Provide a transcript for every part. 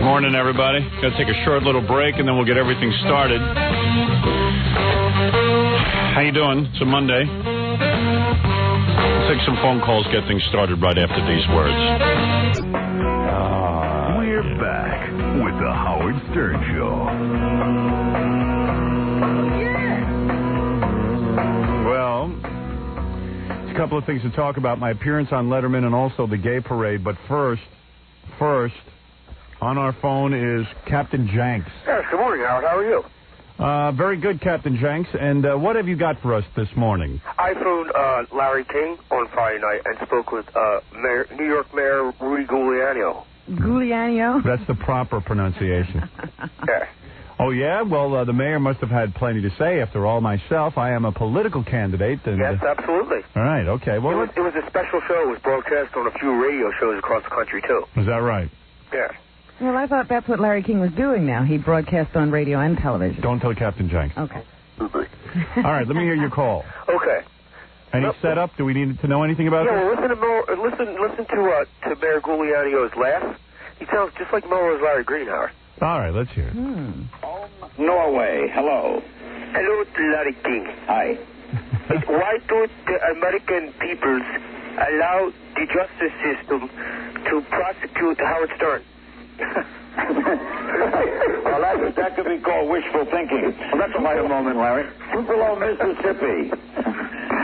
Morning, everybody. Got to take a short little break, and then we'll get everything started. How you doing? It's a Monday. Let's take some phone calls, get things started right after these words. We're back with the Howard Stern Show. Well, there's a couple of things to talk about. My appearance on Letterman and also the gay parade. But first, on our phone is Captain Jenks. Yes, good morning, Howard. How are you? Very good, Captain Jenks. And what have you got for us this morning? I phoned Larry King on Friday night and spoke with New York Mayor Rudy Giuliani. Giuliani? That's the proper pronunciation. Yeah. Oh, yeah? Well, the mayor must have had plenty to say. After all, myself, I am a political candidate. And, yes, absolutely. All right, okay. Well, it was a special show. It was broadcast on a few radio shows across the country, too. Is that right? Yeah. Well, I thought that's what Larry King was doing now. He broadcast on radio and television. Don't tell Captain Jenks. Okay. All right, let me hear your call. Okay. Any setup? Do we need to know anything about this? Yeah, well, listen to Mayor Giuliani's laugh. He sounds just like Melrose Larry Green, Howard. All right, let's hear it. Norway, hello. Hello to Larry King. Hi. Why don't the American peoples allow the justice system to prosecute Howard Stern? Well, that could be called wishful thinking. Well, that's a lighter moment, Larry. Tupelo, Mississippi.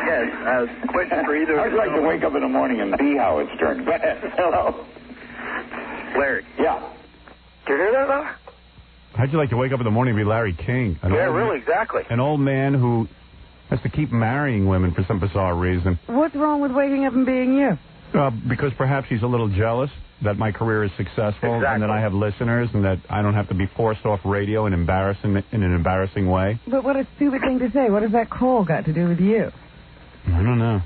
Yes, waiting for either. I'd like to wake up in the morning and be Howard Stern. Go ahead. Hello. Larry. Yeah. Did you hear that, Larry? How'd you like to wake up in the morning and be Larry King? Really, exactly. An old man who has to keep marrying women for some bizarre reason. What's wrong with waking up and being you? Because perhaps he's a little jealous that my career is successful and that I have listeners and that I don't have to be forced off radio and in an embarrassing way. But what a stupid thing to say. What has that call got to do with you? I don't know.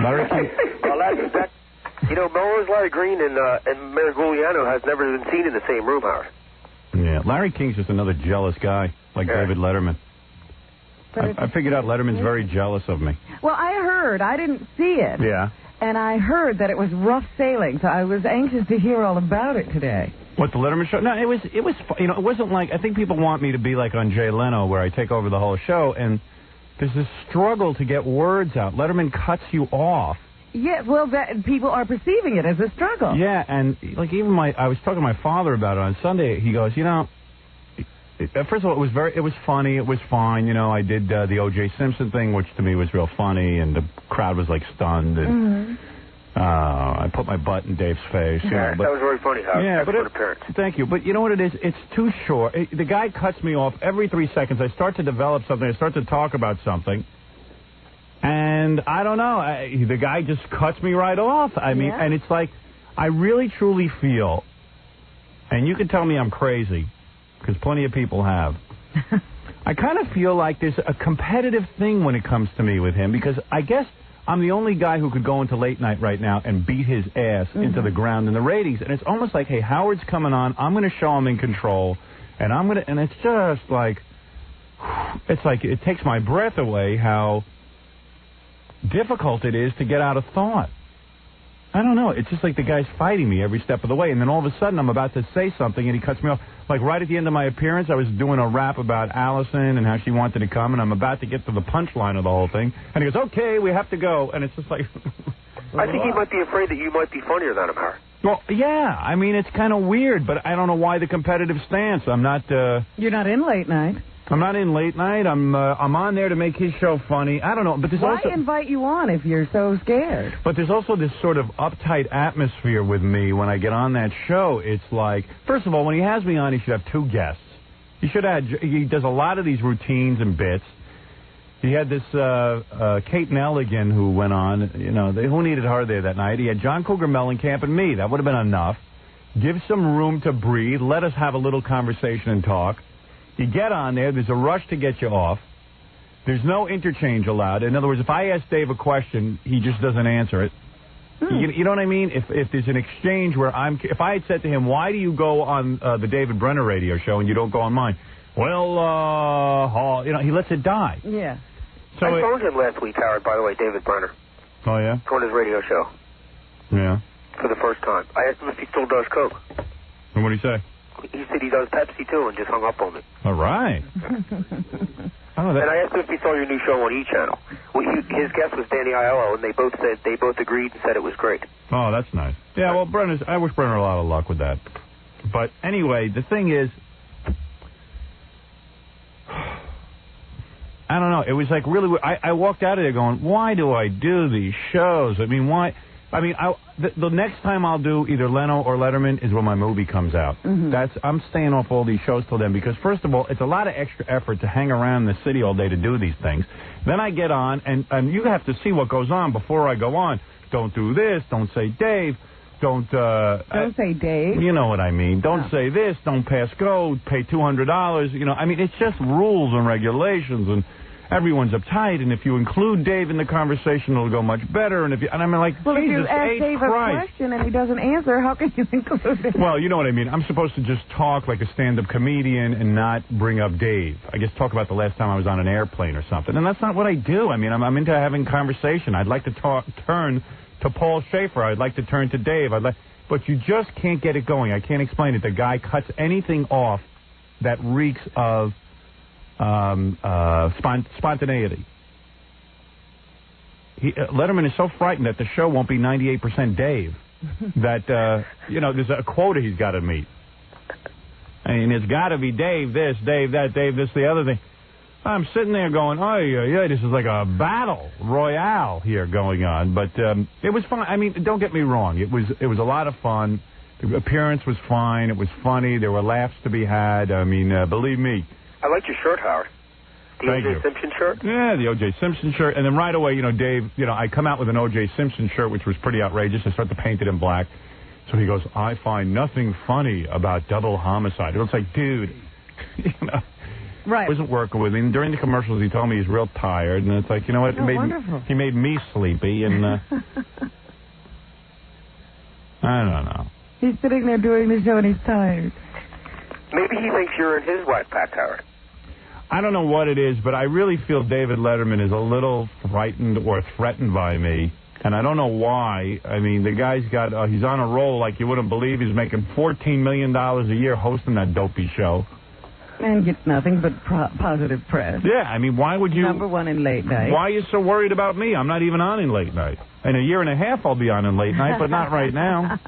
Larry King. Well, that. You know, Melrose Larry Green and Mayor Giuliani has never been seen in the same room, Howard. Yeah, Larry King's just another jealous guy, like David Letterman. I figured out Letterman's very jealous of me. Well, I heard. I didn't see it. Yeah. And I heard that it was rough sailing, so I was anxious to hear all about it today. What, the Letterman show? No, it was. You know, it wasn't like, I think people want me to be like on Jay Leno, where I take over the whole show, and there's this struggle to get words out. Letterman cuts you off. Yeah, well, people are perceiving it as a struggle. Yeah, and like even I was talking to my father about it on Sunday. He goes, you know, first of all, it was funny. It was fine. You know, I did the O.J. Simpson thing, which to me was real funny, and the crowd was like stunned. And I put my butt in Dave's face. Yeah, you know, but, that was very funny. Yeah, but thank you. But you know what it is? It's too short. The guy cuts me off every 3 seconds. I start to develop something. I start to talk about something. And I don't know. The guy just cuts me right off. I mean, and it's like, I really truly feel, and you can tell me I'm crazy, because plenty of people have. I kind of feel like there's a competitive thing when it comes to me with him, because I guess I'm the only guy who could go into late night right now and beat his ass into the ground in the ratings. And it's almost like, hey, Howard's coming on. I'm going to show him in control. And and it's just like, it's like, it takes my breath away how difficult it is to get out of thought. I don't know. It's just like the guy's fighting me every step of the way. And then all of a sudden I'm about to say something and he cuts me off. Like right at the end of my appearance, I was doing a rap about Allison and how she wanted to come, and I'm about to get to the punchline of the whole thing. And he goes, okay, we have to go. And it's just like... I think he might be afraid that you might be funnier than him, Howard. Well, yeah. I mean, it's kind of weird, but I don't know why the competitive stance. I'm not... You're not in late night. I'm not in late night. I'm on there to make his show funny. I don't know, but there's Why also... invite you on if you're so scared? But there's also this sort of uptight atmosphere with me when I get on that show. It's like, first of all, when he has me on, he should have 2 guests. He does a lot of these routines and bits. He had this Kate Nelligan who went on. You know, who needed her there that night? He had John Cougar, Mellencamp, and me. That would have been enough. Give some room to breathe. Let us have a little conversation and talk. You get on there, there's a rush to get you off. There's no interchange allowed. In other words, if I ask Dave a question, he just doesn't answer it. You know what I mean? If there's an exchange where if I had said to him, why do you go on the David Brenner radio show and you don't go on mine? Well, you know, he lets it die. Yeah. So I phoned him last week, Howard, by the way, David Brenner. Oh, yeah? On his radio show. Yeah. For the first time. I asked him if he still does coke. And what did he say? He said he does Pepsi, too, and just hung up on me. All right. And I asked him if he saw your new show on E! Channel. Well, his guest was Danny Aiello, and they both agreed and said it was great. Oh, that's nice. Yeah, well, I wish Brenner a lot of luck with that. But anyway, the thing is, I don't know. It was like really, I walked out of there going, why do I do these shows? I mean, why? I mean, the next time I'll do either Leno or Letterman is when my movie comes out. I'm staying off all these shows till then because, first of all, it's a lot of extra effort to hang around the city all day to do these things. Then I get on, and you have to see what goes on before I go on. Don't do this. Don't say Dave. Don't say Dave. You know what I mean. Don't say this. Don't pass go. Pay $200. You know, I mean, it's just rules and regulations, and everyone's uptight. And if you include Dave in the conversation, it'll go much better. And I'm like, well, Jesus, if you ask Dave a question and he doesn't answer, how can you include him? Well, you know what I mean. I'm supposed to just talk like a stand-up comedian and not bring up Dave. I guess talk about the last time I was on an airplane or something. And that's not what I do. I mean, I'm into having conversation. I'd like to turn to Paul Schaefer. I'd like to turn to Dave. But you just can't get it going. I can't explain it. The guy cuts anything off that reeks of spontaneity. Letterman is so frightened that the show won't be 98% Dave that, there's a quota he's got to meet. I mean, it's got to be Dave this, Dave that, Dave this, the other thing. I'm sitting there going, oh, this is like a battle royale here going on. But it was fun. I mean, don't get me wrong. It was a lot of fun. The appearance was fine. It was funny. There were laughs to be had. I mean, believe me. I like your shirt, Howard. The O.J. Simpson shirt? Yeah, the O.J. Simpson shirt. And then right away, Dave, I come out with an O.J. Simpson shirt, which was pretty outrageous. I start to paint it in black. So he goes, I find nothing funny about double homicide. It was like, dude, Right. Wasn't working with him. During the commercials, he told me he's real tired. And it's like, you know what? He made me sleepy. And I don't know. He's sitting there doing the show and he's tired. Maybe he thinks you're in his whack pack, Howard. I don't know what it is, but I really feel David Letterman is a little frightened or threatened by me, and I don't know why. I mean, the guy's he's on a roll like you wouldn't believe. He's making $14 million a year hosting that dopey show. And gets nothing but positive press. Yeah, I mean, why would you... Number one in late night. Why are you so worried about me? I'm not even on in late night. In a year and a half, I'll be on in late night, but not right now.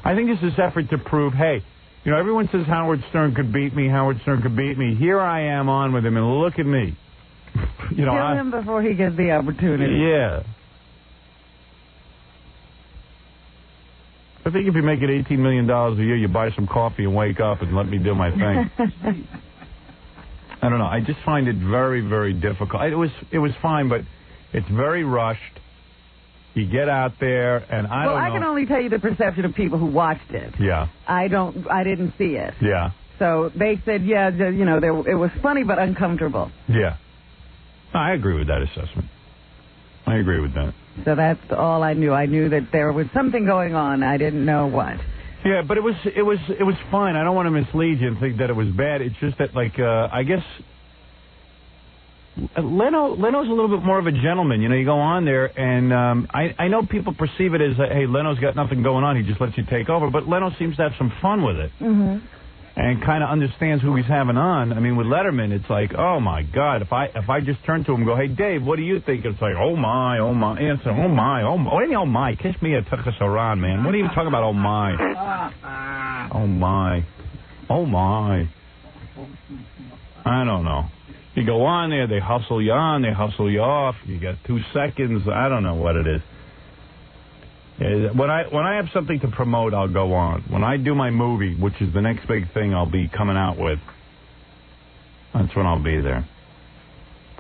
I think it's this effort to prove, hey, everyone says Howard Stern could beat me, Howard Stern could beat me. Here I am on with him, and look at me. Kill him before he gets the opportunity. Yeah. I think if you make it $18 million a year, you buy some coffee and wake up and let me do my thing. I don't know. I just find it very, very difficult. It was fine, but it's very rushed. You get out there, and I don't know. Well, I can only tell you the perception of people who watched it. Yeah. I didn't see it. Yeah. So they said, it was funny but uncomfortable. Yeah. I agree with that assessment. I agree with that. So that's all I knew. I knew that there was something going on. I didn't know what. Yeah, but it was fine. I don't want to mislead you and think that it was bad. It's just that, I guess Leno's a little bit more of a gentleman. You go on there, and I know people perceive it as, hey, Leno's got nothing going on. He just lets you take over. But Leno seems to have some fun with it. Mm-hmm. And kind of understands who he's having on. I mean, with Letterman, it's like, oh, my God. If I just turn to him and go, hey, Dave, what do you think? It's like, oh, my. Answer, oh, my. Oh, my. Kiss me a tuckasaran, man. What are you talking about, oh, my? Oh, my. Oh, my. I don't know. You go on there, they hustle you on, they hustle you off. You got 2 seconds. I don't know what it is. When I have something to promote, I'll go on. When I do my movie, which is the next big thing I'll be coming out with, that's when I'll be there.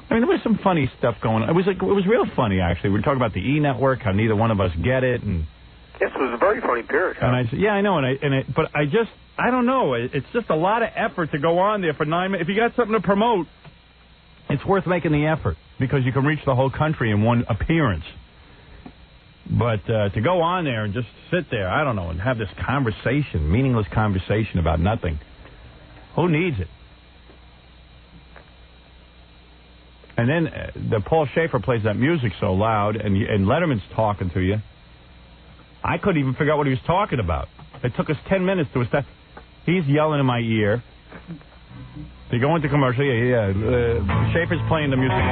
I mean, there was some funny stuff going on. It was real funny, actually. We were talking about the E! Network, how neither one of us get it, and this was a very funny period. And I said, yeah, I know, but I don't know. It's just a lot of effort to go on there for 9 minutes. If you got something to promote, it's worth making the effort because you can reach the whole country in one appearance. But to go on there and just sit there, I don't know, and have this conversation, meaningless conversation about nothing, who needs it? And then the Paul Schaefer plays that music so loud, and Letterman's talking to you. I couldn't even figure out what he was talking about. It took us 10 minutes to establish. He's yelling in my ear. They go into commercial. Yeah. Schaefer's playing the music. Hey,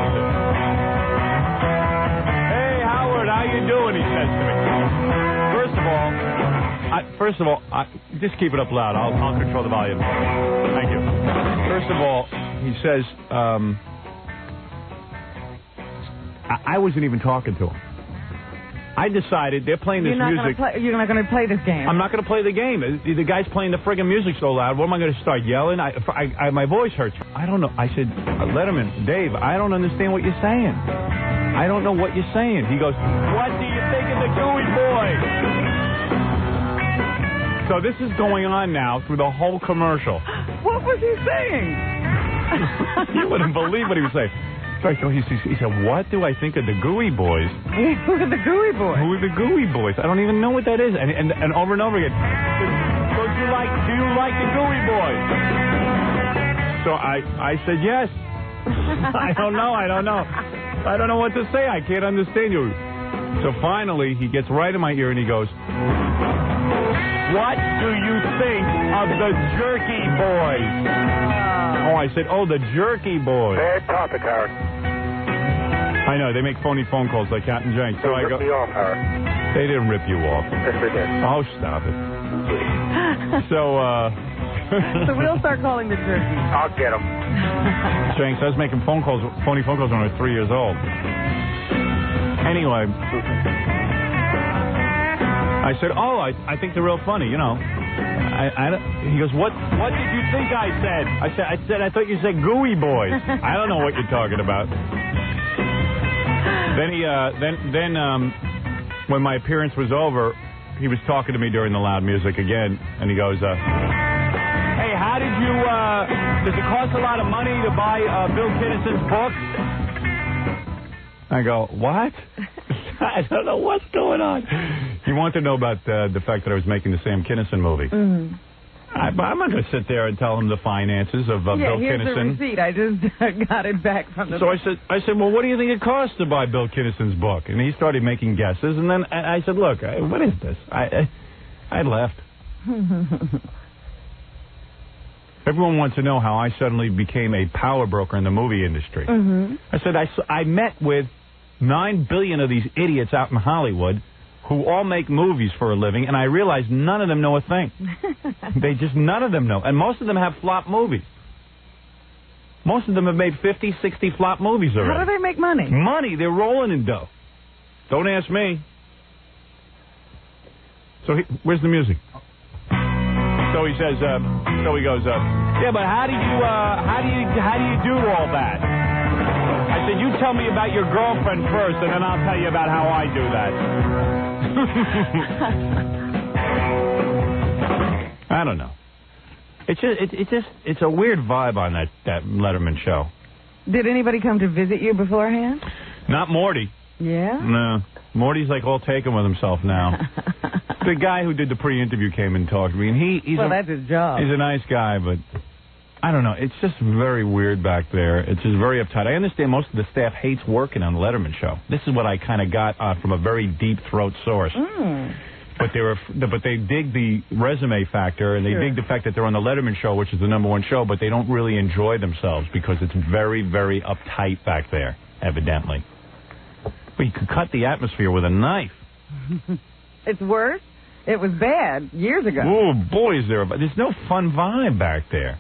Howard, how you doing? He says to me. First of all, just keep it up loud. I'll control the volume. Thank you. First of all, he says, I wasn't even talking to him. I decided they're playing this music. You're not going to play this game. I'm not going to play the game. The guy's playing the friggin' music so loud. What am I going to start yelling? My voice hurts. I don't know. I said, Letterman, Dave, I don't understand what you're saying. I don't know what you're saying. He goes, what do you think of the Gooey Boys? So this is going on now through the whole commercial. What was he saying? You wouldn't believe what he was saying. So he said, what do I think of the Gooey Boys? Who are the Gooey Boys? Who are the Gooey Boys? I don't even know what that is. And over and over again. So do you like the Gooey Boys? So I said yes. I don't know. I don't know what to say. I can't understand you. So finally, he gets right in my ear and he goes, what do you think of the Jerky Boys? Oh, I said, the Jerky Boys. Bad topic, Howard. I know, they make phony phone calls like Captain Jank. So I go, me off, Howard. They didn't rip you off. Yes, they did. Oh, stop it. So we'll start calling the Jerky. I'll get them. Janks, I was making phony phone calls when I was 3 years old. Anyway, I said, I think they're real funny, you know. He goes, what did you think I said? I said, I thought you said Gooey Boys. I don't know what you're talking about. Then when my appearance was over, he was talking to me during the loud music again, and he goes, hey, how did you, does it cost a lot of money to buy Bill Kinnison's book? I go, what? I don't know what's going on. You want to know about the fact that I was making the Sam Kinison movie. Mm-hmm. I'm not going to sit there and tell him the finances of Bill Kinnison. Yeah, here's the receipt. I just got it back from the... So I said, well, what do you think it costs to buy Bill Kinnison's book? And he started making guesses, and then I said, look, what is this? I left. Everyone wants to know how I suddenly became a power broker in the movie industry. Mm-hmm. I said, I met with 9 billion of these idiots out in Hollywood who all make movies for a living, and I realized none of them know a thing. None of them know. And most of them have flop movies. Most of them have made 50, 60 flop movies already. How do they make money? Money. They're rolling in dough. Don't ask me. So where's the music? So he says, so he goes, yeah, but how do you do all that? I said, you tell me about your girlfriend first, and then I'll tell you about how I do that. I don't know. It's a weird vibe on that Letterman show. Did anybody come to visit you beforehand? Not Morty. Yeah? No. Morty's like all taken with himself now. The guy who did the pre-interview came and talked to me, and that's his job. He's a nice guy, but I don't know. It's just very weird back there. It's just very uptight. I understand most of the staff hates working on the Letterman show. This is what I kind of got from a very deep throat source. Mm. But they dig the resume factor, and they dig the fact that they're on the Letterman show, which is the #1 show, but they don't really enjoy themselves because it's very, very uptight back there, evidently. But you could cut the atmosphere with a knife. It's worse? It was bad years ago. Oh, boy, there's no fun vibe back there.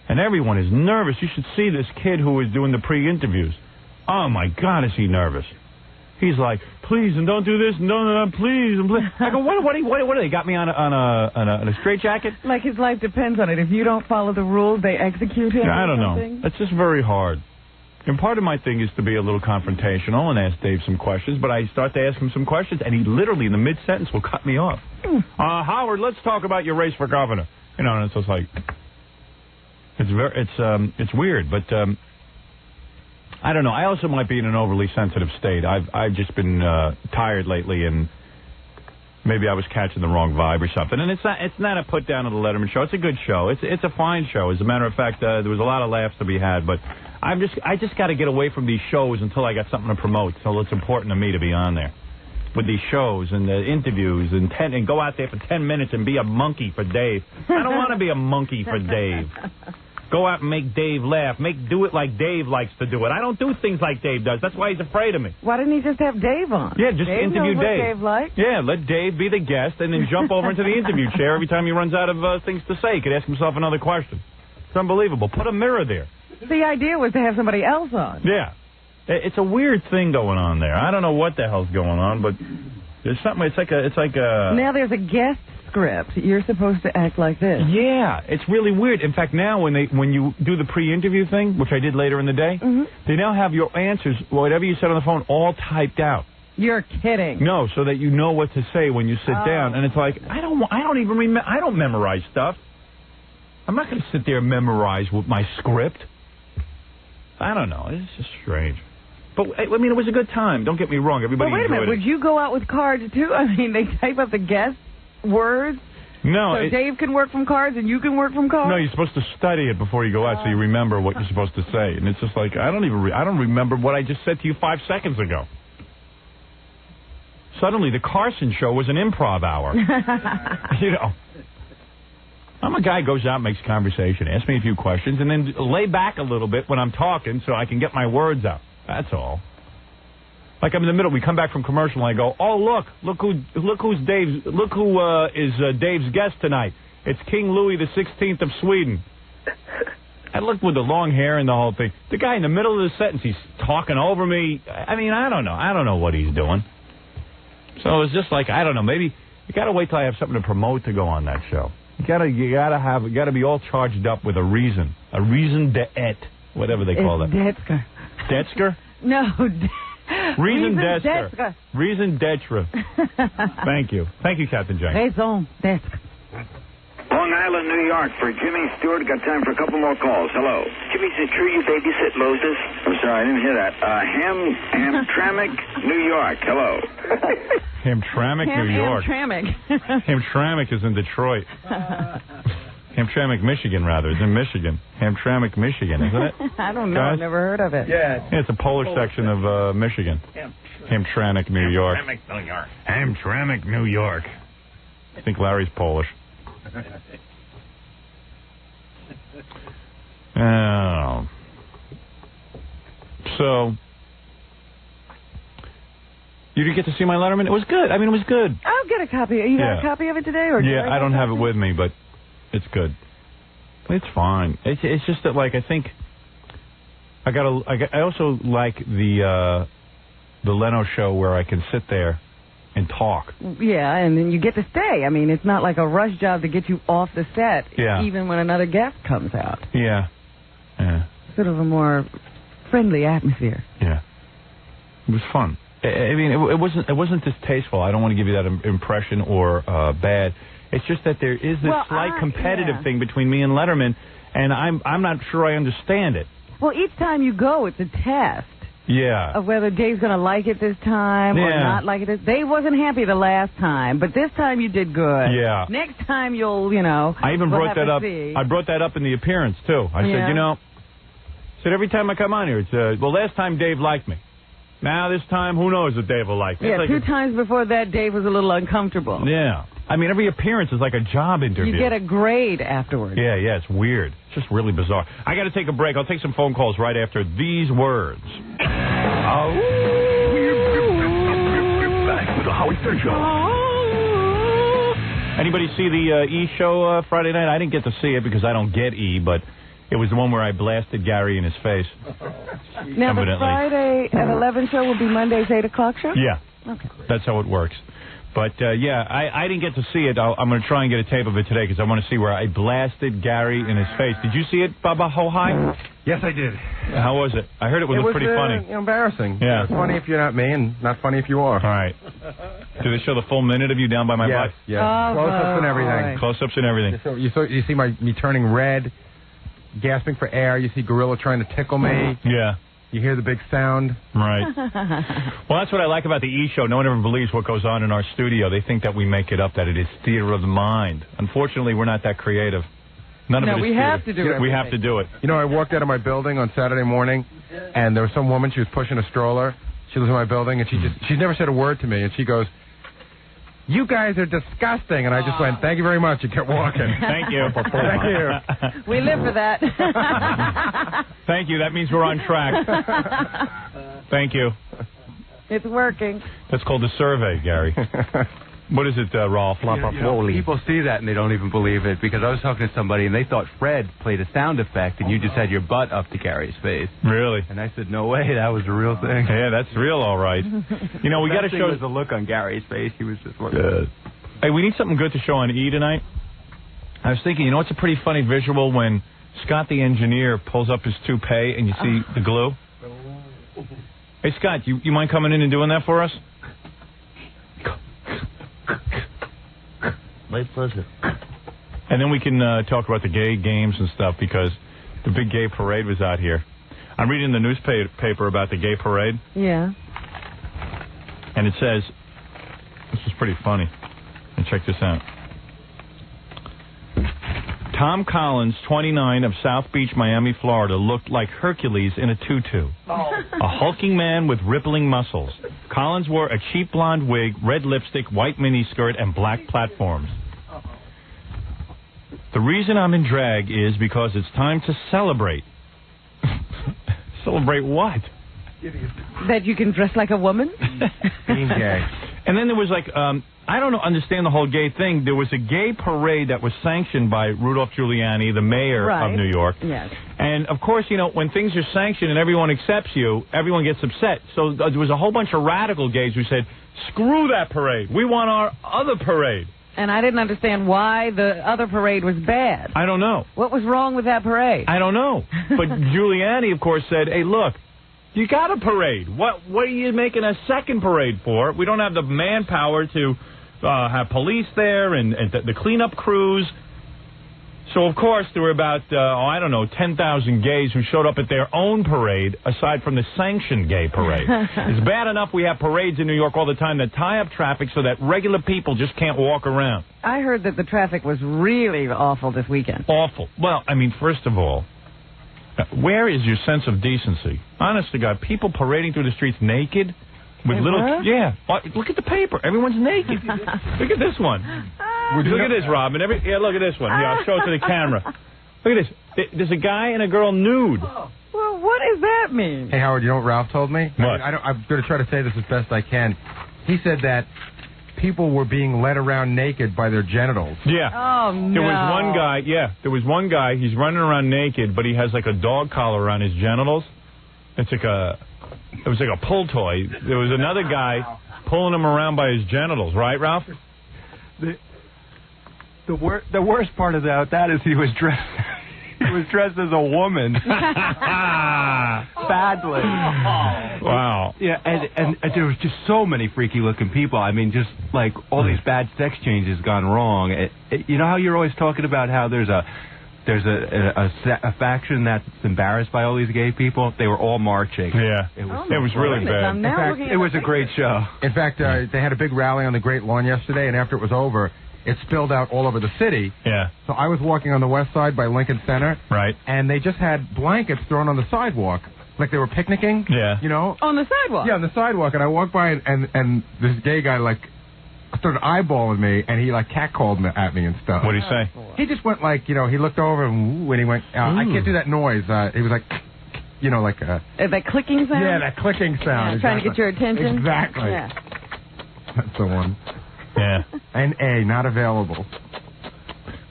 And everyone is nervous. You should see this kid who was doing the pre-interviews. Oh, my God, is he nervous. He's like, please, and don't do this, and don't, please, and please. I go, what do they got me on a straitjacket? Like his life depends on it. If you don't follow the rules, they execute him. I don't know. It's just very hard. And part of my thing is to be a little confrontational and ask Dave some questions, but I start to ask him some questions, and he literally, in the mid-sentence, will cut me off. Howard, let's talk about your race for governor. You know, and it's just like, it's weird, but I don't know. I also might be in an overly sensitive state. I've just been tired lately, and maybe I was catching the wrong vibe or something. And it's not a put down of the Letterman show. It's a good show. It's a fine show. As a matter of fact, there was a lot of laughs to be had, but I just got to get away from these shows until I got something to promote. So it's important to me to be on there. with these shows and the interviews and go out there for 10 minutes and be a monkey for Dave. I don't want to be a monkey for Dave. Go out and make Dave laugh. Do it like Dave likes to do it. I don't do things like Dave does. That's why he's afraid of me. Why didn't he just have Dave on? Yeah, just Dave interview knows Dave. What Dave likes. Yeah, let Dave be the guest and then jump over into the interview chair every time he runs out of things to say. He could ask himself another question. It's unbelievable. Put a mirror there. The idea was to have somebody else on. Yeah. It's a weird thing going on there. I don't know what the hell's going on, but there's something. It's like a. Now there's a guest script. You're supposed to act like this. Yeah, it's really weird. In fact, now when you do the pre-interview thing, which I did later in the day, they now have your answers, whatever you said on the phone, all typed out. You're kidding. No, so that you know what to say when you sit down. And it's like I don't even remember. I don't memorize stuff. I'm not going to sit there and memorize with my script. I don't know. It's just strange. But, I mean, it was a good time. Don't get me wrong. Everybody enjoyed it. Wait a minute. Would you go out with cards, too? I mean, they type up the guest words. No. So Dave can work from cards and you can work from cards? No, you're supposed to study it before you go out so you remember what you're supposed to say. And it's just like, I don't remember what I just said to you 5 seconds ago. Suddenly, the Carson show was an improv hour. You know. I'm a guy who goes out and makes conversation, asks me a few questions, and then lay back a little bit when I'm talking so I can get my words out. That's all. Like I'm in the middle, we come back from commercial, and I go, "Oh look who is Dave's guest tonight? It's King Louis the 16th of Sweden." I look with the long hair and the whole thing. The guy in the middle of the sentence, he's talking over me. I mean, I don't know what he's doing. So it's just like I don't know. Maybe you got to wait till I have something to promote to go on that show. You gotta be all charged up with a reason d'être, whatever they call it. Detzker. Detzker? No. Reason d'être. Reason d'être. Thank you, Captain Jack. Raison d'être. Long Island, New York, for Jimmy Stewart. Got time for a couple more calls. Hello. Jimmy, is it true you babysit Moses? I'm sorry, I didn't hear that. Hamtramck, New York. Hello. Hamtramck, New York. Hamtramck is in Detroit. Hamtramck, Michigan, rather. It's in Michigan. Hamtramck, Michigan, isn't it? I don't know. Guys? I've never heard of it. Yeah, it's a Polish section of Michigan. Hamtramck, New York. Hamtramck, New York. I think Larry's Polish. Oh. So, you didn't get to see my Letterman? It was good. I mean, it was good. I'll get a copy. You got a copy of it today? Or I don't have it with me, but it's good. It's fine. It's just that, like, I think I also like the Leno show where I can sit there and talk. Yeah, and then you get to stay. I mean, it's not like a rush job to get you off the set, even when another guest comes out. Yeah. Sort of a more friendly atmosphere. Yeah. It was fun. I mean, it wasn't distasteful. I don't want to give you that impression or bad. It's just that there is this slight competitive thing between me and Letterman, and I'm not sure I understand it. Well, each time you go, it's a test. Yeah. Of whether Dave's going to like it this time or not like it. Dave wasn't happy the last time, but this time you did good. Yeah. Next time you'll, I even brought that up. I brought that up in the appearance, too. I said, every time I come on here, it's, last time Dave liked me. Now this time, who knows if Dave will like me. Yeah, two times before that, Dave was a little uncomfortable. Yeah. I mean, every appearance is like a job interview. You get a grade afterwards. Yeah, it's weird. It's just really bizarre. I got to take a break. I'll take some phone calls right after these words. Back with the Howard Stern Show. Anybody see the E! show Friday night? I didn't get to see it because I don't get E!, but it was the one where I blasted Gary in his face. Now, the Friday at 11 show will be Monday's 8 o'clock show? Yeah. Okay. That's how it works. But, I didn't get to see it. I'm going to try and get a tape of it today because I want to see where I blasted Gary in his face. Did you see it, Baba Ho-Hi? Yes, I did. How was it? I heard it was pretty funny. Embarrassing. Yeah. It's funny if you're not me and not funny if you are. All right. Do they show the full minute of you down by my butt? Yes. Close-ups and everything. Close-ups and everything. So you see me turning red, gasping for air. You see Gorilla trying to tickle me. Yeah. You hear the big sound. Right. Well, that's what I like about the E! show. No one ever believes what goes on in our studio. They think that we make it up, that it is theater of the mind. Unfortunately, we're not that creative. None of it is we have to do it. We have to do it. I walked out of my building on Saturday morning, and there was some woman. She was pushing a stroller. She lives in my building, and she's never said a word to me, and she goes, "You guys are disgusting," and I just went, "Thank you very much," and kept walking. Thank you. Thank you. We live for that. Thank you. That means we're on track. Thank you. It's working. That's called a survey, Gary. What is it, Rolf? People see that and they don't even believe it, because I was talking to somebody and they thought Fred played a sound effect and you just had your butt up to Gary's face. Really? And I said, no way, that was the real thing. Yeah, that's real, all right. You know, we got to show the look on Gary's face. He was just looking. Hey, we need something good to show on E tonight. I was thinking, you know, it's a pretty funny visual when Scott the engineer pulls up his toupee and you see the glue. Hey, Scott, you mind coming in and doing that for us? My pleasure. And then we can talk about the gay games and stuff, because the big gay parade was out here. I'm reading the newspaper about the gay parade. Yeah. And it says, this is pretty funny. And check this out. Tom Collins, 29, of South Beach, Miami, Florida, looked like Hercules in a tutu. A hulking man with rippling muscles. Collins wore a cheap blonde wig, red lipstick, white miniskirt, and black platforms. The reason I'm in drag is because it's time to celebrate. Celebrate what? That you can dress like a woman? Being gay. And then there was like, I don't understand the whole gay thing. There was a gay parade that was sanctioned by Rudolph Giuliani, the mayor of New York. Yes. And, of course, you know, when things are sanctioned and everyone accepts you, everyone gets upset. So there was a whole bunch of radical gays who said, screw that parade. We want our other parade. And I didn't understand why the other parade was bad. I don't know. What was wrong with that parade? I don't know. But Giuliani, of course, said, hey, look, you got a parade. What are you making a second parade for? We don't have the manpower to have police there and the cleanup crews. So, of course, there were about, 10,000 gays who showed up at their own parade, aside from the sanctioned gay parade. It's bad enough we have parades in New York all the time that tie up traffic so that regular people just can't walk around. I heard that the traffic was really awful this weekend. Awful. Well, I mean, first of all, where is your sense of decency? Honest to God, people parading through the streets naked with yeah. Look at the paper. Everyone's naked. Look at this one. Look at this, Robin. Look at this one. Here, I'll show it to the camera. Look at this. There's a guy and a girl nude. Well, what does that mean? Hey, Howard, you know what Ralph told me? What? I'm going to try to say this as best I can. He said that people were being led around naked by their genitals. Yeah. Oh, no. There was one guy, he's running around naked, but he has like a dog collar around his genitals. It was like a pull toy. There was another guy pulling him around by his genitals, right, Ralph? The worst part of that is he was dressed as a woman. Badly. Wow. Yeah, and there was just so many freaky looking people. I mean, just like all these bad sex changes gone wrong. You know how you're always talking about how there's a faction that's embarrassed by all these gay people? They were all marching. Yeah. It was really bad. In fact, it was a great show. In fact, they had a big rally on the Great Lawn yesterday, and after it was over, it spilled out all over the city. Yeah. So I was walking on the west side by Lincoln Center. Right. And they just had blankets thrown on the sidewalk, like they were picnicking. Yeah. You know? On the sidewalk? Yeah, on the sidewalk. And I walked by, and this gay guy, like, started eyeballing me, and he, like, catcalled at me and stuff. What did he say? He just went, like, you know, he looked over, and he went, I can't do that noise. He was like, you know, like... that clicking sound? Yeah, that clicking sound. Yeah, trying to get your attention? Exactly. Yeah. That's the one. Yeah. And A, not available.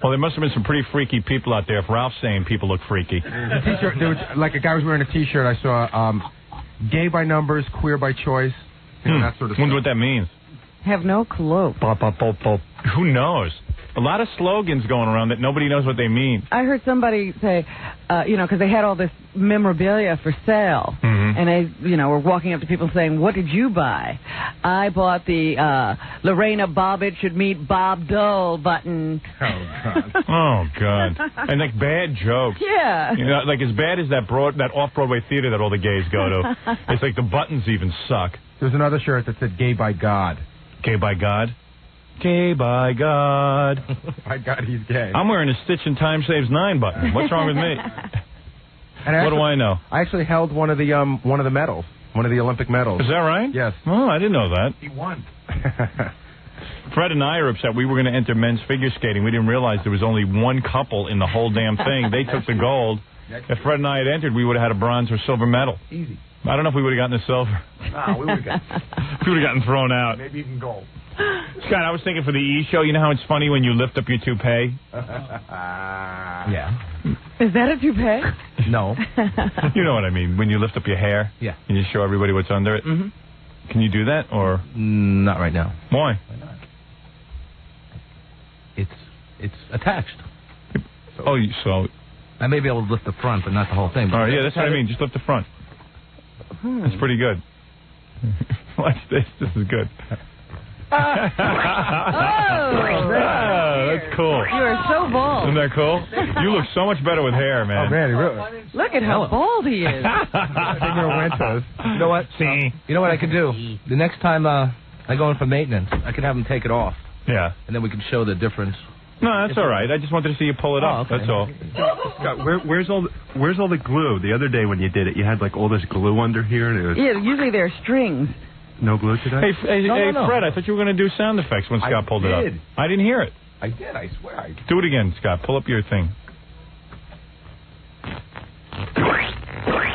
Well, there must have been some pretty freaky people out there if Ralph's saying people look freaky. The t-shirt, there was, like, a guy was wearing a T-shirt. I saw gay by numbers, queer by choice, you know, that sort of stuff. Wonder what that means. Have no clue. Who knows? A lot of slogans going around that nobody knows what they mean. I heard somebody say, because they had all this memorabilia for sale, and they, were walking up to people saying, "What did you buy?" I bought the Lorena Bobbitt should meet Bob Dole button. Oh, God. Oh, God. And, like, bad jokes. Yeah. You know, like, as bad as that off-Broadway theater that all the gays go to. It's like the buttons even suck. There's another shirt that said gay by God. Gay by God? Gay by God. By God, he's gay. I'm wearing a Stitch in Time Saves 9 button. What's wrong with me? And what do I know? I actually held one of the medals. One of the Olympic medals. Is that right? Yes. Oh, I didn't know that. He won. Fred and I are upset. We were going to enter men's figure skating. We didn't realize there was only one couple in the whole damn thing. They took the gold. If Fred and I had entered, we would have had a bronze or silver medal. Easy. I don't know if we would have gotten the silver. No, we would have gotten thrown out. Maybe even gold. Scott, I was thinking for the E! show, you know how it's funny when you lift up your toupee? Yeah. Is that a toupee? No. You know what I mean, when you lift up your hair? Yeah. And you show everybody what's under it? Mm-hmm. Can you do that, or? Not right now. Why? Why not? It's attached. Oh, so... I may be able to lift the front, but not the whole thing. All right, yeah, that's what I mean. Just lift the front. That's pretty good. Watch this. This is good. Oh, that's cool. You are so bald. Isn't that cool? You look so much better with hair, man. Oh, man, he really... Look at how bald he is. You know what? You know what I could do? The next time I go in for maintenance, I could have him take it off. Yeah. And then we can show the difference. No, that's all right. I just wanted to see you pull it off. Okay. That's all. Scott, where's all the glue? The other day when you did it, you had like all this glue under here, and it was Yeah, usually there are strings. no glue today. Hey, No. Fred, I thought you were going to do sound effects when Scott pulled it up. I didn't hear it. I did, I swear. Do it again, Scott. Pull up your thing.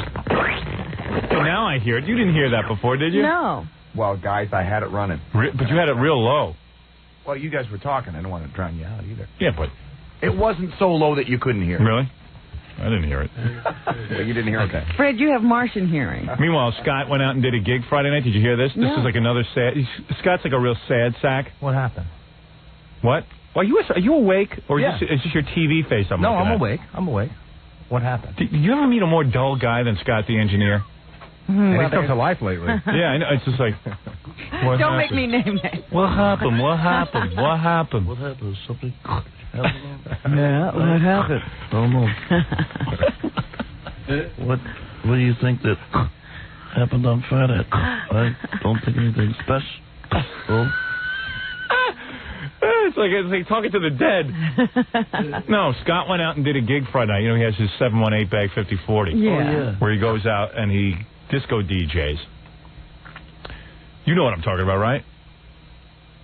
Okay, now I hear it. You didn't hear that before, did you? No. Well, guys, I had it running. But you had it real low. Well, you guys were talking. I don't want to drown you out either. Yeah, but... It wasn't so low that you couldn't hear it. Really? I didn't hear it. Well, you didn't hear it. Okay. Fred, you have Martian hearing. Meanwhile, Scott went out and did a gig Friday night. Did you hear this? No. This is like another sad... Scott's like a real sad sack. What happened? What? Are you awake? Or Yeah. is this your TV face I'm looking I'm at? awake. I'm awake. What happened? Did you ever meet a more dull guy than Scott the engineer? And he's come to life lately. Yeah, I know. It's just like... What Don't happened? make me name names. What happened? What happened? What happened? What happened? Something Yeah, what happened? don't know. What do you think that happened on Friday? I don't think anything special. It's like talking to the dead. No, Scott went out and did a gig Friday night. You know, he has his 718 bag 5040. Yeah. Where he goes out and he disco DJs. You know what I'm talking about, right?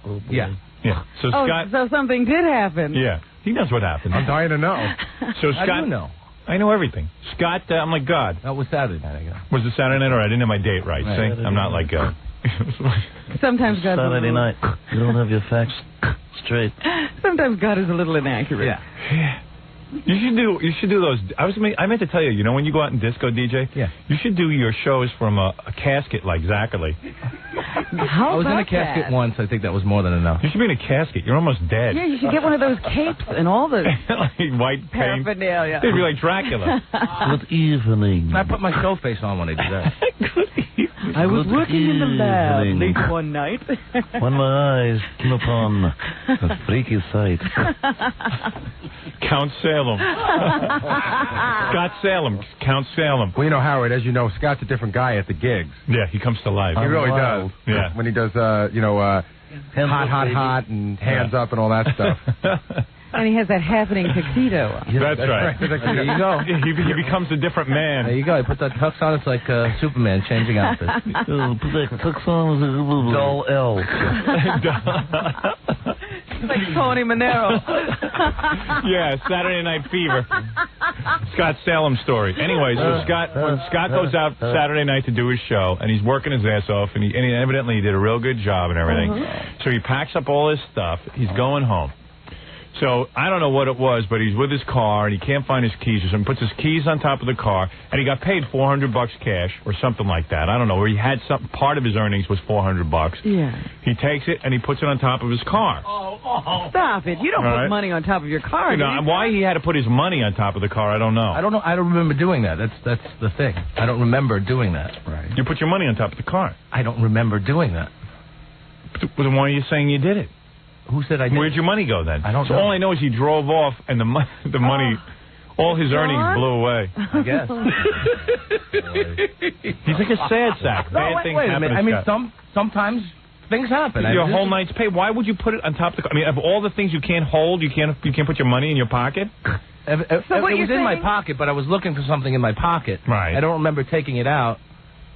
Oh, Yeah. Yeah. So Oh, Scott... so something did happen. Yeah. He knows what happened. I'm dying to know. So How Scott... do you know? I know everything. Scott, I'm like God. That was Saturday night, I guess. Was it Saturday night or I didn't have my date right? See? Saturday I'm not like... Sometimes God's a Saturday little... night. You don't have your facts straight. Sometimes God is a little inaccurate. Yeah. You should do those. I meant to tell you, when you go out and disco DJ, Yeah. you should do your shows from a casket like Zachary. How I was in a about casket that? once. I think that was more than enough. You should be in a casket. You're almost dead. Yeah, you should get one of those capes and all the Like white paint. paraphernalia. You'd be like Dracula. Good evening. I put my show face on when I did that. I was Good working in the lab evening. late one night. When my eyes came upon a freaky sight. Count Salem. Scott Salem. Count Salem. Well, Howard, as you know, Scott's a different guy at the gigs. Yeah, he comes to life. He really wild. does. Yeah. When he does, Hands hot, up, hot, baby. hot, and hands up and all that stuff. And he has that happening tuxedo on. That's right. There you go. He becomes a different man. There you go. You put that tux on, it's like Superman changing outfits. Oh, put that tux on. Dull L. Like Tony Manero. Yeah, Saturday Night Fever. Scott Salem story. Anyway, so when Scott goes out Saturday night to do his show, and he's working his ass off, and he evidently he did a real good job and everything. So he packs up all his stuff. He's going home. So I don't know what it was, but he's with his car and he can't find his keys or something. Puts his keys on top of the car, and he got paid $400 cash or something like that. I don't know. Where he had some part of his earnings was $400. Yeah. He takes it and he puts it on top of his car. Stop it. You don't All put right. money on top of your car. You know, do you? why he had to put his money on top of the car, I don't know. I don't know. I don't remember doing that. That's the thing. I don't remember doing that. Right. You put your money on top of the car. I don't remember doing that. But then why are you saying you did it? Who said I did? Where'd your money go then? I don't so know. all I know is he drove off and the money, all his earnings blew away. I guess. He's like a sad sack. Bad things wait a happen minute. to I mean, Scott. sometimes things happen. Your whole night's pay. Why would you put it on top of the car? I mean, of all the things you can't hold, you can't put your money in your pocket? It was in my pocket, but I was looking for something in my pocket. Right. I don't remember taking it out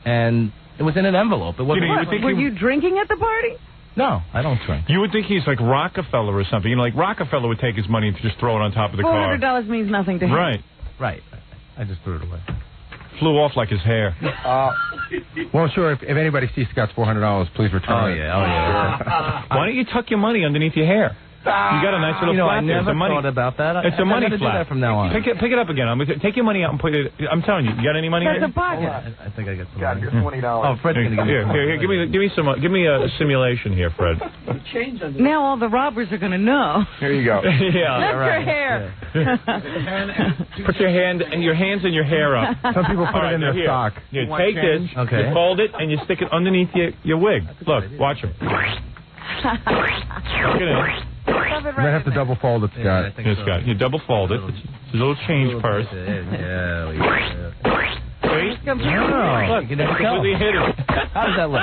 and It was in an envelope. It wasn't. Were you drinking at the party? No, I don't drink. You would think he's like Rockefeller or something. You know, like Rockefeller would take his money and just throw it on top of the car. $400 means nothing to him. Right. I just threw it away. Flew off like his hair. Well, sure. If anybody sees Scott's $400, please return it. Yeah. Why don't you tuck your money underneath your hair? You got a nice little flap I there. never thought about that. It's a money flap. flap. Do that from now on. Pick it up again. Take your money out and put it. I'm telling you, you got any money? That's here? a pocket. I think I got some. God, here's $20. Oh, Fred's gonna give me. Here. Give me a simulation here, Fred. Now all the robbers are going to know. Here you go. Lift Yeah. your hair. Put your hands and your hair up. Some people put it in their here. sock. You take this, Okay. you fold it, and you stick it underneath your wig. Look, watch him. Look at him. You might have to double fold it, Scott. Yes, Scott. You double fold it. It's a little change purse. See? Oh, Look, completely hit it. How does that look?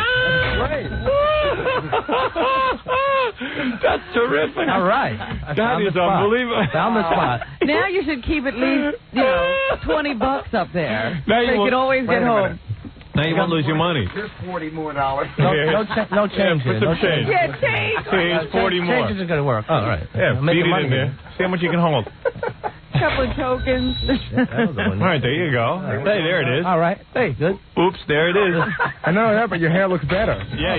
That's terrific. All right. That is unbelievable. Found the spot. Now you should keep at least, $20 up there. Now so you can always get home. Now you won't lose your money. Here's $40 more. No change here. Put some change. Yeah, change. Here's 40 more. Change isn't going to work. Oh, all right. Yeah, beat it in there. See how much you can hold. Couple of tokens. All right, there you go. Hey, there it is. All right. Hey, good. Oops, there it is. I know that, but your hair looks better. Yeah,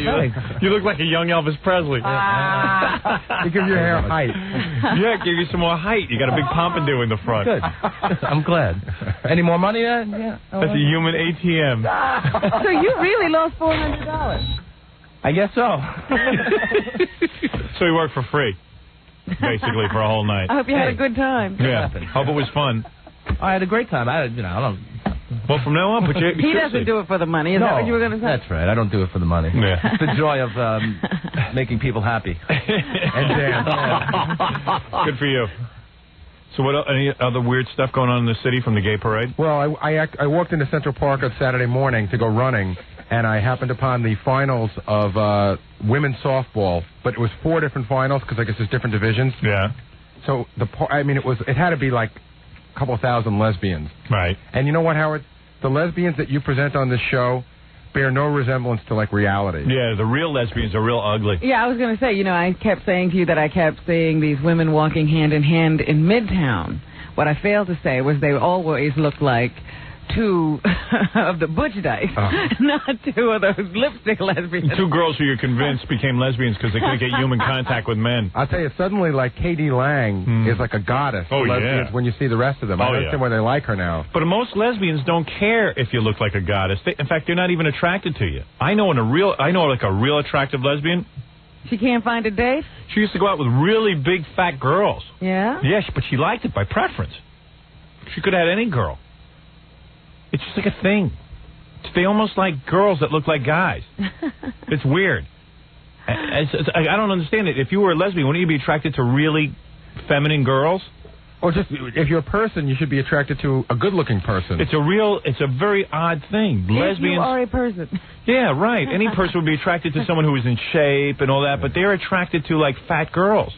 you look like a young Elvis Presley. You give your hair height. Yeah, give you some more height. You got a big pompadour in the front. Good. I'm glad. Any more money? Yeah. That's a human ATM. So you really lost $400. I guess so. So he worked for free, basically, for a whole night. I hope you had a good time. Yeah, hope it was fun. I had a great time. I don't. Well, from now on, He doesn't do it for the money. Is that what you were going to say? That's right. I don't do it for the money. Yeah. It's the joy of making people happy. And dance. Good for you. So what? Any other weird stuff going on in the city from the gay parade? Well, I walked into Central Park on Saturday morning to go running, and I happened upon the finals of women's softball, but it was 4 different finals because I guess there's different divisions. Yeah. So it had to be like a couple thousand lesbians. Right. And you know what, Howard? The lesbians that you present on this show bear no resemblance to like reality. Yeah, the real lesbians are real ugly. Yeah, I was going to say, I kept saying to you that I kept seeing these women walking hand in hand in Midtown. What I failed to say was they always looked like 2 of the Butch Dykes, not 2 of those lipstick lesbians. 2 girls who you're convinced became lesbians because they couldn't get human contact with men. I'll tell you, suddenly, like, Katie Lang is like a goddess to lesbians when you see the rest of them. I understand why they like her now. But most lesbians don't care if you look like a goddess. In fact, they're not even attracted to you. I know a real attractive lesbian. She can't find a date? She used to go out with really big, fat girls. Yeah? Yes, but she liked it by preference. She could have had any girl. It's just like a thing. They almost like girls that look like guys. It's weird. I don't understand it. If you were a lesbian, wouldn't you be attracted to really feminine girls? Or just, if you're a person, you should be attracted to a good-looking person. It's a very odd thing. If you are a person. Yeah, right. Any person would be attracted to someone who is in shape and all that, but they're attracted to, like, fat girls.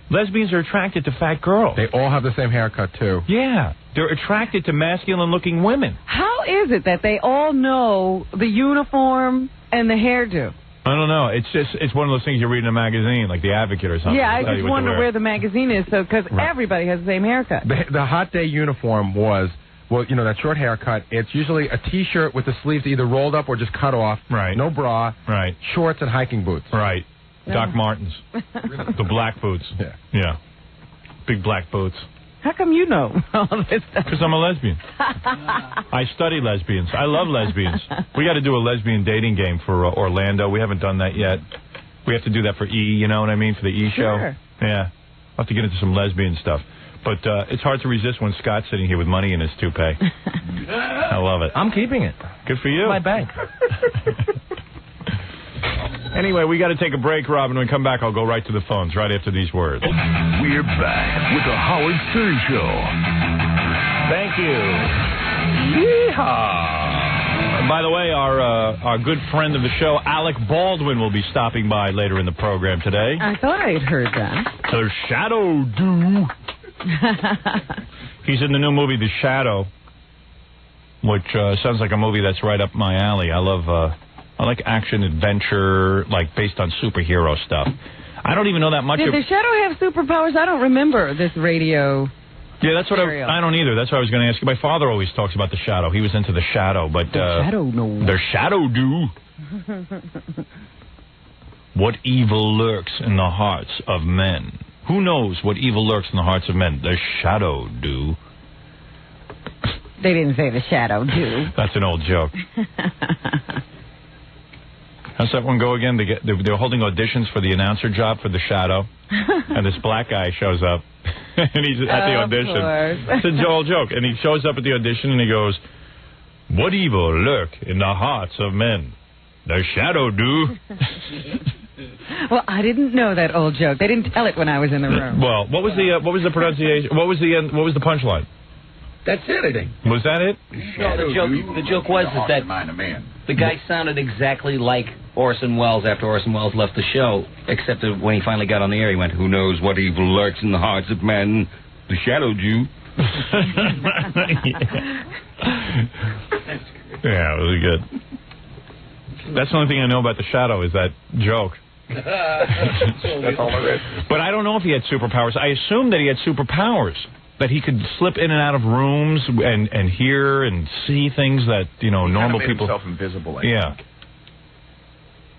Lesbians are attracted to fat girls. They all have the same haircut, too. Yeah. They're attracted to masculine-looking women. How is it that they all know the uniform and the hairdo? I don't know. It's one of those things you read in a magazine, like The Advocate or something. Yeah, I just wonder where the magazine is, because everybody has the same haircut. The hot day uniform was, that short haircut. It's usually a T-shirt with the sleeves either rolled up or just cut off. Right. No bra. Right. Shorts and hiking boots. Right. Doc Martens. The black boots. Yeah. Big black boots. How come you know all this stuff? Because I'm a lesbian. I study lesbians. I love lesbians. We got to do a lesbian dating game for Orlando. We haven't done that yet. We have to do that for E, you know what I mean, for the E show. Sure. Yeah. I'll have to get into some lesbian stuff. But it's hard to resist when Scott's sitting here with money in his toupee. I love it. I'm keeping it. Good for you. My bank. Anyway, we got to take a break, Robin. When we come back, I'll go right to the phones right after these words. We're back with the Howard Stern Show. Thank you. Yeehaw. By the way, our good friend of the show, Alec Baldwin, will be stopping by later in the program today. I thought I'd heard that. The Shadow Do. He's in the new movie, The Shadow, which sounds like a movie that's right up my alley. I love I like action, adventure, like based on superhero stuff. I don't even know that much. Did the Shadow have superpowers? I don't remember this radio. Yeah, that's what I don't either. That's what I was going to ask you. My father always talks about the Shadow. He was into the Shadow, but the Shadow, no. The Shadow do. What evil lurks in the hearts of men? Who knows what evil lurks in the hearts of men? The Shadow do. They didn't say the Shadow do. That's an old joke. How's that one go again? They're holding auditions for the announcer job for the Shadow, and this black guy shows up, and he's at the audition. It's a old joke, and he shows up at the audition, and he goes, "What evil lurk in the hearts of men? The Shadow do." Well, I didn't know that old joke. They didn't tell it when I was in the room. Well, what was the pronunciation? What was the punchline? That's it, I think. Was that it? Yeah, the joke was that the guy sounded exactly like Orson Welles after Orson Welles left the show, except that when he finally got on the air, he went, "Who knows what evil lurks in the hearts of men? The Shadow Jew." Yeah, really good. That's the only thing I know about the Shadow is that joke. That's all there is. But I don't know if he had superpowers. I assume that he had superpowers. That he could slip in and out of rooms and hear and see things that, normal people... He made himself invisible, I think.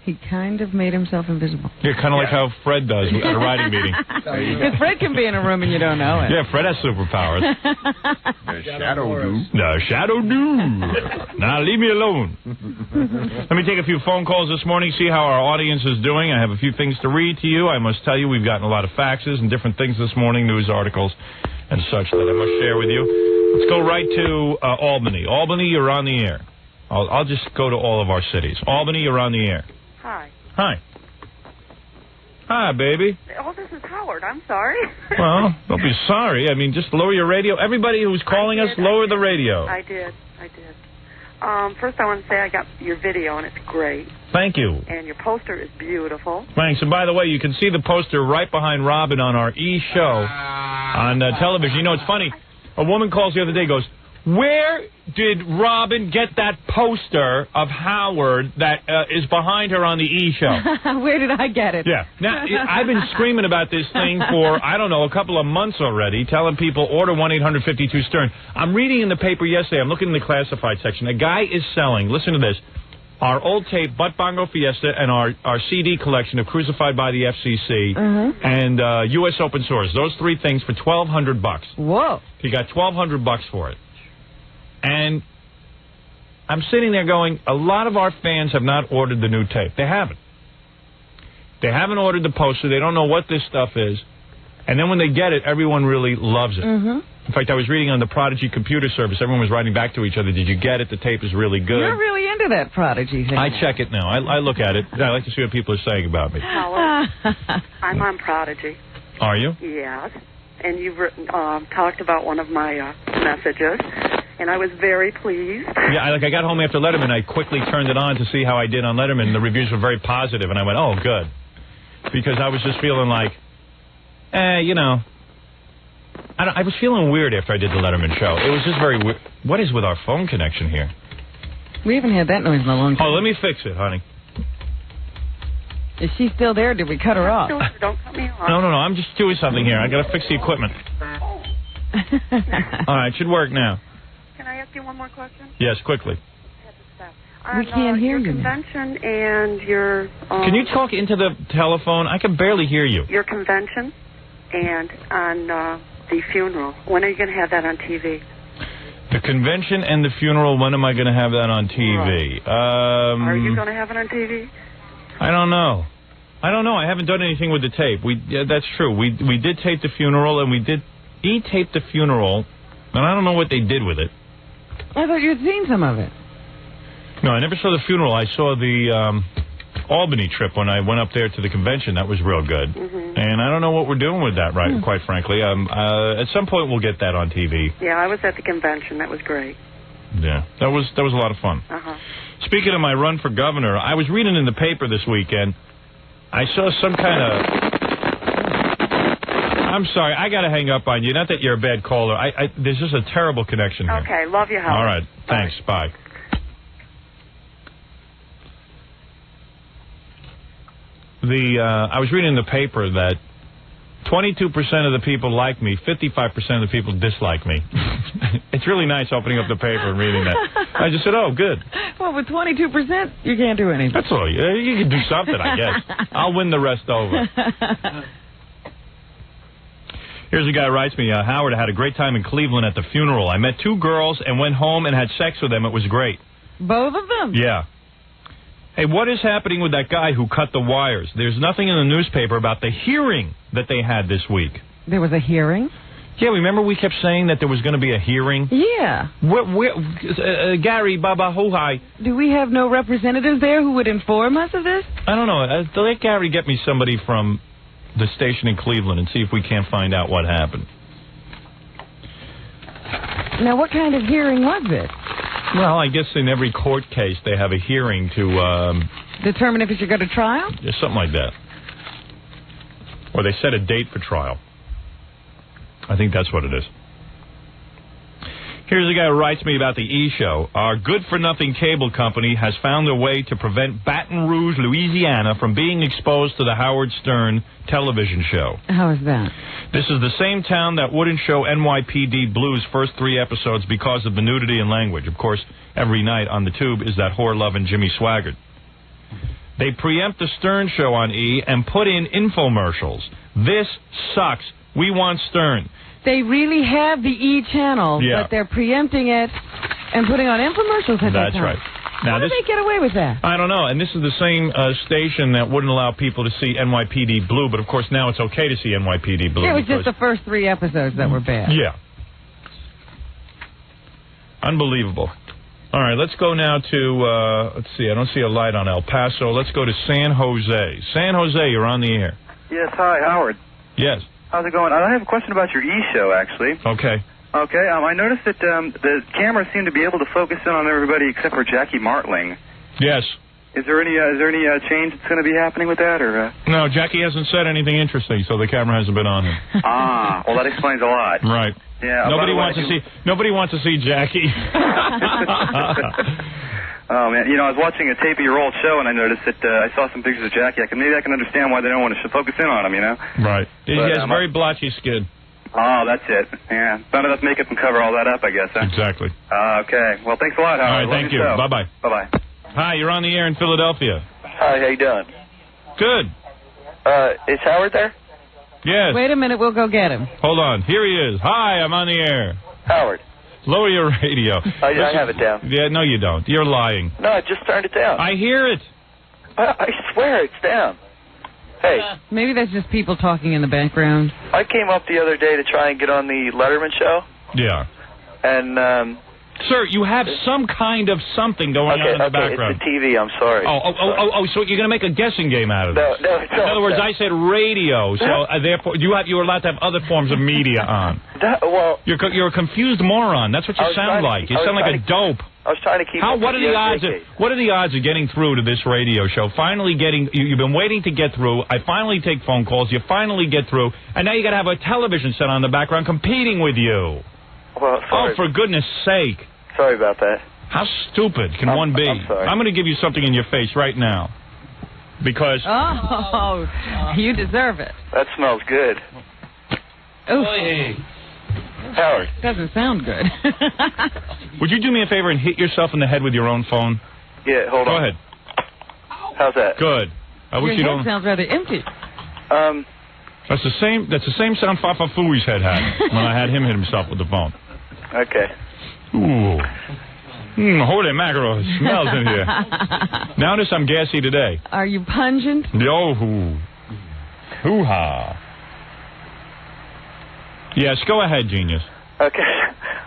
He kind of made himself invisible. Yeah, kind of like how Fred does at a writing meeting. Because Fred can be in a room and you don't know it. Yeah, Fred has superpowers. The Shadow do. The Shadow do. Now, leave me alone. Let me take a few phone calls this morning, see how our audience is doing. I have a few things to read to you. I must tell you, we've gotten a lot of faxes and different things this morning, news articles and such that I must share with you. Let's go right to Albany. Albany, you're on the air. I'll just go to all of our cities. Albany, you're on the air. Hi. Hi. Hi, baby. Oh, this is Howard. I'm sorry. Well, don't be sorry. I mean, just lower your radio. Everybody who's calling us, lower the radio. I did. First, I want to say I got your video, and it's great. Thank you. And your poster is beautiful. Thanks. And by the way, you can see the poster right behind Robin on our E-show on television. You know, it's funny. A woman calls the other day, goes, "Where did Robin get that poster of Howard that is behind her on the E-show?" Where did I get it? Yeah. Now, I've been screaming about this thing for, I don't know, a couple of months already, telling people, order 1-800-52-STERN. I'm reading in the paper yesterday, I'm looking in the classified section. A guy is selling, listen to this, our old tape, Butt Bongo Fiesta, and our CD collection of Crucified by the FCC and U.S. Open Source. Those three things for $1,200. Whoa. He got $1,200 for it. And I'm sitting there going, a lot of our fans have not ordered the new tape. They haven't. They haven't ordered the poster. They don't know what this stuff is. And then when they get it, everyone really loves it. In fact, I was reading on the Prodigy computer service. Everyone was writing back to each other, "Did you get it? The tape is really good." You're really into that Prodigy thing. I check it now. I look at it. I like to see what people are saying about me. Howard, I'm on Prodigy. Are you? Yes. And you've talked about one of my messages. And I was very pleased. Yeah, I got home after Letterman. I quickly turned it on to see how I did on Letterman. The reviews were very positive, and I went, "Oh, good," because I was just feeling like, I was feeling weird after I did the Letterman show. It was just very weird. What is with our phone connection here? We haven't had that noise in a long time. Oh, let me fix it, honey. Is she still there? Did we cut her off? Don't cut me off. No. I'm just doing something here. I got to fix the equipment. All right, it should work now. Can I ask you one more question? Yes, quickly. We can't hear your you. Convention and your... Can you talk into the telephone? I can barely hear you. Your convention and on the funeral. When are you going to have that on TV? The convention and the funeral, when am I going to have that on TV? Right. Are you going to have it on TV? I don't know. I haven't done anything with the tape. That's true. We did tape the funeral, and we did e-tape the funeral, and I don't know what they did with it. I thought you'd seen some of it. No, I never saw the funeral. I saw the Albany trip when I went up there to the convention. That was real good. And I don't know what we're doing with that, right? Quite frankly. At some point, we'll get that on TV. Yeah, I was at the convention. That was great. Yeah, that was a lot of fun. Speaking of my run for governor, I was reading in the paper this weekend. I saw some kind of... I'm sorry, I got to hang up on you. Not that you're a bad caller. There's just a terrible connection here. Okay, love you, Howard. All right, thanks. Bye. I was reading in the paper that 22% of the people like me, 55% of the people dislike me. It's really nice opening up the paper and reading that. I just said, oh, good. Well, with 22%, you can't do anything. That's all. You can do something, I guess. I'll win the rest over. Here's a guy who writes me, Howard, I had a great time in Cleveland at the funeral. I met 2 girls and went home and had sex with them. It was great. Both of them? Yeah. Hey, what is happening with that guy who cut the wires? There's nothing in the newspaper about the hearing that they had this week. There was a hearing? Yeah, remember we kept saying that there was going to be a hearing? Yeah. Gary, Baba, Ho-Hi. Do we have no representatives there who would inform us of this? I don't know. Let Gary get me somebody from the station in Cleveland and see if we can't find out what happened. Now, what kind of hearing was it? Well, I guess in every court case they have a hearing to... determine if it should go to trial? Yeah, something like that. Or they set a date for trial. I think that's what it is. Here's a guy who writes me about the E-Show. Our good-for-nothing cable company has found a way to prevent Baton Rouge, Louisiana, from being exposed to the Howard Stern television show. How is that? This is the same town that wouldn't show NYPD Blue's first 3 episodes because of the nudity and language. Of course, every night on the tube is that whore-loving Jimmy Swaggart. They preempt the Stern show on E! And put in infomercials. This sucks. We want Stern. They really have the E! channel, yeah, but they're preempting it and putting on infomercials at that time. That's right. Now, how did they get away with that? I don't know. And this is the same station that wouldn't allow people to see NYPD Blue, but of course now it's okay to see NYPD Blue. It was just the first 3 episodes that were bad. Yeah. Unbelievable. All right, let's go now to, let's see, I don't see a light on El Paso. Let's go to San Jose. San Jose, you're on the air. Yes, hi, Howard. Yes. How's it going? I have a question about your E-Show, actually. Okay. Okay, I noticed that the cameras seem to be able to focus in on everybody except for Jackie Martling. Yes. Is there any change that's going to be happening with that, or? No, Jackie hasn't said anything interesting, so the camera hasn't been on him. Ah, well, that explains a lot. Right. Yeah. Nobody wants to see Jackie. Oh man, I was watching a tape of your old show and I noticed that I saw some pictures of Jackie. Maybe I can understand why they don't want to focus in on him, Right. He has very blotchy skin. Oh, that's it. Yeah. Not enough makeup can cover all that up, I guess, huh? Exactly. Okay. Well, thanks a lot, Howard. All right, thank you. Bye-bye. Bye-bye. Hi, you're on the air in Philadelphia. Hi, how you doing? Good. Is Howard there? Yes. Wait a minute, we'll go get him. Hold on. Here he is. Hi, I'm on the air. Howard. Lower your radio. Oh, yeah, I have it down. Yeah, no, you don't. You're lying. No, I just turned it down. I hear it. I swear it's down. Hey. Maybe that's just people talking in the background. I came up the other day to try and get on the Letterman show. Yeah. And, Sir, you have some kind of something going on in the background. It's the TV, I'm sorry. So you're going to make a guessing game out of this? No, in other words, I said radio, so therefore you're allowed to have other forms of media on. You're a confused moron. That's what you sound like. You sound like a dope. I was trying to keep what are the odds of getting through to this radio show? Finally you've been waiting to get through. I finally take phone calls. You finally get through, and now you got to have a television set on the background competing with you. Well, sorry. Oh, for goodness sake. Sorry about that. How stupid can one be? I'm sorry. I'm going to give you something in your face right now. Because... Oh, you deserve it. That smells good. Ooh. Howard. Doesn't sound good. Would you do me a favor and hit yourself in the head with your own phone? Yeah, hold on. Go ahead. How's that? Good. I wish you don't... Your head sounds rather empty. That's the same sound Fafa Fui's head had when I had him hit himself with the phone. Okay. Ooh. Holy mackerel, it smells in here. Notice I'm gassy today. Are you pungent? Yo, hoo-ha. Yes, go ahead, genius. Okay.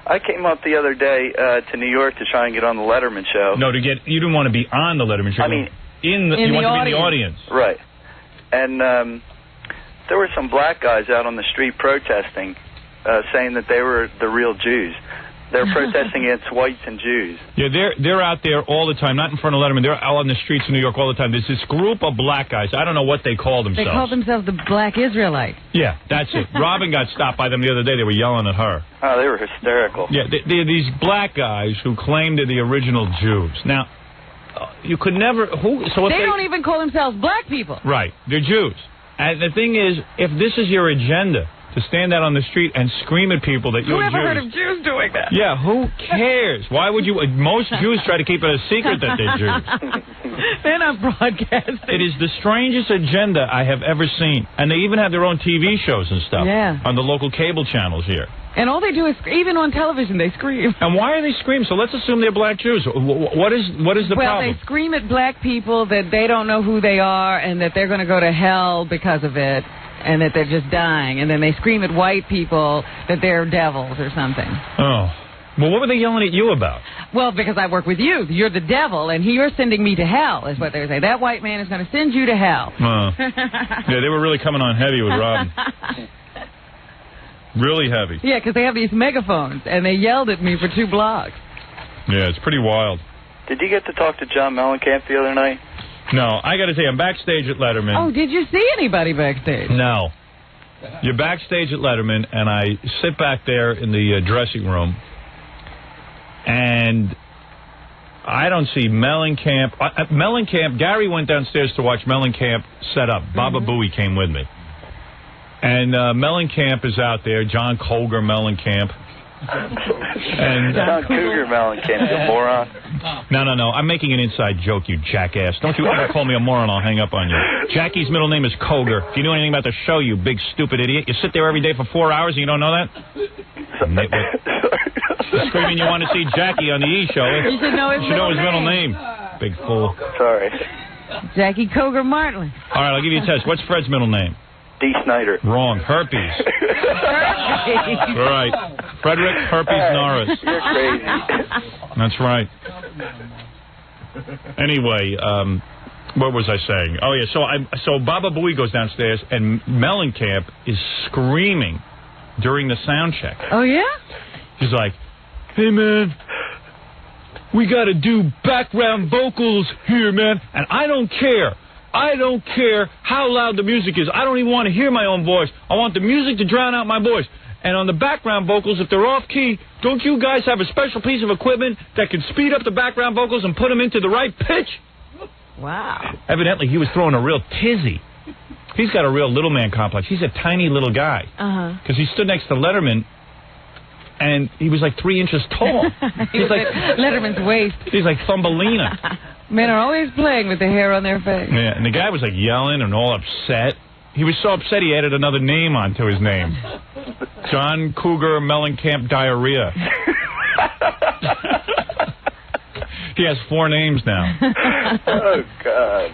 I came up the other day to New York to try and get on the Letterman show. No, you didn't want to be on the Letterman show. I mean, you want to be in the audience. Right. And there were some black guys out on the street protesting, saying that they were the real Jews. They're protesting against whites and Jews. Yeah, they're out there all the time, not in front of Letterman. They're out on the streets of New York all the time. There's this group of black guys. I don't know what they call themselves. They call themselves the Black Israelites. Yeah, that's it. Robin got stopped by them the other day. They were yelling at her. Oh, they were hysterical. Yeah, they're these black guys who claim they're the original Jews. Now, you could never. So if they don't even call themselves black people. Right, they're Jews. And the thing is, if this is your agenda, to stand out on the street and scream at people that you're Jews. Who ever heard of Jews doing that? Yeah, who cares? Why would you? Most Jews try to keep it a secret that they're Jews. They're not broadcasting. It is the strangest agenda I have ever seen. And they even have their own TV shows and stuff on the local cable channels here. And all they do is, even on television, they scream. And why are they screaming? So let's assume they're black Jews. What is the problem? Well, they scream at black people that they don't know who they are and that they're going to go to hell because of it. And that they're just dying. And then they scream at white people that they're devils or something. Oh. Well, what were they yelling at you about? Well, because I work with you. You're the devil, and you're sending me to hell, is what they say. That white man is going to send you to hell. Yeah, they were really coming on heavy with Robin. Really heavy. Yeah, because they have these megaphones, and they yelled at me for 2 blocks. Yeah, it's pretty wild. Did you get to talk to John Mellencamp the other night? No, I got to say, I'm backstage at Letterman. Oh, did you see anybody backstage? No. You're backstage at Letterman, and I sit back there in the dressing room, and I don't see Mellencamp. Mellencamp, Gary went downstairs to watch Mellencamp set up. Baba Booey came with me. And Mellencamp is out there, John Cougar Mellencamp. And John Cougar Mellencamp, you moron. No. I'm making an inside joke, you jackass. Don't you ever call me a moron, I'll hang up on you. Jackie's middle name is Cougar. If you knew anything about the show, you big stupid idiot. You sit there every day for 4 hours and you don't know that? Screaming you want to see Jackie on the E! Show. You should know his middle name. Big fool. Sorry. Jackie Cougar Martley. All right, I'll give you a test. What's Fred's middle name? D. Snyder. Wrong. Herpes. All right. Frederick Herpes Norris. You're crazy. That's right. Anyway, what was I saying? Oh, yeah, so Baba Booey goes downstairs, and Mellencamp is screaming during the sound check. Oh, yeah? He's like, hey, man, we got to do background vocals here, man, and I don't care. I don't care how loud the music is. I don't even want to hear my own voice. I want the music to drown out my voice. And on the background vocals, if they're off-key, don't you guys have a special piece of equipment that can speed up the background vocals and put them into the right pitch? Wow. Evidently, he was throwing a real tizzy. He's got a real little man complex. He's a tiny little guy. Because he stood next to Letterman, and he was like 3 inches tall. He's like Letterman's waist. He's like Thumbelina. Men are always playing with the hair on their face. Yeah, and the guy was like yelling and all upset. He was so upset he added another name onto his name. John Cougar Mellencamp Diarrhea. He has 4 names now. Oh, God.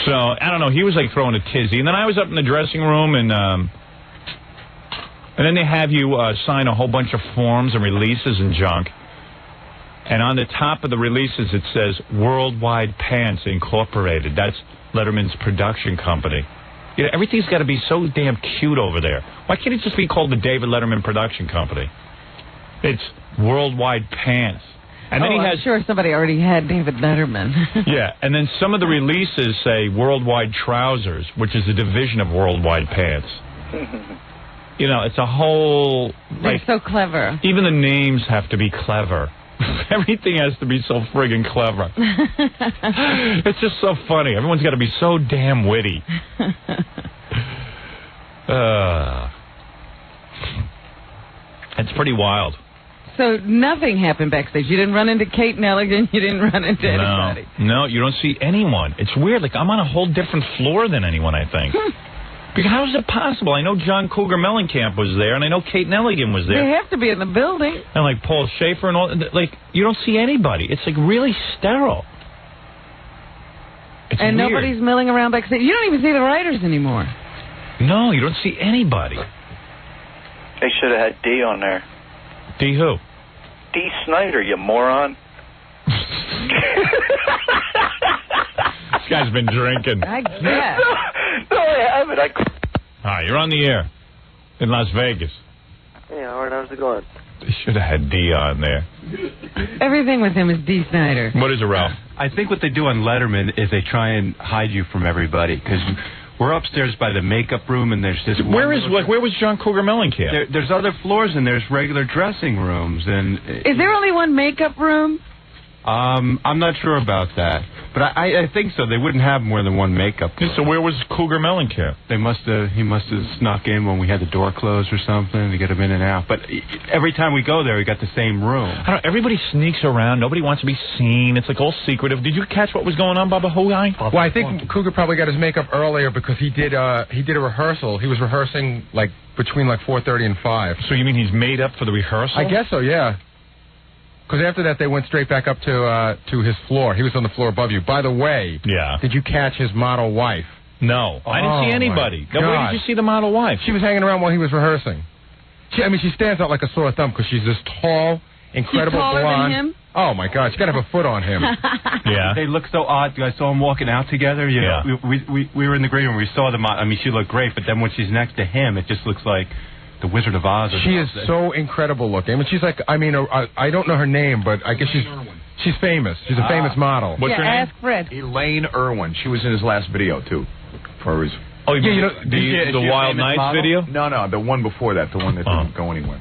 So, I don't know, he was like throwing a tizzy. And then I was up in the dressing room, and then they have you sign a whole bunch of forms and releases and junk. And on the top of the releases, it says Worldwide Pants Incorporated. That's Letterman's production company. You know, everything's got to be so damn cute over there. Why can't it just be called the David Letterman Production Company? It's Worldwide Pants. And then I'm sure somebody already had David Letterman. Yeah, and then some of the releases say Worldwide Trousers, which is a division of Worldwide Pants. You know, it's a whole... They're so clever. Even the names have to be clever. Everything has to be so friggin' clever. It's just so funny. Everyone's got to be so damn witty. It's pretty wild. So nothing happened backstage. You didn't run into Kate Nelligan. You didn't run into anybody. No, you don't see anyone. It's weird. Like, I'm on a whole different floor than anyone, I think. Because how is it possible? I know John Cougar Mellencamp was there, and I know Kate Nelligan was there. They have to be in the building. And, like, Paul Schaefer and all. Like, you don't see anybody. It's, like, really sterile. It's and weird. Nobody's milling around backstage. You don't even see the writers anymore. No, you don't see anybody. They should have had D on there. D who? D. Snyder, you moron. This guy's been drinking. I guess. No, I haven't. All right, you're on the air in Las Vegas. Yeah, all right, how's it going? They should have had D on there. Everything with him is D. Snyder. What is it, Ralph? I think what they do on Letterman is they try and hide you from everybody, because We're upstairs by the makeup room, and there's this. Where was John Cougar Mellencamp? There's other floors, and there's regular dressing rooms. And is there only one makeup room? I'm not sure about that, but I think so. They wouldn't have more than one makeup room. So where was Cougar Mellencamp? He must have snuck in when we had the door closed or something to get him in and out. But every time we go there, we got the same room. I don't know, everybody sneaks around. Nobody wants to be seen. It's like all secretive. Did you catch what was going on, Baba Hooey? Well, I think Cougar probably got his makeup earlier because he did a rehearsal. He was rehearsing like between like 4:30 and 5. So you mean he's made up for the rehearsal? I guess so, yeah. Because after that, they went straight back up to his floor. He was on the floor above you. By the way, did you catch his model wife? No. I didn't see anybody. Now, where did you see the model wife? She was hanging around while he was rehearsing. She stands out like a sore thumb because she's this tall, incredible blonde. She's taller than him? Oh, my God. She's got to have a foot on him. Yeah. They look so odd. I saw them walking out together. You know, we were in the green room. We saw them. I mean, she looked great, but then when she's next to him, it just looks like the Wizard of Oz. She is so incredible looking. I mean, she's like, I mean, I don't know her name, but I guess she's famous. She's a famous model. What's her name? Ask Fred. Elaine Irwin. She was in his last video, too. For his... Oh, you know, the Wild Nights video? No, the one before that, the one that didn't go anywhere.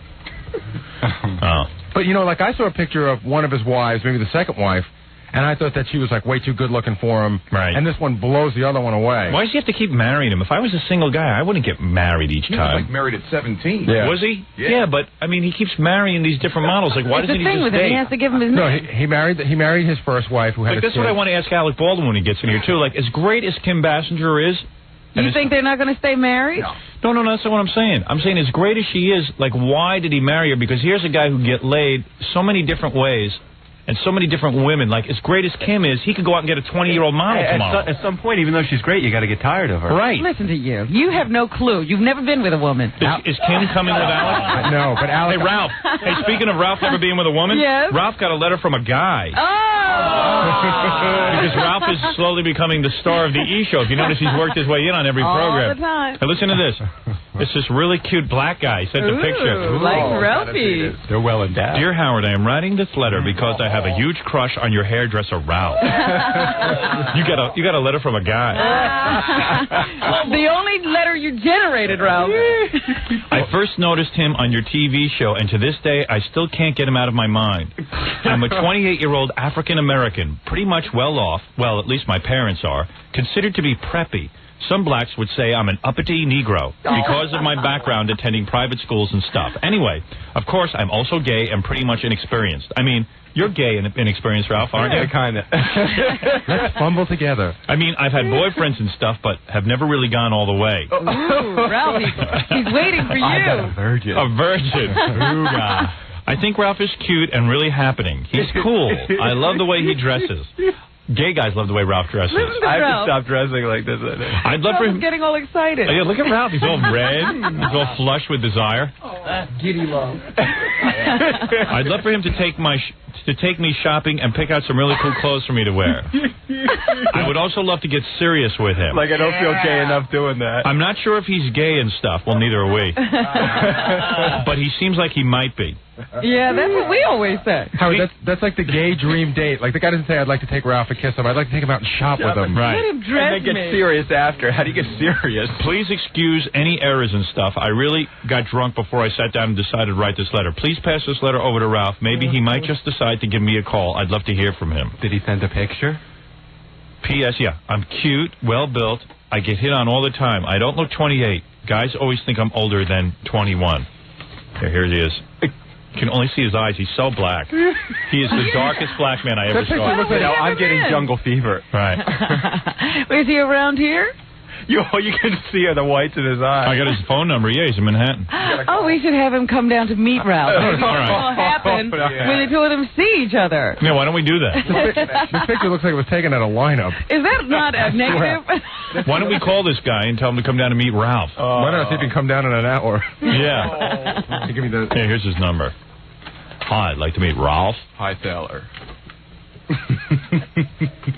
But, you know, like I saw a picture of one of his wives, maybe the second wife, and I thought that she was, like, way too good looking for him. Right. And this one blows the other one away. Why does he have to keep marrying him? If I was a single guy, I wouldn't get married each time. He was, like, married at 17. Yeah. Was he? Yeah, but, I mean, he keeps marrying these different models. Like, why doesn't he just date? He has to give him his name. No, he married his first wife who had a kid. That's what I want to ask Alec Baldwin when he gets in here, too. Like, as great as Kim Bassinger is... You think they're not going to stay married? No, that's not what I'm saying. I'm saying as great as she is, like, why did he marry her? Because here's a guy who get laid so many different ways and so many different women. Like, as great as Kim is, he could go out and get a 20-year-old model tomorrow. At some point, even though she's great, you got to get tired of her. Right. Listen to you. You have no clue. You've never been with a woman. Is Kim coming with Alec? No, but Alec... Hey, Ralph. Hey, speaking of Ralph never being with a woman, yes? Ralph got a letter from a guy. Oh! Because Ralph is slowly becoming the star of the E! Show. If you notice, he's worked his way in on every program. All the time. Hey, listen to this. It's this really cute black guy. He sent a picture. Like Ralphie. They're well endowed. Dear Howard, I am writing this letter because I have a huge crush on your hairdresser, Ralph. You got a letter from a guy. The only letter you generated, Ralph. I first noticed him on your TV show, and to this day, I still can't get him out of my mind. I'm a 28-year-old African-American, pretty much well off, well, at least my parents are, considered to be preppy. Some blacks would say I'm an uppity Negro because of my background attending private schools and stuff. Anyway, of course, I'm also gay and pretty much inexperienced. I mean, you're gay and inexperienced, Ralph, aren't you? Yeah, kind of. Let's fumble together. I mean, I've had boyfriends and stuff, but have never really gone all the way. Ooh, Ralph, he's waiting for you. I got a virgin. A virgin. Ooga. I think Ralph is cute and really happening. He's cool. I love the way he dresses. Gay guys love the way Ralph dresses. I have to stop dressing like this. I'd love for him. He's getting all excited. Oh, yeah, look at Ralph. He's all red. He's all flush with desire. Giddy love. I'd love for him to take me shopping and pick out some really cool clothes for me to wear. I would also love to get serious with him. Like, I don't feel gay enough doing that. I'm not sure if he's gay and stuff. Well, neither are we. But he seems like he might be. Yeah, that's what we always say. Howard, that's like the gay dream date. Like, the guy doesn't say, I'd like to take Ralph and kiss him. I'd like to take him out and shop with him. Right. Let him dress and then get serious after. How do you get serious? Please excuse any errors and stuff. I really got drunk before I sat down and decided to write this letter. Please pass this letter over to Ralph. Maybe he might just decide to give me a call. I'd love to hear from him. Did he send a picture? P.S. Yeah, I'm cute, well-built. I get hit on all the time. I don't look 28. Guys always think I'm older than 21. Here he is. You can only see his eyes. He's so black. He is the darkest black man I ever saw. Looks like I'm getting jungle fever. Right. Is he around here? You can see the whites in his eyes. I got his phone number. Yeah, he's in Manhattan. Oh, we should have him come down to meet Ralph. Maybe All right. what will happen when the two of them see each other. Yeah, why don't we do that? This picture looks like it was taken at a lineup. Is that not a negative? Why don't we call this guy and tell him to come down to meet Ralph? Why not see if he can come down in an hour? Yeah. Give me the... Hey, here's his number. Hi, I'd like to meet Ralph. Hi, Taylor.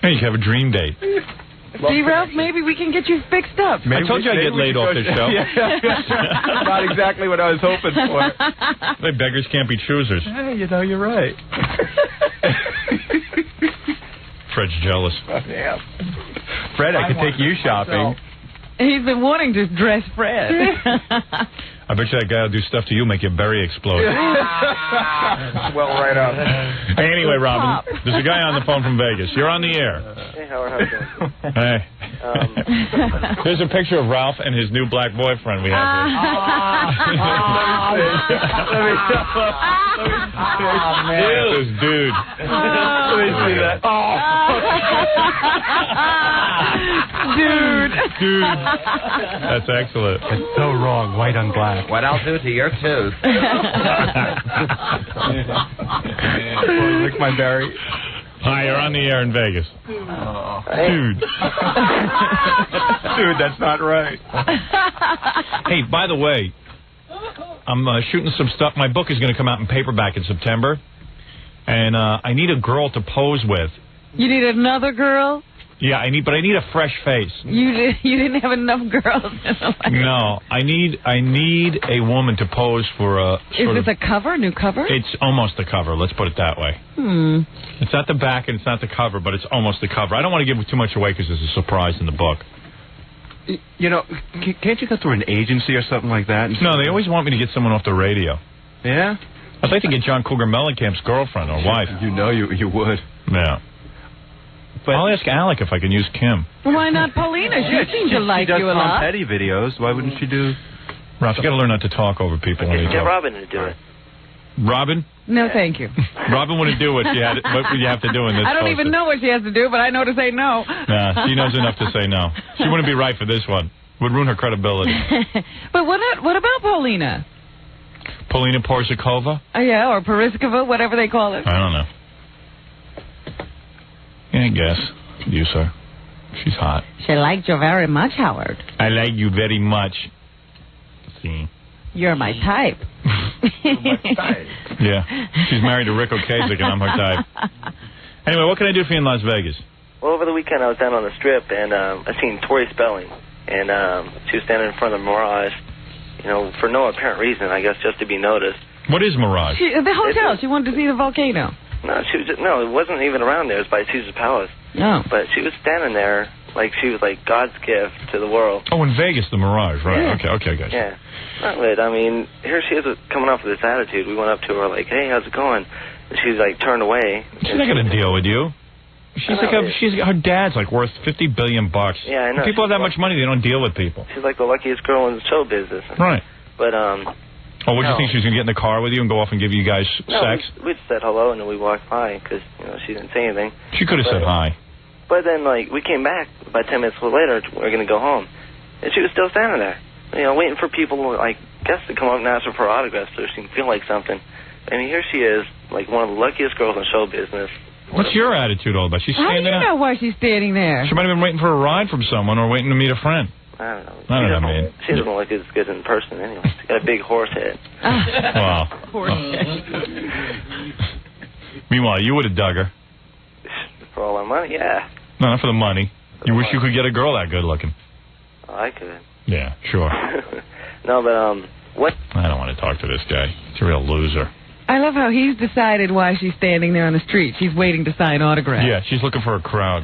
Hey, you have a dream date. See, Ralph, maybe we can get you fixed up. I told you I'd get laid off this show. Not exactly what I was hoping for. Hey, beggars can't be choosers. Hey, you're right. Fred's jealous. Yeah. Fred, I could take you shopping. He's been wanting to dress Fred. I bet you that guy will do stuff to you, make your berry explode. Well, right up. Hey, anyway, Robin, there's a guy on the phone from Vegas. You're on the air. Hey, Howard, how you doing? Hey. There's a picture of Ralph and his new black boyfriend we have here. This dude. Let me see that. Dude. That's excellent. It's so wrong. White on black. What I'll do to your tooth. Lick my berry. Hi, you're on the air in Vegas. Dude. Dude, that's not right. Hey, by the way, I'm shooting some stuff. My book is going to come out in paperback in September, and I need a girl to pose with. You need another girl? Yeah, I need a fresh face. You didn't have enough girls. No, I need a woman to pose for a. Is this a cover? New cover? It's almost a cover. Let's put it that way. It's not the back and it's not the cover, but it's almost the cover. I don't want to give too much away because there's a surprise in the book. You know, can't you go through an agency or something like that? No, they always want me to get someone off the radio. Yeah? I'd like to get John Cougar Mellencamp's girlfriend or wife. You know you would. Yeah. But I'll ask Alec if I can use Kim. Why not Paulina? She seems to like you a lot. She does Tom Petty videos. Why wouldn't she do... Ralph, you got to learn not to talk over people when you Get talk. Robin to do it. Robin? No, thank you. Robin wouldn't do what you have to do in this. I don't even know what she has to do, but I know to say no. Nah, she knows enough to say no. She wouldn't be right for this one. Would ruin her credibility. But what about Paulina? Paulina Porizkova? Yeah, or Poriskova, whatever they call it. I don't know. Yeah, I guess. You, sir. She's hot. She liked you very much, Howard. I like you very much. See. You're my type. Yeah. She's married to Rick Ocasek, and I'm her type. Anyway, what can I do for you in Las Vegas? Well, over the weekend I was down on the Strip, and I seen Tory Spelling, and she was standing in front of the Mirage, you know, for no apparent reason, I guess, just to be noticed. What is Mirage? The hotel. She wanted to see the volcano. No, she was no, it wasn't even around there. It was by Caesar's Palace. No. But she was standing there like she was like God's gift to the world. Oh, in Vegas, the Mirage, right? Yeah. Okay, guys. Yeah. Not lit. I mean, here she is coming off with this attitude. We went up to her like, hey, how's it going? And she's like turned away. She's not going to deal with you. Her dad's like worth $50 billion. Yeah, I know. When people have that much money, they don't deal with people. She's like the luckiest girl in the show business. Right. But Oh, what do you think? She was going to get in the car with you and go off and give you guys sex? We just said hello and then we walked by because she didn't say anything. She could have said hi. But then like we came back about 10 minutes later. We were going to go home, and she was still standing there, waiting for people like guests to come up and ask her for autographs so she can feel like something. I mean, here she is, like one of the luckiest girls in show business. What's your attitude all about? She's standing there. How do you know why she's standing there? She might have been waiting for a ride from someone or waiting to meet a friend. I don't know. I don't know, man. She doesn't look as good in person anyway. She's got a big horse head. Wow. Horse head. Meanwhile, you would have dug her. For all our money, yeah. No, not for the money. You wish you could get a girl that good looking. Oh, I could. Yeah, sure. No, but what? I don't want to talk to this guy. He's a real loser. I love how he's decided why she's standing there on the street. She's waiting to sign autographs. Yeah, she's looking for a crowd.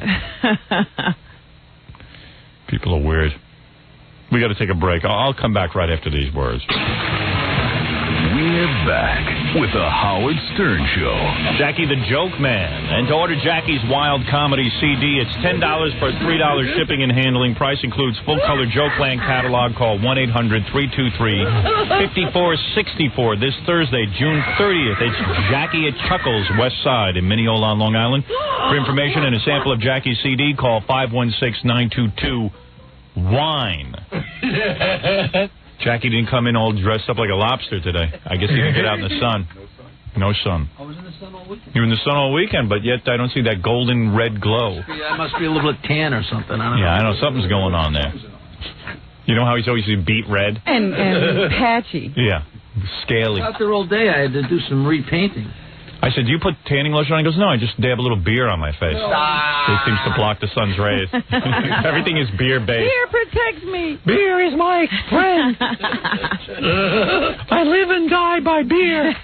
People are weird. We got to take a break. I'll come back right after these words. We're back with the Howard Stern Show. Jackie the Joke Man. And to order Jackie's Wild Comedy CD, it's $10 for $3 shipping and handling. Price includes full-color Jokeland catalog. Call 1-800-323-5464 this Thursday, June 30th. It's Jackie at Chuckles, West Side in Mineola on Long Island. For information and a sample of Jackie's CD, call 516-922-WINE. Jackie didn't come in all dressed up like a lobster today. I guess he didn't get out in the sun. No sun. I was in the sun all weekend. You were in the sun all weekend, but yet I don't see that golden red glow. I must be a little bit tan or something. I don't know. Yeah, I know. Something's going on there. You know how he's always beat red? And patchy. Yeah. Scaly. Out there all day, I had to do some repainting. I said, do you put tanning lotion on? He goes, no, I just dab a little beer on my face. It seems to block the sun's rays. Everything is beer-based. Beer protects me. Beer is my friend. I live and die by beer.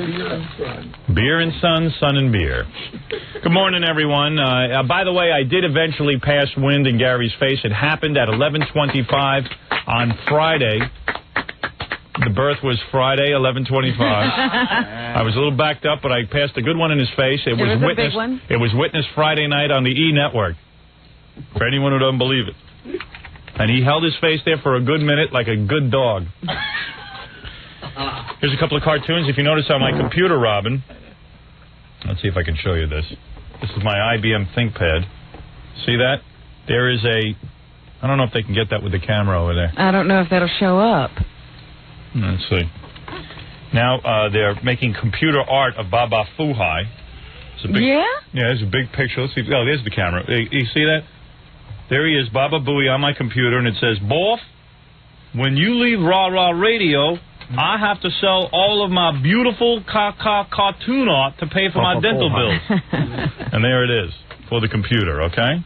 Beer and Sun, Sun and Beer. Good morning, everyone. By the way, I did eventually pass wind in Gary's face. It happened at 11:25 on Friday. The birth was Friday, 11:25. I was a little backed up, but I passed a good one in his face. It was a witnessed. big one? It was witnessed Friday night on the E! Network. For anyone who doesn't believe it. And he held his face there for a good minute like a good dog. Here's a couple of cartoons. If you notice on my computer, Robin, let's see if I can show you this. This is my IBM ThinkPad. See that? There is a... I don't know if they can get that with the camera over there. I don't know if that'll show up. Let's see. Now they're making computer art of Baba Fuhai. Yeah? Yeah, there's a big picture. Let's see. Oh, there's the camera. You see that? There he is, Baba Booey, on my computer, and it says, Boff, when you leave Rah Rah Radio, I have to sell all of my beautiful cartoon art to pay for my dental bills. And there it is, for the computer, okay?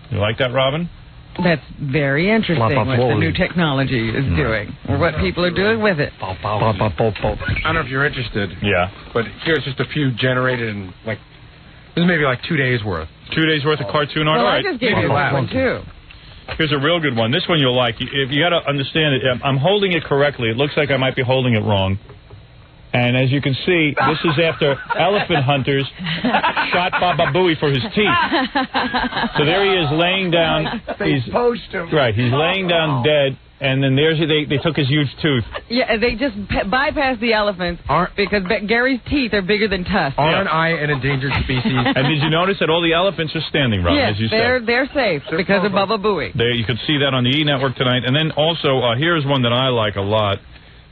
You like that, Robin? That's very interesting what the new technology is doing, or what people are doing with it. I don't know if you're interested. Yeah. But here's just a few generated in, like, this is maybe like 2 days worth. 2 days worth of cartoon art? Well, All right. I just gave you that one, too. Here's a real good one. This one you'll like. If you got to understand it, I'm holding it correctly. It looks like I might be holding it wrong. And as you can see, this is after elephant hunters shot Baba Booey for his teeth. So there he is laying down. They poached him. Right, he's laying down dead, and then they took his huge tooth. Yeah, they just bypassed the elephants because Gary's teeth are bigger than tusks. Aren't I an endangered species? And did you notice that all the elephants are standing, Robin, yes, as you said? they're safe because of Baba Booey. There, you could see that on the E! Network tonight. And then also, here's one that I like a lot.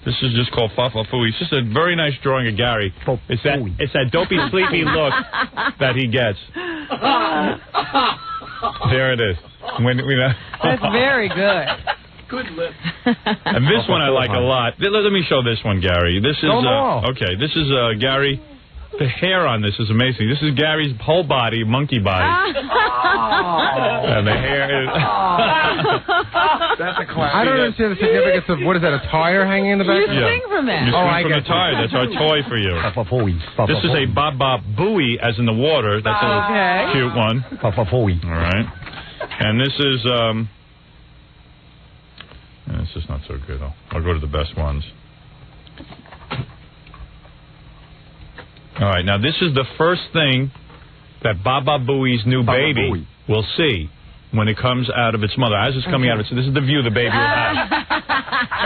This is just called Fafa Fooey. It's just a very nice drawing of Gary. It's that dopey, sleepy look that he gets. There it is. That's very good. Good lip. And this one I like a lot. Let me show this one, Gary. This is okay. This is Gary. The hair on this is amazing. This is Gary's whole body, monkey body. And the hair is... That's a classic. I don't understand the significance of, what is that, a tire hanging in the back? You swing from that. You swing from the tire. That's our toy for you. This is a Baba Booey, as in the water. That's a cute one. All right. And this is... this is not so good. I'll go to the best ones. All right, now this is the first thing that Baba Booey's new baby will see when it comes out of its mother. As it's coming out of its... This is the view the baby will have.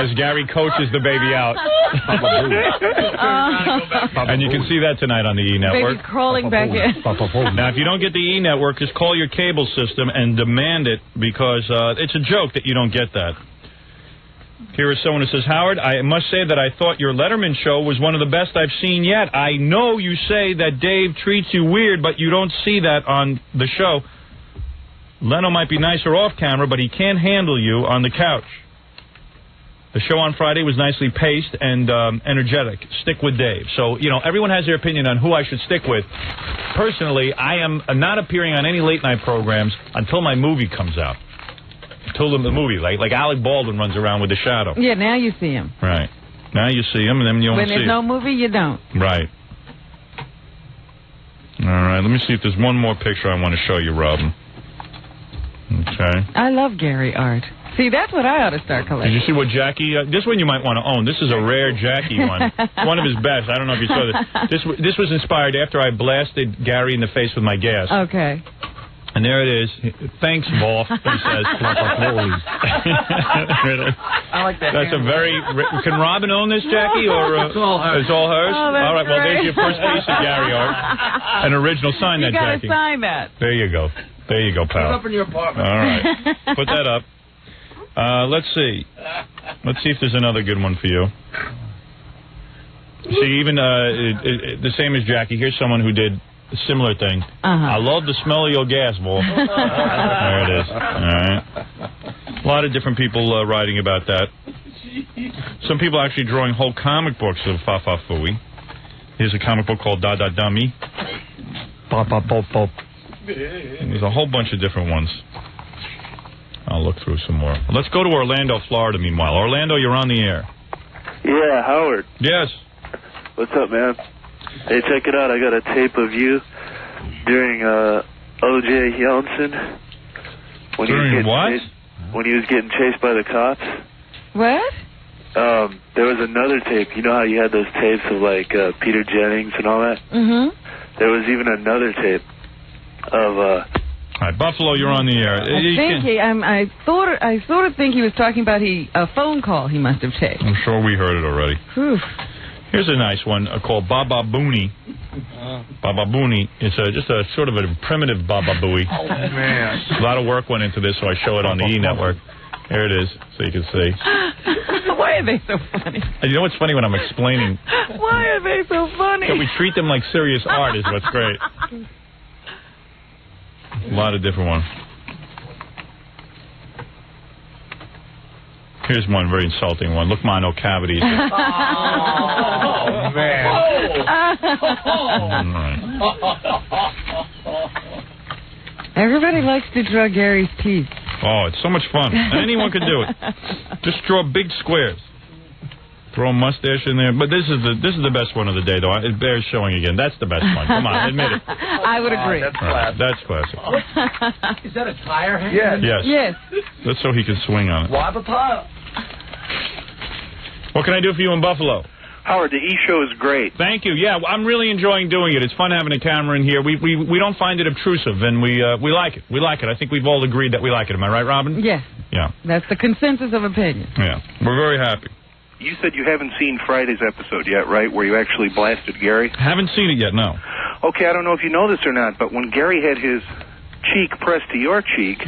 As Gary coaches the baby out. And you can see that tonight on the E! Network. Baby's crawling back in. Now, if you don't get the E! Network, just call your cable system and demand it, because it's a joke that you don't get that. Here is someone who says, Howard, I must say that I thought your Letterman show was one of the best I've seen yet. I know you say that Dave treats you weird, but you don't see that on the show. Leno might be nicer off camera, but he can't handle you on the couch. The show on Friday was nicely paced and energetic. Stick with Dave. So, everyone has their opinion on who I should stick with. Personally, I am not appearing on any late-night programs until my movie comes out. Until the movie, like Alec Baldwin runs around with the shadow. Yeah, now you see him. Right. Now you see him, and then you don't see him. When there's no movie, you don't. Right. All right, let me see if there's one more picture I want to show you, Robin. Okay. I love Gary art. See, that's what I ought to start collecting. Did you see what Jackie... this one you might want to own. This is a rare Jackie one. One of his best. I don't know if you saw this. This was inspired after I blasted Gary in the face with my gas. Okay. And there it is. Thanks, Boff, he says. I like that. That's a very... Can Robin own this, Jackie? Or it's all hers. It's all hers? Oh, all right, well, there's your first piece of Gary art. An original. Sign that, Jackie. You got to sign that. There you go. There you go, pal. Put it up in your apartment. All right. Put that up. Let's see. Let's see if there's another good one for you. See, even the same as Jackie. Here's someone who did a similar thing. I love the smell of your gas, boy. There it is. All right. A lot of different people writing about that. Some people actually drawing whole comic books of Fafa Fooey. Here's a comic book called Da Da Dummy. There's a whole bunch of different ones. I'll look through some more. Let's go to Orlando, Florida, meanwhile. Orlando, you're on the air. Yeah, Howard. Yes. What's up, man? Hey, check it out. I got a tape of you during O.J. Yeltsin. When he was getting chased by the cops. What? There was another tape. You know how you had those tapes of, like, Peter Jennings and all that? Mm-hmm. There was even another tape of, All right, Buffalo, you're on the air. I sort of think he was talking about a phone call he must have taken. I'm sure we heard it already. Whew. Here's a nice one called Baba Boonie. Baba Boonie. It's just a sort of a primitive Baba Booey. Oh, man. A lot of work went into this, so I show it on the E-Network. Here it is, so you can see. Why are they so funny? You know what's funny when I'm explaining? Why are they so funny? That we treat them like serious art is what's great. A lot of different ones. Here's one very insulting one. Look, ma, no cavities. Oh, man. Everybody likes to draw Gary's teeth. Oh, it's so much fun. And anyone can do it. Just draw big squares. Throw a mustache in there. But this is the best one of the day, though. It bears showing again. That's the best one. Come on, admit it. I would agree. That's classic. That's classic. Is that a tire hand? Yes. Yes. That's so he can swing on it. Why the tire? What can I do for you in Buffalo? Howard, the E-Show is great. Thank you. Yeah, I'm really enjoying doing it. It's fun having a camera in here. We don't find it obtrusive, and we like it. We like it. I think we've all agreed that we like it. Am I right, Robin? Yes. Yeah. That's the consensus of opinion. Yeah. We're very happy. You said you haven't seen Friday's episode yet, right, where you actually blasted Gary? Haven't seen it yet, no. Okay, I don't know if you know this or not, but when Gary had his cheek pressed to your cheek,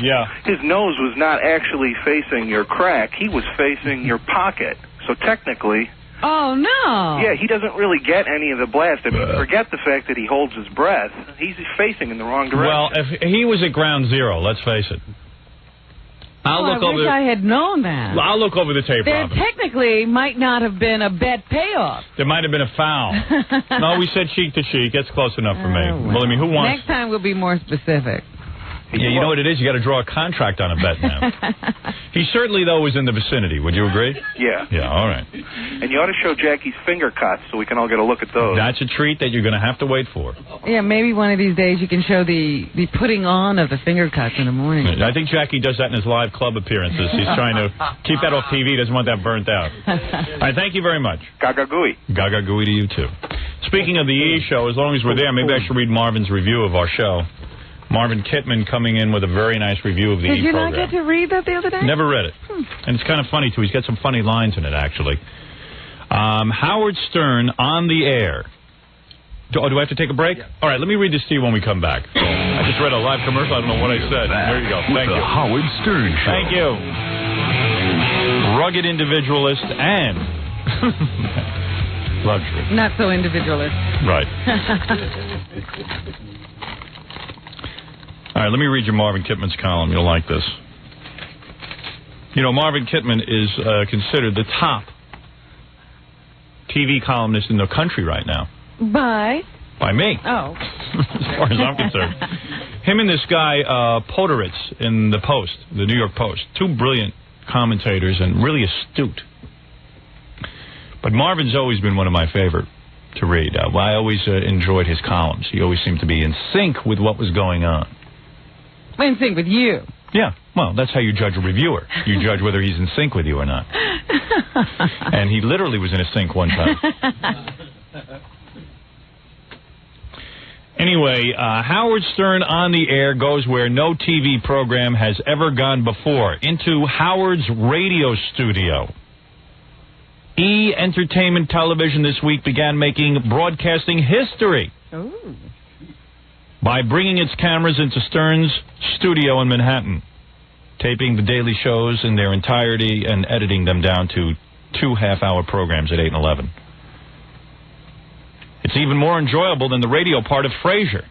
his nose was not actually facing your crack. He was facing your pocket. So technically... Oh, no. Yeah, he doesn't really get any of the blast. I mean, forget the fact that he holds his breath. He's facing in the wrong direction. Well, if he was at ground zero, let's face it. I wish I had known that. I'll look over the tape, There Robin. technically might not have been a bet payoff. There might have been a foul. No, we said cheek to cheek. That's close enough for me. Well, I mean, who wants... Next time we'll be more specific. Yeah, you know what it is? You got to draw a contract on a bet now. He certainly, though, was in the vicinity. Would you agree? Yeah. Yeah, all right. And you ought to show Jackie's finger cuts so we can all get a look at those. That's a treat that you're going to have to wait for. Yeah, maybe one of these days you can show the putting on of the finger cuts in the morning. I think Jackie does that in his live club appearances. He's trying to keep that off TV. He doesn't want that burnt out. All right, thank you very much. Gaga Gooey. Gaga Gooey to you, too. Speaking of the E! Show, as long as we're there, maybe I should read Marvin's review of our show. Marvin Kitman coming in with a very nice review of the E! Did you program. not get to read that the other day? Never read it. And it's kind of funny, too. He's got some funny lines in it, actually. Howard Stern on the air. Do I have to take a break? Yeah. All right, let me read this to you when we come back. I just read a live commercial. I don't know what I said. There you go. Thank you. The Howard Stern Show. Thank you. Rugged individualist and luxury. Not so individualist. Right. All right, let me read you Marvin Kitman's column. You'll like this. You know, Marvin Kitman is considered the top TV columnist in the country right now. By me. Oh. As far as I'm concerned. Him and this guy, Poderitz, in the Post, the New York Post. Two brilliant commentators and really astute. But Marvin's always been one of my favorite to read. I always enjoyed his columns. He always seemed to be in sync with what was going on. In sync with you. Yeah, well, that's how you judge a reviewer. You judge whether he's in sync with you or not. And he literally was in a sync one time. Anyway, Howard Stern on the air goes where no TV program has ever gone before, into Howard's radio studio. E! Entertainment Television this week began making broadcasting history. Ooh. By bringing its cameras into Stern's studio in Manhattan, taping the daily shows in their entirety and editing them down to 2 half-hour programs at 8 and 11. It's even more enjoyable than the radio part of Frasier.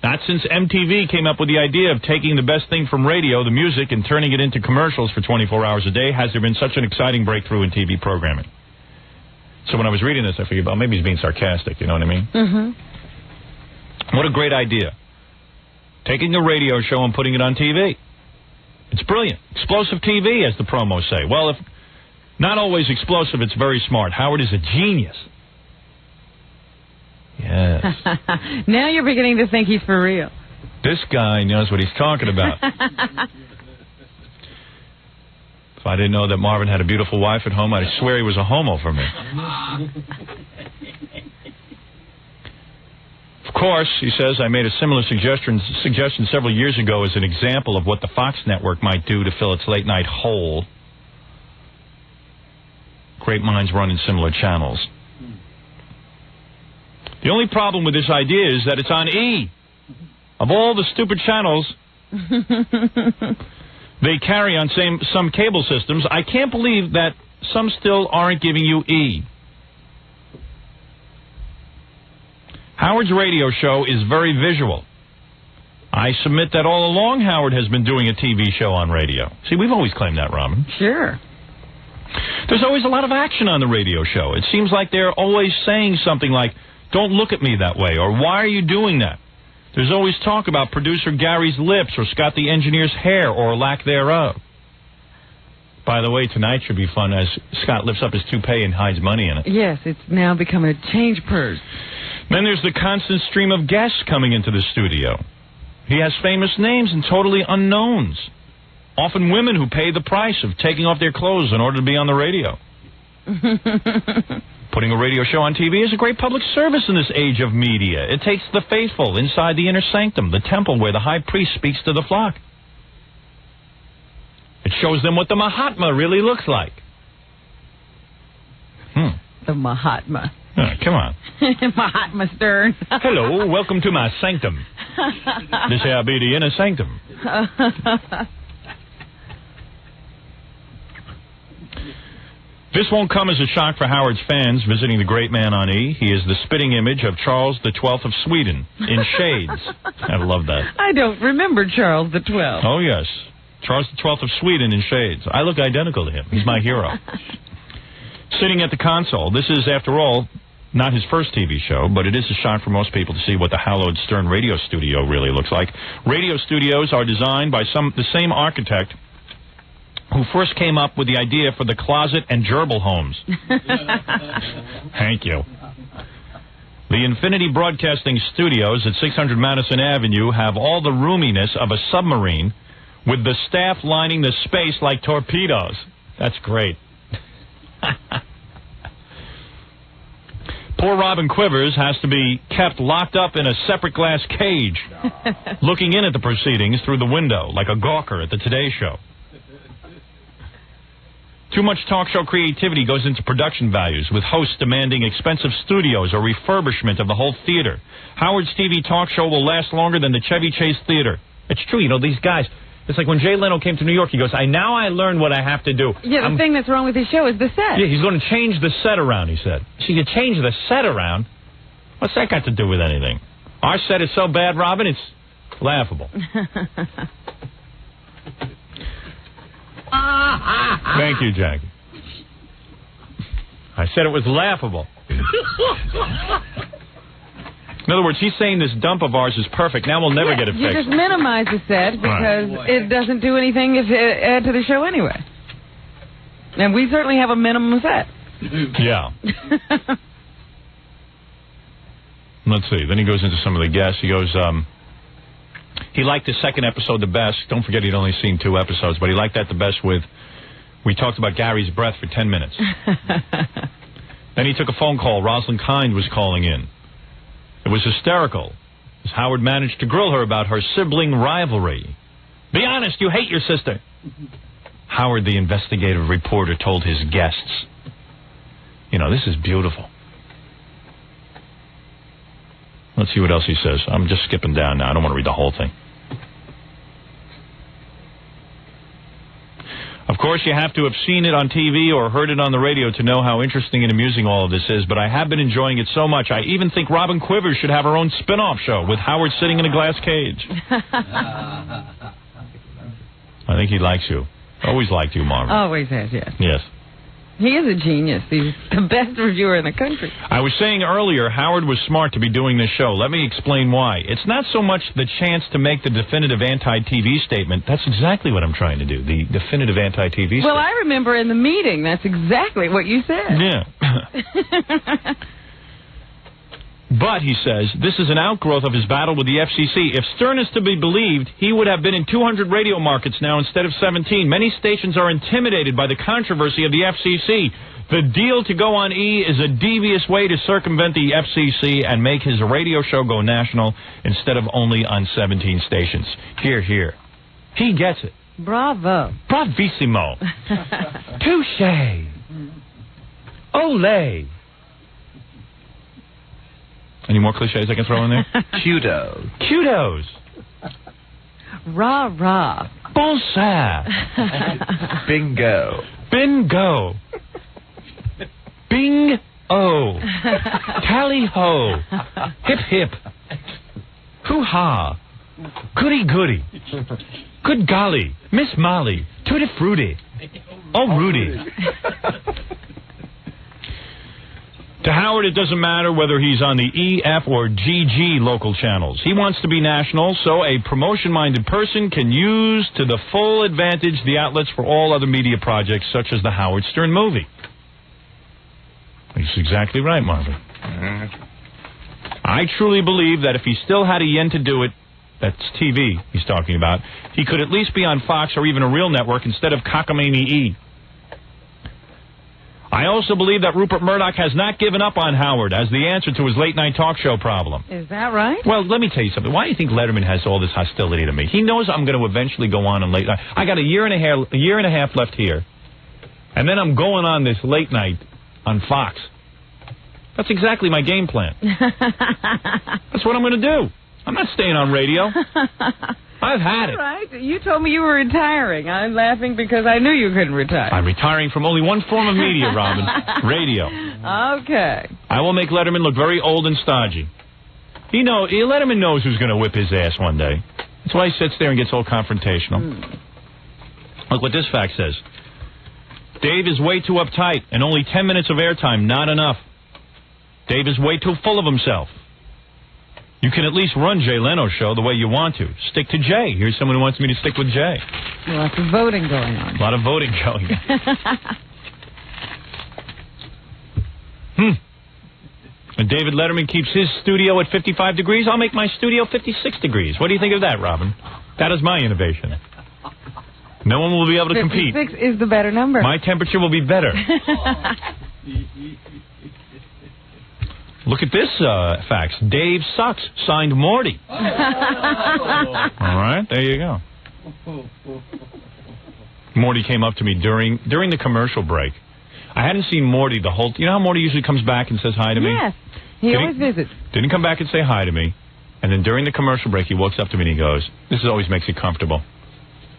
Not since MTV came up with the idea of taking the best thing from radio, the music, and turning it into commercials for 24 hours a day, has there been such an exciting breakthrough in TV programming. So when I was reading this, I figured, well, maybe he's being sarcastic, you know what I mean? Mm-hmm. What a great idea. Taking a radio show and putting it on TV. It's brilliant. Explosive TV, as the promos say. Well, if not always explosive, it's very smart. Howard is a genius. Yes. Now you're beginning to think he's for real. This guy knows what he's talking about. If I didn't know that Marvin had a beautiful wife at home, I'd swear he was a homo for me. Of course, he says, I made a similar suggestion several years ago as an example of what the Fox network might do to fill its late-night hole. Great minds run in similar channels. The only problem with this idea is that it's on E. Of all the stupid channels they carry on some cable systems, I can't believe that some still aren't giving you E. Howard's radio show is very visual. I submit that all along Howard has been doing a TV show on radio. See, we've always claimed that, Robin. Sure. There's always a lot of action on the radio show. It seems like they're always saying something like, don't look at me that way, or why are you doing that? There's always talk about producer Gary's lips or Scott the engineer's hair or lack thereof. By the way, tonight should be fun as Scott lifts up his toupee and hides money in it. Yes, it's now become a change purse. Then there's the constant stream of guests coming into the studio. He has famous names and totally unknowns. Often women who pay the price of taking off their clothes in order to be on the radio. Putting a radio show on TV is a great public service in this age of media. It takes the faithful inside the inner sanctum, the temple where the high priest speaks to the flock. It shows them what the Mahatma really looks like. The Mahatma. Come on. Mahatma Stern. Hello, welcome to my sanctum. This here be the inner sanctum. This won't come as a shock for Howard's fans visiting the great man on E. He is the spitting image of Charles the 12th of Sweden in shades. I love that. I don't remember Charles the 12th. Oh, yes. Charles the 12th of Sweden in shades. I look identical to him. He's my hero. Sitting at the console. This is, after all, not his first TV show, but it is a shock for most people to see what the hallowed Stern radio studio really looks like. Radio studios are designed by the same architect who first came up with the idea for the closet and gerbil homes. Thank you. The Infinity Broadcasting Studios at 600 Madison Avenue have all the roominess of a submarine with the staff lining the space like torpedoes. That's great. Poor Robin Quivers has to be kept locked up in a separate glass cage, looking in at the proceedings through the window like a gawker at the Today Show. Too much talk show creativity goes into production values, with hosts demanding expensive studios or refurbishment of the whole theater. Howard's TV talk show will last longer than the Chevy Chase Theater. It's true, you know, these guys. It's like when Jay Leno came to New York, he goes, I learned what I have to do. Yeah, the thing that's wrong with his show is the set. Yeah, he's going to change the set around, he said. So you change the set around? What's that got to do with anything? Our set is so bad, Robin, it's laughable. Thank you, Jackie. I said it was laughable. In other words, he's saying this dump of ours is perfect. Now we'll never get it fixed. You just minimize the set because it doesn't do anything if it add to the show anyway. And we certainly have a minimum set. Yeah. Let's see. Then he goes into some of the guests. He goes, he liked the second episode the best. Don't forget he'd only seen 2 episodes, but he liked that the best with, we talked about Gary's breath for 10 minutes. Then he took a phone call. Rosalind Kind was calling in. It was hysterical, as Howard managed to grill her about her sibling rivalry. Be honest, you hate your sister. Howard, the investigative reporter, told his guests. You know, this is beautiful. Let's see what else he says. I'm just skipping down now. I don't want to read the whole thing. Of course, you have to have seen it on TV or heard it on the radio to know how interesting and amusing all of this is, but I have been enjoying it so much, I even think Robin Quivers should have her own spin-off show with Howard sitting in a glass cage. I think he likes you. Always liked you, Marvin. Always has, yes. Yes. He is a genius. He's the best reviewer in the country. I was saying earlier, Howard was smart to be doing this show. Let me explain why. It's not so much the chance to make the definitive anti-TV statement. That's exactly what I'm trying to do, the definitive anti-TV statement. Well, I remember in the meeting, that's exactly what you said. Yeah. But, he says, this is an outgrowth of his battle with the FCC. If Stern is to be believed, he would have been in 200 radio markets now instead of 17. Many stations are intimidated by the controversy of the FCC. The deal to go on E is a devious way to circumvent the FCC and make his radio show go national instead of only on 17 stations. Hear, hear. He gets it. Bravo. Bravissimo. Touche. Ole. Any more cliches I can throw in there? Kudos. Kudos. Rah, rah. Bon sang. Bingo. Bingo. Bing-o. Tally-ho. Hip-hip. Hoo-ha. Goody-goody. Good golly. Miss Molly. Tutti-frutti. Oh, Rudy. To Howard, it doesn't matter whether he's on the E, F, or GG local channels. He wants to be national, so a promotion-minded person can use to the full advantage the outlets for all other media projects, such as the Howard Stern movie. He's exactly right, Marvin. I truly believe that if he still had a yen to do it, that's TV he's talking about, he could at least be on Fox or even a real network instead of cockamamie E. I also believe that Rupert Murdoch has not given up on Howard as the answer to his late-night talk show problem. Is that right? Well, let me tell you something. Why do you think Letterman has all this hostility to me? He knows I'm going to eventually go on late night. I got a year and a half left here, and then I'm going on this late night on Fox. That's exactly my game plan. That's what I'm going to do. I'm not staying on radio. I've had it. Right. You told me you were retiring. I'm laughing because I knew you couldn't retire. I'm retiring from only one form of media, Robin. Radio. Okay. I will make Letterman look very old and stodgy. Letterman knows who's going to whip his ass one day. That's why he sits there and gets all confrontational. Look what this fact says. Dave is way too uptight, and only 10 minutes of airtime, not enough. Dave is way too full of himself. You can at least run Jay Leno's show the way you want to. Stick to Jay. Here's someone who wants me to stick with Jay. Lots of voting going on. A lot of voting going on. And David Letterman keeps his studio at 55 degrees. I'll make my studio 56 degrees. What do you think of that, Robin? That is my innovation. No one will be able to compete. 56 is the better number. My temperature will be better. Look at this fax. Dave sucks. Signed Morty. All right, there you go. Morty came up to me during the commercial break. I hadn't seen Morty the whole... You know how Morty usually comes back and says hi to me? Yes, he always visits. Didn't come back and say hi to me. And then during the commercial break, he walks up to me and he goes, this always makes it comfortable.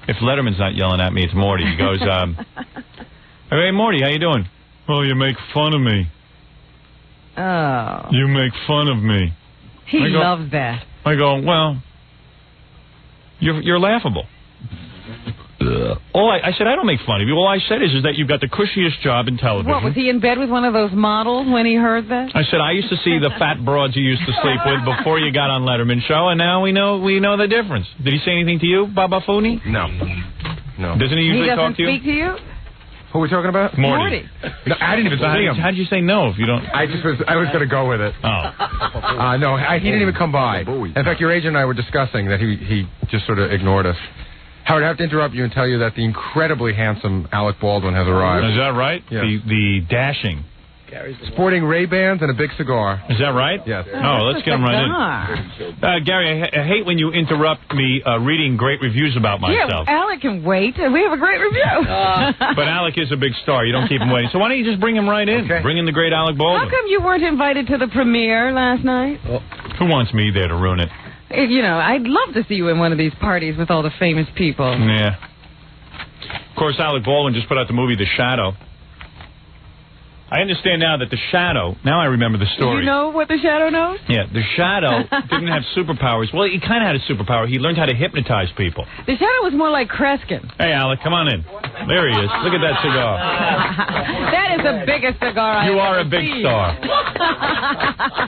If Letterman's not yelling at me, it's Morty. He goes, hey, Morty, how you doing? Well, you make fun of me. Oh. You make fun of me. He loves that. I go, well, you're laughable. I said, I don't make fun of you. All I said is that you've got the cushiest job in television. What, was he in bed with one of those models when he heard that? I said, I used to see the fat broads you used to sleep with before you got on Letterman show, and now we know the difference. Did he say anything to you, Baba Fooney? No. Doesn't he usually talk to you? He doesn't speak to you? Who are we talking about? Morty. No, I didn't even see him. How'd you say no if you don't? I was going to go with it. Oh. No, he didn't even come by. In fact, your agent and I were discussing that he just sort of ignored us. Howard, I have to interrupt you and tell you that the incredibly handsome Alec Baldwin has arrived. Is that right? Yes. The dashing. Sporting Ray-Bans and a big cigar. Is that right? Yes. Oh, let's get him right in. Gary, I hate when you interrupt me reading great reviews about myself. Yeah, Alec can wait. We have a great review. But Alec is a big star. You don't keep him waiting. So why don't you just bring him right in? Okay. Bring in the great Alec Baldwin. How come you weren't invited to the premiere last night? Who wants me there to ruin it? I'd love to see you in one of these parties with all the famous people. Yeah. Of course, Alec Baldwin just put out the movie The Shadow. I understand now that The Shadow, now I remember the story. Do you know what The Shadow knows? Yeah, The Shadow didn't have superpowers. Well, he kind of had a superpower. He learned how to hypnotize people. The Shadow was more like Kreskin. Hey, Alec, come on in. There he is. Look at that cigar. That is the biggest cigar I've You are ever a big seen. star.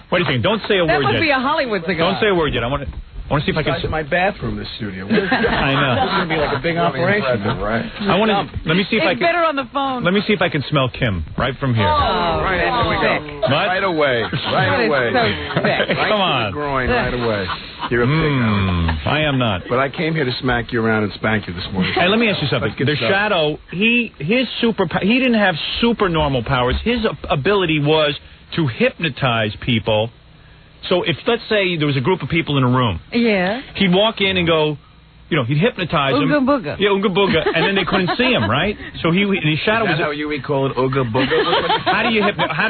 What do you think? Don't say a word yet. That must be a Hollywood cigar. Don't say a word yet. I want to... I want to see if I can. My bathroom, this studio. I know. This is going to be like a big operation, right? I want to. Let me see if I It's can. better on the phone. Let me see if I can smell Kim right from here. Oh, Right after we go. What? Right away. Right away. So sick. Right Come to on. the groin right away. You're a pig. I am not. But I came here to smack you around and spank you this morning. Hey, let me ask you something. Let's get The started. Shadow, he didn't have super normal powers. His ability was to hypnotize people. So if, let's say, there was a group of people in a room, Yeah. he'd walk in and go, he'd hypnotize them. Ooga booga. Yeah, ooga booga, and then they couldn't see him, right? So the Shadow Is was. that how you recall it, ooga booga? How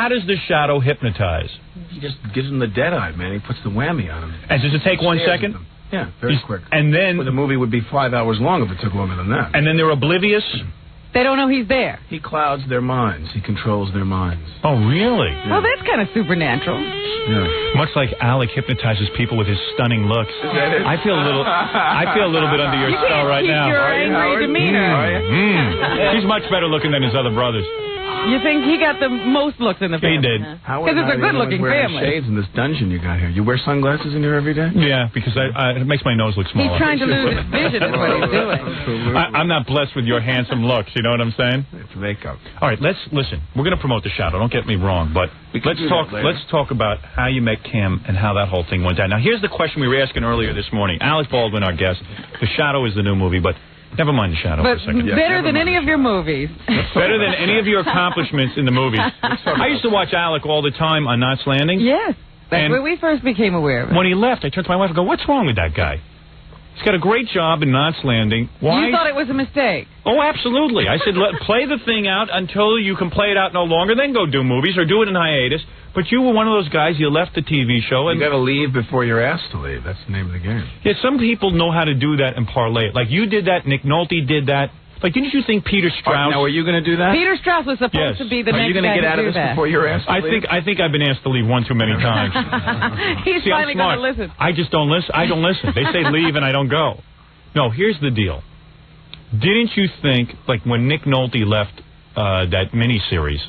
does the Shadow hypnotize? He just gives him the dead eye, man. He puts the whammy on him. And does it take 1 Stares at second? them. Yeah, very quick. And then Well, the movie would be 5 hours long if it took longer than that. And then they're oblivious. They don't know he's there. He clouds their minds. He controls their minds. Oh, really? Well, that's kind of supernatural. Yeah. Much like Alec hypnotizes people with his stunning looks. I feel a little bit under your spell right now. You can't keep your angry demeanor. He's much better looking than his other brothers. You think he got the most looks in the family? He did. Because it's a good-looking family. Shades in this dungeon you got here. You wear sunglasses in here every day? Yeah, because it makes my nose look smaller. He's trying to lose his vision is what he's doing. I'm not blessed with your handsome looks. You know what I'm saying? It's makeup. All right, listen. We're going to promote the Shadow. Don't get me wrong, but let's talk about how you met Kim and how that whole thing went down. Now, here's the question we were asking earlier this morning. Alec Baldwin, our guest. The Shadow is the new movie, but never mind the Shadow But for a second. better than any of your movies. Better than any of your accomplishments in the movies. I used to watch Alec all the time on Knots Landing. Yes. That's where we first became aware of it. When he left, I turned to my wife and go, what's wrong with that guy? He's got a great job in Knots Landing. Why? You thought it was a mistake. Oh, absolutely. I said, play the thing out until you can play it out no longer, then go do movies or do it in hiatus. But you were one of those guys, you left the TV show. And you got to leave before you're asked to leave. That's the name of the game. Yeah, some people know how to do that and parlay it. Like you did that, Nick Nolte did that. Like, didn't you think Peter Strauss... Now, are you going to do that? Peter Strauss was supposed to be the next guy to do that. Are you going to get out of this before you're asked to leave? I think I've been asked to leave one too many times. He's finally going to listen. I just don't listen. I don't listen. They say leave and I don't go. No, here's the deal. Didn't you think, like when Nick Nolte left that miniseries...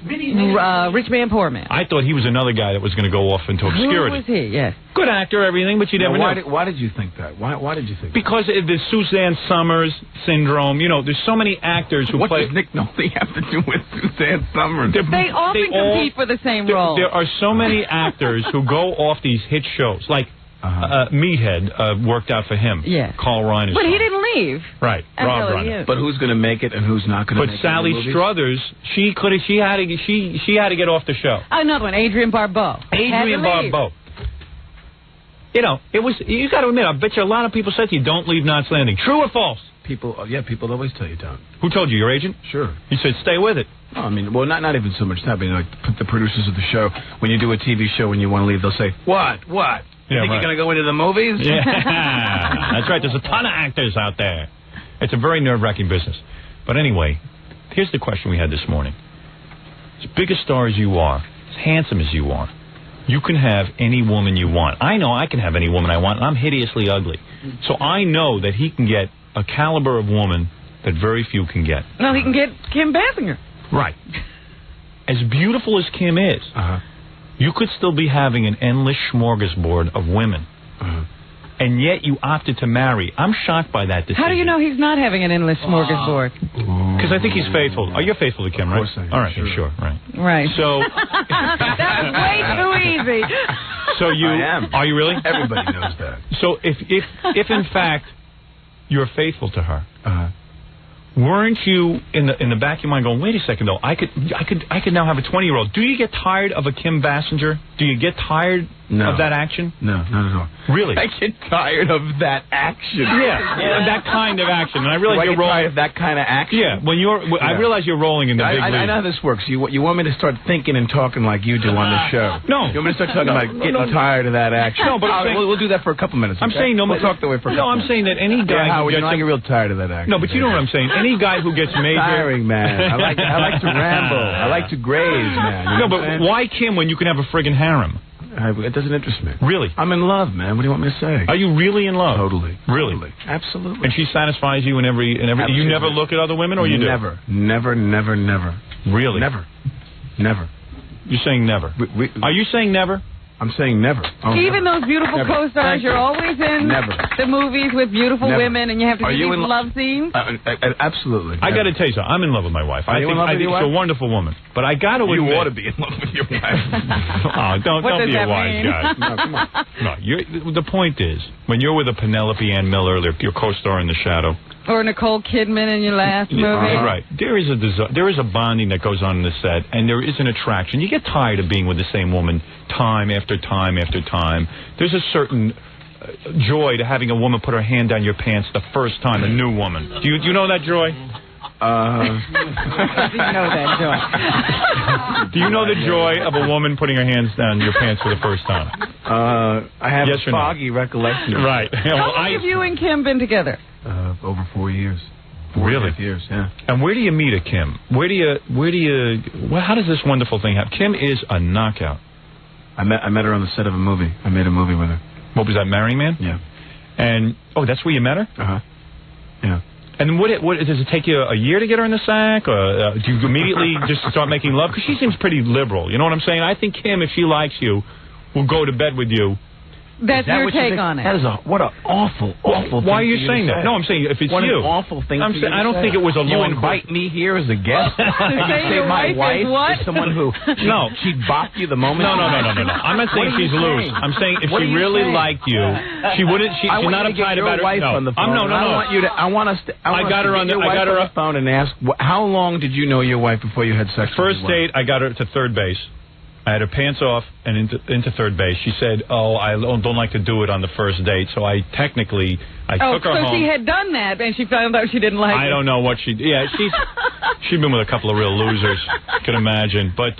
Rich Man, Poor Man. I thought he was another guy that was going to go off into obscurity. Who was he? Yes. Good actor, everything, but you never know. Why did you think that? Why did you think Because of the Suzanne Summers syndrome. You know, there's so many actors who play... What does Nick Nolte have to do with Suzanne Summers? They often compete for the same role. There are so many actors who go off these hit shows. Like, Meathead worked out for him. Yeah. Carl Reiner. But he didn't leave. Right. Rob Reiner. But who's going to make it and who's not going to make it? But Sally Struthers, she had to get off the show. Another one, Adrienne Barbeau. Adrienne Barbeau. You know, you got to admit, I bet you a lot of people said to you, don't leave Knots Landing. True or false? People always tell you don't. Who told you? Your agent? Sure. He said, stay with it. No, I mean, well, not even so much that, but like the producers of the show, when you do a TV show and you want to leave, they'll say, What? You think you're going to go into the movies? Yeah, that's right. There's a ton of actors out there. It's a very nerve-wracking business. But anyway, here's the question we had this morning. As big a star as you are, as handsome as you are, you can have any woman you want. I know I can have any woman I want, and I'm hideously ugly. So I know that he can get a caliber of woman that very few can get. No, he can get Kim Bassinger. Right. As beautiful as Kim is, you could still be having an endless smorgasbord of women. And yet you opted to marry. I'm shocked by that decision. How do you know he's not having an endless smorgasbord? Because I think he's faithful. Oh, you're faithful to Kim, right? Of course I am. All right, sure. Right. Right. So... that was way too easy. So you... I am. Are you really? Everybody knows that. So if in fact you're faithful to her, weren't you in the back of your mind going, wait a second though, I could now have a 20-year-old. Do you get tired of a Kim Bassinger? Do you get tired of that action? No, not at all. Really? I get tired of that action. Yeah, that kind of action. And I realize you're rolling. Tired of that kind of action. Yeah, I realize you're rolling in the big league. I know how this works. You want me to start thinking and talking like you do on the show? No. You want me to start talking about getting tired of that action? No, but we'll do that for a couple minutes. I'm saying we'll talk that way for a couple minutes. I'm saying that any guy who gets... I get real tired of that action. No, but you know what I'm saying. Any guy who gets major... Tiring, man. I like to ramble. I like to graze, man. No, but why Kim when you can have a friggin' harem? It doesn't interest me. Really? I'm in love, man. What do you want me to say? Are you really in love? Totally. Really? Absolutely. And she satisfies you in every... Absolutely. You never look at other women, or you do? Never. Really? Never. You're saying never. Are you saying never? I'm saying never. Oh, Even never. those beautiful Never. co-stars, you're always in the movies with beautiful women, and you have to do these love scenes? Absolutely. I got to tell you something. I'm in love with my wife. I think she's a wonderful woman. But I got to admit... You ought to be in love with your wife. Oh, don't be a wise guy. No, come on. No, the point is, when you're with a Penelope Ann Miller, your co-star in The Shadow... Or Nicole Kidman in your last movie. Right. There is a bonding that goes on in the set, and there is an attraction. You get tired of being with the same woman time after time after time. There's a certain joy to having a woman put her hand down your pants the first time, a new woman. Do you know that joy? Do you know that joy? Do you know the joy of a woman putting her hands down your pants for the first time? I have a foggy recollection. Right. How long have you and Kim been together? Over 4 years. Really? 4.5 years, yeah. And where do you meet a Kim? How does this wonderful thing happen? Kim is a knockout. I met her on the set of a movie. I made a movie with her. What was that, Marrying Man? Yeah. And, that's where you met her? Uh-huh. Yeah. And what does it take you a year to get her in the sack? Or do you immediately just start making love? Because she seems pretty liberal. You know what I'm saying? I think Kim, if she likes you, will go to bed with you. That's your take on it. That is what an awful thing. Why are you saying that? No, I'm saying if it's what you. An awful thing. I don't think it was a long. You invite me here as a guest. And you say my wife is someone who she bopped you the moment. No. I'm not saying she's loose. I'm saying if she really liked you, she wouldn't. She's not uptight about her. No. I want us to. I got her on the phone and ask how long did you know your wife before you had sex? First date, I got her to third base. I had her pants off and into third base. She said, I don't like to do it on the first date, so I took her home. So she had done that, and she found out she didn't like it. I don't know what she'd been with a couple of real losers, can imagine. But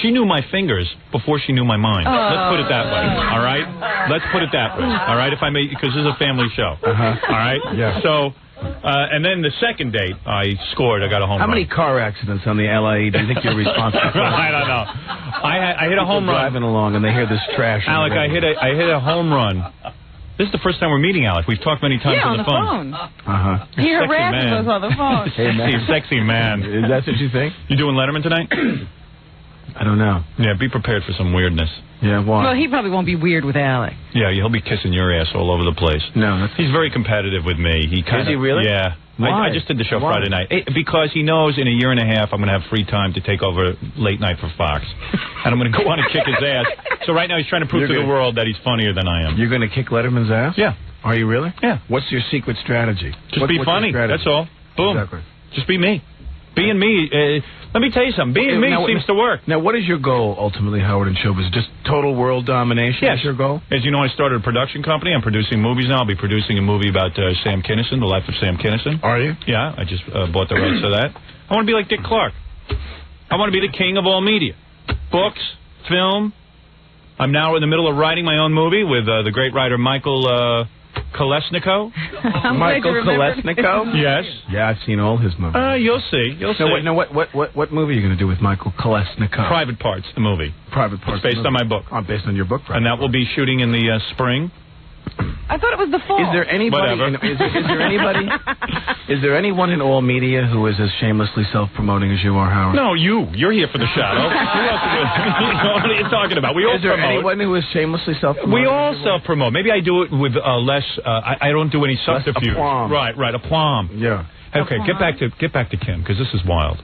she knew my fingers before she knew my mind. Let's put it that way, all right? Let's put it that way, all right? If I may, because this is a family show, all right? Yeah. So... and then the second date, I scored. I got a home run. How many car accidents on the LA do you think you're responsible for? I don't know. I hit a home run. Driving along and they hear this trash. Alec, I hit a home run. This is the first time we're meeting Alec. We've talked many times on the phone. He harasses us on the phone. Sexy man. Is that what you think? You doing Letterman tonight? I don't know. Yeah, be prepared for some weirdness. Yeah, why? Well, he probably won't be weird with Alec. Yeah, he'll be kissing your ass all over the place. No, he's very competitive with me. Is he really? Yeah. Why? I just did the show Friday night. Because he knows in a year and a half I'm going to have free time to take over late night for Fox. And I'm going to go on and kick his ass. So right now he's trying to prove to the world that he's funnier than I am. You're going to kick Letterman's ass? Yeah. Are you really? Yeah. What's your secret strategy? Just be funny. That's all. Boom. Exactly. Just be me. Being me. Let me tell you something. Being me seems to work. Now, what is your goal, ultimately, Howard, in showbiz? Just total world domination is your goal? As you know, I started a production company. I'm producing movies now. I'll be producing a movie about Sam Kinison, the life of Sam Kinison. Are you? Yeah, I just bought the rights to that. I want to be like Dick Clark. I want to be the king of all media. Books, film. I'm now in the middle of writing my own movie with the great writer Michael... Kolesniko? Michael Kolesniko? Yes. Yeah, I've seen all his movies. You'll see. What movie are you going to do with Michael Kolesniko? Private Parts, the movie. Private Parts. It's based on my book. Oh, based on your book. And that will be shooting in the spring. I thought it was the fall. Is there anybody? Is there anyone in all media who is as shamelessly self-promoting as you are, Howard? No, you're here for the Shadow. What are you talking about? We all is there promote. anyone who is shamelessly self-promoting? We all self-promote. Maybe I do it with less. I don't do any subterfuge. Aplomb. Right, aplomb. Yeah. Okay, get back to Kim because this is wild.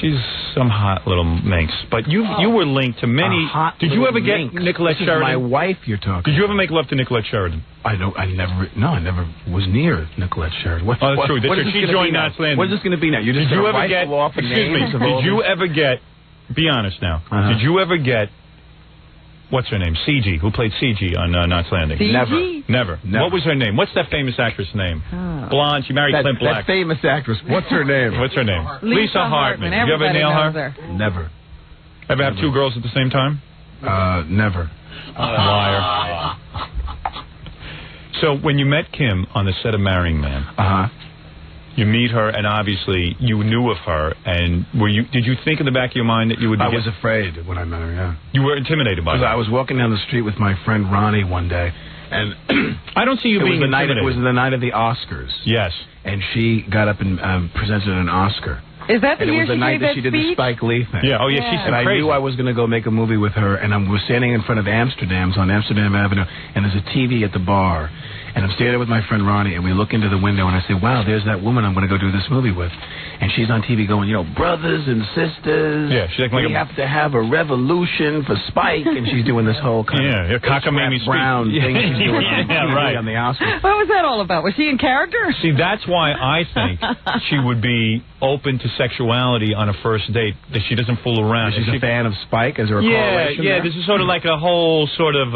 She's some hot little minx, but you were linked to many. Did you ever get Nicolette Sheridan? My wife, you're talking. Did you ever make love to Nicolette Sheridan? I never was near Nicolette Sheridan. That's true. She joined Knots Landing. What is this going to be now? Did you ever get? Did you ever get? Be honest now. Did you ever get? What's her name? CG, who played CG on Knots Landing. Never. What was her name? What's that famous actress' name? Blonde. She married Clint Black. That famous actress. What's her name? What's her name? Lisa Hartman. You ever nail her? Never. Ever have two girls at the same time? Never. Liar. So when you met Kim on the set of Marrying Man, you meet her, and obviously you knew of her. And did you think in the back of your mind that you would? I was afraid when I met her. Yeah. You were intimidated by her. I was walking down the street with my friend Ronnie one day, and I don't see you being intimidated. It was the night of the Oscars. Yes. And she got up and presented an Oscar. Is that the and year it was the night that she did the speech? Spike Lee thing. Yeah, oh yeah, she's And I crazy. knew I was going to go make a movie with her, and I was standing in front of Amsterdam's on Amsterdam Avenue, and there's a TV at the bar. And I'm standing there with my friend Ronnie, and we look into the window, and I say, wow, there's that woman I'm going to go do this movie with. And she's on TV going, you know, brothers and sisters, Yeah, she's like we have to have a revolution for Spike, and she's doing this whole kind of cockamamie Brown speech. thing she's doing on Yeah, TV right. on the Oscars. What was that all about? Was she in character? See, that's why I think she would be open to sexuality on a first date, that she doesn't fool around. She's a fan of Spike? Is there a correlation Yeah, there? this is sort of like a whole sort of,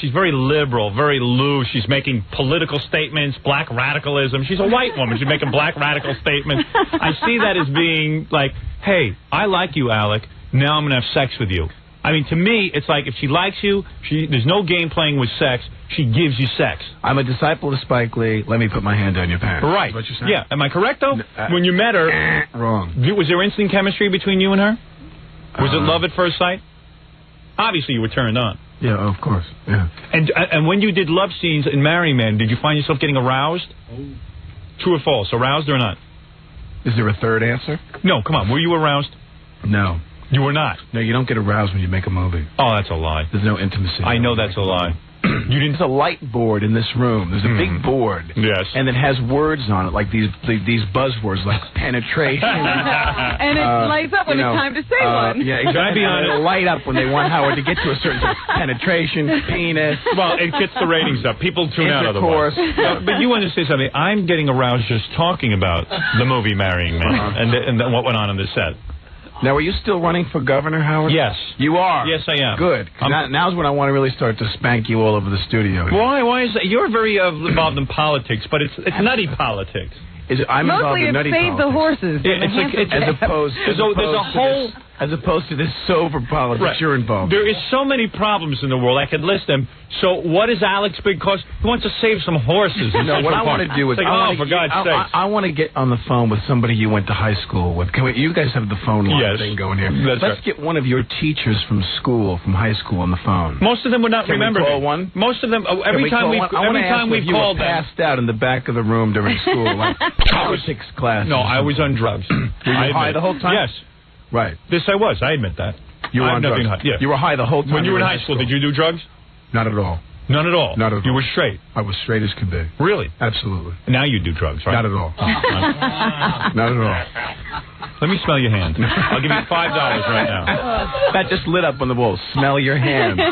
she's very liberal, very loose. She's making political statements, black radicalism. She's a white woman. She's making black radical statements. I see that as being like, hey, I like you, Alec. Now I'm going to have sex with you. I mean, to me, it's like if she likes you, there's no game playing with sex. She gives you sex. I'm a disciple of Spike Lee. Let me put my hand on your pants. Right. What you're saying? Yeah. Am I correct, though? When you met her... Wrong. Was there instant chemistry between you and her? Was it love at first sight? Obviously, you were turned on. Yeah, of course. Yeah. And when you did love scenes in Marrying Man, did you find yourself getting aroused? True or false? Aroused or not? Is there a third answer? No, come on. Were you aroused? No. You were not? No, you don't get aroused when you make a movie. Oh, that's a lie. There's no intimacy. I know that's a lie. You didn't. There's a light board in this room. There's a big board. Yes. And it has words on it, like these buzzwords, like penetration. And it lights up when it's time to say one. Yeah, exactly. It'll light up when they want Howard to get to a certain penetration, penis. Well, it gets the ratings up. People tune out otherwise. But you want to say something. I'm getting aroused just talking about the movie Marrying Man and what went on in the set. Now, are you still running for governor, Howard? Yes. You are? Yes, I am. Good. Now's when I want to really start to spank you all over the studio. Why? Why is that? You're very involved in politics, but it's nutty politics. I'm involved in nutty Mostly it's Save the Horses. Yeah, as opposed to this sober politics you're involved in. There is so many problems in the world. I could list them. So what is Alec's big cause? He wants to save some horses. No, what I want to do is for God's sake. I want to get on the phone with somebody you went to high school with. You guys have the phone line thing going here. Let's get one of your teachers from school, from high school, on the phone. Most of them would not remember me. Can we call me. one? Most of them. Every time we've called them, passed out in the back of the room during school, like politics class. No, I was on drugs. Were you high the whole time? Yes. Right. This I was. I admit that. You were on drugs. Yeah. You were high the whole time. When you were in high school, did you do drugs? Not at all. None at all? Not at all. You were straight? I was straight as could be. Really? Absolutely. Now you do drugs, right? Not at all. Not at all. Let me smell your hand. I'll give you $5 right now. That just lit up on the wall. Smell your hand. No.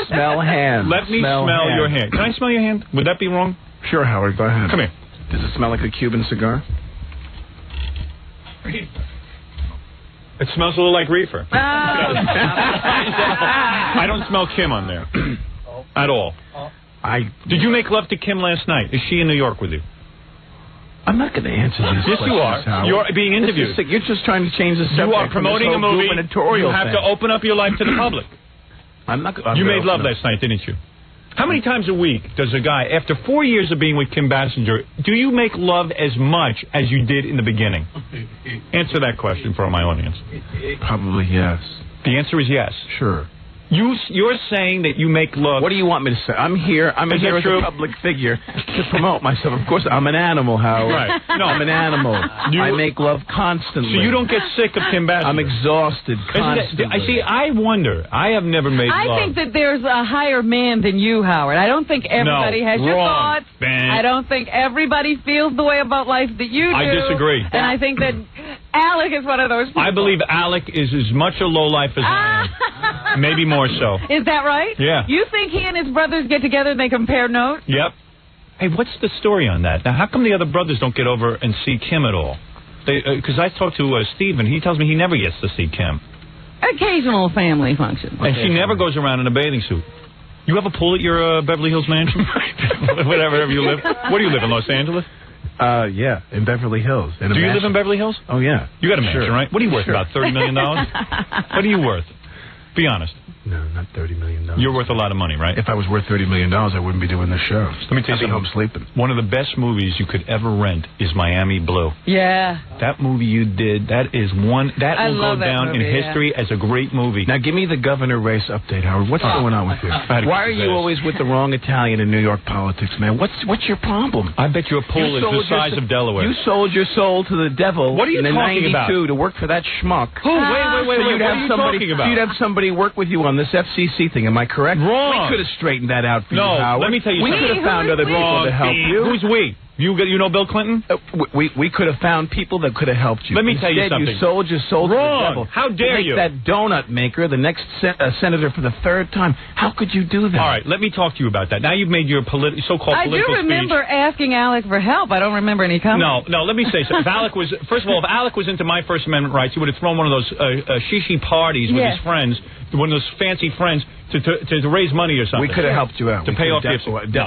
Smell hand. Let me smell your hand. Can I smell your hand? Would that be wrong? Sure, Howard. Go ahead. Come here. Does it smell like a Cuban cigar? It smells a little like reefer. I don't smell Kim on there. At all. Did you make love to Kim last night? Is she in New York with you? I'm not going to answer these questions. Yes, you are. Howard. You're being interviewed. You're just trying to change the subject. You are promoting a movie. You have to open up your life to the public. You made love last night, didn't you? How many times a week does a guy, after 4 years of being with Kim Bassinger, do you make love as much as you did in the beginning? Answer that question for my audience. Probably yes. The answer is yes. Sure. You're saying that you make love. What do you want me to say? I'm here as a public figure to promote myself. Of course, I'm an animal, Howard. Right. No. I'm an animal. I make love constantly. So you don't get sick of Kim Bassinger? I'm exhausted constantly. I wonder. I have never made love. I think that there's a higher man than you, Howard. I don't think everybody has your thoughts. I don't think everybody feels the way about life that you do. I disagree. And I think that Alec is one of those people. I believe Alec is as much a lowlife as I am. Maybe more so. Is that right? Yeah. You think he and his brothers get together and they compare notes? Yep. Hey, what's the story on that? Now, how come the other brothers don't get over and see Kim at all? Because I talked to Steve, and he tells me he never gets to see Kim. Occasional family function. And she never goes around in a bathing suit. You have a pool at your Beverly Hills mansion? Whatever you live. Where do you live, in Los Angeles? Yeah, in Beverly Hills. Do you live in Beverly Hills? Oh, yeah. You got a mansion, right? What are you worth, about $30 million? What are you worth? Be honest. No, not $30 million. You're worth a lot of money, right? If I was worth $30 million, I wouldn't be doing this show. Let me tell you something. Home sleeping. One of the best movies you could ever rent is Miami Blue. Yeah. That movie you did, that is one that will go down in history as a great movie. Now give me the governor race update, Howard. What's going on with you? Why are you always with the wrong Italian in New York politics, man? What's your problem? I bet your pool is the size of Delaware. You sold your soul to the devil. What are you in talking about? 92 to work for that schmuck. Who? Wait. What are you talking about? You'd have somebody work with you on this FCC thing. Am I correct? Wrong. We could have straightened that out for you, Howard. Let me tell you something. We could have found other people to help you. Who's we? You know Bill Clinton? We could have found people that could have helped you. Let me tell you something. You sold your soul to the devil. How dare you? Make that donut maker the next senator for the third time. How could you do that? All right, let me talk to you about that. Now you've made your so-called political speech. I do remember asking Alec for help. I don't remember any comments. No, let me say something. If Alec was, first of all, if Alec was into my First Amendment rights, he would have thrown one of those shishi parties with his friends, one of those fancy friends, to raise money or something. We could have helped you out. To pay off the...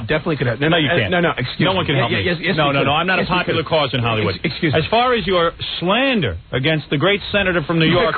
Definitely could have. No, you can't. No, excuse me. No one can help me. Yes, no, I'm not a popular cause in Hollywood. Excuse me. As far as your slander against the great senator from New York,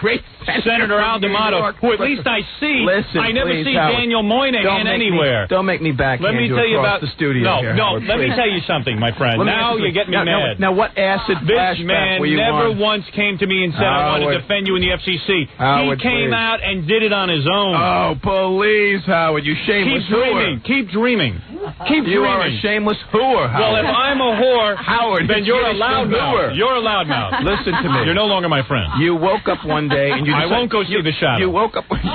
Senator Al D'Amato, who at least I see, I never see Daniel Moynihan anywhere. Don't make me backhand you across the studio here, Howard, let me tell you something, my friend. Now you get me mad. Now, what acid flashback were you on? This man never once came to me and said, I want to defend you in the FCC. He came out and did it on his own. Oh, please, Howard, you shameless whore. Keep dreaming. You are a shameless whore, Howard. Well, if I'm a whore, Howard, then you're a loudmouth. You're a loudmouth. Listen to me. You're no longer my friend. You woke up one day and you decided... I won't go see the shadow. You woke up one day...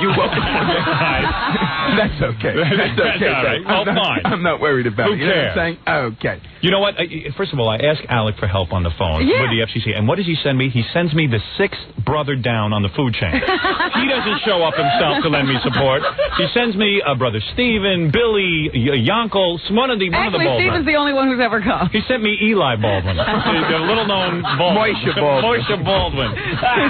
That's okay. That's okay. All right. Well, fine. I'm not worried about it. Who cares? You know what I'm saying? Okay. You know what? First of all, I asked Alec for help on the phone with the FCC. And what does he send me? He sends me the sixth brother down on the food chain. He doesn't show up himself to lend me support. He sends me brother Stephen, Billy, Yankel, one of the Baldwin. Stephen's the only one who's ever come. He sent me Eli Baldwin, the little-known Baldwin. Moisha Baldwin.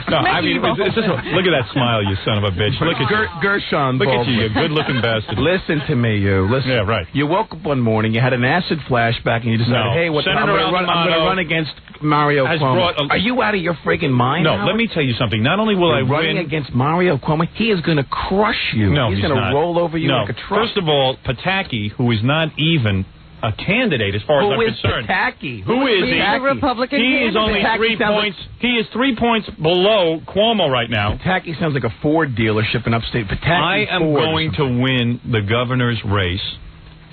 No, I mean, look at that smile, you son of a bitch. Look at Gershon Look Baldwin. at you good-looking bastard. Listen to me, you. Listen. Yeah, right. You woke up one morning, you had an acid flashback, and you decided, hey, I'm going to run against Mario Cuomo. Are you out of your friggin' mind? No, let me tell you something. Not only will I win... running against Mario Cuomo, he is going to crush you. No, he's going to roll over you like a truck. First of all, Pataki, who is not even a candidate as far as I'm concerned. Pataki? Who is he? He's a Republican He is only 3 points. He is 3 points below Cuomo right now. Pataki sounds like a Ford dealership in upstate. I am going to win the governor's race.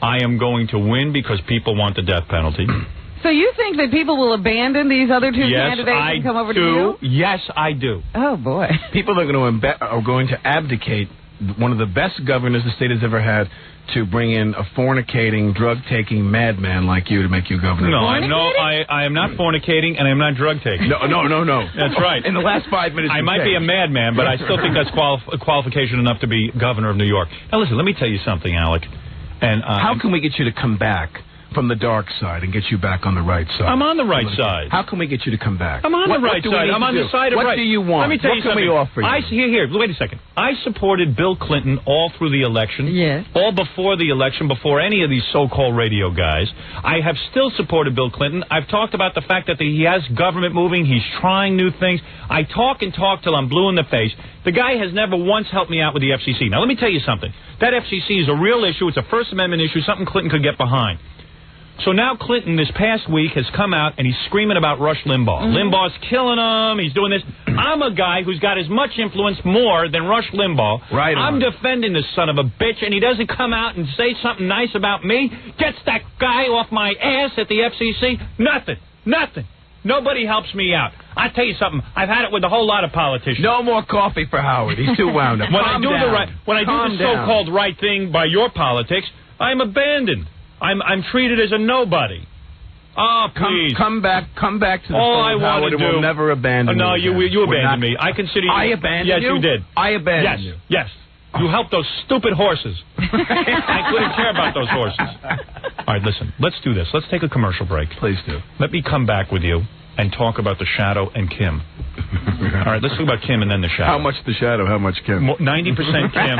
I am going to win because people want the death penalty. So you think that people will abandon these other two candidates and come over to you? Yes, I do. Oh, boy. People are going to abdicate one of the best governors the state has ever had to bring in a fornicating, drug-taking madman like you to make you governor. No, I am not fornicating and I am not drug-taking. No. That's right. In the last 5 minutes, I might be a madman, but I still think that's qualification enough to be governor of New York. Now, listen, let me tell you something, Alec. And how can we get you to come back from the dark side and get you back on the right side? I'm on the right side. How can we get you to come back? I'm on the right side. I'm on the side of right. What do you want? Let me tell you something. What can we offer you? Here, wait a second. I supported Bill Clinton all through the election. Yes. All before the election, before any of these so-called radio guys. I have still supported Bill Clinton. I've talked about the fact that he has government moving. He's trying new things. I talk and talk till I'm blue in the face. The guy has never once helped me out with the FCC. Now, let me tell you something. That FCC is a real issue. It's a First Amendment issue, something Clinton could get behind. So now Clinton, this past week, has come out and he's screaming about Rush Limbaugh. Limbaugh's killing him. He's doing this. I'm a guy who's got as much influence more than Rush Limbaugh. Right. I'm defending this son of a bitch, and he doesn't come out and say something nice about me. Gets that guy off my ass at the FCC. Nothing. Nobody helps me out. I tell you something. I've had it with a whole lot of politicians. No more coffee for Howard. He's too wound up. When I do the so-called right thing by your politics, I'm abandoned. I'm treated as a nobody. Oh, please. Come back to the phone, Howard, and we'll never abandon you. No, you abandoned me. I consider you... I abandoned you? Yes, you did. I abandoned you? Yes. You helped those stupid horses. I couldn't care about those horses. All right, listen. Let's do this. Let's take a commercial break. Please do. Let me come back with you. and talk about the Shadow and Kim. All right, let's talk about Kim and then the Shadow. How much the Shadow? How much Kim? 90% Kim.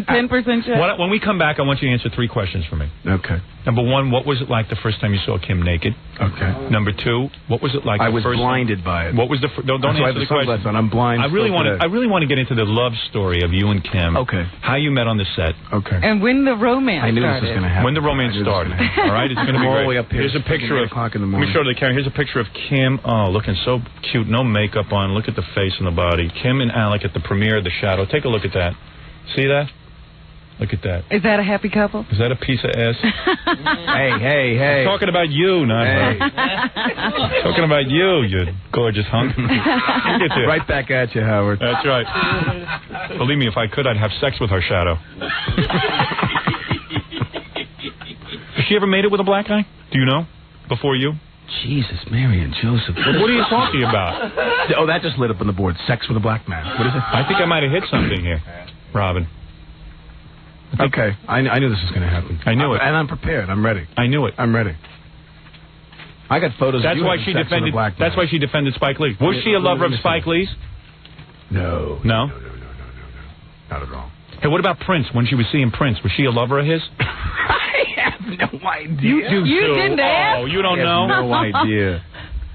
10% Shadow. When we come back, I want you to answer 3 questions for me. Okay. Number 1, what was it like the first time you saw Kim naked? Okay. Number 2, what was it like I the was first blinded by it. What was the don't answer the question. I'm blind. I really want to get into the love story of you and Kim. Okay. How you met on the set. Okay. And when the romance I knew started. this was going to happen. When the romance started. All right, it's going to be all great. the way up here. Here's a picture of. 8:00 in the Let morning. me show the camera. Here's a picture of Kim. Oh, looking so cute. No makeup on. Look at the face and the body. Kim and Alec at the premiere of The Shadow. Take a look at that. See that? Look at that. Is that a happy couple? Is that a piece of ass? Hey. I'm talking about you, not her. Talking about you gorgeous hunk. Right back at you, Howard. That's right. Believe me, if I could, I'd have sex with her, Shadow. Has she ever made it with a black guy? Do you know? Before you? Jesus, Mary and Joseph. What are you talking about? Oh, that just lit up on the board. Sex with a black man. What is it? I think I might have hit something here, Robin. Okay. I knew this was going to happen. I knew it. And I'm prepared. I'm ready. I knew it. I'm ready. I got photos That's of you why having she sex with a defended. black man. That's why she defended Spike Lee. Was she a lover of Spike Lee's? No. No? Not at all. Hey, what about Prince? When she was seeing Prince, was she a lover of his? I have no idea. You do You too. didn't ask? Oh, you don't I know? have no idea.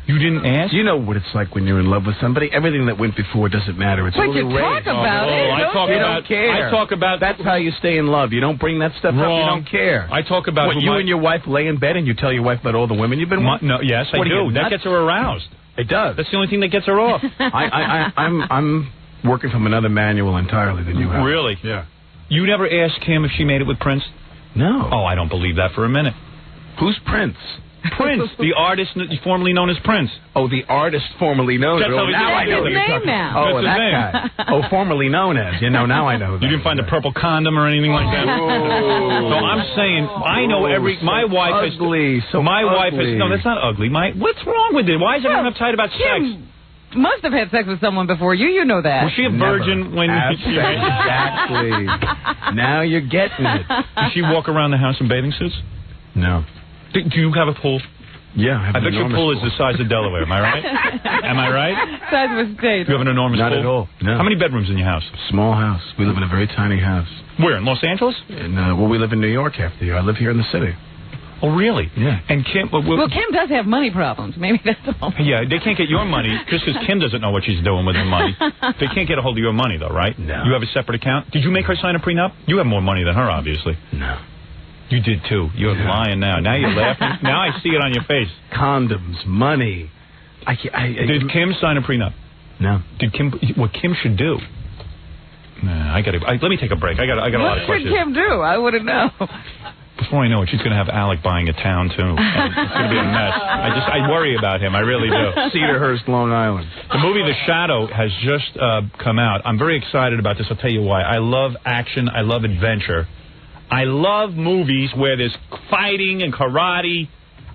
You didn't ask? You know what it's like when you're in love with somebody. Everything that went before doesn't matter. It's But all you talk erased. about it. I talk You about. don't care. I talk about. That's how you stay in love. You don't bring that stuff up. You Wrong. don't care. I talk about. What, who you my- and your wife lay in bed and you tell your wife about all the women you've been with? No, yes, I What are you, do. That nuts? gets her aroused. It does. That's the only thing that gets her off. I'm working from another manual entirely than you have. Really? Yeah. You never asked Kim if she made it with Prince? No. Oh, I don't believe that for a minute. Who's Prince? Prince, the artist formerly known as Prince. Oh, the artist formerly known as. That's how he Now I gets know his who you're name talking now. about. Oh, That's that his guy. Oh, formerly known as. You know, now I know. You didn't find a purple condom or anything like that? Oh. No, I'm saying, I know every... My wife ugly, has... My wife has... No, that's not ugly. What's wrong with it? Why is everyone uptight about sex? Must have had sex with someone before you. You know that. Was she a virgin when she... Exactly. Now you're getting it. Does she walk around the house in bathing suits? No. Do you have a pool? Yeah, I bet your pool is the size of Delaware. Am I right? Am I right? Size of a state. You have an enormous pool? Not at all. No. How many bedrooms in your house? Small house. We live in a very tiny house. Where, in Los Angeles? Well, we live in New York half the year. I live here in the city. Oh, really? Yeah. And Kim... Well, Kim does have money problems. Maybe that's all. Yeah, they can't get your money just because Kim doesn't know what she's doing with her money. They can't get a hold of your money, though, right? No. You have a separate account? Did you make her sign a prenup? You have more money than her, obviously. No. You did, too. You're lying now. Now you're laughing. Now I see it on your face. Condoms, money. Did Kim sign a prenup? No. Did Kim... What Kim should do... Nah, let me take a break. I got a lot of questions. What should Kim do? I wouldn't know. Before I know it, she's going to have Alec buying a town, too. It's going to be a mess. I worry about him. I really do. Cedarhurst, Long Island. The movie The Shadow has just come out. I'm very excited about this. I'll tell you why. I love action. I love adventure. I love movies where there's fighting and karate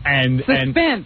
and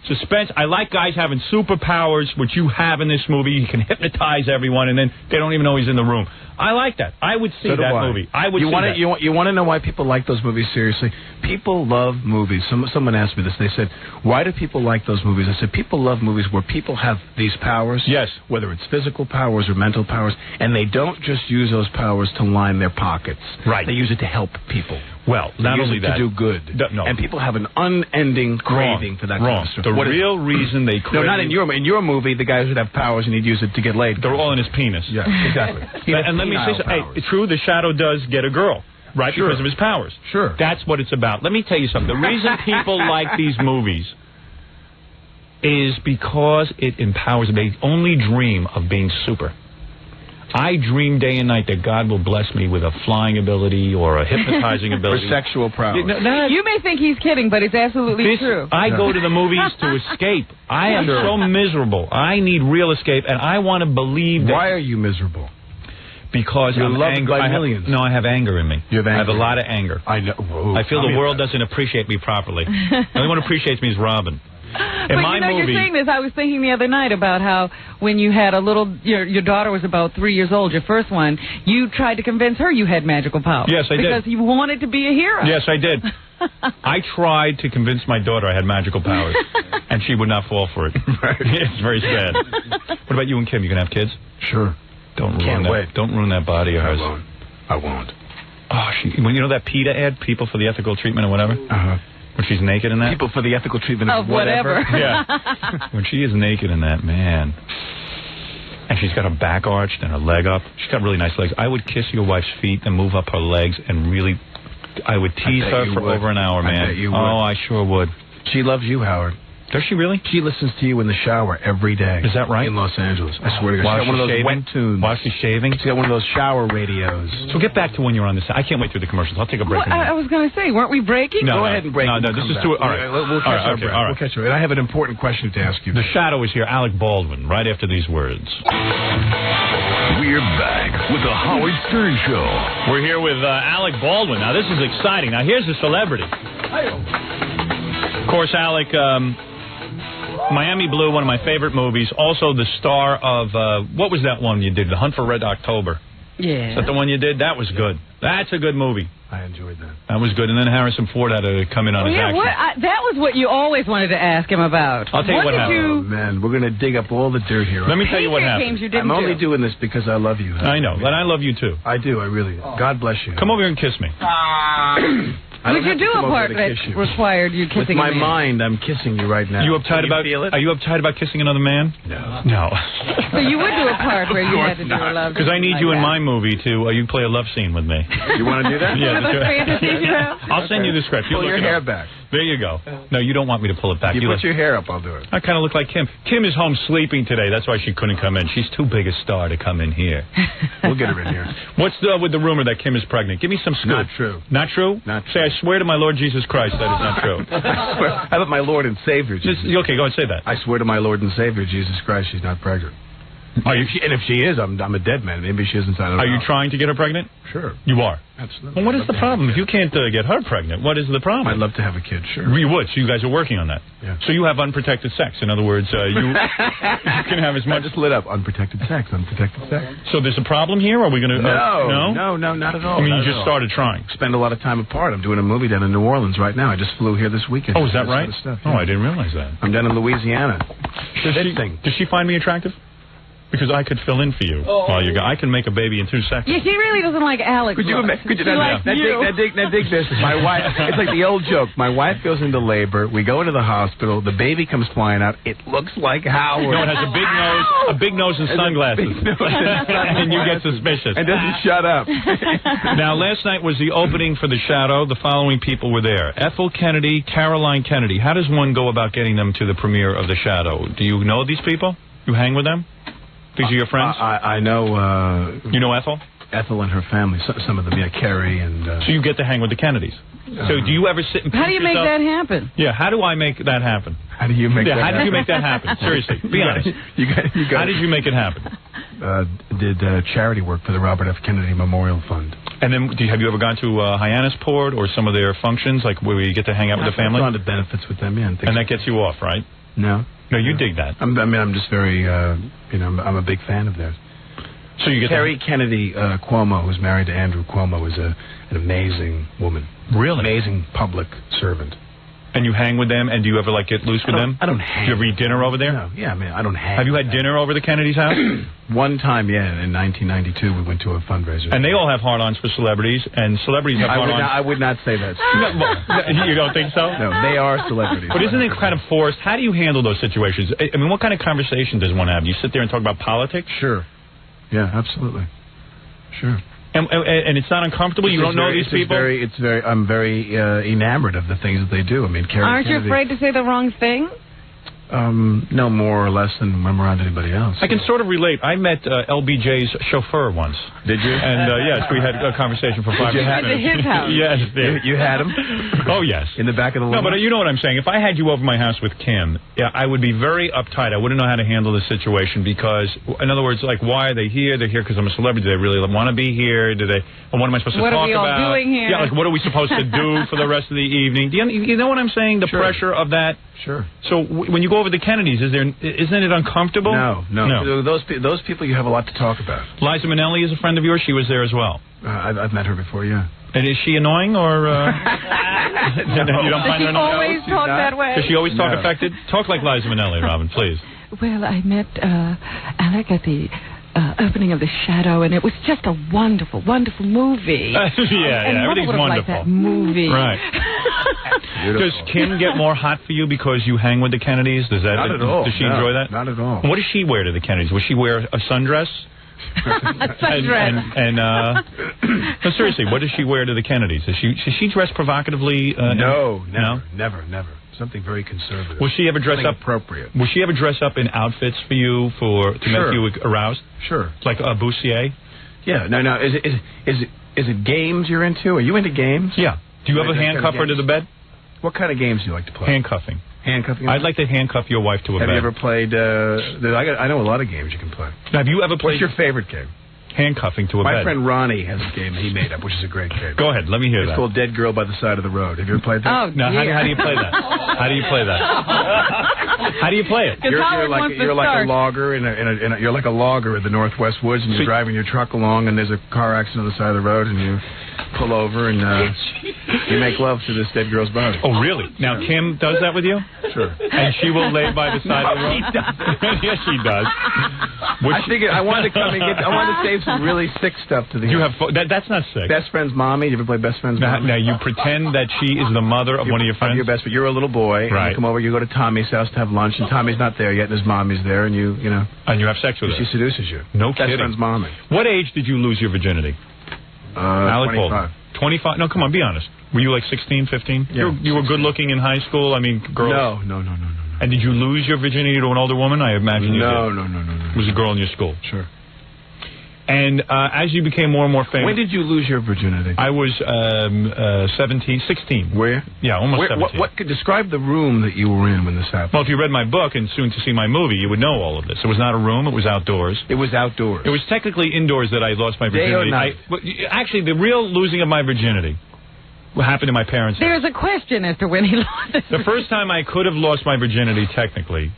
suspense. I like guys having superpowers, which you have in this movie. You can hypnotize everyone, and then they don't even know he's in the room. I like that. I would see that movie. I would see that. You want to know why people like those movies seriously? People love movies. Someone asked me this. They said, why do people like those movies? I said, people love movies where people have these powers. Yes. Whether it's physical powers or mental powers, and they don't just use those powers to line their pockets. Right. They use it to help people. Well, not only that. To do good. No. And people have an unending craving for that kind of stuff. The real reason they crave... No, not in your movie. The guys would have powers and he'd use it to get laid. They're all in his penis. Yeah, exactly. And let me say something. Hey, true, the Shadow does get a girl, right, Sure. because of his powers. Sure. That's what it's about. Let me tell you something. The reason people like these movies is because it empowers them. They only dream of being super. I dream day and night that God will bless me with a flying ability or a hypnotizing ability. Or sexual prowess. You may think he's kidding, but it's absolutely true. I go to the movies to escape. I am so miserable. I need real escape, and I want to believe that... Why are you miserable? Because You're I'm loved angry. by millions. I have anger in me. You have anger. I have a lot of anger. I know. Whoa, I feel the world doesn't appreciate me properly. The only one who appreciates me is Robin. But you know, you're saying this. I was thinking the other night about how when you had a little, your daughter was about 3 years old, your first one, you tried to convince her you had magical powers. Yes, I did. Because you wanted to be a hero. Yes, I did. I tried to convince my daughter I had magical powers, and she would not fall for it. It's very sad. What about you and Kim? You can have kids? Sure. Don't ruin that body of hers. I won't. Oh, when you know that PETA ad, People for the Ethical Treatment or whatever? When she's naked in that? People for the Ethical Treatment of whatever. Yeah. When she is naked in that, man. And she's got her back arched and her leg up. She's got really nice legs. I would kiss your wife's feet and move up her legs and really... I would tease her for over an hour, man. I bet you would. Oh, I sure would. She loves you, Howard. Does she really? She listens to you in the shower every day. Is that right? In Los Angeles. I swear to God. While She's got one of those wet tunes. While she's shaving? She's got one of those shower radios. So get back to when you're on this. I can't wait through the commercials. I'll take a break. I was going to say, weren't we breaking? No, Go ahead and break. No, this is too... All right. We'll catch our breath. We'll catch our breath. And I have an important question to ask you. The Shadow is here. Alec Baldwin, right after these words. We're back with the Howard Stern Show. We're here with Alec Baldwin. Now, this is exciting. Now, here's a celebrity. Of course, Alec, Miami Blue, one of my favorite movies. Also the star of, what was that one you did? The Hunt for Red October. Yeah. Is that the one you did? That was good. That's a good movie. I enjoyed that. That was good. And then Harrison Ford had to come in on his action. That was what you always wanted to ask him about. I'll tell you what happened. Oh, man, we're going to dig up all the dirt here. Let me tell you what happened. I'm only doing this because I love you. I know, and I love you too. I do, I really do. God bless you. Come over here and kiss me. Would you do a part that required you kissing With my mind, I'm kissing you right now. Are you uptight about kissing another man? No. So you would do a part where you had to do a love scene. Because I need you in my movie to you play a love scene with me. You want to do that? Yeah. Those fantasies you have? I'll send you the script. Pull your hair back. There you go. No, you don't want me to pull it back. You put your hair up, I'll do it. I kind of look like Kim. Kim is home sleeping today. That's why she couldn't come in. She's too big a star to come in here. We'll get her in here. What's with the rumor that Kim is pregnant? Give me some scoop. Not true. Not true? Not true. Say, I swear to my Lord Jesus Christ that is not true. I love my Lord and Savior, Jesus. Okay, go ahead, say that. I swear to my Lord and Savior, Jesus Christ, she's not pregnant. And if she is, I'm a dead man. Maybe she isn't. Are you trying to get her pregnant? Sure. You are? Absolutely. Well, what is the problem? If you can't get her pregnant, what is the problem? I'd love to have a kid, sure. You would, so you guys are working on that. Yeah. So you have unprotected sex. In other words, you can have as much... I just lit up. Unprotected sex. So there's a problem here? Are we going to... No, not at all. I mean, you just started trying. Spend a lot of time apart. I'm doing a movie down in New Orleans right now. I just flew here this weekend. Oh, is that right? Stuff, Oh, I didn't realize that. I'm down in Louisiana. Does she find me attractive? Because I could fill in for you while you go. I can make a baby in 2 seconds. Yeah, she really doesn't like Alex. Could you now dig this? My wife, it's like the old joke. My wife goes into labor. We go into the hospital. The baby comes flying out. It looks like Howard. No, it has a big nose and sunglasses. And you get suspicious. And doesn't shut up. Now, last night was the opening for The Shadow. The following people were there. Ethel Kennedy, Caroline Kennedy. How does one go about getting them to the premiere of The Shadow? Do you know these people? You hang with them? These are your friends? I know... you know Ethel? Ethel and her family. Some of them, Carrie and... So you get to hang with the Kennedys. So do you ever sit and... How do you make that happen? Yeah, how do I make that happen? How do you make that happen? How did you make that happen? Seriously, be honest. How did you make it happen? Did charity work for the Robert F. Kennedy Memorial Fund. And then have you ever gone to Hyannisport or some of their functions, like where you get to hang out with the family? I've gone to benefits with them, yeah. And that gets you off, right? No. No, you dig that. I'm just very, I'm a big fan of theirs. So you get Carrie Kennedy Cuomo, who's married to Andrew Cuomo, is an amazing woman. Really? Amazing public servant. And you hang with them, and do you ever, get loose with them? I don't hang. Do you ever eat dinner over there? No, yeah, I don't hang. Have you had dinner over the Kennedys' house? One time, yeah. In 1992, we went to a fundraiser. And they all have hard-ons for celebrities, and celebrities have hard-ons. I would not say that. You don't think so? No, they are celebrities. But isn't it kind of forced? How do you handle those situations? I mean, what kind of conversation does one have? Do you sit there and talk about politics? Sure. Yeah, absolutely. Sure. And it's not uncomfortable? You don't know these people? I'm very enamored of the things that they do. I mean, Carrie Aren't Kennedy, you afraid to say the wrong thing? No more or less than when I'm around anybody else. I can sort of relate. I met LBJ's chauffeur once. Did you? And yes, we had a conversation for 5 minutes. At his house. Yes. You had him? Oh, yes. In the back of the No, limo? but you know what I'm saying. If I had you over my house with Kim, yeah, I would be very uptight. I wouldn't know how to handle the situation because, in other words, like, why are they here? They're here because I'm a celebrity. Do they really want to be here? Do they? Or what am I supposed to talk about? What are we all doing here? Yeah, like, what are we supposed to do for the rest of the evening? Do you know what I'm saying? The pressure of that. Sure. So when you go over the Kennedys, isn't it uncomfortable? No. Those people, you have a lot to talk about. Liza Minnelli is a friend of yours. She was there as well. I've met her before, yeah. And is she annoying or? You don't find her annoying? Does she always talk that way? Does she always talk affected? Talk like Liza Minnelli, Robin, please. Well, I met Alec at the opening of The Shadow, and it was just a wonderful, wonderful movie. Yeah, everything's wonderful. Liked that movie. Right. Does Kim get more hot for you because you hang with the Kennedys? Not at all. Does she enjoy that? Not at all. What does she wear to the Kennedys? Will she wear a sundress? A sundress. No, seriously, what does she wear to the Kennedys? Does she dress provocatively? No, never. Something very conservative. Will she ever dress up appropriate? Will she ever dress up in outfits for you to make you aroused? Sure. Like a bustier? Yeah. No. Is it games you're into? Are you into games? Yeah. Do you ever handcuff her to the bed? What kind of games do you like to play? Handcuffing. Handcuffing? I'd like to handcuff your wife to a bed. Have you ever played... I know a lot of games you can play. Have you ever played... What's your favorite game? Handcuffing to a bed. My friend Ronnie has a game that he made up, which is a great game. Go ahead, let me hear that. It's called Dead Girl by the Side of the Road. Have you ever played that? Oh, no, how do you play that? How do you play that? How do you play it? You're like a logger you're like a logger in the Northwest Woods, and you're driving your truck along, and there's a car accident on the side of the road, and you pull over and you make love to this dead girl's body. Oh, really? Now Kim does that with you? Sure. And she will lay by the side of the road? Yes, she does. I wanted to come and I wanted to save some really sick stuff to the You have that's not sick. Best Friend's Mommy. You ever play Best Friend's Mommy? Now you pretend that she is the mother of one of your friends? But you're a little boy. Right. And you come over, you go to Tommy's house to have lunch, and Tommy's not there yet, and his mommy's there, and you know. And you have sex with her? She seduces you. No Best kidding. Friend's Mommy. What age did you lose your virginity? Alec 25. Baldwin. 25? No, come on, be honest. Were you like 16, 15? Yeah, you were good looking in high school? I mean, girls? No. And did you lose your virginity to an older woman? I imagine you did. No. It was a girl in your school? Sure. And as you became more and more famous... When did you lose your virginity? I was 16. Where? Yeah, almost 17. What could describe the room that you were in when this happened? Well, if you read my book and soon to see my movie, you would know all of this. It was not a room. It was outdoors. It was outdoors. It was technically indoors that I lost my virginity. Day or night? Actually, the real losing of my virginity happened to my parents' house. There's a question as to when he lost it. The first time I could have lost my virginity, technically,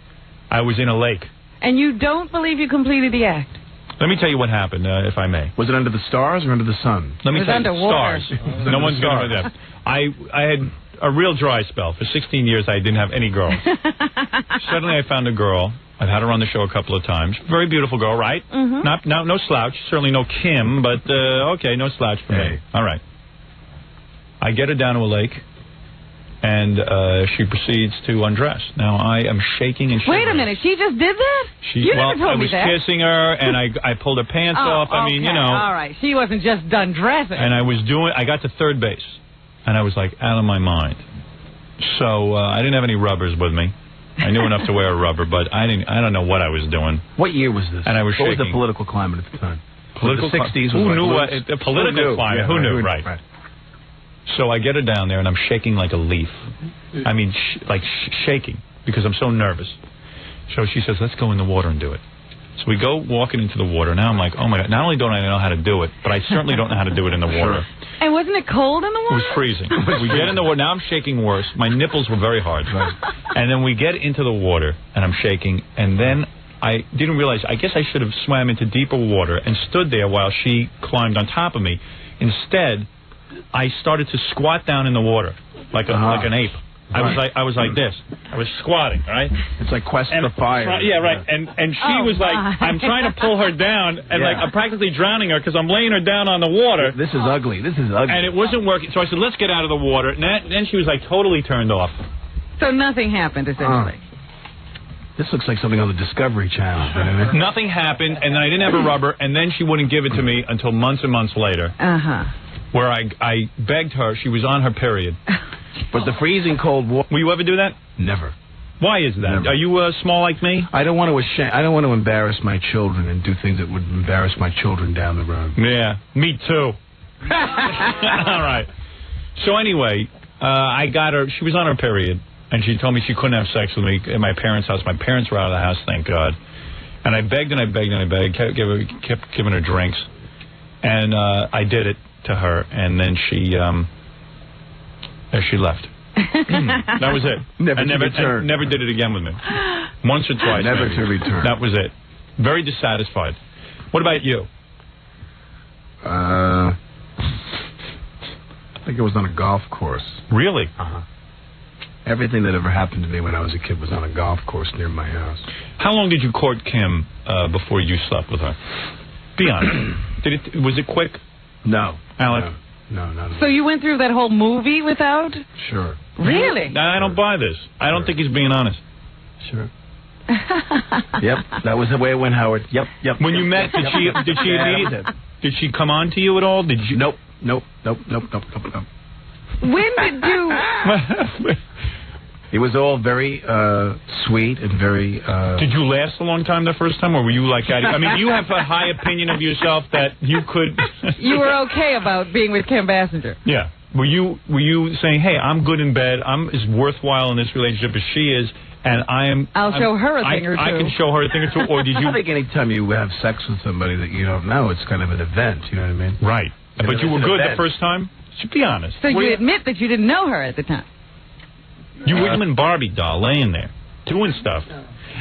I was in a lake. And you don't believe you completed the act? Let me tell you what happened, if I may. Was it under the stars or under the sun? Let me tell you, underwater. stars. No one's going to know that. I had a real dry spell. For 16 years, I didn't have any girls. Suddenly, I found a girl. I've had her on the show a couple of times. Very beautiful girl, right? Mm-hmm. No slouch. Certainly no Kim, but okay, no slouch for me. All right. I get her down to a lake, and she proceeds to undress. Now, I am shaking and shivering. Wait a minute. She just did that? You never told me that. I was kissing her, and I pulled her pants off. I mean, you know. All right. She wasn't just done dressing. And I got to third base, and I was like out of my mind. So I didn't have any rubbers with me. I knew enough to wear a rubber, but I don't know what I was doing. What year was this? And I was shaking. What was the political climate at the time? Political the 60s. Who knew what? The political climate. Who knew? Right. So I get her down there, and I'm shaking like a leaf. I mean, shaking, because I'm so nervous. So she says, let's go in the water and do it. So we go walking into the water. Now I'm like, oh, my God. Not only don't I know how to do it, but I certainly don't know how to do it in the water. And wasn't it cold in the water? It was freezing. We get in the water. Now I'm shaking worse. My nipples were very hard. And then we get into the water, and I'm shaking. And then I didn't realize, I guess I should have swam into deeper water and stood there while she climbed on top of me. Instead, I started to squat down in the water like an ape. Right. I was like this. I was squatting, right? It's like Quest for Fire. Yeah, right. And she was like, I'm trying to pull her down, and like I'm practically drowning her because I'm laying her down on the water. This is ugly. And it wasn't working. So I said, let's get out of the water. And then she was like totally turned off. So nothing happened, essentially. This looks like something on the Discovery Channel. You know? Nothing happened, and then I didn't have a rubber, and then she wouldn't give it to me until months and months later. Where I begged her. She was on her period. But the freezing cold water... Will you ever do that? Never. Why is that? Never. Are you small like me? I don't want to embarrass my children and do things that would embarrass my children down the road. Yeah, me too. All right. So anyway, I got her. She was on her period, and she told me she couldn't have sex with me at my parents' house. My parents were out of the house, thank God. And I begged and I begged and I begged. Kept giving her drinks, and I did it to her, and then she left. That was it. Never to return. I never did it again with me. Once or twice. Never maybe. to return. That was it. Very dissatisfied. What about you? I think it was on a golf course. Really? Uh-huh. Everything that ever happened to me when I was a kid was on a golf course near my house. How long did you court Kim before you slept with her? Be honest. Was it quick? No. Alec? No, not at all. So you went through that whole movie without? Sure. Really? I don't buy this. I don't think he's being honest. Sure. Yep, that was the way it went, Howard. Yep. When you met, did she immediately? Did she come on to you at all? Did you? Nope. When did you? It was all very sweet and very... Did you last a long time the first time, or were you like that? I mean, you have a high opinion of yourself that you could... You were okay about being with Kim Bassinger. Yeah. Were you saying, hey, I'm good in bed, I'm as worthwhile in this relationship as she is, and I'll show her a thing or two. I can show her a thing or two, or did you... I think any time you have sex with somebody that you don't know, it's kind of an event, you know what I mean? Right. But you were good the first time? Should be honest. So you admit that you didn't know her at the time? You were William Barbie doll laying there, doing stuff.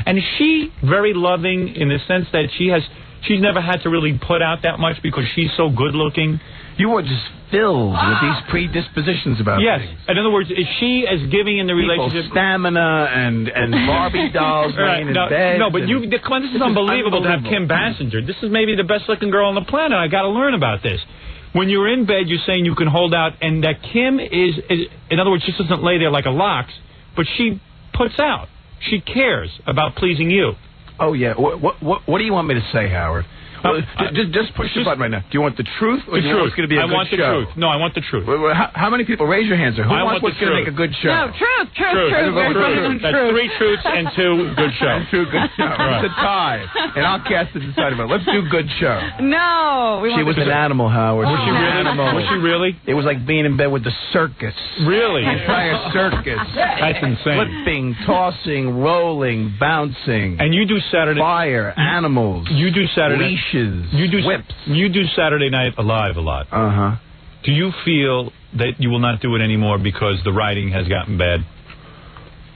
And is she very loving in the sense that she's never had to really put out that much because she's so good looking? You were just filled with these predispositions about things. Yes. In other words, is she as giving in the relationship? Stamina and Barbie dolls laying in bed. No, but come on, this is unbelievable to have Kim Bassinger. This is maybe the best looking girl on the planet. I got to learn about this. When you're in bed, you're saying you can hold out, and that Kim is, in other words, she doesn't lay there like a lox, but she puts out. She cares about pleasing you. Oh, yeah. What do you want me to say, Howard? Just push the button right now. Do you want the truth, or do you want what's going to be a good show? I want the truth. No, I want the truth. How many people? Raise your hands. Who wants what's going to make a good show? No, truth. That's 3 truths and 2 good show. And 2 good show. It's a tie. And I'll cast the decider vote. Let's do good show. No. She was an animal, Howard. Was she really? Was she really? It was like being in bed with the circus. Really? The entire circus. That's insane. Flipping, tossing, rolling, bouncing. And you do Saturday... Fire, animals. You do Saturday... Leashes. You do whips. You do Saturday Night Alive a lot. Uh-huh. Do you feel that you will not do it anymore because the writing has gotten bad?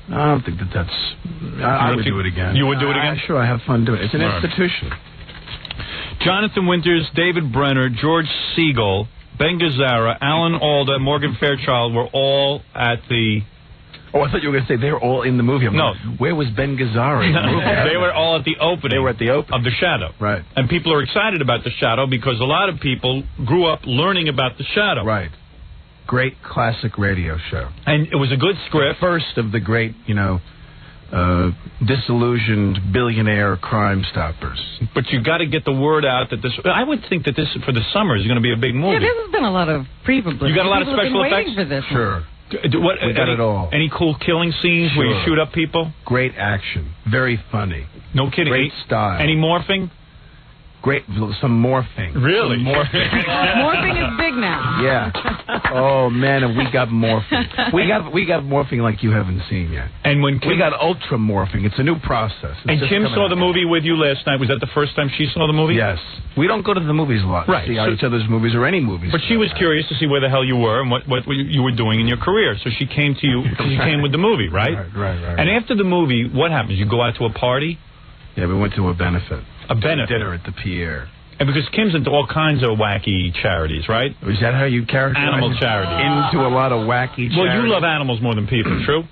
I don't think that's... I would do it again. You would do it again? Sure, I have fun doing it. It's an institution. Jonathan Winters, David Brenner, George Siegel, Ben Gazzara, Alan Alda, Morgan Fairchild were all at the... Oh, I thought you were going to say they were all in the movie. Where was Ben Gazzara in the movie? They were all at the opening. They were at the opening. Of The Shadow. Right. And people are excited about The Shadow because a lot of people grew up learning about The Shadow. Right. Great classic radio show. And it was a good script. The first of the great, disillusioned billionaire Crime Stoppers. But you got to get the word out that this... I would think that this, for the summer, is going to be a big movie. Yeah, this has been a lot of pre-publicity. You got a lot of special effects? For this sure. One. We got it all. Any cool killing scenes where you shoot up people? Great action. Very funny. No kidding. Great style. Any morphing? Great. Some morphing. Really? Some morphing. Morphing is big now. Yeah. Oh, man, and we got morphing. We got morphing like you haven't seen yet. And when Kim... We got ultra morphing. It's a new process. And Kim saw the movie with you last night. Was that the first time she saw the movie? Yes. We don't go to the movies a lot. Right. To see each other's movies or any movies. But she was curious to see where the hell you were and what you were doing in your career. So she came to you. She came with the movie, right? Right. And after the movie, what happens? You go out to a party? Yeah, we went to a benefit. A benefit? Dinner at the Pierre. And because Kim's into all kinds of wacky charities, right? Is that how you characterize Animal charities. Into a lot of wacky charities. Well, you love animals more than people, true?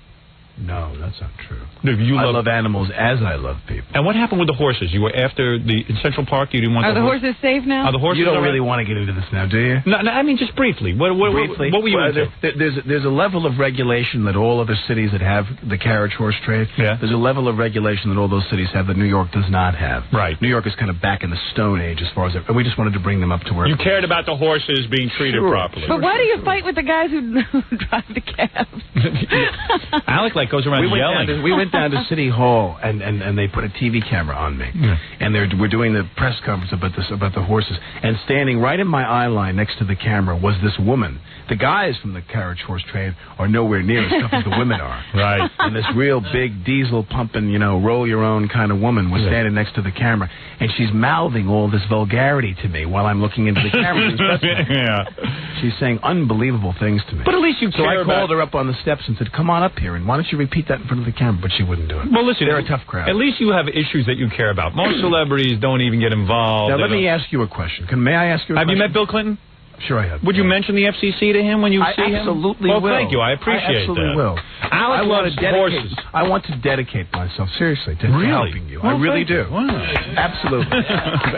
No, that's not true. No, I love animals as I love people. And what happened with the horses? You were after in Central Park. You didn't want. Are the horses safe now? Are the horses? You don't really want to get into this now, do you? No, I mean just briefly. What were you into? There's a level of regulation that all other cities that have the carriage horse trade. Yeah. There's a level of regulation that all those cities have that New York does not have. Right. New York is kind of back in the Stone Age as far as and we just wanted to bring them up to where you cared about the horses being treated properly. But why do you fight with the guys who drive the cabs? Alec like goes around yelling. We went down to City Hall, and they put a TV camera on me. Yeah. And we're doing the press conference about the horses. And standing right in my eye line next to the camera was this woman. The guys from the carriage horse trade are nowhere near as tough as the women are. Right. And this real big diesel pumping, roll your own kind of woman was standing next to the camera. And she's mouthing all this vulgarity to me while I'm looking into the camera. Yeah. She's saying unbelievable things to me. But at least you So care I called her up on the steps and said, come on up here, and why don't you repeat that in front of the camera? But she wouldn't do it. Well, listen, they're a tough crowd. At least you have issues that you care about. Most celebrities don't even get involved. Now, let me ask you a question. May I ask you a question? Have you met Bill Clinton? Sure I have. Would you mention the FCC to him when you see him? I absolutely will. will. Thank you. I appreciate absolutely that. will. Alec loves horses. I want to dedicate myself, seriously, to helping you. Well, I really do. Wow. Absolutely.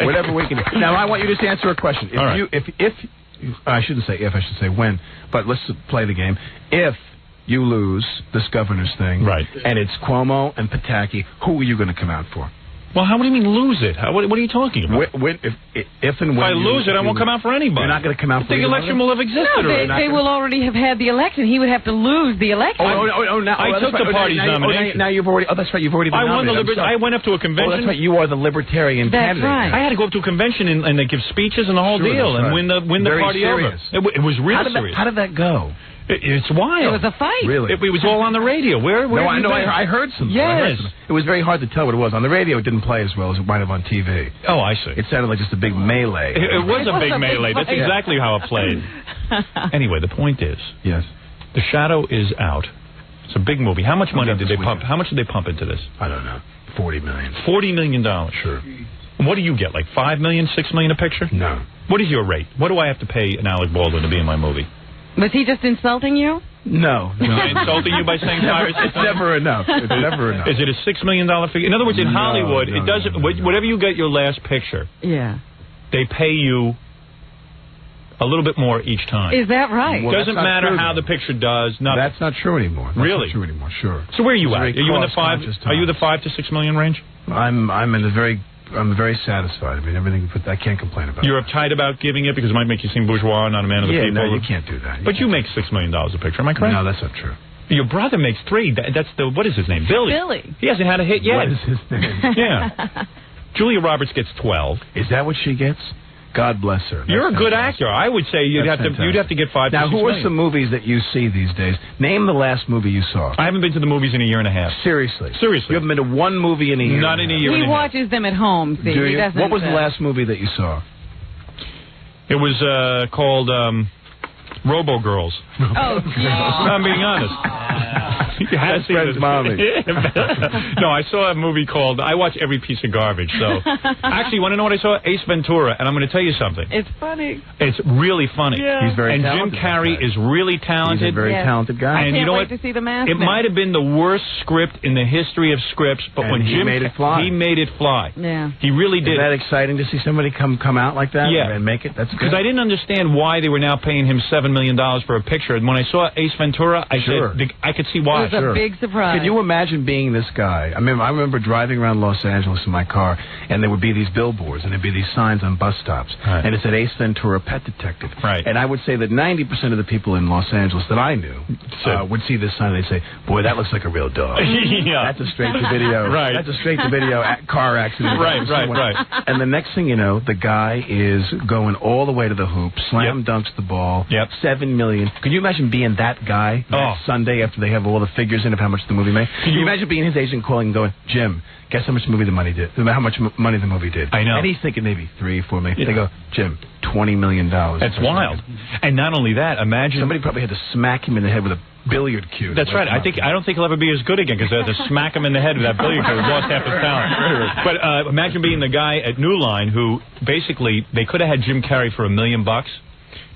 Whatever we can do. Now, I want you to answer a question. If I shouldn't say if, I should say when, but let's play the game. If you lose this governor's thing, right, and it's Cuomo and Pataki, who are you going to come out for? Well, what do you mean lose it? What are you talking about? If and when I lose it, I won't come out for anybody. You're not going to come out for the election will have existed. No, they will already have had the election. He would have to lose the election. I took the party's nomination. Now you've already. Oh, that's right. You've already been nominated. I went up to a convention. Oh, that's right. You are the libertarian candidate. Right. I had to go up to a convention and they give speeches and the whole deal and win the party serious. over. It was real serious. How did that go? It's wild. It was a fight. Really? It was all on the radio. Where no, I know. I heard some. Yes. It was very hard to tell what it was. On the radio, it didn't play as well as it might have on TV. Oh, I see. It sounded like just a big melee. It was a big melee. That's exactly how it played. Anyway, the point is, yes, The Shadow is out. It's a big movie. How much money did they pump? How much did they pump into this? I don't know. $40 million. $40 million. Sure. What do you get? Like $5 million, $6 million a picture? No. What is your rate? What do I have to pay an Alec Baldwin to be in my movie? Was he just insulting you? No. Insulting you by saying it's never enough. It's never enough. Is it a $6 million figure? In other words, in Hollywood, it doesn't. Whatever you get your last picture, they pay you a little bit more each time. Is that right? It doesn't matter how the picture does. Nothing. That's not true anymore. Really? Not true anymore. Sure. So where are you at? Are you in the $5 to $6 million range? I'm very satisfied. I mean, everything. I can't complain about. You're uptight about giving it because it might make you seem bourgeois, not a man of the people. No, you can't do that. But you make $6 million a picture. Am I correct? No, that's not true. Your brother makes $3. That's what is his name? Billy. He hasn't had a hit yet. What is his name? Yeah. Julia Roberts gets 12. Is that what she gets? God bless her. You're a good actor. I would say you'd have to get 5 to 6 Now, who million. are some movies that you see these days? Name the last movie you saw. I haven't been to the movies in a year and a half. Seriously? You haven't been to one movie in a year? Not in a year and a half. He watches them at home, see. Do you? He doesn't, what was the last movie that you saw? It was called Robo Girls. Oh, geez. I'm being honest. You had to see this. Mommy. No, I saw a movie called. I watch every piece of garbage. So, actually, you want to know what I saw? Ace Ventura, and I'm going to tell you something. It's funny. It's really funny. Yeah. He's very talented. And Jim Carrey is really talented. He's a very talented guy. And I can't you know wait what? to see the mask. It might have been the worst script in the history of scripts, but when he Jim made it fly. He made it fly. Yeah. He really did. Is that exciting to see somebody come out like that? Yeah. And make it? That's because good. I didn't understand why they were now paying him $7 million for a picture. And when I saw Ace Ventura, I said I could see why. It was a big surprise. Could you imagine being this guy? I remember driving around Los Angeles in my car, and there would be these billboards, and there'd be these signs on bus stops, and it said Ace Ventura, Pet Detective. Right. And I would say that 90% of the people in Los Angeles that I knew would see this sign, and they'd say, boy, that looks like a real dog. Yeah. That's a straight-to-video. Right. That's a straight-to-video car accident. Right. And the next thing you know, the guy is going all the way to the hoop, slam dunks the ball, $7 million. Could you imagine being that guy Sunday after they have all the figures in of how much the movie made? Can you imagine being his agent calling and going, Jim, guess how much the movie how much money the movie did? I know. And he's thinking maybe $3-4 million. Yeah. They go, Jim, $20 million. That's wild. And not only that, imagine somebody probably had to smack him in the head with a billiard cue. That's right. I don't think he'll ever be as good again because they had to smack him in the head with that billiard cue. He lost half his talent. But imagine being the guy at New Line who basically they could have had Jim Carrey for $1 million.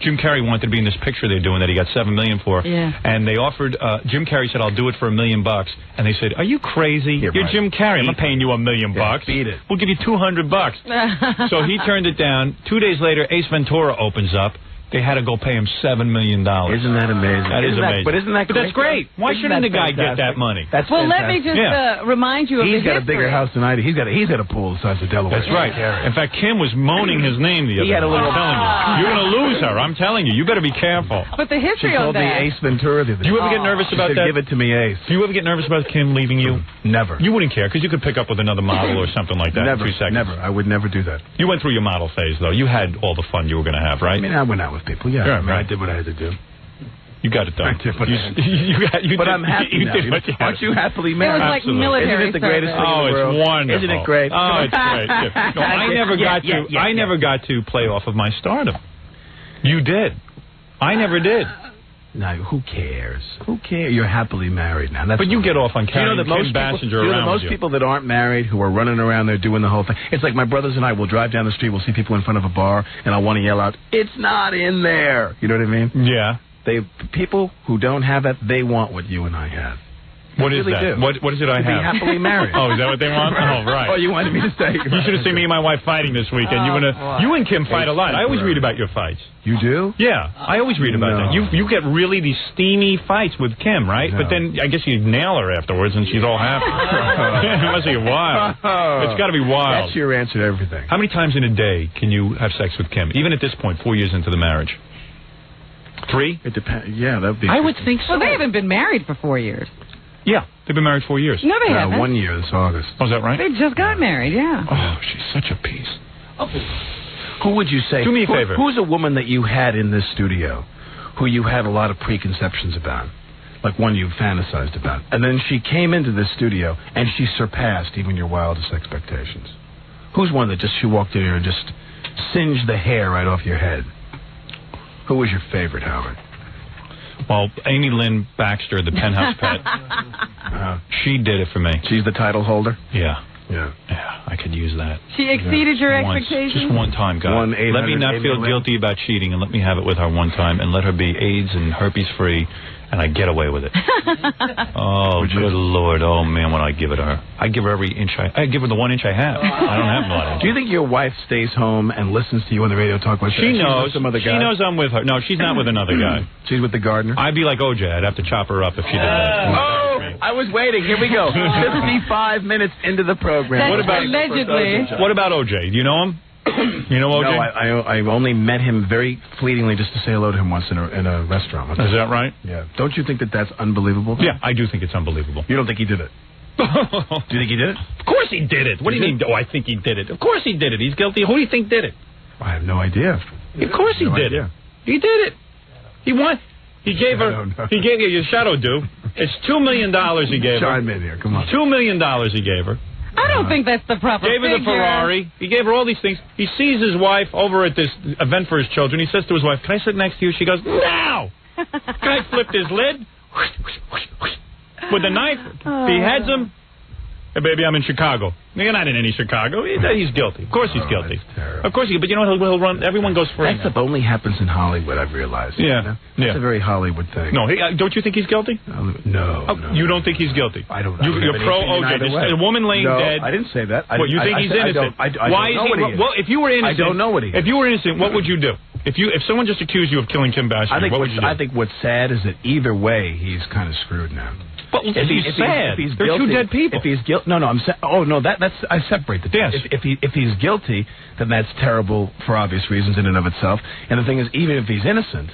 Jim Carrey wanted to be in this picture they're doing that he got $7 million for. Yeah. And they offered, Jim Carrey said, I'll do it for $1 million. And they said, are you crazy? You're Jim Carrey. I'm not paying you $1 million. Beat it. We'll give you $200. So he turned it down. 2 days later, Ace Ventura opens up. They had to go pay him $7 million. Isn't that amazing? That is amazing. But isn't that great? That's great. Why Isn't shouldn't that the guy get fantastic? that money? That's well, let me fantastic. just remind you of He's the got a bigger house than I do. He's got a pool the size of Delaware. That's right. In fact, Kim was moaning his name the other He had a day. little- I'm telling you. You're going to lose her. I'm telling you. You better be careful. But the history She of told me that. Ace Ventura the other day. Do you ever get nervous She about said, that? Give it to me, Ace. Do you ever get nervous about Kim leaving you? Never. You wouldn't care because you could pick up with another model or something like that Never. in 2 seconds. Never. I would never do that. You went through your model phase, though. You had all the fun you were going to have, right? I mean, I went out with people. Yeah. Yeah, I mean, I right. did what I had to do. You got it done. I did what I had to do. But I'm happy now. Aren't you happily married? It was like military Isn't it the greatest thing in the world? It's wonderful. Isn't it great? Oh, it's great. Yeah. No, I never got to play off of my stardom. You did. I never did. No, who cares? Who cares? You're happily married now. That's but you get off on carrying Kim most Bassinger people, around most with you. people that aren't married who are running around there doing the whole thing. It's like my brothers and I will drive down the street. We'll see people in front of a bar, and I want to yell out, "It's not in there." You know what I mean? Yeah. People who don't have that, they want what you and I have. What is really that? do. What is it I To be have? happily married. Oh, is that what they want? Oh, right. Oh, you wanted me to say. You should have seen me and my wife fighting this weekend. You and Kim fight a lot. I always read about your fights. You do? Yeah, I always read about that. You get really these steamy fights with Kim, right? No. But then I guess you nail her afterwards, and she's all happy. It must be wild. It's got to be wild. That's your answer to everything. How many times in a day can you have sex with Kim? Even at this point, 4 years into the marriage. 3? It depends. Yeah, that would be. I would think so. Well, they haven't been married for 4 years. Yeah, they've been married 4 years. No, they haven't. 1 year this August. Oh, is that right? They just got married, yeah. Oh, she's such a piece. Who would you say? Do me a favor. Who's a woman that you had in this studio who you had a lot of preconceptions about? Like one you fantasized about. And then she came into this studio and she surpassed even your wildest expectations. Who's one that she walked in here and just singed the hair right off your head? Who was your favorite, Howard? Well, Amy Lynn Baxter, the Penthouse Pet, she did it for me. She's the title holder? Yeah. Yeah. Yeah, I could use that. She exceeded your Once, expectations? just one time, God. Let me not feel guilty about cheating, and let me have it with her one time, and let her be AIDS and herpes free, and I get away with it. Oh, good Lord. Oh, man, when I give it to her. I give her every inch I give her the 1 inch I have. I don't have a lot of inches. Do you think your wife stays home and listens to you on the radio talk about She knows. some other guy? She knows I'm with her. No, she's not with another guy. She's with the gardener? I'd be like OJ. I'd have to chop her up if she did that. Oh, I was waiting. Here we go. 55 minutes into the program. What about allegedly? What about OJ? Do you know him? You know OJ? No, I only met him very fleetingly just to say hello to him once in a restaurant. Is that right? Yeah. Don't you think that that's unbelievable? Yeah, I do think it's unbelievable. You don't think he did it? Do you think he did it? Of course he did it. What do you mean? Oh, I think he did it. Of course he did it. He's guilty. Who do you think did it? I have no idea. Of course he did it. He did it. He won. He gave her. He gave you your shadow due. It's $2 million he gave her. Chime in here. Come on. $2 million he gave her. I don't think that's the proper Gave her the figure. Ferrari. He gave her all these things. He sees his wife over at this event for his children. He says to his wife, "Can I sit next to you?" She goes, "No." Guy flipped his lid with a knife. Beheads him. Hey, baby, I'm in Chicago. You're not in any Chicago. He's guilty. Of course he's guilty. Of course he. But you know what? He'll run. Everyone goes free. That stuff only happens in Hollywood, I've realized. Yeah. You know? That's a very Hollywood thing. No, don't you think he's guilty? No. You don't think he's guilty? I don't know. You're pro OJ. There's a woman laying dead. I didn't say that. What, you think he's innocent? I don't Why know is what he? he is. Well, if you were innocent, I don't know what he is. If you were innocent, what would you do? If someone just accused you of killing Kim Bassinger, what would you do? I think what's sad is that either way, he's kind of screwed now. But he's sad. If he's They're guilty, two dead people. If he's guilty, no, I'm saying. Oh no, that's I separate the two. Yes. If he's guilty, then that's terrible for obvious reasons in and of itself. And the thing is, even if he's innocent,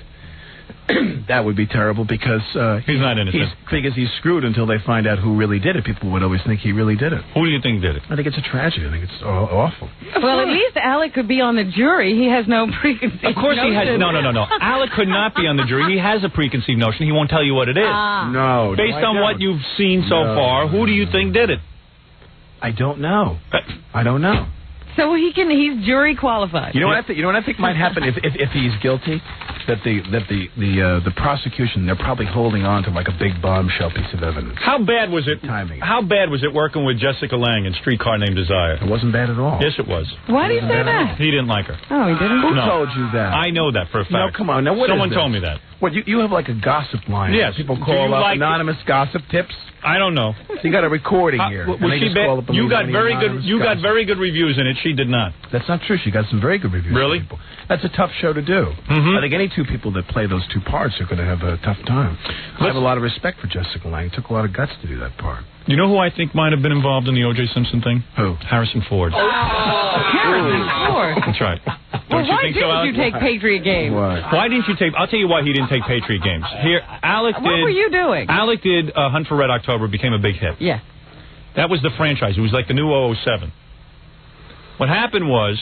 that would be terrible because he's not innocent. Because he's screwed until they find out who really did it. People would always think he really did it. Who do you think did it? I think it's a tragedy. I think it's awful. Well, at least Alec could be on the jury. He has no preconceived Of course notion. he has. No. Alec could not be on the jury. He has a preconceived notion. He won't tell you what it is. No. Based on what you've seen so far, who do you think did it? I don't know. I don't know. So he's jury qualified. You know what I think might happen if he's guilty, that the prosecution, they're probably holding on to like a big bombshell piece of evidence. How bad was it? Timing. How bad was it working with Jessica Lange in Streetcar Named Desire? It wasn't bad at all. Yes, it was. Why do you say that? He didn't like her. Oh, he didn't? Who told you that? I know that for a fact. No, come on. Now, what Someone is this? told me that. What, you have like a gossip line? Yes. People Do call you up like anonymous gossip tips? I don't know. So you got a recording here. Was and they she just call up you got any very good. anonymous You got gossip. very good reviews in it. she did not. That's not true. She got some very good reviews. Really? From people. That's a tough show to do. I think any two people that play those two parts are going to have a tough time. I have a lot of respect for Jessica Lange. It took a lot of guts to do that part. You know who I think might have been involved in the O.J. Simpson thing? Who? Harrison Ford. Harrison Ford. That's right. Well, Don't you why think so, didn't Alec? you take Patriot Games? Why didn't you take... I'll tell you why he didn't take Patriot Games. Here, Alec did... What were you doing? Alec did Hunt for Red October, became a big hit. Yeah. That was the franchise. It was like the new 007. What happened was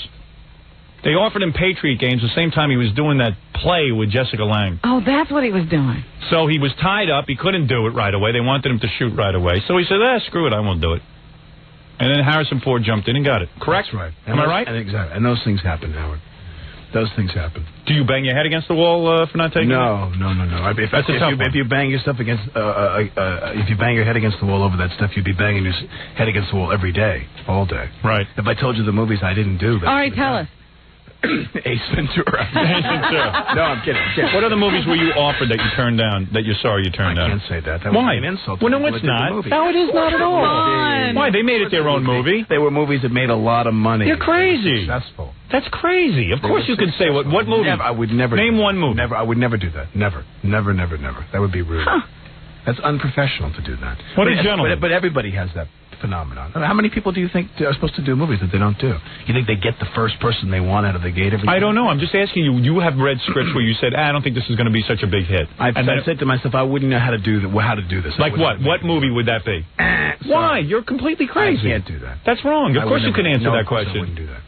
they offered him Patriot Games the same time he was doing that play with Jessica Lange. Oh, that's what he was doing. So he was tied up. He couldn't do it right away. They wanted him to shoot right away. So he said, screw it, I won't do it. And then Harrison Ford jumped in and got it. Correct? That's right. Am I right? Exactly. And those things happen, Howard. Those things happen. Do you bang your head against the wall for not taking it? No. If you bang yourself against, if you bang your head against the wall over that stuff, you'd be banging your head against the wall every day, all day. Right. If I told you the movies I didn't do, all right, tell us. Ace Ventura. Ace Ventura. No, I'm kidding. What other movies were you offered that you turned down, that you're sorry you turned down? I can't say that. That Why? would be an insult. Well, no, it's not. No, it is not at all. Why? They made it their own movie. They were movies that made a lot of money. You're crazy. Successful. That's crazy. Of course you can say what movie. I would never. Name one movie. I would never do that. Never. That would be rude. That's unprofessional to do that. What a gentleman. But everybody has that phenomenon. How many people do you think are supposed to do movies that they don't do? You think they get the first person they want out of the gate every time? I don't know. I'm just asking you. You have read scripts where you said, I don't think this is going to be such a big hit. I said to myself, I wouldn't know how to do this. Like what? What movie would that be? Why? You're completely crazy. I can't do that. That's wrong. Of course you can answer that question. question. I wouldn't do that.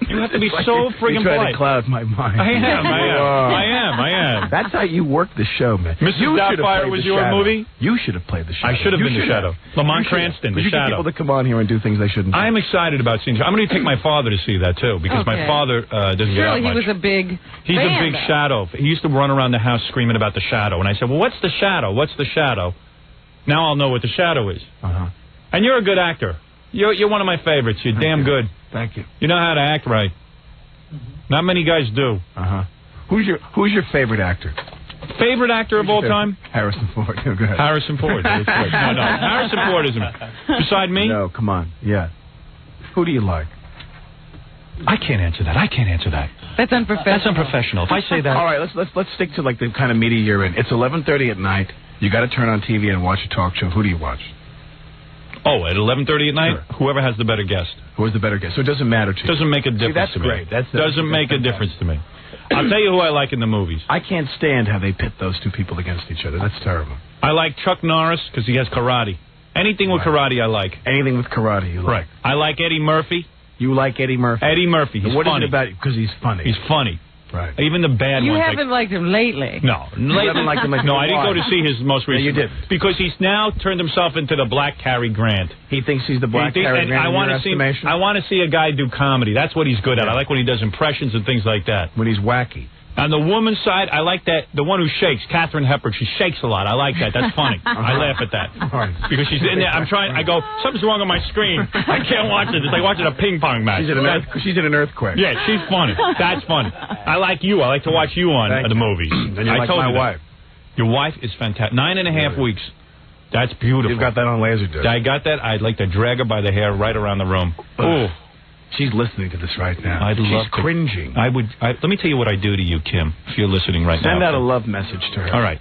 You have to be so friggin' You try polite. to cloud my mind. I am. That's how you work the show, man. Mrs. Doubtfire was your movie? You should have played the Shadow. I should have been the Shadow. Lamont Cranston, the Shadow. You get people to come on here and do things they shouldn't do. I'm excited about seeing. I'm going to take my father to see that too because my father doesn't get out much. He was a big. He's a big Shadow. He used to run around the house screaming about the Shadow, and I said, "Well, what's the Shadow? What's the Shadow?" Now I'll know what the Shadow is. And you're a good actor. You're one of my favorites. You're damn good. Thank you. You know how to act right. Not many guys do. Who's your favorite actor? Favorite actor of all time? Harrison Ford. Go ahead. Harrison Ford. No. Harrison Ford isn't. Beside me? No, come on. Yeah. Who do you like? I can't answer that. That's unprofessional. If I say that. All right, let's stick to like the kind of media you're in. It's 11:30 at night. You got to turn on TV and watch a talk show. Who do you watch? Oh, at 11:30 at night? Sure. Whoever has the better guest. Who has the better guest? So it doesn't matter to you. Doesn't make a difference to me. Great. Doesn't make a difference to me. I'll tell you who I like in the movies. I can't stand how they pit those two people against each other. That's terrible. I like Chuck Norris because he has karate. Anything with karate I like. Anything with karate you like. Right. I like Eddie Murphy. You like Eddie Murphy? Eddie Murphy. He's what funny. Is it about? Because he's funny. He's funny. Right. Even the bad ones. You haven't liked him lately. No. You haven't liked him lately. No, I didn't go to see his most recent. You did. Because he's now turned himself into the Black Cary Grant. He thinks he's the Black Cary Grant in your estimation? I want to see a guy do comedy. That's what he's good at. I like when he does impressions and things like that. When he's wacky. On the woman's side, I like the one who shakes, Katharine Hepburn. She shakes a lot. I like that. That's funny. I laugh at that. Because she's in there. I go, something's wrong on my screen. I can't watch it. It's like watching a ping pong match. She's in an earthquake. Yeah, she's funny. That's funny. I like you. I like to watch you on the movies. And you like my wife. Your wife is fantastic. 9.5 weeks. That's beautiful. You've got that on Laserdisc. I got that. I'd like to drag her by the hair right around the room. Oh. She's listening to this right now. She's cringing. Let me tell you what I do to you, Kim, if you're listening right now. Send out a love message to her. All right.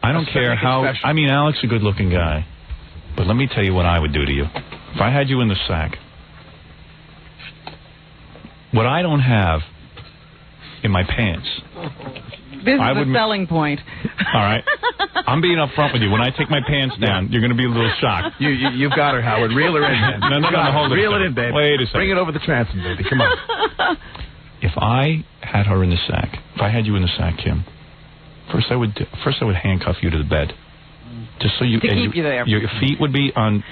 I don't care how... I mean, Alec's a good-looking guy. But let me tell you what I would do to you. If I had you in the sack, what I don't have in my pants... This is a selling point. All right. I'm being up front with you. When I take my pants down, you're going to be a little shocked. You've got her, Howard. Reel her in, man. No, hold it. Reel it in, baby. Wait a second. Bring it over the transom, baby. Come on. If I had her in the sack, if I had you in the sack, Kim, first I would handcuff you to the bed. Just so you... To keep you there. Your feet would be on,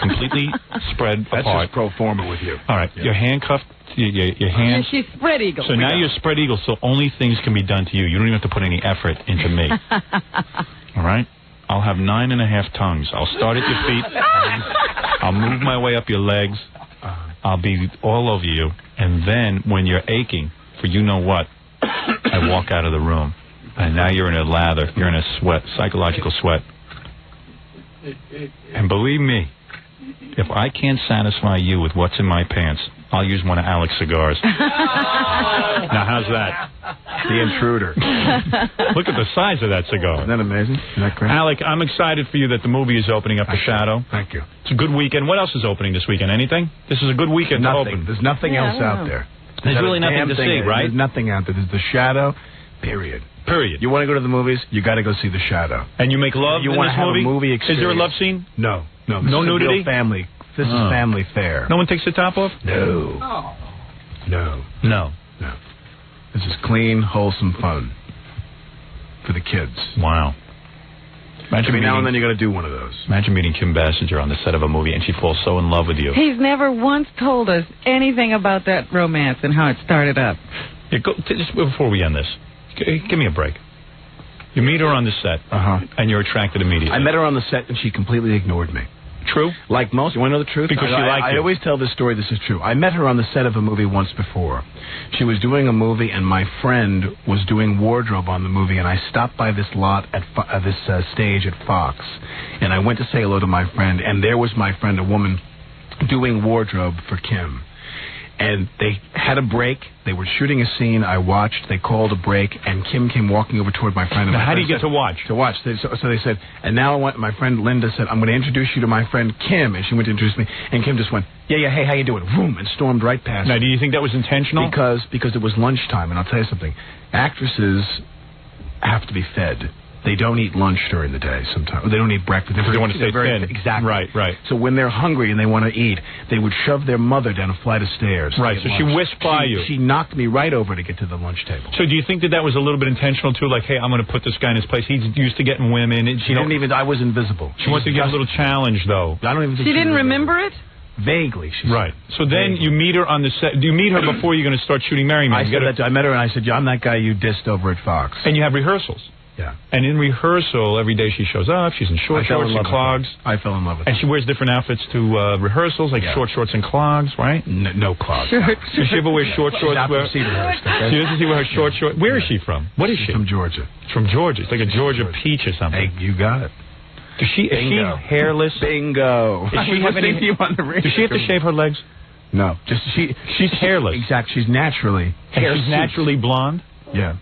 completely spread apart. That's just pro forma with you. All right. Yeah. You're handcuffed. Your hands... She's spread eagle. So now you're spread eagle, so only things can be done to you. You don't even have to put any effort into me. All right? I'll have 9.5 tongues. I'll start at your feet. I'll move my way up your legs. I'll be all over you. And then when you're aching for you know what, I walk out of the room. And now you're in a lather. You're in a sweat, psychological sweat. And believe me, If I can't satisfy you with what's in my pants, I'll use one of Alec's cigars. Now, how's that? The intruder. Look at the size of that cigar. Isn't that amazing? Isn't that great? Alec, I'm excited for you that the movie is opening up The Shadow. Thank you. It's a good weekend. What else is opening this weekend? Anything? This is a good weekend to open. There's nothing else out there. There's really nothing to see, right? There's nothing out there. There's The Shadow, period. You want to go to the movies, you got to go see The Shadow. And you make love in want this to have movie? a movie experience. Is there a love scene? No. This No is nudity? A real family. This is family fare. No one takes the top off? No. No. No. This is clean, wholesome fun for the kids. Wow. Every now and then you got to do one of those. Imagine meeting Kim Bassinger on the set of a movie and she falls so in love with you. He's never once told us anything about that romance and how it started up. Yeah, just before we end this, give me a break. You meet her on the set, and you're attracted immediately. I met her on the set, and she completely ignored me. True? Like most. You want to know the truth? Because she liked you. I always tell this story. This is true. I met her on the set of a movie once before. She was doing a movie, and my friend was doing wardrobe on the movie, and I stopped by this lot at this stage at Fox, and I went to say hello to my friend, and there was my friend, a woman, doing wardrobe for Kim. And they had a break. They were shooting a scene. I watched. They called a break, and Kim came walking over toward my friend. Now, how do you get to watch? To watch. So they said, and now my friend Linda said, I'm going to introduce you to my friend Kim. And she went to introduce me, and Kim just went, yeah, hey, how you doing? Vroom, and stormed right past. Now, do you think that was intentional? Because it was lunchtime, and I'll tell you something. Actresses have to be fed. They don't eat lunch during the day sometimes. They don't eat breakfast. They want to stay thin. Exactly. Right. So when they're hungry and they want to eat, they would shove their mother down a flight of stairs. Right, so she whisked by you. She knocked me right over to get to the lunch table. So do you think that was a little bit intentional, too? Like, hey, I'm going to put this guy in his place. He's used to getting women. And she didn't even... I was invisible. She wants to give a little challenge, though. I don't even think she didn't remember it? Vaguely. Right. So then you meet her on the set. Do you meet her before you're going to start shooting Merry Men? I met her and I said, I'm that guy you dissed over at Fox. And you have rehearsals. Yeah. And in rehearsal, every day she shows up. She's in short shorts and clogs. I fell in love with her. And she wears different outfits to rehearsals, like short shorts and clogs, right? No clogs. Does she ever wear short shorts? She doesn't see where her short shorts. Where is she from? What is she? From Georgia. From Georgia. It's like a Georgia peach or something. Hey, you got it. Is she hairless? Bingo. Does she have to shave her legs? No. Just she's hairless. Exactly. She's naturally She's naturally blonde? Yeah.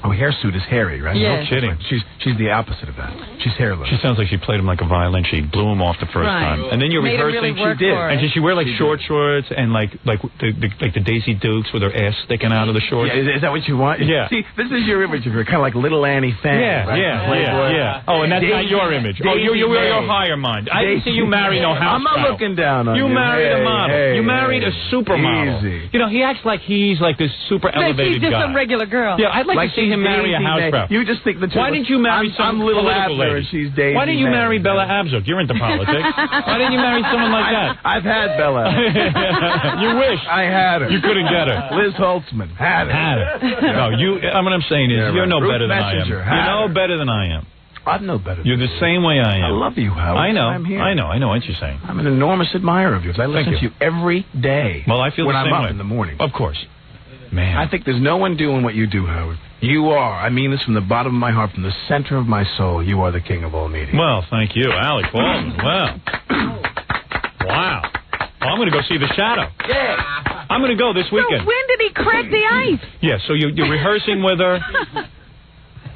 Oh, hirsute is hairy, right? Yes. No kidding. She's the opposite of that. She's hairless. She sounds like she played him like a violin. She blew him off the first time. And then you're rehearsing. Really she did. And did she wear like short shorts and like the Daisy Dukes with her ass sticking out of the shorts? Yeah, is that what you want? Yeah. See, this is your image of her, kind of like Little Annie Fan. Yeah. Oh, and that's not your image. You're higher mind. I didn't see you marry no house. I'm not looking down on you. You married a model. You married a supermodel. Easy. You know, he acts like he's like this super elevated guy. She's just guy. a regular girl. Yeah, I'd like to see him marry a house. You just think the two. Why didn't you marry some Little political Adler lady? And she's Daisy. Why didn't you marry Bella Abzug? You're into politics. Why didn't you marry someone like that? I've had Bella. You wish. I had her. You couldn't get her. Liz Holtzman. Had her. No, what I'm saying is you're no better than I am. You're no better than I am. I'm no better. You're the same way I am. I love you, Howard. I know. I'm here. I know what you're saying. I'm an enormous admirer of yours. I listen to you every day. Well, I feel when the same I'm way. up in the morning. Of course. Man. I think there's no one doing what you do, Howard. You are. I mean this from the bottom of my heart, from the center of my soul. You are the king of all media. Well, thank you, Alec Baldwin. Wow. Well, I'm going to go see The Shadow. Yeah. I'm going to go this weekend. So when did he crack the ice? Yeah, so you're rehearsing with her.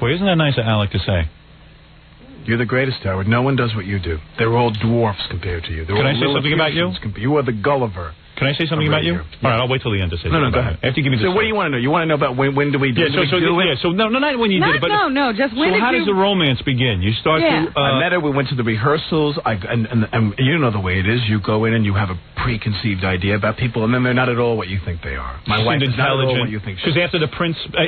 Boy, isn't that nice of Alec to say? You're the greatest, Howard. No one does what you do. They're all dwarfs compared to you. Can I say something about you? You are the Gulliver. Can I say something about you? All right, I'll wait till the end to say something. No, go ahead. After you give me the So what do you want to know? You want to know about when do we do it? No, not when you did it. But just when so how does the romance begin? You start to... I met her. We went to the rehearsals. And you know the way it is. You go in and you have a preconceived idea about people, and then they're not at all what you think they are. My wife is not at all what you think she is. Because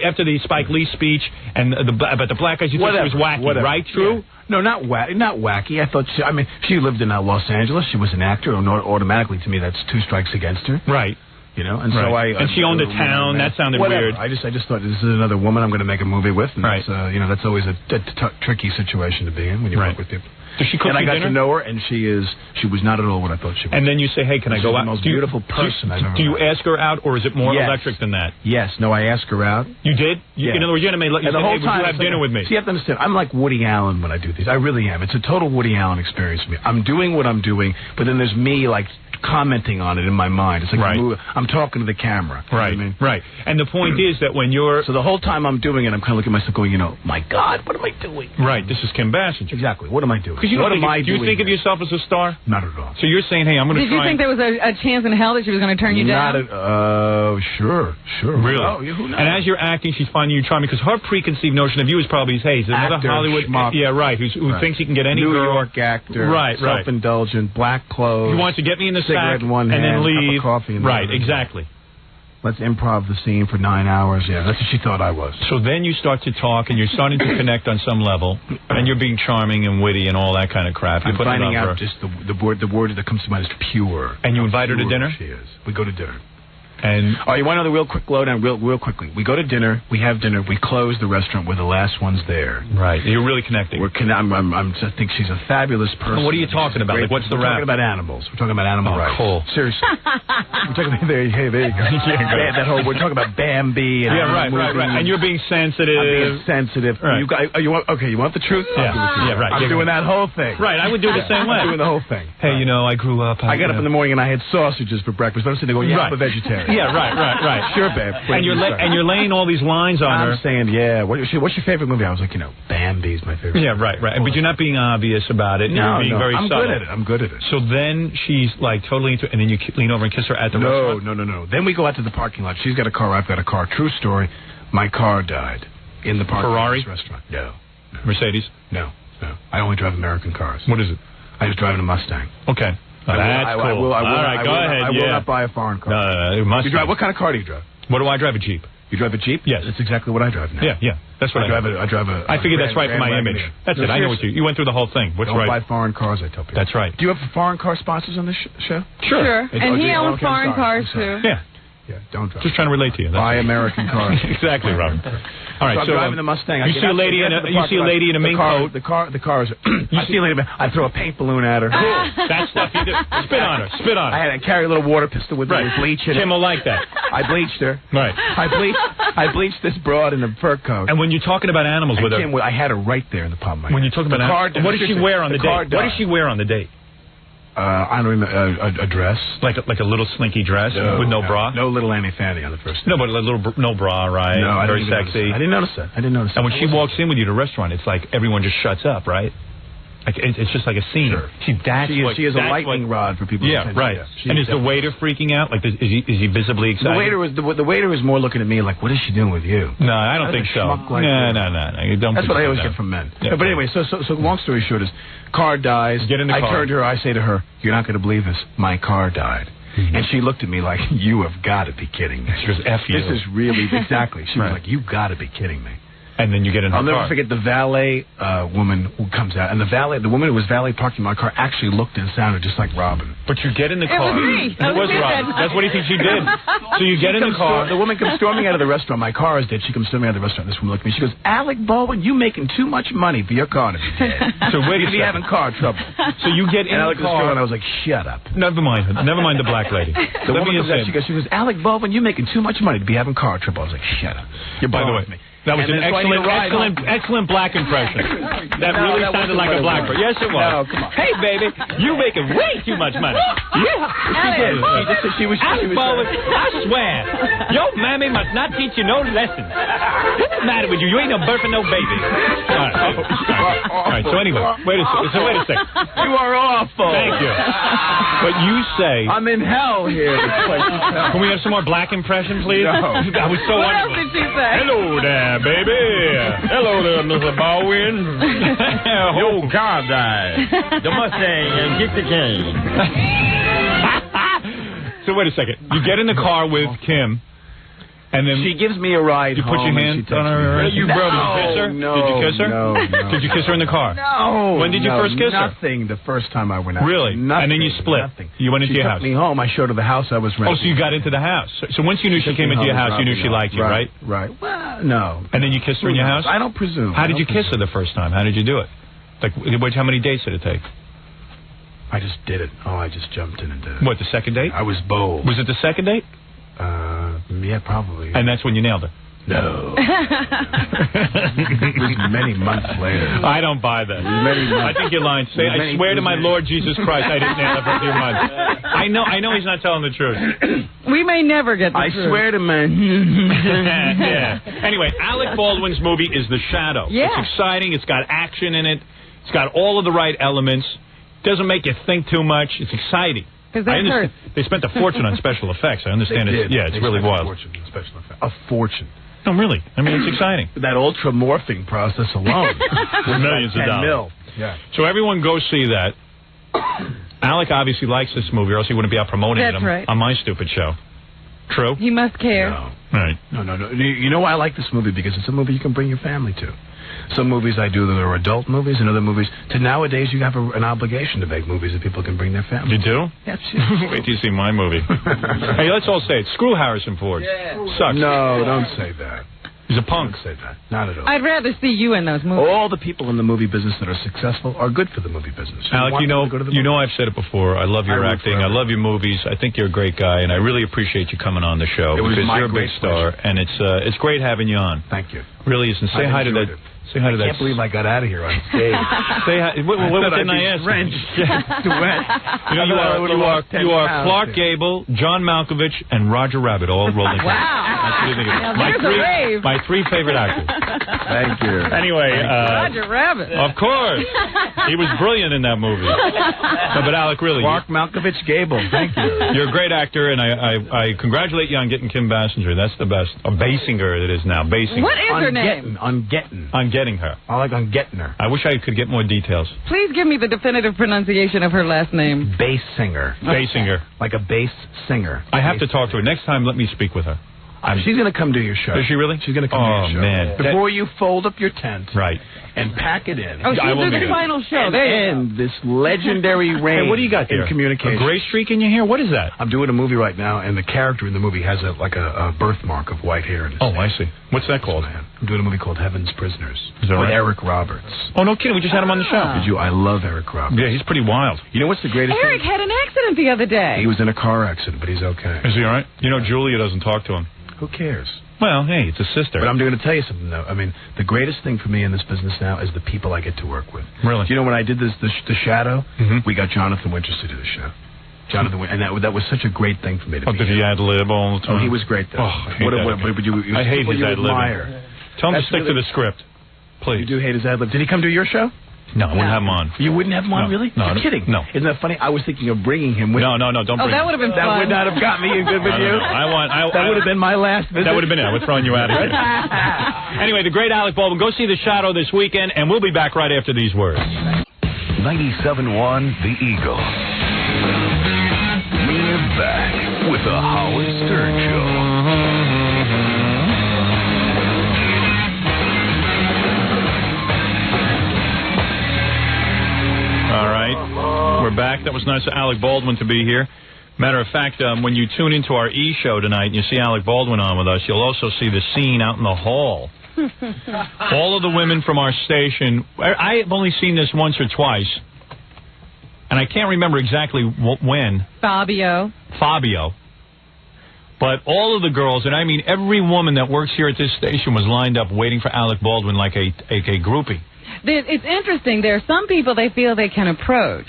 after the Spike Lee speech and about the black guys, you thought she was wacky, right? True? Yeah. No, not wacky. I thought she lived in Los Angeles. She was an actor, and automatically to me that's two strikes against her. Right. You know, and right. so and she owned a town. That sounded weird. I just thought this is another woman I'm going to make a movie with. And right. That's always a tricky situation to be in when you work with people. Does she cook and I got dinner? to know her, and she was not at all what I thought she was. And then you say, hey, can I go out? She's the most beautiful person I've ever met. Do you ask her out, or is it more Yes. electric than that? Yes. No, I asked her out. You did? Yeah. In other words, you said, hey, would you have dinner with me? See, you have to understand, I'm like Woody Allen when I do these. I really am. It's a total Woody Allen experience for me. I'm doing what I'm doing, but then there's me, like, commenting on it in my mind. It's like I'm talking to the camera. You know what I mean? Right. And the point is that when you're... So the whole time I'm doing it, I'm kind of looking at myself going, my God, what am I doing? Right. This is Kim Bassinger. Exactly. What am I doing? Because do you think of yourself as a star? Not at all. So you're saying, hey, I'm going to try... Did you think there was a chance in hell that she was going to turn you down? Sure. Really? Oh, who knows? And as you're acting, she's finding you charming, because her preconceived notion of you is probably, hey, he's another Actor, Hollywood... schmuck. Yeah, right. Who thinks he can get any New girl. York actor. Right. Self-indulgent, black clothes. He wants to get me in the cigarette sack in one hand, and then leave. cup of coffee in the Right, other. exactly. Let's improv the scene for 9 hours. Yeah, that's what she thought I was. So then you start to talk, and you're starting to connect on some level, and you're being charming and witty and all that kind of crap. You're I'm finding out just the word that comes to mind is pure. And you invite her to dinner? She is. We go to dinner. And you want another real quick lowdown, real quickly. We go to dinner, we have dinner, we close the restaurant. We're the last ones there. Right. You're really connecting. I think she's a fabulous person. And what are you talking about? Like, what's the rap? We're talking about animals. We're talking about animal rights. Cool. Seriously. We're talking about, there you go. We're talking about Bambi. And right. And you're being sensitive. I'm being sensitive. Right. You want the truth? Yeah, right. I'm doing that whole thing. Right, I would do the same way. I'm doing the whole thing. Hey, I grew up... I got up in the morning and I had sausages for breakfast. I'm sitting there going, I'm a vegetarian. Yeah, right. Sure, babe. And you're laying all these lines on her. I'm saying, what's your favorite movie? I was like, Bambi's my favorite. Yeah, right. But you're not being obvious about it. You're being very subtle. I'm good at it. So then she's like totally into it, and then you lean over and kiss her at the restaurant? No. Then we go out to the parking lot. She's got a car, I've got a car. True story. My car died in the parking lot of this restaurant. No. Mercedes? No. I only drive American cars. What is it? I just drive a Mustang. Okay. That's cool. All right, go ahead. I will not buy a foreign car. No, Mustang. What kind of car do you drive? What do I drive? A Jeep. You drive a Jeep? Yes. That's exactly what I drive now. Yeah. That's what I drive. I figured that's right for my image. That's it. I know what you went through the whole thing. What's Don't right? buy foreign cars, I tell people. That's right. Do you have foreign car sponsors on this show? Sure. And he owns foreign cars, too. Yeah, don't drive. Just trying to relate to you. Buy American cars. Exactly, Robert. All right, so I'm driving the Mustang. You see a lady in a mink coat. The car is. You see a lady. I throw a paint balloon at her. Cool. That stuff you do. Spit on her. I carry a little water pistol with me with bleach in it. Kim will like that. I bleached her. Right. I bleached this broad in a fur coat. And when you're talking about animals with her, Kim, I had her right there in the palm of my hand. When you're talking about animals, what does she wear on the date? What does she wear on the date? I don't remember, a dress. Like a little slinky dress with no bra? No little Annie Fanny on the first day. No, but no bra, right? No, very sexy. I didn't notice that. And when she walks in with you to a restaurant, it's like everyone just shuts up, right? Like it's just like a scene. Sure. She is a lightning rod for people. Yeah, right. And is the waiter freaking out? Like, is he visibly excited? The waiter was more looking at me like, what is she doing with you? No, I don't think so. No. That's what I always get from men. Yeah, but anyway, so long story short is, car dies. Get in the car. I turned to her. I say to her, you're not going to believe this. My car died. Mm-hmm. And she looked at me like, you have got to be kidding me. She goes, F you. This is really, exactly. She was like, you've got to be kidding me. And then you get in her car. I'll never forget the valet woman who comes out. And the woman who was valet parking my car actually looked and sounded just like Robin. But you get in the car. It was me. It was Robin. That's what he thinks she did. So you get in the car. The woman comes storming out of the restaurant. My car is dead. She comes storming out of the restaurant. This woman looked at me. She goes, Alec Baldwin, you making too much money for your car to be dead. So wait a second. You're having car trouble. So you get in the car. And I was like, shut up. Never mind the black lady. The woman comes out. She goes, Alec Baldwin, you making too much money to be having car trouble. I was like, shut up. By the way. That was an excellent black impression. That really sounded like a black person. Yes, it was. No, come on. Hey, baby, you making way too much money. Yeah. She was Baldwin, I swear, your mammy must not teach you no lessons. What's the matter with you? You ain't no birth and no baby. All right. So anyway, wait a second. You are awful. Thank you. But you say I'm in hell here. This place is hell. Can we have some more black impression, please? No. That was so What wonderful. else did she say? Hello there. Baby. Hello there, Mr. Baldwin. Your car died. The Mustang and get the cane. So wait a second. You get in the car with Kim, and then she gives me a ride. You put your hand on her. You bro, did you kiss her? No, did you kiss her? No. Did you kiss her in the car? No. When did you first kiss her? Nothing. The first time I went out. Really? Nothing. And then you split. Nothing. You went into your house. She took me home. I showed her the house I was renting. Oh, so you got into the house. So once you knew she came into your house, you knew she liked you, right? Right. Well, no. And then you kissed her in your house? I don't presume. How did you kiss her the first time? How did you do it? Like, how many dates did it take? I just did it. Oh, I just jumped in and did it. What, the second date? I was bold. Was it the second date? Yeah, probably. And that's when you nailed her? No. It was many months later. I don't buy that. Many months. I think you're lying. I swear to my Lord Jesus Christ, I didn't nail her for a few months. I know he's not telling the truth. We may never get the truth. I swear to man. Yeah. Anyway, Alec Baldwin's movie is The Shadow. Yeah. It's exciting. It's got action in it. It's got all of the right elements. Doesn't make you think too much. It's exciting. I understand. They spent a fortune on special effects. I understand it. Yeah, it's really wild. A fortune. No, really. I mean, it's exciting. That ultramorphing process alone was millions of dollars. Yeah. So everyone go see that. Alec obviously likes this movie, or else he wouldn't be out promoting it on my stupid show. True? He must care. No. Right. No. You know why I like this movie? Because it's a movie you can bring your family to. Some movies I do that are adult movies, and other movies. To nowadays, you have an obligation to make movies that people can bring their family. You do? Yes. Wait till you see my movie. Hey, let's all say it. Screw Harrison Ford. Yeah. Sucks. No, don't say that. He's a punk. Don't say that. Not at all. I'd rather see you in those movies. All the people in the movie business that are successful are good for the movie business. Alec, you know I've said it before. I love your acting. I love your movies. I think you're a great guy, and I really appreciate you coming on the show because you're a big star, and it's great having you on. Thank you. Really is. And say hi to that. Say hi to that. I can't believe I got out of here on stage. Say hi. What didn't I ask? You are Clark Gable, John Malkovich, and Roger Rabbit all rolled into my three favorite actors. Thank you. Anyway, Roger Rabbit. Of course, he was brilliant in that movie. No, but Alec, really, Clark Malkovich Gable. Thank you. You're a great actor, and I congratulate you on getting Kim Bassinger. That's the best. Or Bassinger, it is now. Bassinger. What is her name? On getting her. I like on getting her. I wish I could get more details. Please give me the definitive pronunciation of her last name. Bassinger. Bassinger. Like a bass singer. I have to talk to her. Next time, let me speak with her. She's going to come do your show. Is she really? She's going to come do your show. Oh, man. Before you fold up your tent. Right. And pack it in. Oh, she'll do the final show. And this legendary reign. Hey, what do you got there? In communication. A gray streak in your hair? What is that? I'm doing a movie right now, and the character in the movie has a birthmark of white hair in his I see. What's that called? I'm doing a movie called Heaven's Prisoners. Is that with right? Eric Roberts. Oh, no kidding. We just had him on the show. Did you? I love Eric Roberts. Yeah, he's pretty wild. You know what's the greatest Eric thing? had an accident the other day. He was in a car accident, but he's okay. Is he all right? You know, Julia doesn't talk to him. Who cares? Well, hey, it's a sister. But I'm going to tell you something, though. I mean, the greatest thing for me in this business now is the people I get to work with. Really? You know, when I did the Shadow, we got Jonathan Winters to do the show. And that was such a great thing for me to be. Did he ad-lib all the time? Oh, he was great, though. Oh, I hate his ad-libbing. Tell him to stick to the script, please. You do hate his ad-lib. Did he come do your show? No, I wouldn't have him on. You wouldn't have him on, really? No. You're kidding. No. Isn't that funny? I was thinking of bringing him with No, don't bring him. That would have been fun. That would not have got me good with you. That would have been my last visit. That would have been it. We're throwing you out of here. Anyway, the great Alec Baldwin. Go see The Shadow this weekend, and we'll be back right after these words. 97.1 The Eagle. We're back with the Howard Stern Show. All right. We're back. That was nice of Alec Baldwin to be here. Matter of fact, when you tune into our E! Show tonight and you see Alec Baldwin on with us, you'll also see the scene out in the hall. All of the women from our station, I've only seen this once or twice, and I can't remember exactly when. Fabio. But all of the girls, and I mean every woman that works here at this station was lined up waiting for Alec Baldwin like a groupie. It's interesting. There are some people they feel they can approach.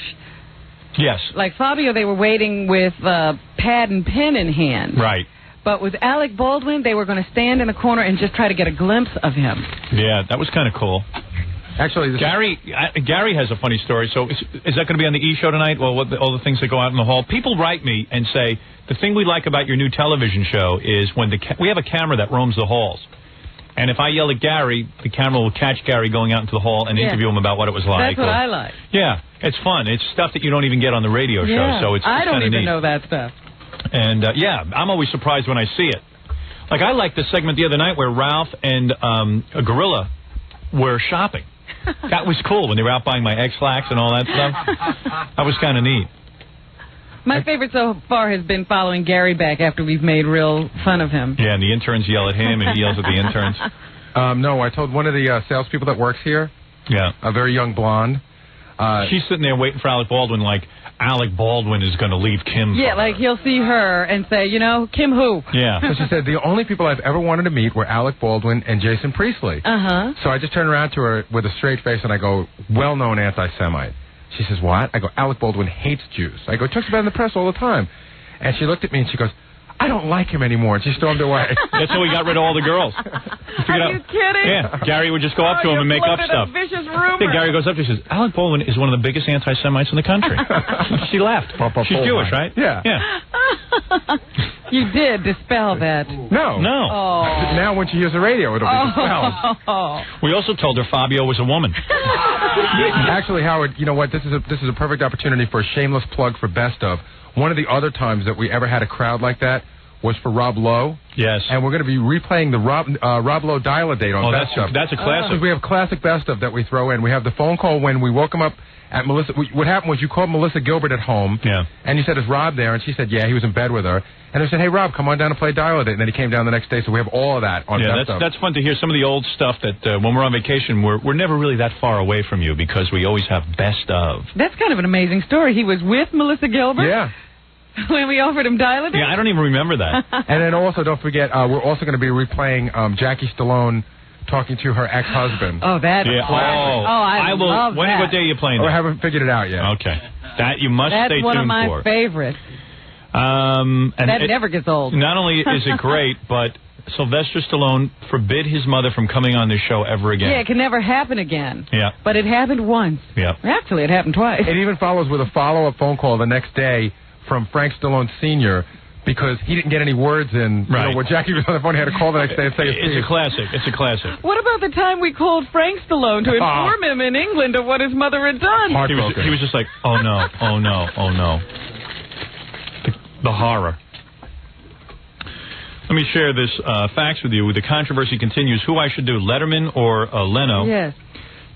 Yes. Like Fabio, they were waiting with pad and pen in hand. Right. But with Alec Baldwin, they were going to stand in the corner and just try to get a glimpse of him. Yeah, that was kind of cool. Actually, Gary has a funny story. So is that going to be on the E! Show tonight? Well, all the things that go out in the hall. People write me and say, the thing we like about your new television show is when we have a camera that roams the halls. And if I yell at Gary, the camera will catch Gary going out into the hall and interview him about what it was like. That's what I like. Yeah, it's fun. It's stuff that you don't even get on the radio show. So it's I don't even neat. know that stuff. And, I'm always surprised when I see it. Like, I liked the segment the other night where Ralph and a gorilla were shopping. That was cool when they were out buying my X-Lax and all that stuff. That was kind of neat. My favorite so far has been following Gary back after we've made real fun of him. Yeah, and the interns yell at him, and he yells at the interns. No, I told one of the salespeople that works here, Yeah. A very young blonde. She's sitting there waiting for Alec Baldwin like, Alec Baldwin is going to leave Kim. Yeah, like he'll see her and say, you know, Kim who? Yeah. So she said, the only people I've ever wanted to meet were Alec Baldwin and Jason Priestley. Uh-huh. So I just turned around to her with a straight face and I go, well-known anti-Semite. She says, what? I go, Alec Baldwin hates Jews. I go, he talks about it in the press all the time. And she looked at me and she goes, I don't like him anymore. And she stormed away. That's how we got rid of all the girls. Are you kidding? Yeah, Gary would just go up to him and make up stuff. A vicious rumor. Yeah, Gary goes up to her and says, Alec Baldwin is one of the biggest anti-Semites in the country. She laughed. She's Jewish, right? Yeah. You did dispel that. No. Oh. Now when she hears the radio, it'll be dispelled. We also told her Fabio was a woman. Actually, Howard, you know what? This is a perfect opportunity for a shameless plug for Best Of. One of the other times that we ever had a crowd like that was for Rob Lowe. Yes. And we're going to be replaying the Rob Lowe Dial-A-Date on Best Of. That's a classic. Because we have classic Best Of that we throw in. We have the phone call when we woke him up at Melissa. What happened was you called Melissa Gilbert at home. Yeah. And you said, is Rob there? And she said, yeah, he was in bed with her. And I said, hey, Rob, come on down and play Dial-A-Date. And then he came down the next day, so we have all of that on Best Of. That's fun to hear. Some of the old stuff that when we're on vacation, we're never really that far away from you because we always have Best Of. That's kind of an amazing story. He was with Melissa Gilbert? Yeah. When we offered him Dial-A-Date? Yeah, I don't even remember that. And then also, don't forget, we're also going to be replaying Jackie Stallone talking to her ex-husband. Oh, that's classic. I love that. What day are you playing that? We haven't figured it out yet. Okay. That you must stay tuned for. That's one of my favorites. And that never gets old. Not only is it great, but Sylvester Stallone forbid his mother from coming on this show ever again. Yeah, it can never happen again. Yeah. But it happened once. Yeah. Actually, it happened twice. It even follows with a follow-up phone call the next day from Frank Stallone Sr., because he didn't get any words in. Right. You know, when Jackie was on the phone, he had to call the next day and say his piece. It's a classic. It's a classic. What about the time we called Frank Stallone to inform him in England of what his mother had done? He was just like, oh no, oh no, oh no. The horror. Let me share this fax with you. The controversy continues. Who I should do, Letterman or Leno? Yes.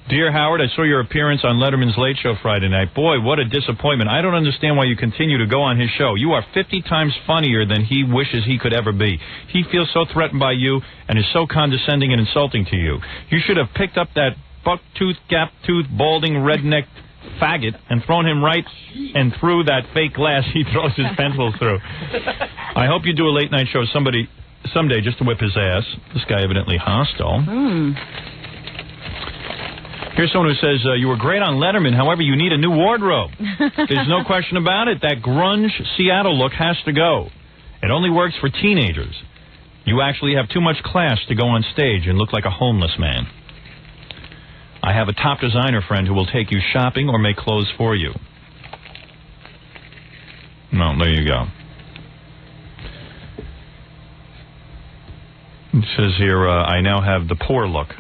Dear Howard, I saw your appearance on Letterman's Late Show Friday night. Boy, what a disappointment. I don't understand why you continue to go on his show. You are 50 times funnier than he wishes he could ever be. He feels so threatened by you and is so condescending and insulting to you. You should have picked up that buck-tooth, gap-tooth, balding, redneck faggot and thrown him right and through that fake glass he throws his pencils through. I hope you do a late-night show someday just to whip his ass. This guy evidently hostile. Here's someone who says, you were great on Letterman, however, you need a new wardrobe. There's no question about it. That grunge Seattle look has to go. It only works for teenagers. You actually have too much class to go on stage and look like a homeless man. I have a top designer friend who will take you shopping or make clothes for you. No, there you go. It says here, I now have the poor look.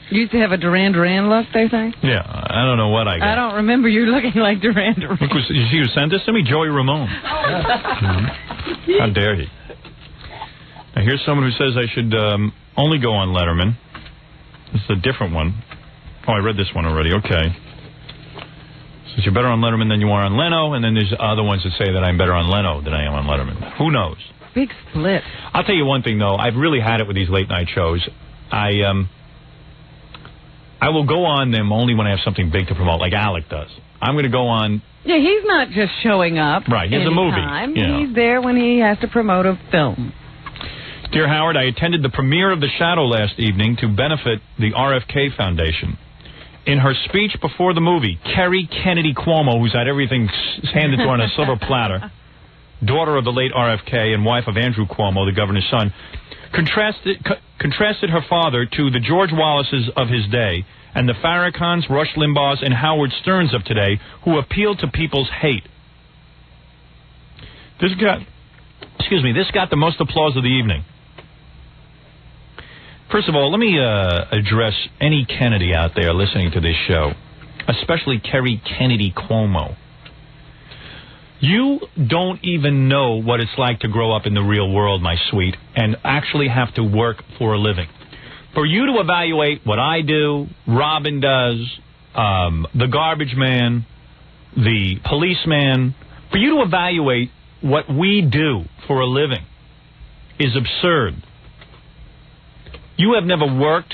You used to have a Duran Duran look, they say? Yeah, I don't know what I got. I don't remember you looking like Duran Duran. Look, you see who sent this to me? Joey Ramone. How dare he? Now, here's someone who says I should only go on Letterman. This is a different one. Oh, I read this one already. Okay. Says you're better on Letterman than you are on Leno, and then there's other ones that say that I'm better on Leno than I am on Letterman. Who knows? Big split. I'll tell you one thing, though. I've really had it with these late-night shows. I will go on them only when I have something big to promote, like Alec does. I'm going to go on... Yeah, he's not just showing up. Right, he has a movie. You know. He's there when he has to promote a film. Dear Howard, I attended the premiere of The Shadow last evening to benefit the RFK Foundation. In her speech before the movie, Kerry Kennedy Cuomo, who's had everything handed to her on a silver platter, daughter of the late RFK and wife of Andrew Cuomo, the governor's son, contrasted her father to the George Wallaces of his day and the Farrakhan's, Rush Limbaugh's, and Howard Sterns of today, who appealed to people's hate. This got the most applause of the evening. First of all, let me address any Kennedy out there listening to this show, especially Kerry Kennedy Cuomo. You don't even know what it's like to grow up in the real world, my sweet, and actually have to work for a living. For you to evaluate what I do, Robin does, the garbage man, the policeman, for you to evaluate what we do for a living is absurd. You have never worked.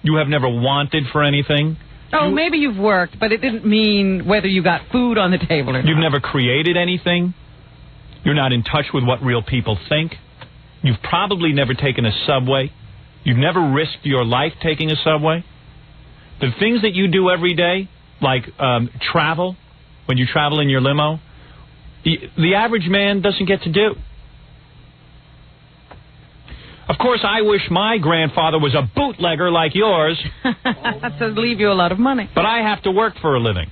You have never wanted for anything. Oh, maybe you've worked, but it didn't mean whether you got food on the table or not. You've never created anything. You're not in touch with what real people think. You've probably never taken a subway. You've never risked your life taking a subway. The things that you do every day, like travel, when you travel in your limo, the average man doesn't get to do. Of course, I wish my grandfather was a bootlegger like yours. That does leave you a lot of money. But I have to work for a living.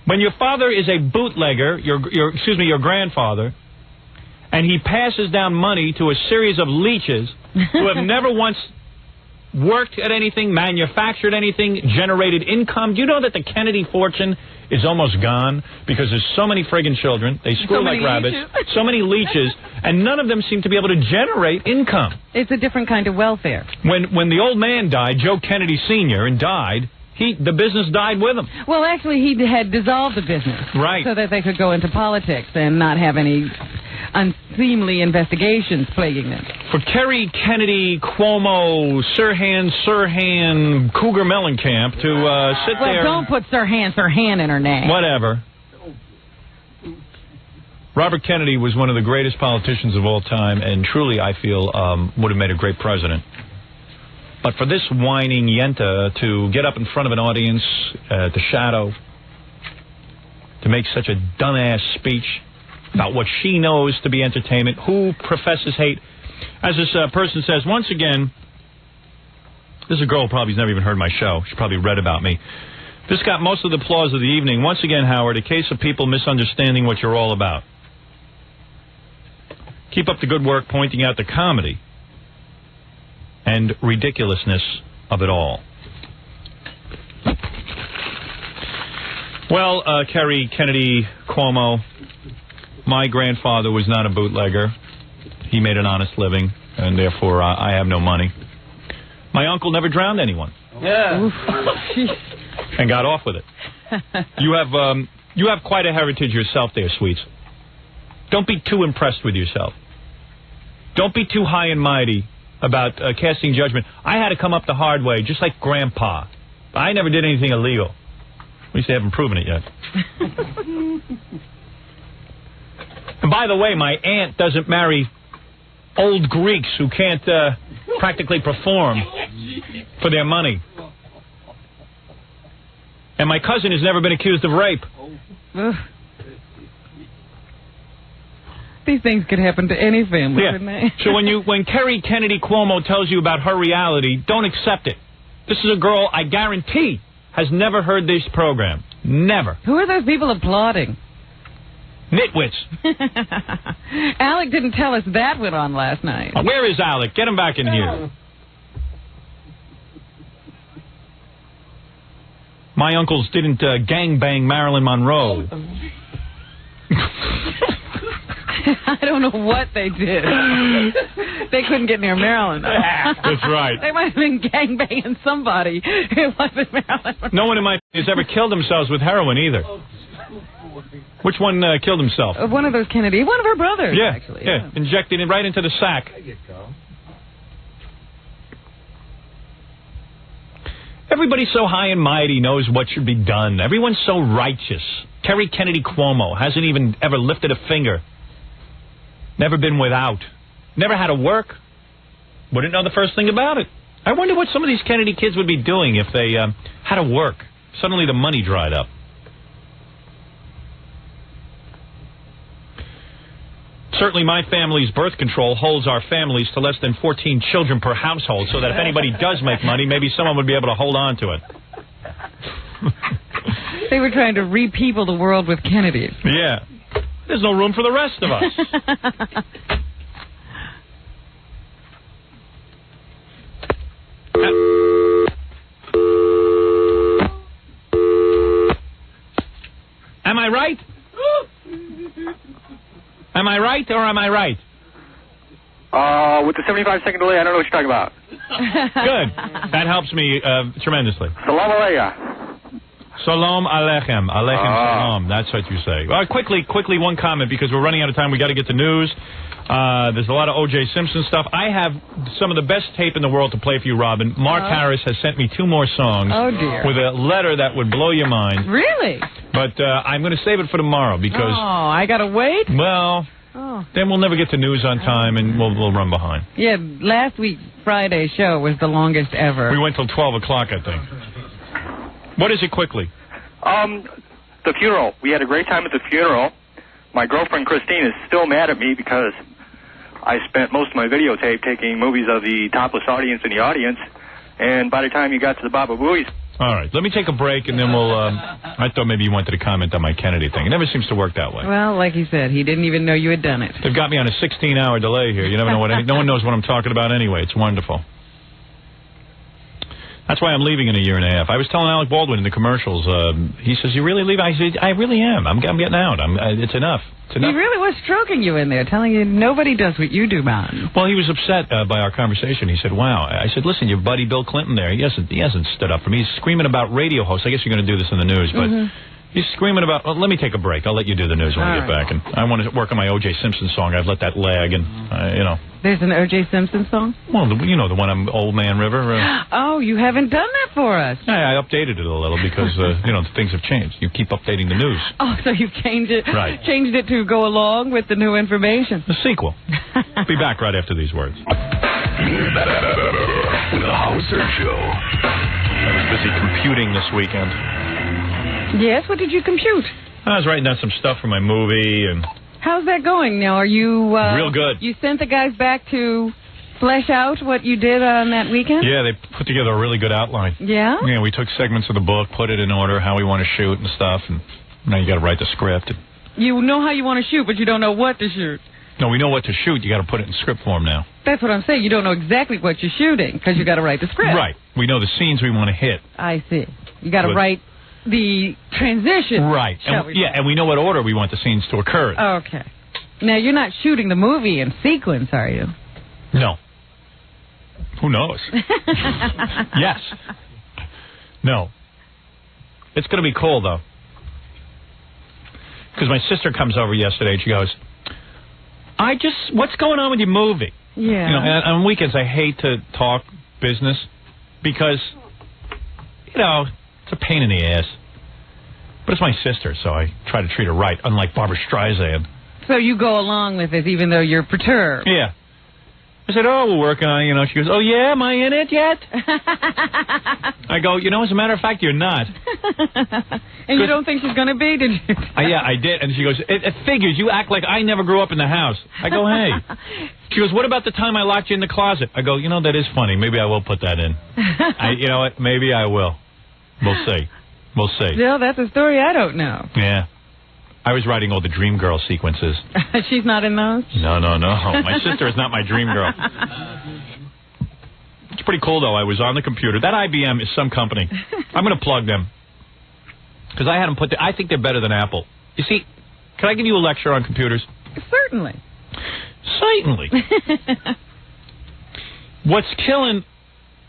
When your father is a bootlegger, your grandfather, and he passes down money to a series of leeches who have never once worked at anything, manufactured anything, generated income. Do you know that the Kennedy fortune is almost gone because there's so many friggin' children? They screw like rabbits. So many leeches, and none of them seem to be able to generate income. It's a different kind of welfare. When the old man died, Joe Kennedy Sr., and died, the business died with him. Well, actually, he had dissolved the business. Right. So that they could go into politics and not have any unseemly investigations plaguing them. For Kerry, Kennedy, Cuomo, Sirhan, Cougar Mellencamp to sit there... Well, don't put Sirhan in her name. Whatever. Robert Kennedy was one of the greatest politicians of all time, and truly, I feel, would have made a great president. But for this whining yenta to get up in front of an audience at the Shadow, to make such a dumbass speech about what she knows to be entertainment, who professes hate. As this person says, once again, this is a girl who probably has never even heard my show. She probably read about me. This got most of the applause of the evening. Once again, Howard, a case of people misunderstanding what you're all about. Keep up the good work pointing out the comedy and ridiculousness of it all. Well, Kerry, Kennedy, Cuomo, my grandfather was not a bootlegger. He made an honest living, and therefore I have no money. My uncle never drowned anyone. Yeah. And got off with it. You have quite a heritage yourself there, sweets. Don't be too impressed with yourself. Don't be too high and mighty about casting judgment. I had to come up the hard way, just like Grandpa. I never did anything illegal. At least they haven't proven it yet. And by the way, my aunt doesn't marry old Greeks who can't practically perform for their money. And my cousin has never been accused of rape. Ugh. These things could happen to any family, couldn't they? So when Kerry Kennedy Cuomo tells you about her reality, don't accept it. This is a girl I guarantee has never heard this program. Never. Who are those people applauding? Nitwits. Alec didn't tell us that went on last night. Where is Alec? Get him back in here. My uncles didn't gangbang Marilyn Monroe. I don't know what they did. They couldn't get near Marilyn. That's right. They might have been gangbanging somebody. It wasn't Marilyn Monroe. No one in my family has ever killed themselves with heroin either. Which one killed himself? One of those Kennedy. One of her brothers, actually. Yeah, injected it right into the sack. There you go. Everybody so high and mighty knows what should be done. Everyone's so righteous. Kerry Kennedy Cuomo hasn't even ever lifted a finger. Never been without. Never had to work. Wouldn't know the first thing about it. I wonder what some of these Kennedy kids would be doing if they had to work. Suddenly the money dried up. Certainly my family's birth control holds our families to less than 14 children per household, so that if anybody does make money, maybe someone would be able to hold on to it. They were trying to re-people the world with Kennedys. Yeah. There's no room for the rest of us. Am I right? Am I right or am I right? With the 75-second delay, I don't know what you're talking about. Good. That helps me tremendously. Salam alaikum. Shalom Aleichem. Aleichem Shalom. That's what you say. Quickly, one comment, because we're running out of time. We got to get to news. There's a lot of O.J. Simpson stuff. I have some of the best tape in the world to play for you, Robin. Mark Harris has sent me 2 more songs with a letter that would blow your mind. Really? But I'm going to save it for tomorrow because... Oh, I got to wait? Well, then we'll never get to news on time and we'll run behind. Yeah, last week's Friday show was the longest ever. We went till 12 o'clock, I think. What is it quickly? The funeral. We had a great time at the funeral. My girlfriend Christine is still mad at me because I spent most of my videotape taking movies of the topless audience in the audience, and by the time you got to the Baba Booey's... All right, let me take a break, and then we'll... I thought maybe you wanted to comment on my Kennedy thing. It never seems to work that way. Well, like he said, he didn't even know you had done it. They've got me on a 16-hour delay here. You never know what... No one knows what I'm talking about anyway. It's wonderful. That's why I'm leaving in a year and a half. I was telling Alec Baldwin in the commercials, he says, you really leave? I said, I really am. I'm getting out. It's enough. It's enough. He really was stroking you in there, telling you nobody does what you do, man. Well, he was upset by our conversation. He said, wow. I said, listen, your buddy Bill Clinton there, he hasn't stood up for me. He's screaming about radio hosts. I guess you're going to do this in the news, but he's screaming about... Well, let me take a break. I'll let you do the news when we get back. And I want to work on my O.J. Simpson song. I've let that lag, and, There's an O.J. Simpson song? Well, you know, the one on Old Man River. Oh, you haven't done that for us. I updated it a little because, things have changed. You keep updating the news. Oh, so you've changed it? Right. Changed it to go along with the new information. The sequel. Be back right after these words. With the Howard Stern Show. I was busy computing this weekend. Yes, what did you compute? I was writing down some stuff for my movie, and... How's that going now? Are you... Real good. You sent the guys back to flesh out what you did on that weekend? Yeah, they put together a really good outline. Yeah? Yeah, we took segments of the book, put it in order, how we want to shoot and stuff, and now you got to write the script. You know how you want to shoot, but you don't know what to shoot. No, we know what to shoot. You got to put it in script form now. That's what I'm saying. You don't know exactly what you're shooting, because you got to write the script. Right. We know the scenes we want to hit. I see. You got to write the transition. Right. And we know what order we want the scenes to occur in. Okay. Now, you're not shooting the movie in sequence, are you? No. Who knows? Yes. No. It's going to be cool, though. Because my sister comes over yesterday, and she goes, what's going on with your movie? Yeah. You know, and on weekends, I hate to talk business because, it's a pain in the ass. But it's my sister, so I try to treat her right, unlike Barbara Streisand. So you go along with it even though you're perturbed? Yeah. I said, we're working on it, She goes, oh, yeah? Am I in it yet? I go, as a matter of fact, you're not. And you don't think she's going to be, did you? Yeah, I did. And she goes, it figures. You act like I never grew up in the house. I go, hey. She goes, what about the time I locked you in the closet? I go, that is funny. Maybe I will put that in. You know what? Maybe I will. We'll see. We'll see. Still, that's a story I don't know. Yeah. I was writing all the Dream Girl sequences. She's not in those? No. My sister is not my Dream Girl. It's pretty cool, though. I was on the computer. That IBM is some company. I'm going to plug them. Because I had them I think they're better than Apple. You see, can I give you a lecture on computers? Certainly. What's killing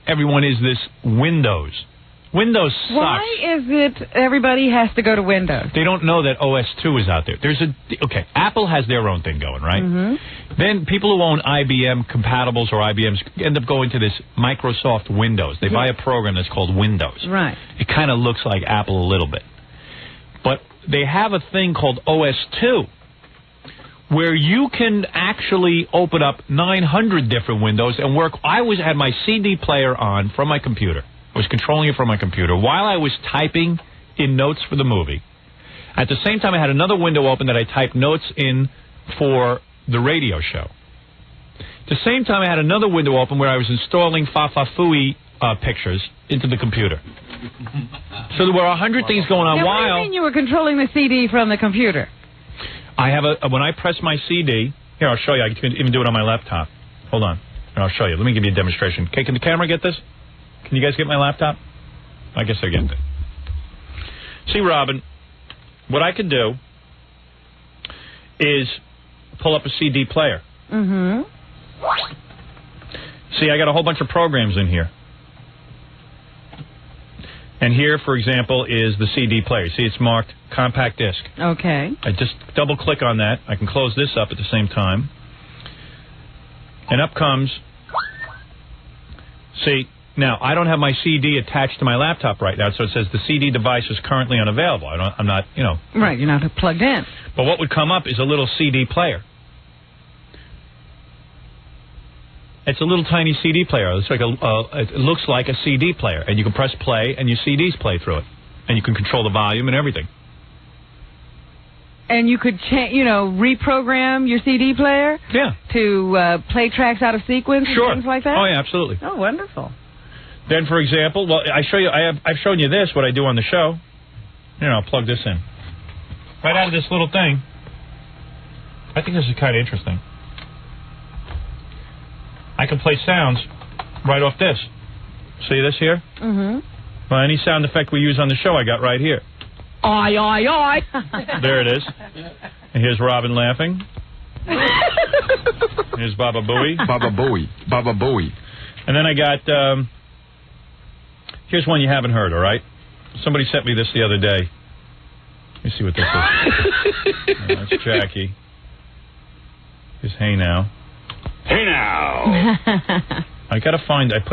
everyone is this Windows. Windows sucks. Why is it everybody has to go to Windows? They don't know that OS 2 is out there. Okay, Apple has their own thing going, right? Mm-hmm. Then people who own IBM compatibles or IBMs end up going to this Microsoft Windows. They buy a program that's called Windows. Right. It kind of looks like Apple a little bit. But they have a thing called OS 2 where you can actually open up 900 different windows and work. I had my CD player on from my computer. I was controlling it from my computer while I was typing in notes for the movie. At the same time, I had another window open that I typed notes in for the radio show. At the same time, I had another window open where I was installing Fa-Fa-Fooey pictures into the computer. So there were 100 things going on. Now, what do you mean you were controlling the CD from the computer? I have when I press my CD... Here, I'll show you. I can even do it on my laptop. Hold on. I'll show you. Let me give you a demonstration. Okay, can the camera get this? Can you guys get my laptop? I guess I get it. See, Robin, what I could do is pull up a CD player. Mm-hmm. See, I got a whole bunch of programs in here. And here, for example, is the CD player. See, it's marked compact disc. Okay. I just double-click on that. I can close this up at the same time. And up comes... See, now, I don't have my CD attached to my laptop right now, so it says the CD device is currently unavailable. I'm not, you know... Right, you're not plugged in. But what would come up is a little CD player. It's a little tiny CD player. It's like it looks like a CD player, and you can press play, and your CDs play through it, and you can control the volume and everything. And you could, reprogram your CD player. Yeah. To play tracks out of sequence and things like that. Oh yeah, absolutely. Oh, wonderful. Then, for example, well, I've shown you this. What I do on the show. Here, I'll plug this in. Right out of this little thing. I think this is kind of interesting. I can play sounds right off this. See this here? Mm-hmm. Well, any sound effect we use on the show, I got right here. Oi, oi, oi. There it is. And here's Robin laughing. Here's Baba Booey. Baba Booey. Baba Booey. And then I got, here's one you haven't heard, all right? Somebody sent me this the other day. Let me see what this is. That's Jackie. Here's Hey Now. Hey now! I put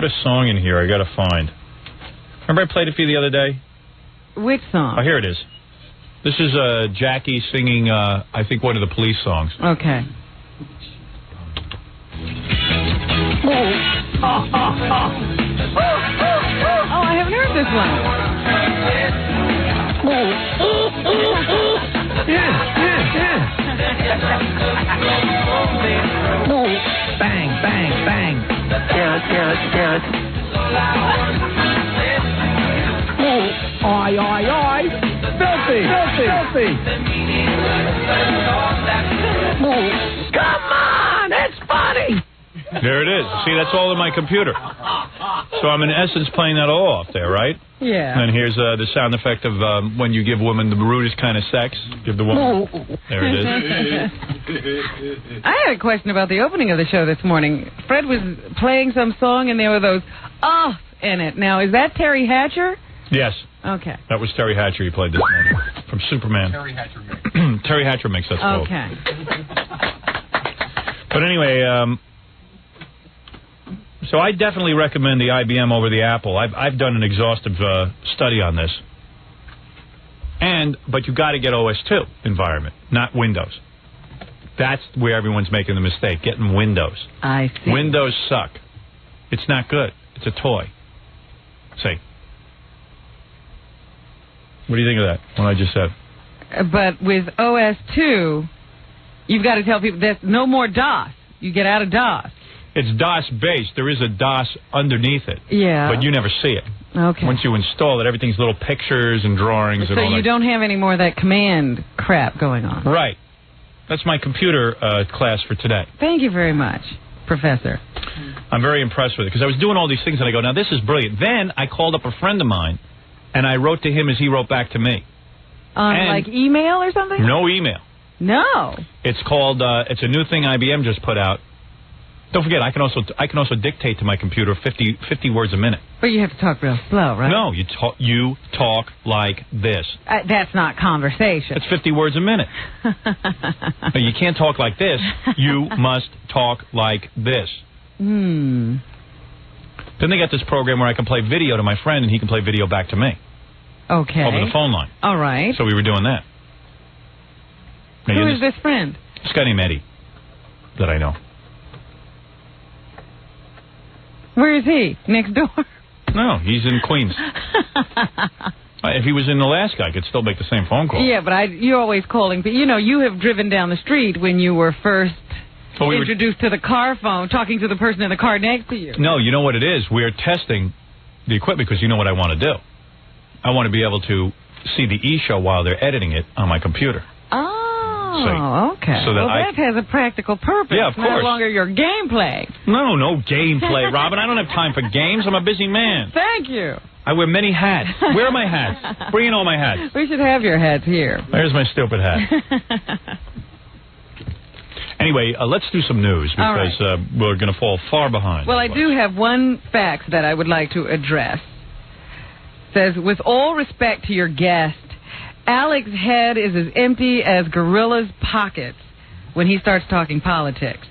a song in here I gotta find. Remember I played it for you the other day? Which song? Oh, here it is. This is Jackie singing, I think, one of the Police songs. Okay. Oh, I haven't heard this one. Yeah. Bang, bang, bang. Carrot. Oi, oi, oi. Filthy. Come on, it's funny. There it is. See, that's all in my computer. So I'm in essence playing that all off there, right? Yeah. And here's the sound effect of when you give women the rudest kind of sex. Give the woman... There it is. I had a question about the opening of the show this morning. Fred was playing some song and there were those in it. Now, is that Terry Hatcher? Yes. Okay. That was Terry Hatcher he played this morning. From Superman. Terry Hatcher mix. Terry Hatcher mix, that's cool. Okay. But anyway, so I definitely recommend the IBM over the Apple. I've done an exhaustive study on this. But you got to get OS2 environment, not Windows. That's where everyone's making the mistake, getting Windows. I see. Windows suck. It's not good. It's a toy. See. What do you think of that, what I just said? But with OS2, you've got to tell people there's no more DOS. You get out of DOS. It's DOS-based. There is a DOS underneath it. Yeah. But you never see it. Okay. Once you install it, everything's little pictures and drawings and all that. So you don't have any more of that command crap going on. Right. That's my computer class for today. Thank you very much, Professor. I'm very impressed with it, because I was doing all these things, and I go, now this is brilliant. Then I called up a friend of mine, and I wrote to him as he wrote back to me. Like email or something? No email. No. It's called, it's a new thing IBM just put out. Don't forget, I can also dictate to my computer 50 words a minute. But you have to talk real slow, right? No, you talk like this. That's not conversation. That's 50 words a minute. No, you can't talk like this. You must talk like this. Then they got this program where I can play video to my friend, and he can play video back to me. Okay. Over the phone line. All right. So we were doing that. Now, who is this friend? This guy named Eddie that I know. Where is he? Next door? No, he's in Queens. If he was in Alaska, I could still make the same phone call. Yeah, but you're always calling. But, you have driven down the street when you were first introduced to the car phone, talking to the person in the car next to you. No, you know what it is? We're testing the equipment because you know what I want to do. I want to be able to see the E-show while they're editing it on my computer. Oh, okay. So that has a practical purpose. Yeah, of course. No longer your gameplay. No gameplay, Robin. I don't have time for games. I'm a busy man. Thank you. I wear many hats. Where are my hats? Bring in all my hats. We should have your hats here. There's my stupid hat. Anyway, let's do some news because we're going to fall far behind. Well, I do have one fact that I would like to address. says, with all respect to your guest, Alec's head is as empty as gorilla's pockets when he starts talking politics.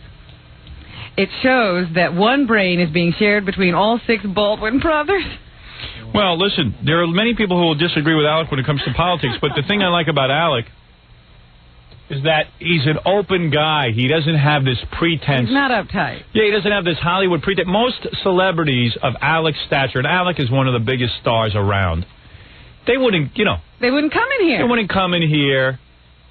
It shows that one brain is being shared between all 6 Baldwin brothers. Well, listen, there are many people who will disagree with Alec when it comes to politics, but the thing I like about Alec is that he's an open guy. He doesn't have this pretense. He's not uptight. Yeah, he doesn't have this Hollywood pretense. Most celebrities of Alec's stature, and Alec is one of the biggest stars around, they wouldn't, They wouldn't come in here. They wouldn't come in here.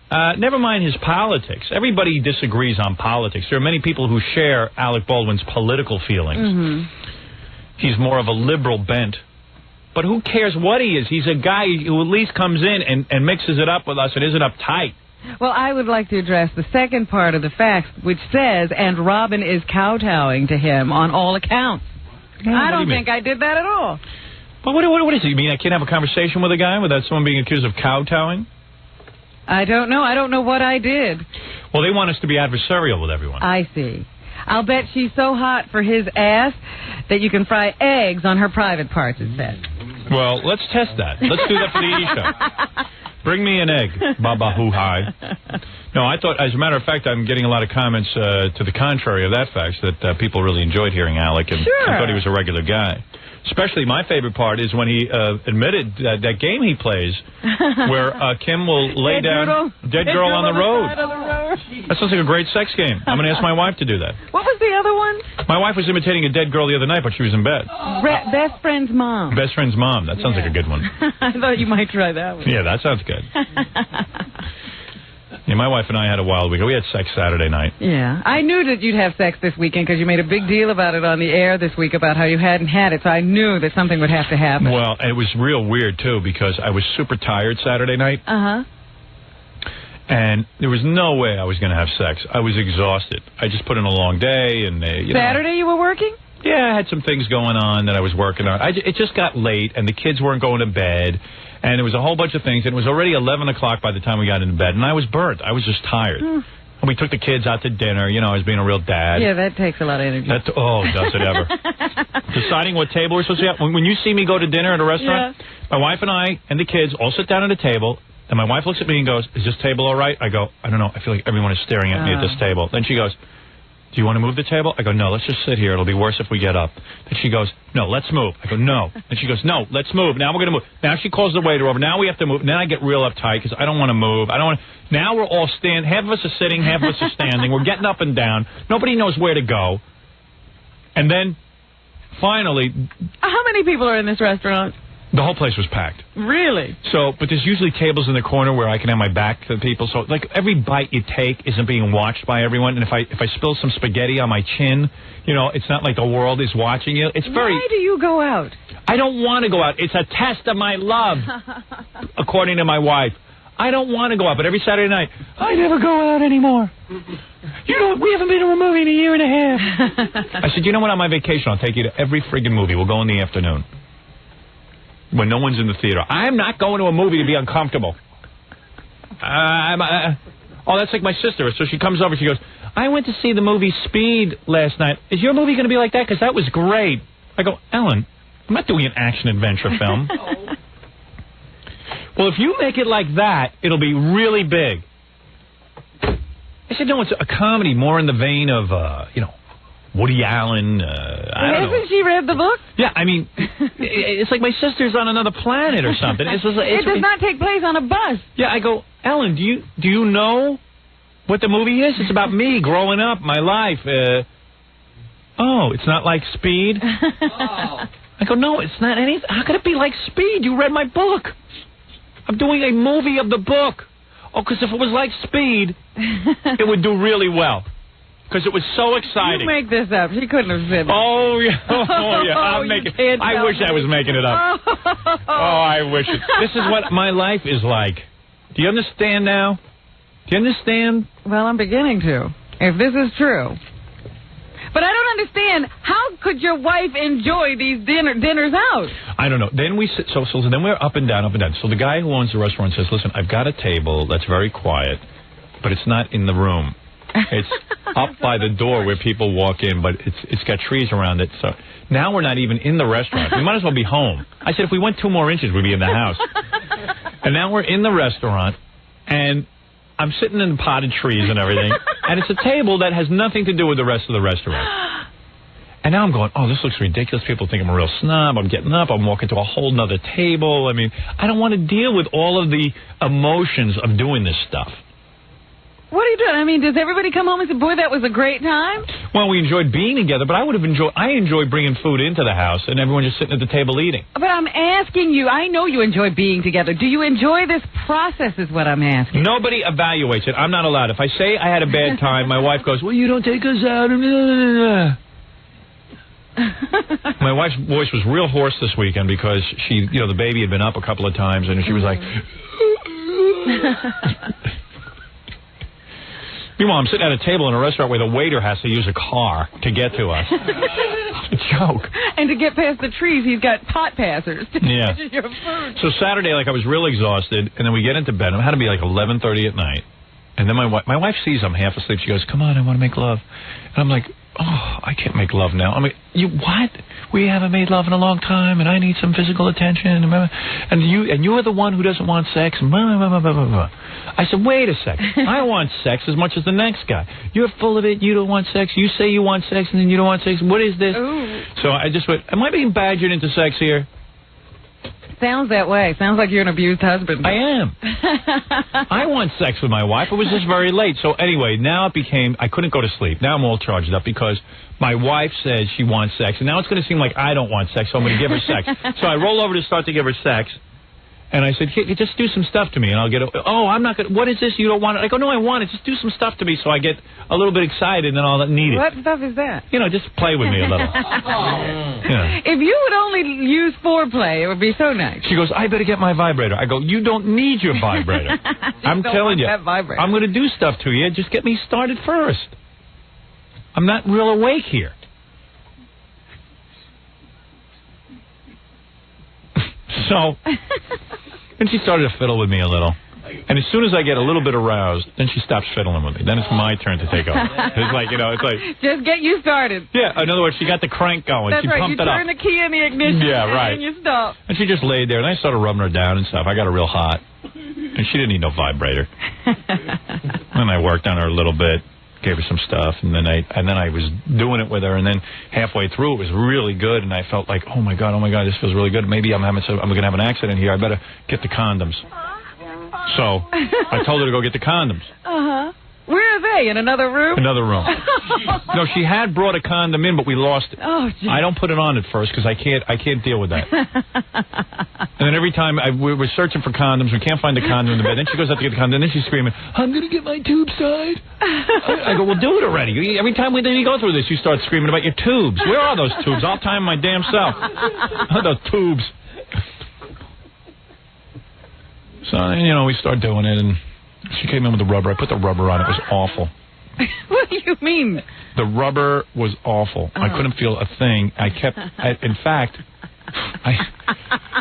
Never mind his politics. Everybody disagrees on politics. There are many people who share Alec Baldwin's political feelings. Mm-hmm. He's more of a liberal bent. But who cares what he is? He's a guy who at least comes in and mixes it up with us and isn't uptight. Well, I would like to address the second part of the facts, which says, and Robin is kowtowing to him on all accounts. I don't think I did that at all. But what is it? You mean I can't have a conversation with a guy without someone being accused of kowtowing? I don't know. I don't know what I did. Well, they want us to be adversarial with everyone. I see. I'll bet she's so hot for his ass that you can fry eggs on her private parts, it says. Well, let's test that. Let's do that for the Edie Show. Bring me an egg, Baba Hoo Hi. No, I thought, as a matter of fact, I'm getting a lot of comments to the contrary of that fact, that people really enjoyed hearing Alec and thought he was a regular guy. Especially my favorite part is when he admitted that game he plays where Kim will lay down dead girl on the road. That sounds like a great sex game. I'm going to ask my wife to do that. What was the other one? My wife was imitating a dead girl the other night, but she was in bed. Best friend's mom. Best friend's mom. That sounds like a good one. I thought you might try that one. Yeah, that sounds good. Yeah, my wife and I had a wild weekend. We had sex Saturday night. Yeah. I knew that you'd have sex this weekend because you made a big deal about it on the air this week about how you hadn't had it, so I knew that something would have to happen. Well, it was real weird, too, because I was super tired Saturday night. Uh-huh. And there was no way I was going to have sex. I was exhausted. I just put in a long day. And Saturday you were working? Yeah, I had some things going on that I was working on. It just got late, and the kids weren't going to bed. And there was a whole bunch of things, and it was already 11 o'clock by the time we got into bed, and I was burnt. I was just tired. And we took the kids out to dinner. I was being a real dad. Yeah, that takes a lot of energy. Does it ever. Deciding what table we're supposed to be at. When you see me go to dinner at a restaurant, my wife and I and the kids all sit down at a table, and my wife looks at me and goes, is this table all right? I go, I don't know. I feel like everyone is staring at me at this table. Then she goes, do you want to move the table? I go, no, let's just sit here. It'll be worse if we get up. Then she goes, no, let's move. I go, no. Then she goes, no, let's move. Now we're going to move. Now she calls the waiter over. Now we have to move. And then I get real uptight because I don't want to move. Now we're all standing. Half of us are sitting, half of us are standing. We're getting up and down. Nobody knows where to go. And then, finally... How many people are in this restaurant? The whole place was packed. Really? But there's usually tables in the corner where I can have my back to the people. So, every bite you take isn't being watched by everyone. And if I spill some spaghetti on my chin, it's not like the world is watching you. Why do you go out? I don't want to go out. It's a test of my love, according to my wife. I don't want to go out, but every Saturday night, I never go out anymore. We haven't been to a movie in a year and a half. I said, you know what, on my vacation, I'll take you to every friggin' movie. We'll go in the afternoon. When no one's in the theater. I'm not going to a movie to be uncomfortable. That's like my sister. So she comes over, she goes, I went to see the movie Speed last night. Is your movie going to be like that? Because that was great. I go, Ellen, I'm not doing an action-adventure film. Well, if you make it like that, it'll be really big. I said, no, it's a comedy more in the vein of, Woody Allen, I don't know. Hasn't she read the book? Yeah, I mean, it's like my sister's on another planet or something. It does not take place on a bus. Yeah, I go, Ellen, do you know what the movie is? It's about me growing up, my life. It's not like Speed? I go, no, it's not anything. How could it be like Speed? You read my book. I'm doing a movie of the book. Oh, because if it was like Speed, it would do really well. Because it was so exciting. You make this up. She couldn't have said that. Oh, yeah. I wish I was making it up. I wish it. This is what my life is like. Do you understand now? Do you understand? Well, I'm beginning to. If this is true. But I don't understand. How could your wife enjoy these dinners out? I don't know. Then we sit. So then we're up and down, up and down. So the guy who owns the restaurant says, listen, I've got a table that's very quiet, but it's not in the room. It's up by the door where people walk in, but it's got trees around it. So now we're not even in the restaurant. We might as well be home. I said if we went 2 more inches, we'd be in the house. And now we're in the restaurant, and I'm sitting in the potted trees and everything, and it's a table that has nothing to do with the rest of the restaurant. And now I'm going, oh, this looks ridiculous. People think I'm a real snob. I'm getting up. I'm walking to a whole nother table. I mean, I don't want to deal with all of the emotions of doing this stuff. What are you doing? I mean, does everybody come home and say, boy, that was a great time? Well, we enjoyed being together, but I enjoy bringing food into the house and everyone just sitting at the table eating. But I'm asking you, I know you enjoy being together. Do you enjoy this process is what I'm asking. Nobody evaluates it. I'm not allowed. If I say I had a bad time, my wife goes, well, you don't take us out. My wife's voice was real hoarse this weekend because the baby had been up a couple of times and she was like... Meanwhile, I'm sitting at a table in a restaurant where the waiter has to use a car to get to us. It's a joke. And to get past the trees, he's got pot passers to yeah. get your food. So Saturday, I was real exhausted, and then we get into bed. It had to be 11:30 at night. And then my wife sees I'm half asleep. She goes, come on, I want to make love. And I'm like, oh, I can't make love now. I'm like, you what? We haven't made love in a long time, and I need some physical attention. And you're the one who doesn't want sex. I said, wait a second. I want sex as much as the next guy. You're full of it. You don't want sex. You say you want sex, and then you don't want sex. What is this? Ooh. So I just went, am I being badgered into sex here? Sounds that way. Sounds like you're an abused husband. I am. I want sex with my wife. It was just very late. So anyway, now it became, I couldn't go to sleep. Now I'm all charged up because my wife says she wants sex. And now it's going to seem like I don't want sex, so I'm going to give her sex. So I roll over to start to give her sex. And I said, just do some stuff to me, and I'll get, I'm not going to, what is this? You don't want it? I go, no, I want it. Just do some stuff to me so I get a little bit excited, and then I'll need it. What stuff is that? Just play with me a little. If you would only use foreplay, it would be so nice. She goes, I better get my vibrator. I go, you don't need your vibrator. I'm telling you, I'm going to do stuff to you. Just get me started first. I'm not real awake here. So, and she started to fiddle with me a little. And as soon as I get a little bit aroused, then she stops fiddling with me. Then it's my turn to take over. It's like, it's like... Just get you started. Yeah, in other words, she got the crank going. That's she right, pumped it up. You turn the key in the ignition, and you stop. And she just laid there, and I started rubbing her down and stuff. I got her real hot. And she didn't need no vibrator. And I worked on her a little bit. Gave her some stuff, and then I was doing it with her, and then halfway through it was really good, and I felt like, oh my god, this feels really good. Maybe I'm going to have an accident here. I better get the condoms. So I told her to go get the condoms. Where are they? In another room? Another room. No, she had brought a condom in, but we lost it. Oh, geez. I don't put it on at first because I can't deal with that. And then every time we're searching for condoms, we can't find the condom in the bed. Then she goes out to get the condom, and then she's screaming, I'm going to get my tubes tied. I go, well, do it already. Every time we go through this, you start screaming about your tubes. Where are those tubes? I'll tie them my damn self. Those tubes. So, we start doing it, and she came in with the rubber. I put the rubber on. It was awful. What do you mean? The rubber was awful. I couldn't feel a thing. In fact,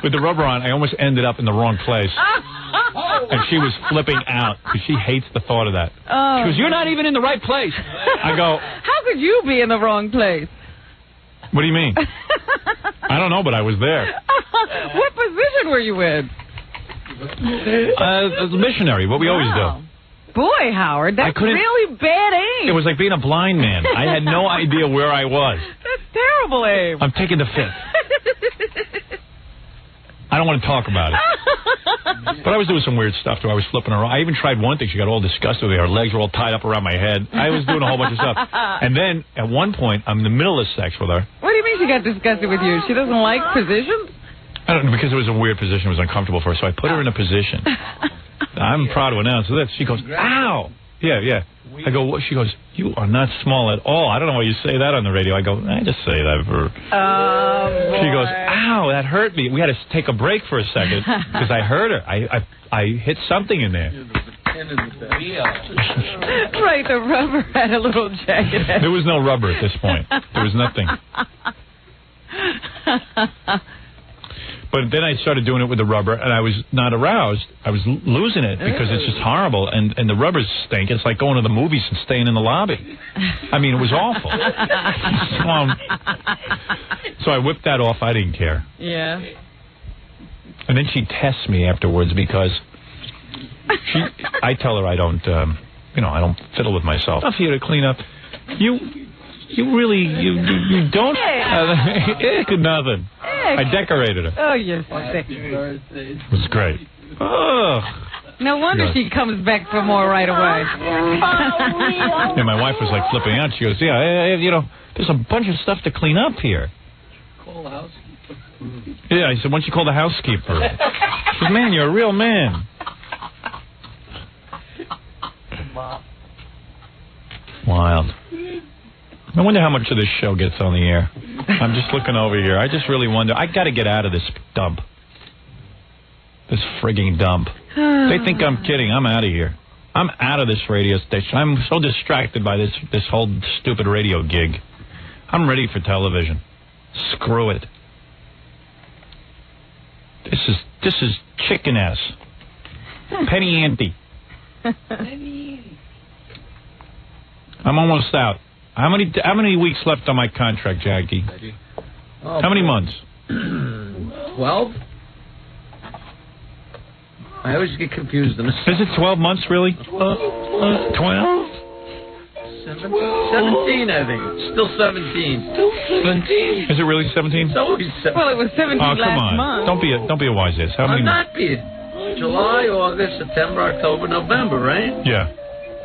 with the rubber on, I almost ended up in the wrong place. And she was flipping out because she hates the thought of that. She goes, you're not even in the right place. I go, how could you be in the wrong place? What do you mean? I don't know, but I was there. What position were you in? As a missionary, what we always do. Boy, Howard, that's really bad aim. It was like being a blind man. I had no idea where I was. That's terrible aim. I'm taking the fifth. I don't want to talk about it. But I was doing some weird stuff, too. I was flipping her. I even tried one thing. She got all disgusted with me. Her legs were all tied up around my head. I was doing a whole bunch of stuff. And then, at one point, I'm in the middle of sex with her. What do you mean she got disgusted with you? She doesn't like positions? I don't know, because it was a weird position. It was uncomfortable for her, so I put her in a position. I'm proud to announce this. She goes, ow! Yeah. I go, what? She goes, you are not small at all. I don't know why you say that on the radio. I go, I just say that for... She goes, ow, that hurt me. We had to take a break for a second, because I hurt her. I hit something in there. Right, the rubber had a little jagged edge. There was no rubber at this point. There was nothing. But then I started doing it with the rubber, and I was not aroused. I was losing it because it's just horrible, and the rubbers stink. It's like going to the movies and staying in the lobby. I mean, it was awful. So I whipped that off. I didn't care. Yeah. And then she tests me afterwards because I tell her I don't, I don't fiddle with myself. Enough here to clean up. You don't. Good nothing. I decorated her. Oh, yes. It was great. Oh. No wonder she comes back for more right away. And my wife was like flipping out. She goes, "Yeah, there's a bunch of stuff to clean up here." Call the housekeeper. Yeah, I said, "Why don't you call the housekeeper?" She said, "Man, you're a real man." Wild. I wonder how much of this show gets on the air. I'm just looking over here. I just really wonder. I got to get out of this dump. This frigging dump. They think I'm kidding. I'm out of here. I'm out of this radio station. I'm so distracted by this whole stupid radio gig. I'm ready for television. Screw it. This is chicken ass. Penny ante. I'm almost out. How many weeks left on my contract, Jackie? How many months? 12? I always get confused. Is it 12 months, really? 12? 17, I think. Still 17. Still 17? Is it really 17? It's always 17. Well, it was 17 come last on. month. Don't be a wise ass. How many I'm not being. July, August, September, October, November, right? Yeah.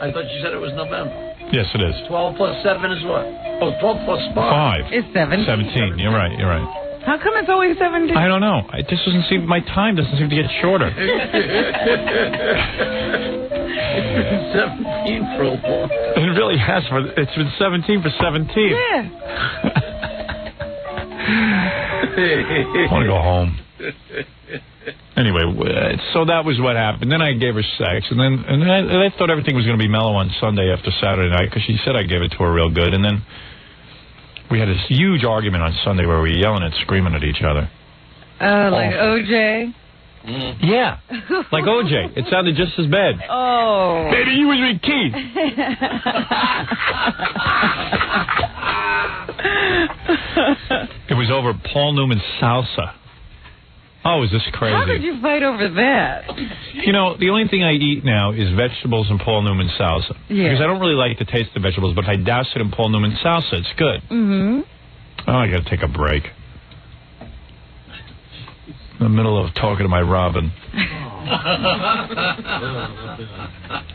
I thought you said it was November. Yes, it is. 12 plus 7 is what? Oh, 12 plus 5. It's 17. 17. You're right. How come it's always 17? I don't know. It just doesn't seem, my time doesn't seem to get shorter. It's been 17 for a while. It really has. It's been 17 for 17. Yeah. I want to go home. Anyway, so that was what happened. Then I gave her sex, and I thought everything was going to be mellow on Sunday after Saturday night because she said I gave it to her real good. And then we had this huge argument on Sunday where we were yelling and screaming at each other. Like OJ? Yeah, like OJ. It sounded just as bad. Oh. Baby, you was with Keith. It was over Paul Newman's salsa. Oh, is this crazy? How did you fight over that? The only thing I eat now is vegetables and Paul Newman salsa. Yeah. Because I don't really like the taste of vegetables, but if I douse it in Paul Newman salsa, it's good. Mm-hmm. Oh, I got to take a break. In the middle of talking to my Robin.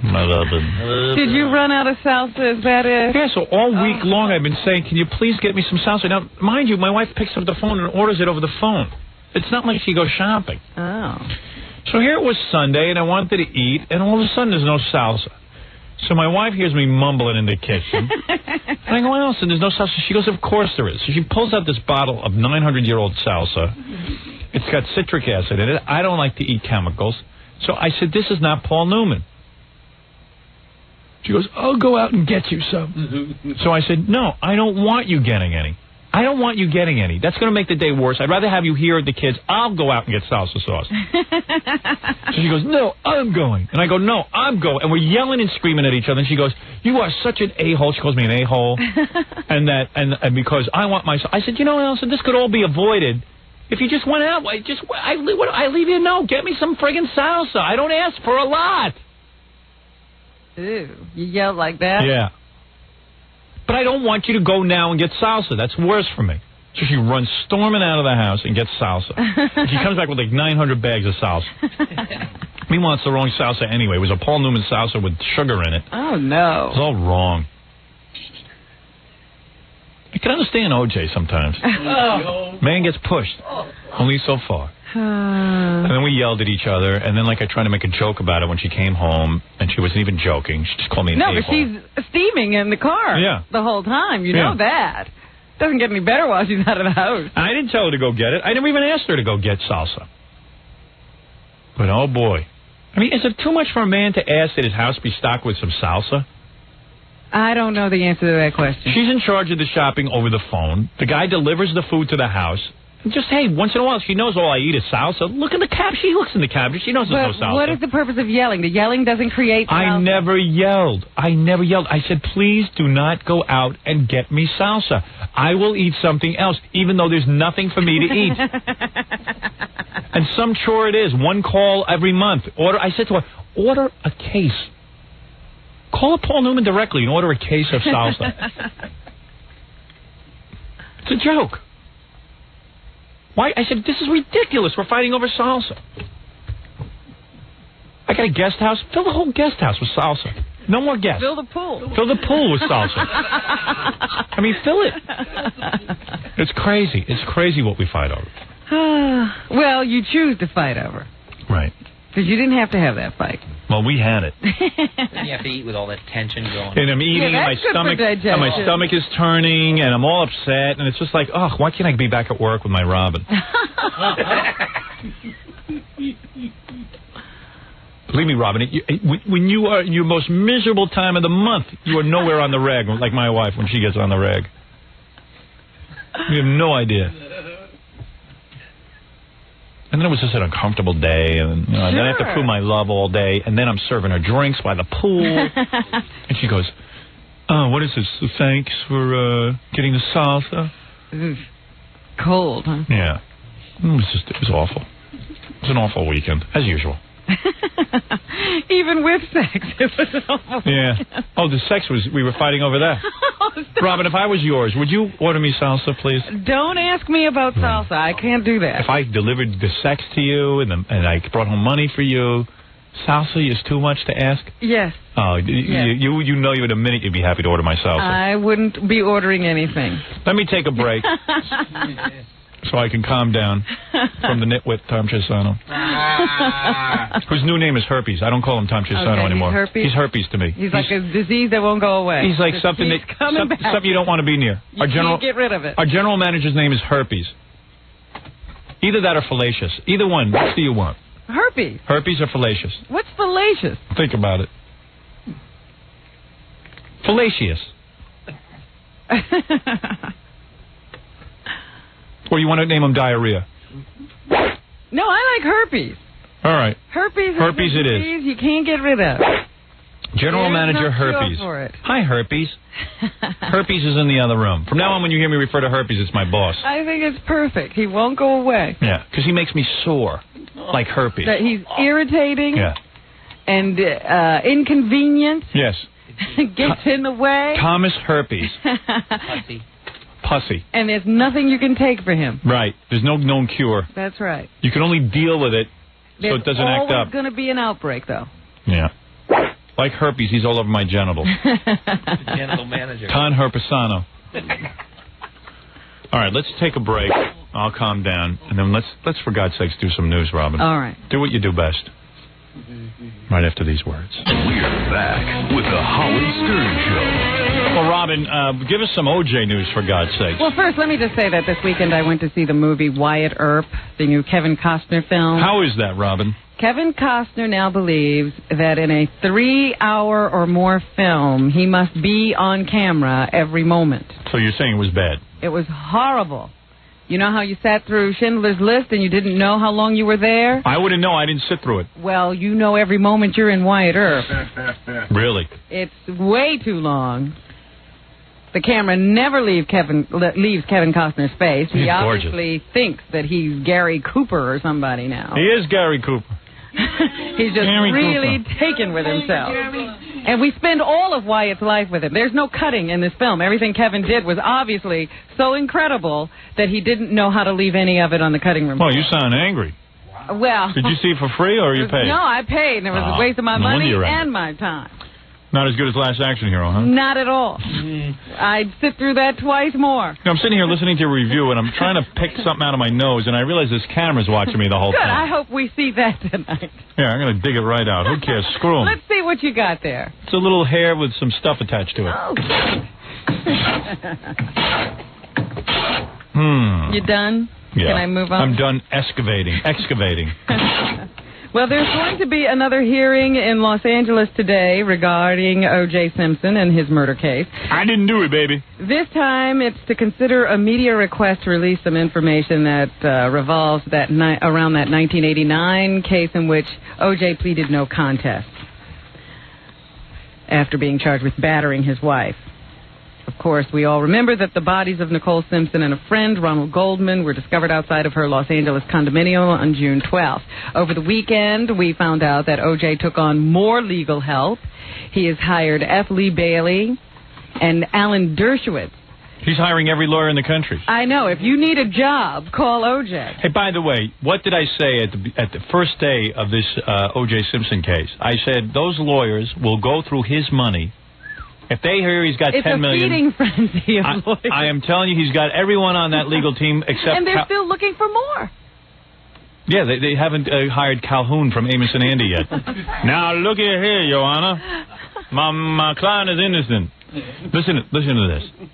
My Robin. Did you run out of salsa? Is that it? Yeah, so all week long I've been saying, can you please get me some salsa? Now, mind you, my wife picks up the phone and orders it over the phone. It's not like she goes shopping. Oh. So here it was Sunday, and I wanted to eat, and all of a sudden there's no salsa. So my wife hears me mumbling in the kitchen. And I go, what else? And there's no salsa. She goes, of course there is. So she pulls out this bottle of 900-year-old salsa. It's got citric acid in it. I don't like to eat chemicals. So I said, this is not Paul Newman. She goes, I'll go out and get you some. So I said, no, I don't want you getting any. I don't want you getting any. That's going to make the day worse. I'd rather have you here with the kids. I'll go out and get salsa sauce. So she goes, no, I'm going. And I go, no, I'm going. And we're yelling and screaming at each other. And she goes, you are such an a-hole. She calls me an a-hole. and because I want my... I said, Elsa, this could all be avoided if you just went out. I leave you a note. Get me some friggin' salsa. I don't ask for a lot. Ew. You yelled like that? Yeah. But I don't want you to go now and get salsa. That's worse for me. So she runs storming out of the house and gets salsa. And she comes back with like 900 bags of salsa. Meanwhile, it's the wrong salsa anyway. It was a Paul Newman salsa with sugar in it. Oh, no. It's all wrong. I can understand OJ sometimes. Man gets pushed. Only so far. And then we yelled at each other, and then I tried to make a joke about it when she came home, and she wasn't even joking. She just called me an a-hole. No, but she's steaming in the car the whole time. You know that. Doesn't get any better while she's out of the house. I didn't tell her to go get it. I never even asked her to go get salsa. But, oh, boy. I mean, is it too much for a man to ask that his house be stocked with some salsa? I don't know the answer to that question. She's in charge of the shopping over the phone. The guy delivers the food to the house. Just, hey, once in a while, she knows all I eat is salsa. Look in the cabinet. She looks in the cabinet. She knows there's no salsa. What is the purpose of yelling? The yelling doesn't create salsa. I never yelled. I said, please do not go out and get me salsa. I will eat something else, even though there's nothing for me to eat. And some chore it is. One call every month. I said to her, order a case. Call up Paul Newman directly and order a case of salsa. It's a joke. Why? I said, this is ridiculous. We're fighting over salsa. I got a guest house. Fill the whole guest house with salsa. No more guests. Fill the pool. Fill the pool with salsa. I mean, fill it. It's crazy. It's crazy what we fight over. Well, you choose to fight over. Right. Because you didn't have to have that fight. Well, we had it. And you have to eat with all that tension going. And I'm eating, and my stomach is turning, and I'm all upset, and it's just like, oh, why can't I be back at work with my Robin? Believe me, Robin, when you are in your most miserable time of the month, you are nowhere on the rag, like my wife when she gets on the rag. You have no idea. And then it was just an uncomfortable day, and then I have to prove my love all day, and then I'm serving her drinks by the pool. And she goes, oh, what is this? Thanks for getting the salsa. Cold, huh? Yeah. It was awful. It was an awful weekend, as usual. Even with sex, it was awful. Yeah. Oh, the sex we were fighting over that. Robin, if I was yours, would you order me salsa, please? Don't ask me about salsa. I can't do that. If I delivered the sex to you and I brought home money for you, salsa is too much to ask? Yes. Oh, you know you in a minute you'd be happy to order my salsa. I wouldn't be ordering anything. Let me take a break. So I can calm down from the nitwit Tom Chisano. Whose new name is Herpes. I don't call him Tom Chisano anymore. He's Herpes to me. He's like a disease that won't go away. He's like something you don't want to be near. You can't get rid of it. Our general manager's name is Herpes. Either that or fallacious. Either one. What do you want? Herpes. Herpes or fallacious? What's fallacious? Think about it. Fallacious. Or you want to name him diarrhea? No, I like herpes. All right. Herpes it is. You can't get rid of. General Manager Herpes. For it. Hi, Herpes. Herpes is in the other room. From now on, when you hear me refer to Herpes, it's my boss. I think it's perfect. He won't go away. Yeah, because he makes me sore, like herpes. That he's irritating. Yeah. And inconvenient. Yes. Gets in the way. Thomas Herpes. Pussy. And there's nothing you can take for him. Right. There's no known cure. That's right. You can only deal with it so it doesn't act up. There's always going to be an outbreak, though. Yeah. Like herpes, he's all over my genitals. The genital manager. Con Herpesano. All right, let's take a break. I'll calm down. And then let's for God's sakes, do some news, Robin. All right. Do what you do best. Right after these words. We're back with the Howard Stern Show. Well, Robin, give us some OJ news, for God's sake. Well, first, let me just say that this weekend I went to see the movie Wyatt Earp, the new Kevin Costner film. How is that, Robin? Kevin Costner now believes that in a 3-hour or more film, he must be on camera every moment. So you're saying it was bad? It was horrible. You know how you sat through Schindler's List and you didn't know how long you were there? I wouldn't know. I didn't sit through it. Well, you know every moment you're in Wyatt Earp. Really? It's way too long. The camera never leaves Kevin Costner's face. He's he obviously gorgeous. Thinks that he's Gary Cooper or somebody now. He is Gary Cooper. He's just really taken with himself. And we spend all of Wyatt's life with him. There's no cutting in this film. Everything Kevin did was obviously so incredible that he didn't know how to leave any of it on the cutting room. Well, you sound angry. Well, did you see it for free or you paid? No, I paid, and it was a waste of my money and my time. Not as good as Last Action Hero, huh? Not at all. I'd sit through that twice more. You know, I'm sitting here listening to your review, and I'm trying to pick something out of my nose, and I realize this camera's watching me the whole Good. time. I hope we see that tonight. Yeah, I'm going to dig it right out. Who cares? Screw 'em. Let's see what you got there. It's a little hair with some stuff attached to it. You done? Yeah. Can I move on? I'm done excavating. Well, there's going to be another hearing in Los Angeles today regarding O.J. Simpson and his murder case. I didn't do it, baby. This time it's to consider a media request to release some information that revolves around that 1989 case in which O.J. pleaded no contest after being charged with battering his wife. Of course, we all remember that the bodies of Nicole Simpson and a friend, Ronald Goldman, were discovered outside of her Los Angeles condominium on June 12th. Over the weekend, we found out that O.J. took on more legal help. He has hired F. Lee Bailey and Alan Dershowitz. He's hiring every lawyer in the country. I know. If you need a job, call O.J. Hey, by the way, what did I say at the first day of this O.J. Simpson case? I said those lawyers will go through his money. If they hear he's got $10 million... It's a feeding frenzy of lawyers. I am telling you, he's got everyone on that legal team except... And they're still looking for more. Yeah, they haven't hired Calhoun from Amos and Andy yet. Now, look here, Your Honor. My client is innocent. Listen to this.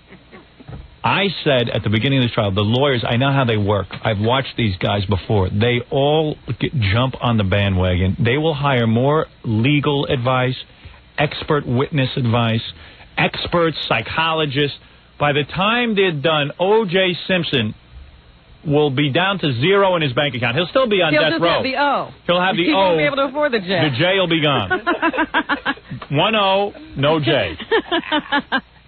I said at the beginning of this trial, the lawyers, I know how they work. I've watched these guys before. They all jump on the bandwagon. They will hire more legal advice, expert witness advice, experts, psychologists. By the time they're done, O.J. Simpson will be down to zero in his bank account. He'll still be on death row. He'll just have the O. He'll have the he O. He won't be able to afford the J. The J will be gone. 1 O, no J.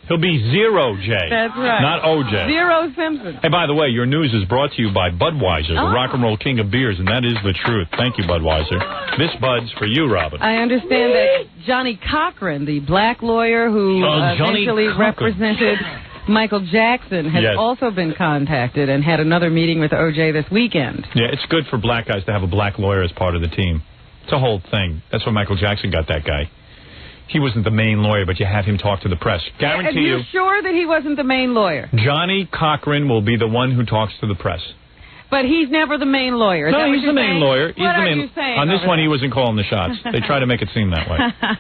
He'll be 0 J. That's right. Not O.J. 0 Simpson. Hey, by the way, your news is brought to you by Budweiser, the rock and roll king of beers, and that is the truth. Thank you, Budweiser. This Bud's for you, Robin. I understand that Johnny Cochran, the black lawyer who eventually represented Michael Jackson, has also been contacted and had another meeting with O.J. this weekend. Yeah, it's good for black guys to have a black lawyer as part of the team. It's a whole thing. That's why Michael Jackson got that guy. He wasn't the main lawyer, but you have him talk to the press. Guarantee you. Are you sure that he wasn't the main lawyer? Johnny Cochran will be the one who talks to the press. But he's never the main lawyer. No, he's the main lawyer. He's what the are main. You saying on this one, there? he wasn't calling the shots. They try to make it seem that way.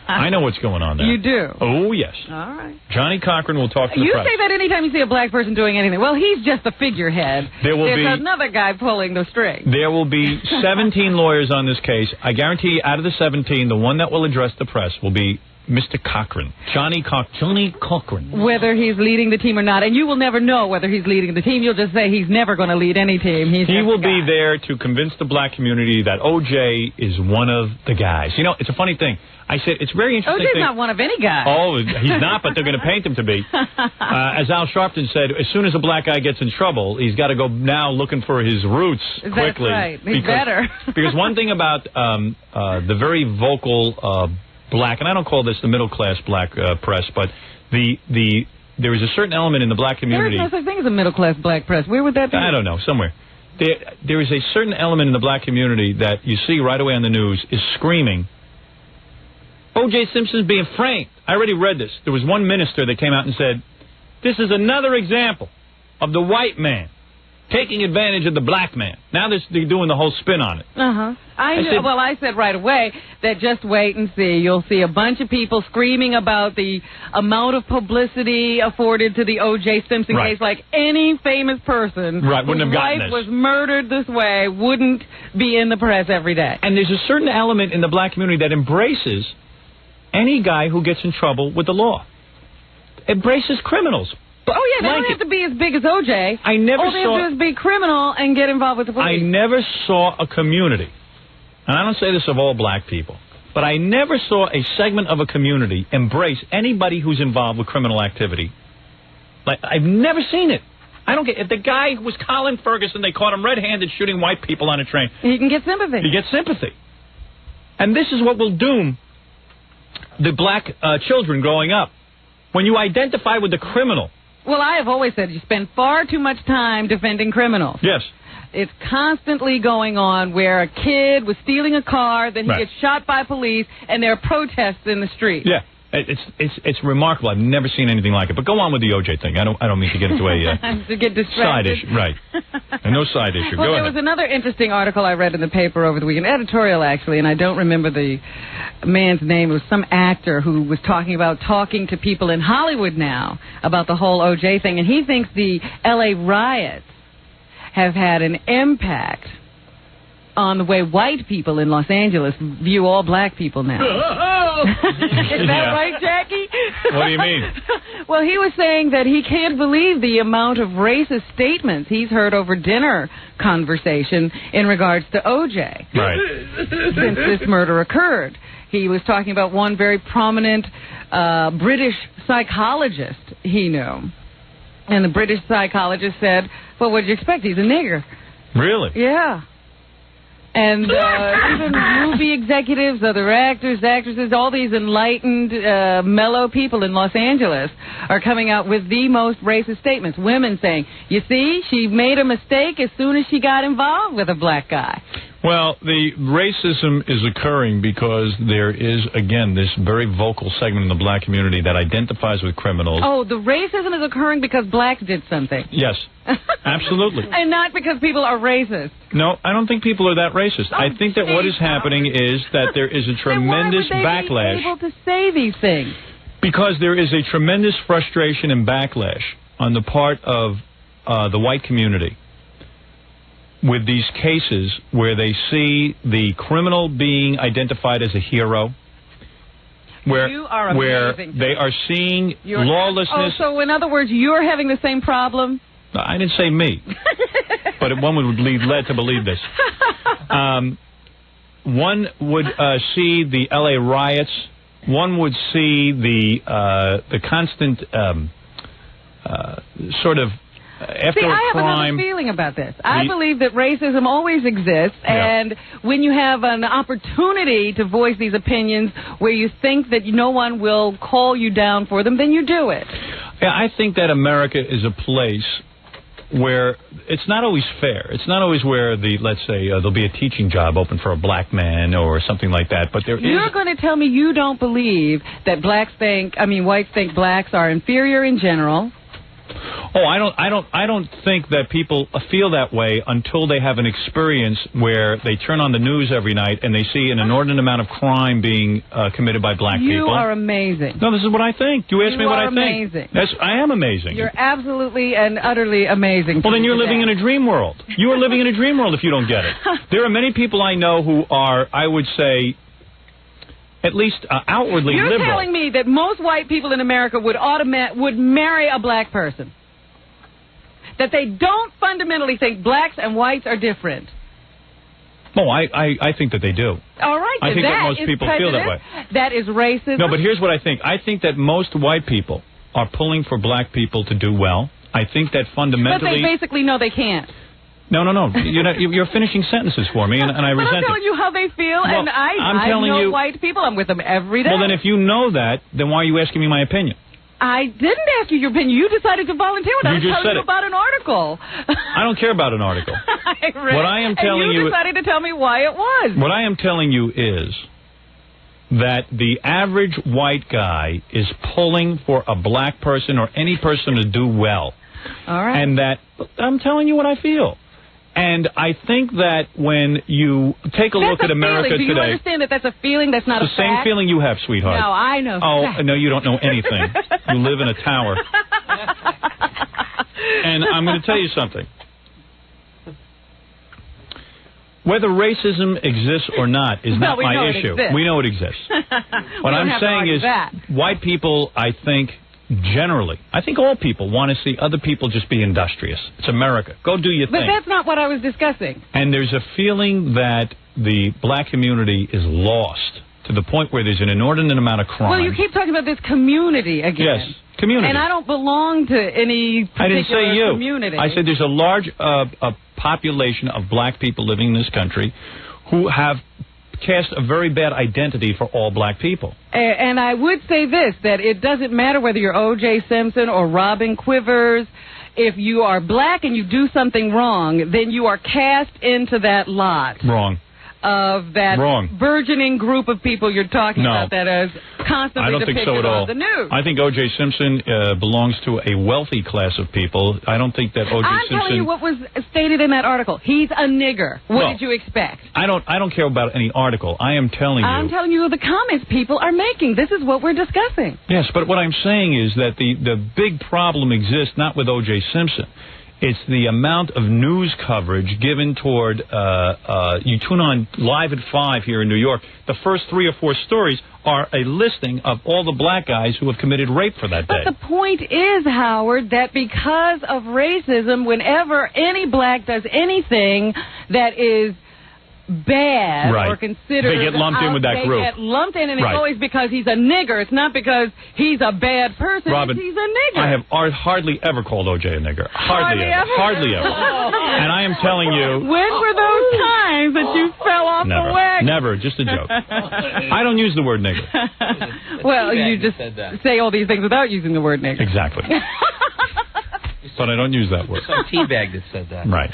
I know what's going on there. You do? Oh, yes. All right. Johnny Cochran will talk to the press. You say that anytime you see a black person doing anything. Well, he's just the figurehead. There's another guy pulling the string. There will be 17 lawyers on this case. I guarantee you, out of the 17, the one that will address the press will be Mr. Cochran. Johnny Cochran. Whether he's leading the team or not. And you will never know whether he's leading the team. You'll just say he's never going to lead any team. He will be there to convince the black community that O.J. is one of the guys. You know, it's a funny thing. I said, it's very interesting. O.J.'s not one of any guys. Oh, he's not, but they're going to paint him to be. As Al Sharpton said, as soon as a black guy gets in trouble, he's got to go now looking for his roots quickly. That's right. He's better. Because one thing about the very vocal black, and I don't call this the middle-class black press, but there is a certain element in the black community. There is no such thing as a middle-class black press. Where would that be? I don't know, somewhere. There is a certain element in the black community that you see right away on the news is screaming, O.J. Simpson's being framed. I already read this. There was one minister that came out and said, this is another example of the white man taking advantage of the black man. Now they're doing the whole spin on it. I said right away that just wait and see. You'll see a bunch of people screaming about the amount of publicity afforded to the O.J. Simpson case, like any famous person wouldn't have gotten wife this. was murdered this way wouldn't be in the press every day. And there's a certain element in the black community that embraces any guy who gets in trouble with the law. Embraces criminals. They don't have to be as big as O.J. I never All they have to do is be criminal and get involved with the police. I never saw a community, and I don't say this of all black people, but I never saw a segment of a community embrace anybody who's involved with criminal activity. Like, I've never seen it. I don't get if the guy was Colin Ferguson, they caught him red-handed shooting white people on a train. He can get sympathy. He gets sympathy. And this is what will doom the black children growing up. When you identify with the criminal. Well, I have always said you spend far too much time defending criminals. Yes. It's constantly going on where a kid was stealing a car, then he gets shot by police, and there are protests in the street. Yeah. It's remarkable. I've never seen anything like it. But go on with the O.J. thing. I don't mean to get into a to get distracted. Side issue, right? And no side issue. Well, go there ahead. was another interesting article I read in the paper over the weekend, editorial actually, and I don't remember the man's name. It was some actor who was talking to people in Hollywood now about the whole O.J. thing, and he thinks the L.A. riots have had an impact on the way white people in Los Angeles view all black people now. Is that right, Jackie? What do you mean? Well, he was saying that he can't believe the amount of racist statements he's heard over dinner conversation in regards to O.J. Right. Since this murder occurred. He was talking about one very prominent British psychologist he knew. And the British psychologist said, well, what did you expect? He's a nigger. Really? Yeah. And even movie executives, other actors, actresses, all these enlightened, mellow people in Los Angeles are coming out with the most racist statements. Women saying, you see, she made a mistake as soon as she got involved with a black guy. Well, the racism is occurring because there is, again, this very vocal segment in the black community that identifies with criminals. Oh, the racism is occurring because blacks did something. Yes, absolutely. And not because people are racist. No, I don't think people are that racist. I think that what is happening is that there is a tremendous backlash. Be able to say these things? Because there is a tremendous frustration and backlash on the part of the white community with these cases where they see the criminal being identified as a hero, where they are seeing lawlessness. Oh, so in other words, you're having the same problem? I didn't say me, but one would be led to believe this. One would see the L.A. riots. One would see the constant sort of after See, I have crime. another feeling about this. I believe that racism always exists, and when you have an opportunity to voice these opinions where you think that no one will call you down for them, then you do it. Yeah, I think that America is a place where it's not always fair. It's not always where let's say, there'll be a teaching job open for a black man or something like that, but there You're going to tell me you don't believe that whites think blacks are inferior in general? Oh, I don't think that people feel that way until they have an experience where they turn on the news every night and they see an inordinate amount of crime being committed by black people. You are amazing. No, this is what I think. You asked me what I think. Amazing. I am amazing. You're absolutely and utterly amazing. Well, then you're living in a dream world. You are living in a dream world if you don't get it. There are many people I know who are, I would say, at least outwardly liberal. You're telling me that most white people in America would marry a black person? That they don't fundamentally think blacks and whites are different? Oh, I think that they do. All right, I think that most people feel that way. That is racism. No, but here's what I think. I think that most white people are pulling for black people to do well. I think that fundamentally... But they basically know they can't. No. You're finishing sentences for me, and I resent it. But I'm telling you how they feel, well, and I know white people. I'm with them every day. Well, then if you know that, then why are you asking me my opinion? I didn't ask you your opinion. You decided to volunteer when I was telling you about an article. I don't care about an article. What I am telling you decided to tell me why it was. What I am telling you is that the average white guy is pulling for a black person or any person to do well. All right. And that I'm telling you what I feel. And I think that when you take a look at America today... Do you understand that that's a feeling, that's not a fact? It's the same feeling you have, sweetheart. No, I know. Oh, no, you don't know anything. You live in a tower. And I'm going to tell you something. Whether racism exists or not is not my issue. We know it exists. What I'm saying is white people, I think... Generally, I think all people want to see other people just be industrious. It's America. Go do your thing. But that's not what I was discussing. And there's a feeling that the black community is lost to the point where there's an inordinate amount of crime. Well, you keep talking about this community again. Yes, community. And I don't belong to any particular I didn't say you. community. I said there's a large population of black people living in this country who have cast a very bad identity for all black people. And I would say this, that it doesn't matter whether you're O.J. Simpson or Robin Quivers. If you are black and you do something wrong, then you are cast into that lot. Wrong. Of that burgeoning group of people you're talking about that is constantly depicted on the news. I think O.J. Simpson belongs to a wealthy class of people. I don't think that O.J. Simpson... I'm telling you what was stated in that article. He's a nigger. What did you expect? I don't care about any article. I'm telling you the comments people are making. This is what we're discussing. Yes, but what I'm saying is that the big problem exists not with O.J. Simpson. It's the amount of news coverage given toward, you tune on Live at 5 here in New York, the first 3 or 4 stories are a listing of all the black guys who have committed rape for that day. But the point is, Howard, that because of racism, whenever any black does anything that is bad or considered, they get lumped in with that group. They get lumped in, and it's always because he's a nigger. It's not because he's a bad person. Robin, he's a nigger. I have hardly ever called O.J. a nigger. Hardly ever. And I am telling you... When were those times that you fell off the wagon? Never. Just a joke. I don't use the word nigger. Well, you just say all these things without using the word nigger. Exactly. But I don't use that word. Some teabag that said that. Right.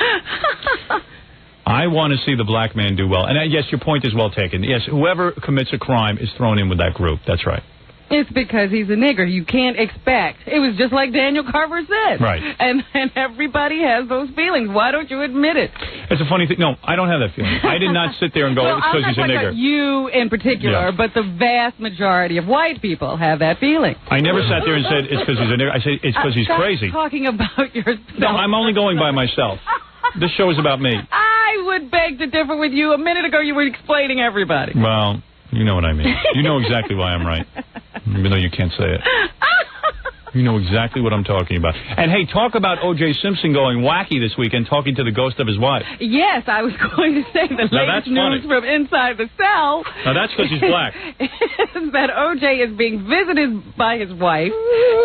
I want to see the black man do well. And yes, your point is well taken. Yes, whoever commits a crime is thrown in with that group. That's right. It's because he's a nigger. You can't expect. It was just like Daniel Carver said. Right. And everybody has those feelings. Why don't you admit it? It's a funny thing. No, I don't have that feeling. I did not sit there and go, it's because he's a nigger. You in particular, but the vast majority of white people have that feeling. I never sat there and said it's because he's a nigger. I said it's because he's crazy. Stop talking about yourself. No, I'm only going by myself. This show is about me. I would beg to differ with you. A minute ago, you were explaining everybody. Well, you know what I mean. You know exactly why I'm right, even though you can't say it. You know exactly what I'm talking about. And, hey, talk about O.J. Simpson going wacky this weekend, talking to the ghost of his wife. Yes, I was going to say the latest news from inside the cell. Now, that's because he's black. Is that O.J. is being visited by his wife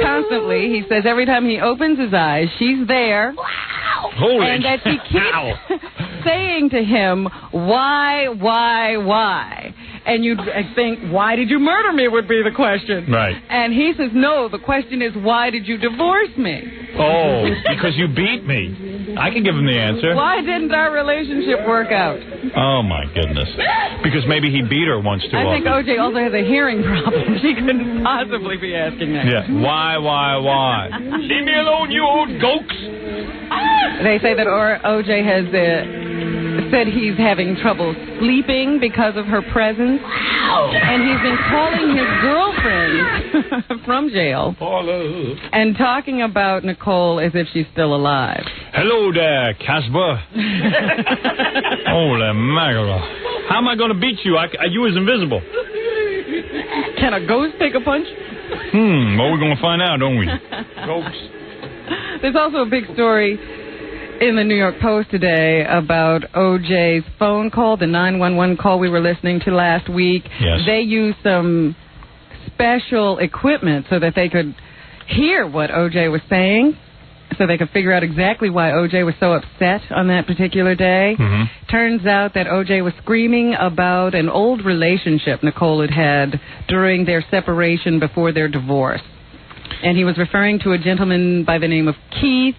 constantly. He says every time he opens his eyes, she's there. Wow. Holy and that she keeps saying to him, why? And you'd think, why did you murder me would be the question. Right. And he says, no, the question is, why did you divorce me? Oh, because you beat me. I can give him the answer. Why didn't our relationship work out? Oh, my goodness. Because maybe he beat her once too often. I think O.J. also has a hearing problem. She couldn't possibly be asking that. Yeah. Why? Leave me alone, you old gokes. They say that O.J. has said he's having trouble sleeping because of her presence. Wow. And he's been calling his girlfriend from jail and talking about Nicole as if she's still alive. Hello there, Casper. Holy mackerel. How am I going to beat you? You was invisible. Can a ghost take a punch? Well, we're going to find out, don't we? Ghosts. There's also a big story in the New York Post today about O.J.'s phone call, the 911 call we were listening to last week. Yes. They used some special equipment so that they could hear what O.J. was saying, so they could figure out exactly why O.J. was so upset on that particular day. Mm-hmm. Turns out that O.J. was screaming about an old relationship Nicole had had during their separation before their divorce. And he was referring to a gentleman by the name of Keith.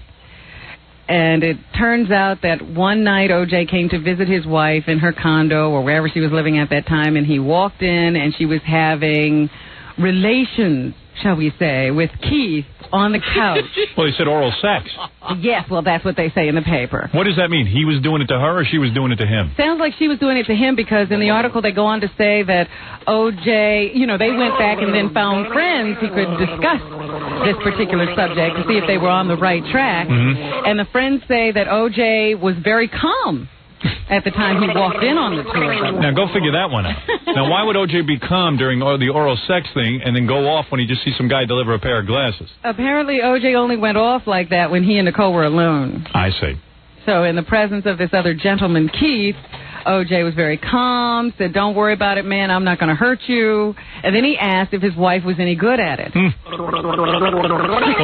And it turns out that one night O.J. came to visit his wife in her condo or wherever she was living at that time, and he walked in and she was having relations, shall we say, with Keith on the couch. Well, they said oral sex. Yes, well, that's what they say in the paper. What does that mean? He was doing it to her or she was doing it to him? Sounds like she was doing it to him because in the article they go on to say that O.J., they went back and then found friends who could discuss this particular subject to see if they were on the right track. Mm-hmm. And the friends say that O.J. was very calm at the time he walked in on the two of them. Now, go figure that one out. Now, why would O.J. be calm during the oral sex thing and then go off when he just sees some guy deliver a pair of glasses? Apparently, O.J. only went off like that when he and Nicole were alone. I see. So in the presence of this other gentleman, Keith, O.J. was very calm, said, don't worry about it, man, I'm not going to hurt you. And then he asked if his wife was any good at it. Well,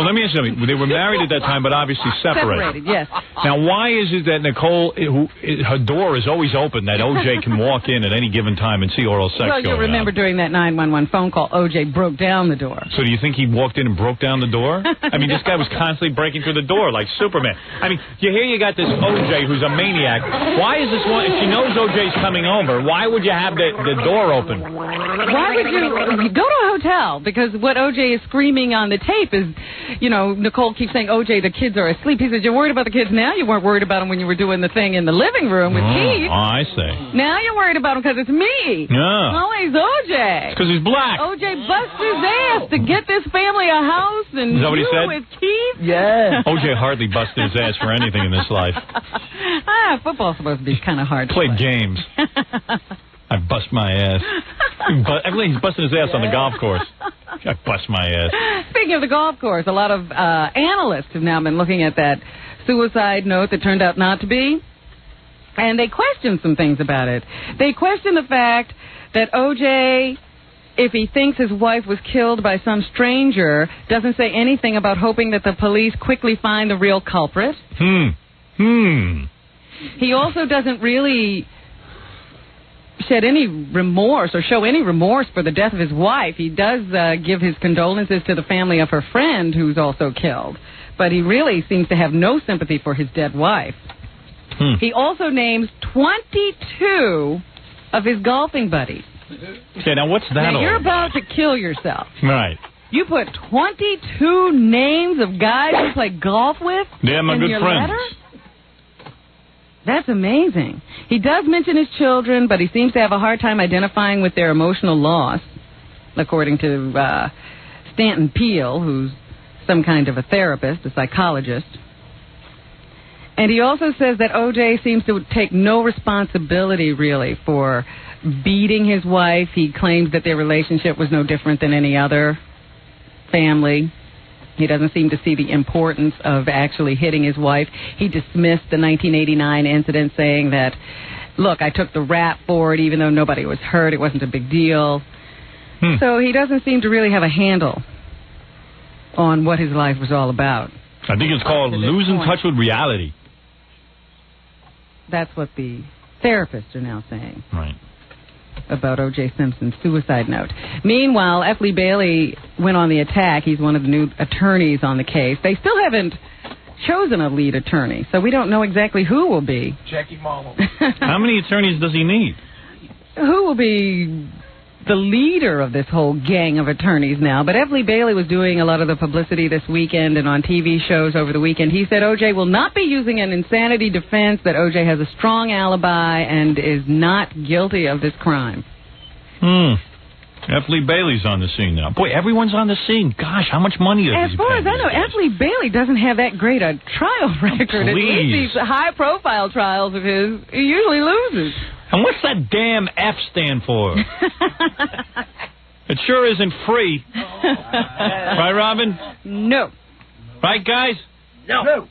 let me ask you something. They were married at that time, but obviously separated. Yes. Now, why is it that Nicole, her door is always open, that O.J. can walk in at any given time and see oral sex going on? Well, you remember during that 911 phone call, O.J. broke down the door. So do you think he walked in and broke down the door? I mean, this guy was constantly breaking through the door like Superman. I mean, here you got this O.J. who's a maniac. Why is this one, if she knows knows O.J.'s coming over, why would you have the door open? Why would you go to a hotel? Because what O.J. is screaming on the tape is, Nicole keeps saying, O.J., the kids are asleep. He says, you're worried about the kids now? You weren't worried about them when you were doing the thing in the living room with Keith. Oh, I see. Now you're worried about him because it's me. Yeah. Always O.J. Because he's black. O.J. busts his ass to get this family a house and Is that what he said? with Keith. Yeah. O.J. hardly busted his ass for anything in this life. Football's supposed to be kind of hard to Played play. games. I bust my ass. He's busting his ass on the golf course. I bust my ass. Speaking of the golf course, a lot of analysts have now been looking at that suicide note that turned out not to be, and they question some things about it. They question the fact that O.J., if he thinks his wife was killed by some stranger, doesn't say anything about hoping that the police quickly find the real culprit. He also doesn't really shed any remorse or show any remorse for the death of his wife. He does give his condolences to the family of her friend who's also killed, but he really seems to have no sympathy for his dead wife. He also names 22 of his golfing buddies. Okay, now what's that Now, all you're about? about to kill yourself. Right. You put 22 names of guys you play golf with They're my in good your friends. letter? That's amazing. He does mention his children, but he seems to have a hard time identifying with their emotional loss, according to Stanton Peele, who's some kind of a therapist, a psychologist. And he also says that O.J. seems to take no responsibility, really, for beating his wife. He claims that their relationship was no different than any other family. He doesn't seem to see the importance of actually hitting his wife. He dismissed the 1989 incident, saying that, look, I took the rap for it, even though nobody was hurt. It wasn't a big deal. So he doesn't seem to really have a handle on what his life was all about. I think it's called losing touch with reality. That's what the therapists are now saying. Right. About O.J. Simpson's suicide note. Meanwhile, F. Lee Bailey went on the attack. He's one of the new attorneys on the case. They still haven't chosen a lead attorney, so we don't know exactly who will be. Jackie Marlowe. How many attorneys does he need? Who will be the leader of this whole gang of attorneys now? But F. Lee Bailey was doing a lot of the publicity this weekend and on TV shows over the weekend. He said O.J. will not be using an insanity defense, that O.J. has a strong alibi and is not guilty of this crime. F. Lee Bailey's on the scene now. Boy, everyone's on the scene. Gosh, how much money does he As far pay as I know, F. Lee Bailey doesn't have that great a trial record. At least these high-profile trials of his, he usually loses. And what's that damn F stand for? It sure isn't free. Right, Robin? No. Right, guys? No.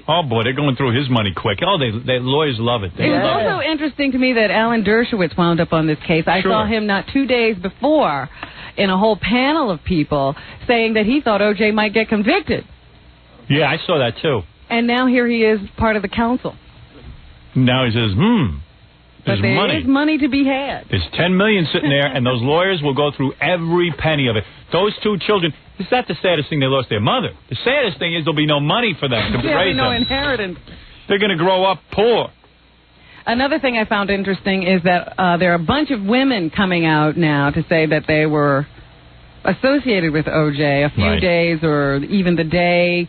Oh, boy, they're going through his money quick. Oh, they lawyers love it. It was also interesting to me that Alan Dershowitz wound up on this case. I saw him not 2 days before in a whole panel of people saying that he thought O.J. might get convicted. Yeah, I saw that, too. And now here he is, part of the council. Now he says, But there money. is money to be had. There's $10 million sitting there, and those lawyers will go through every penny of it. Those two children, it's not the saddest thing they lost their mother. The saddest thing is there'll be no money for them to raise no them. inheritance. They're going to grow up poor. Another thing I found interesting is that there are a bunch of women coming out now to say that they were associated with O.J. a few days or even the day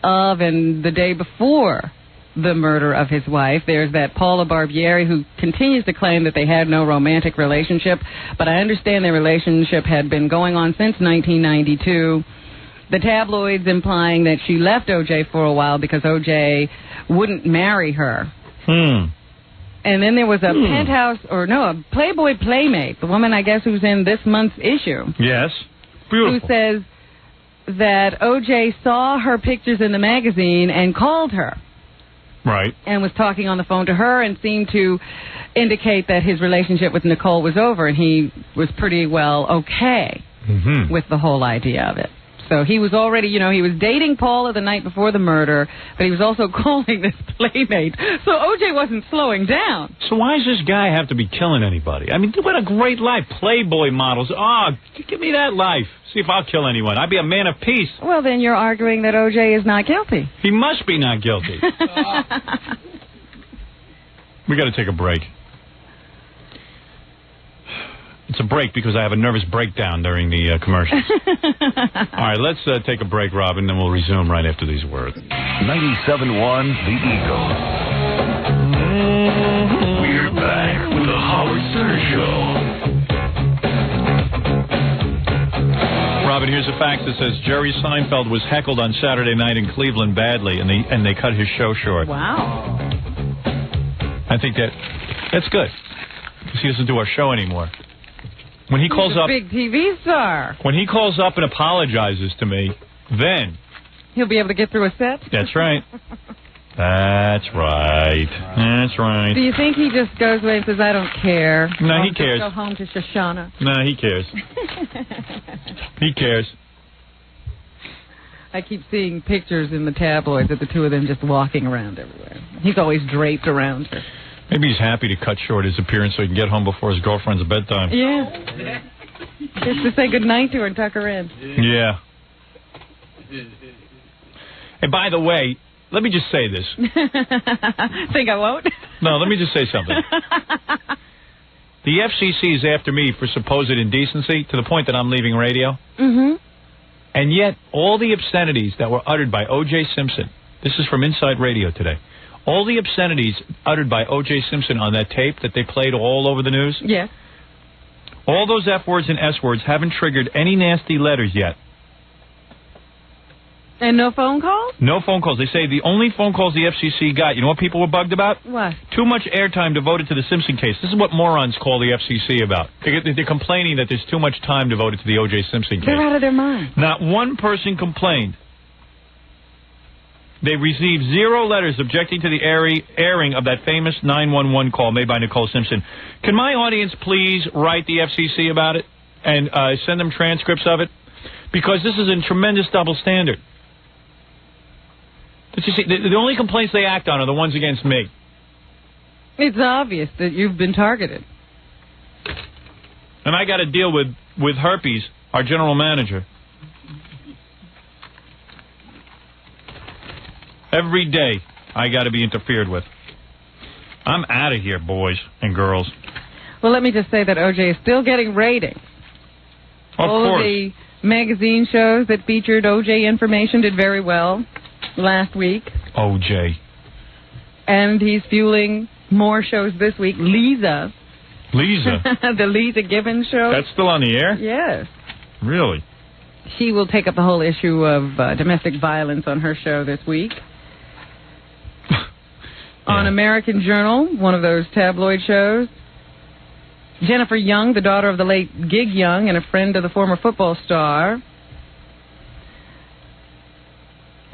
of and the day before the murder of his wife. There's that Paula Barbieri who continues to claim that they had no romantic relationship, but I understand their relationship had been going on since 1992. The tabloids implying that she left O.J. for a while because O.J. wouldn't marry her. And then there was a a Playboy Playmate, the woman I guess who's in this month's issue. Yes. Beautiful. Who says that O.J. saw her pictures in the magazine and called her. Right. And was talking on the phone to her and seemed to indicate that his relationship with Nicole was over, and he was pretty well okay with the whole idea of it. So he was already, he was dating Paula the night before the murder, but he was also calling this Playmate. So O.J. wasn't slowing down. So why does this guy have to be killing anybody? I mean, what a great life. Playboy models. Oh, give me that life. See if I'll kill anyone. I'd be a man of peace. Well, then you're arguing that O.J. is not guilty. He must be not guilty. We got to take a break. It's a break because I have a nervous breakdown during the commercials. All right, let's take a break, Robin, then we'll resume right after these words. 97.1 The Eagle. We're back with the Howard Stern Show. Robin, here's a fax that says Jerry Seinfeld was heckled on Saturday night in Cleveland badly, and they cut his show short. Wow. I think that's good because he doesn't do our show anymore. When he calls up, big TV star. When he calls up and apologizes to me, then he'll be able to get through a set. That's right. That's right. That's right. Do you think he just goes away and says, "I don't care"? No, he cares. Go home to Shoshana. No, he cares. He cares. I keep seeing pictures in the tabloids of the two of them just walking around everywhere. He's always draped around her. Maybe he's happy to cut short his appearance so he can get home before his girlfriend's bedtime. Yeah. Just to say goodnight to her and tuck her in. Yeah. And by the way, let me just say this. Think I won't? No, let me just say something. The FCC is after me for supposed indecency to the point that I'm leaving radio. Mm-hmm. And yet, all the obscenities that were uttered by O.J. Simpson, this is from Inside Radio today, all the obscenities uttered by O.J. Simpson on that tape that they played all over the news, yeah, all those F words and S words haven't triggered any nasty letters yet. And no phone calls? No phone calls. They say the only phone calls the FCC got, you know what people were bugged about? What? Too much airtime devoted to the Simpson case. This is what morons call the FCC about. They're complaining that there's too much time devoted to the O.J. Simpson case. They're out of their mind. Not one person complained. They received 0 letters objecting to the airing of that famous 911 call made by Nicole Simpson. Can my audience please write the FCC about it and send them transcripts of it? Because this is a tremendous double standard. You see, the only complaints they act on are the ones against me. It's obvious that you've been targeted. And I got to deal with Herpes, our general manager. Every day, I got to be interfered with. I'm out of here, boys and girls. Well, let me just say that O.J. is still getting ratings. Of All course. of the magazine shows that featured O.J. information did very well last week. O.J. And he's fueling more shows this week. Lisa. The Lisa Gibbons show. That's still on the air? Yes. Really? She will take up the whole issue of domestic violence on her show this week. On American Journal, one of those tabloid shows, Jennifer Young, the daughter of the late Gig Young and a friend of the former football star,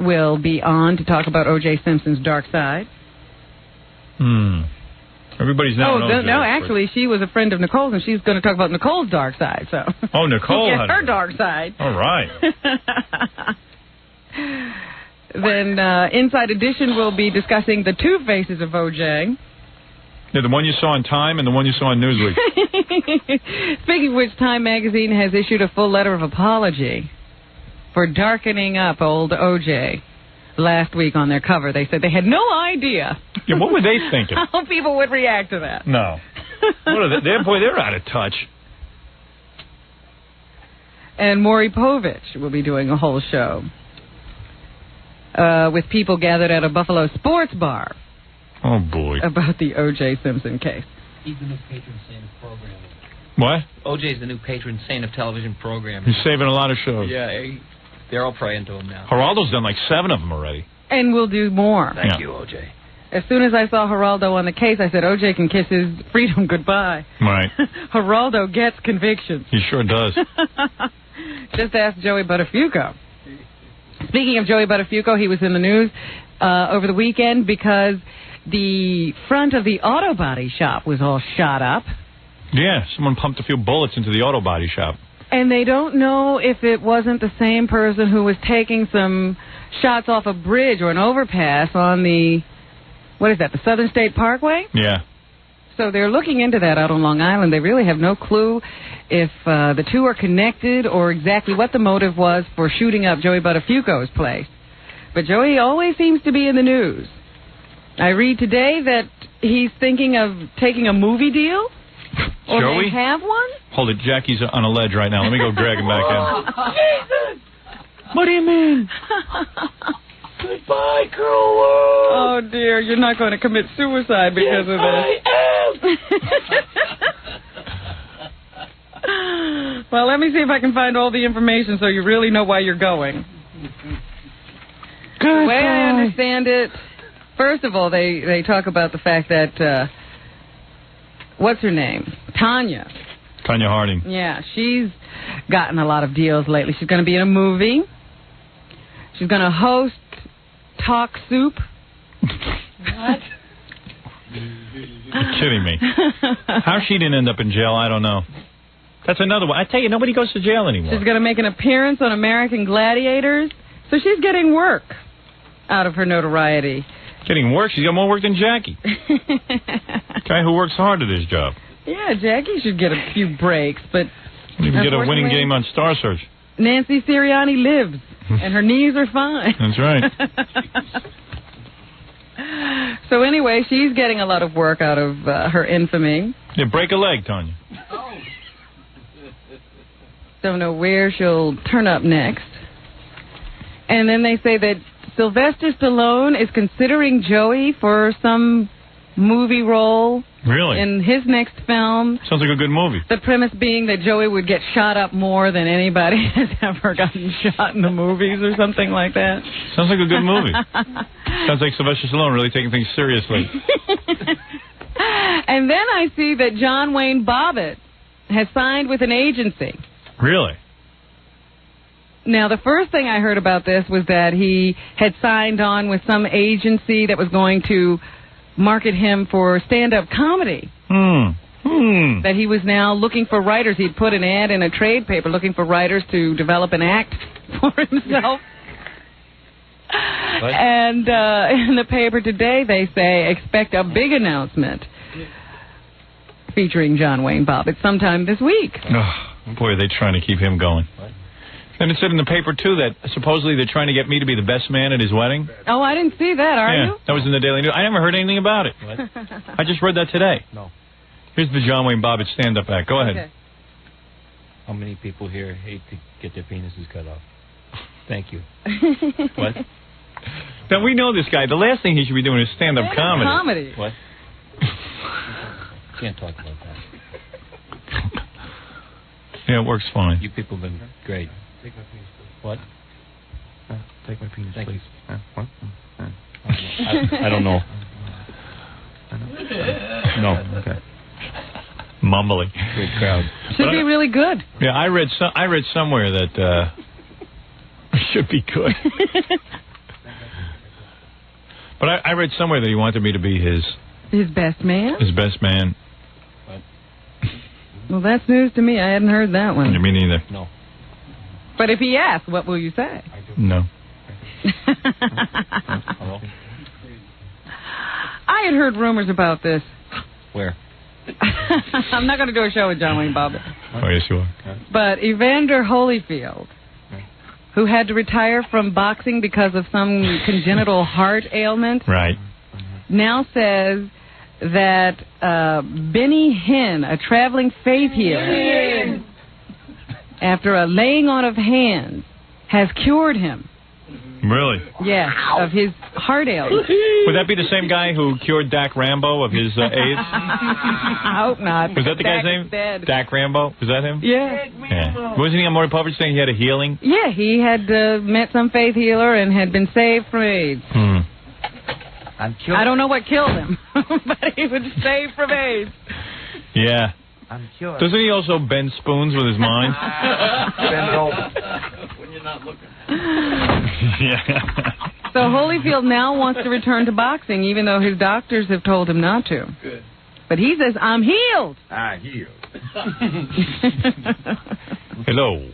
will be on to talk about O.J. Simpson's dark side. Everybody's now no, actually, she was a friend of Nicole's, and she's going to talk about Nicole's dark side. So. Oh, Nicole We'll had get her dark side. All right. Then Inside Edition will be discussing the two faces of O.J. Yeah, the one you saw in Time and the one you saw in Newsweek. Speaking of which, Time magazine has issued a full letter of apology for darkening up old O.J. last week on their cover. They said they had no idea. Yeah, what were they thinking? How people would react to that. No. What are they? They're out of touch. And Maury Povich will be doing a whole show with people gathered at a Buffalo sports bar. Oh, boy. About the O.J. Simpson case. He's the new patron saint of programming. What? O.J.'s the new patron saint of television programming. He's saving a lot of shows. Yeah, they're all praying to him now. Geraldo's done like 7 of them already. And we'll do more. Thank you, O.J. As soon as I saw Geraldo on the case, I said, O.J. can kiss his freedom goodbye. Right. Geraldo gets convictions. He sure does. Just ask Joey Buttafuoco. Speaking of Joey Buttafuoco, he was in the news over the weekend because the front of the auto body shop was all shot up. Yeah, someone pumped a few bullets into the auto body shop. And they don't know if it wasn't the same person who was taking some shots off a bridge or an overpass on the, what is that, the Southern State Parkway? Yeah. So they're looking into that out on Long Island. They really have no clue if the two are connected or exactly what the motive was for shooting up Joey Buttafuoco's place. But Joey always seems to be in the news. I read today that he's thinking of taking a movie deal? Or Joey? may have one? Hold it. Jackie's on a ledge right now. Let me go drag him back in. Jesus! What do you mean? Goodbye, cruel world. Oh, dear. You're not going to commit suicide because of this. Well, let me see if I can find all the information so you really know why you're going. The way I understand it, first of all, they talk about the fact that, what's her name? Tanya Harding. Yeah, she's gotten a lot of deals lately. She's going to be in a movie. She's going to host Talk Soup. What? You're kidding me. How she didn't end up in jail, I don't know. That's another one. I tell you, nobody goes to jail anymore. She's going to make an appearance on American Gladiators. So she's getting work out of her notoriety. Getting work? She's got more work than Jackie. Guy who works hard at his job. Yeah, Jackie should get a few breaks, but... You can get a winning game on Star Search. Nancy Sirianni lives, and her knees are fine. That's right. So anyway, she's getting a lot of work out of her infamy. Yeah, break a leg, Tanya. Don't know where she'll turn up next. And then they say that Sylvester Stallone is considering Joey for some movie role. Really? In his next film. Sounds like a good movie. The premise being that Joey would get shot up more than anybody has ever gotten shot in the movies or something like that. Sounds like a good movie. Sounds like Sylvester Stallone really taking things seriously. And then I see that John Wayne Bobbitt has signed with an agency. Really? Now, the first thing I heard about this was that he had signed on with some agency that was going to market him for stand-up comedy. That he was now looking for writers. He'd put an ad in a trade paper looking for writers to develop an act for himself. What? And in the paper today, they say, expect a big announcement featuring John Wayne Bobbitt sometime this week. Oh, boy, are they trying to keep him going. What? And it said in the paper, too, that supposedly they're trying to get me to be the best man at his wedding. Oh, I didn't see that, are you? That was in the Daily News. I never heard anything about it. What? I just read that today. No. Here's the John Wayne Bobbitt stand-up act. Go ahead. Okay. How many people here hate to get their penises cut off? Thank you. What? Now, we know this guy. The last thing he should be doing is stand-up comedy. What? Can't talk about that. Yeah, it works fine. You people have been great. Take my penis, please. What? Take my penis, Thank please. What? I don't know. No. Okay. Mumbling. Great crowd. Should be really good. Yeah, I read somewhere that should be good. But I read somewhere that he wanted me to be his best man. His best man. What? Well, that's news to me. I hadn't heard that one. Me neither. No. But if he asks, what will you say? No. I had heard rumors about this. Where? I'm not going to do a show with John Wayne Bobbitt. Oh, yes, you are. But Evander Holyfield, who had to retire from boxing because of some congenital heart ailment, right, now says that Benny Hinn, a traveling faith healer, after a laying on of hands, has cured him. Really? Yes, of his heart ailment. Would that be the same guy who cured Dak Rambo of his AIDS? I hope not. Was that the guy's name? Dead. Dak Rambo? Was that him? Yeah. Wasn't he on Maury Povich saying he had a healing? Yeah, he had met some faith healer and had been saved from AIDS. I don't know what killed him, but he was saved from AIDS. Yeah. I'm cured. Doesn't he also bend spoons with his mind? Bend over. When you're not looking. Yeah. So Holyfield now wants to return to boxing, even though his doctors have told him not to. Good. But he says, I'm healed. Healed. Hello.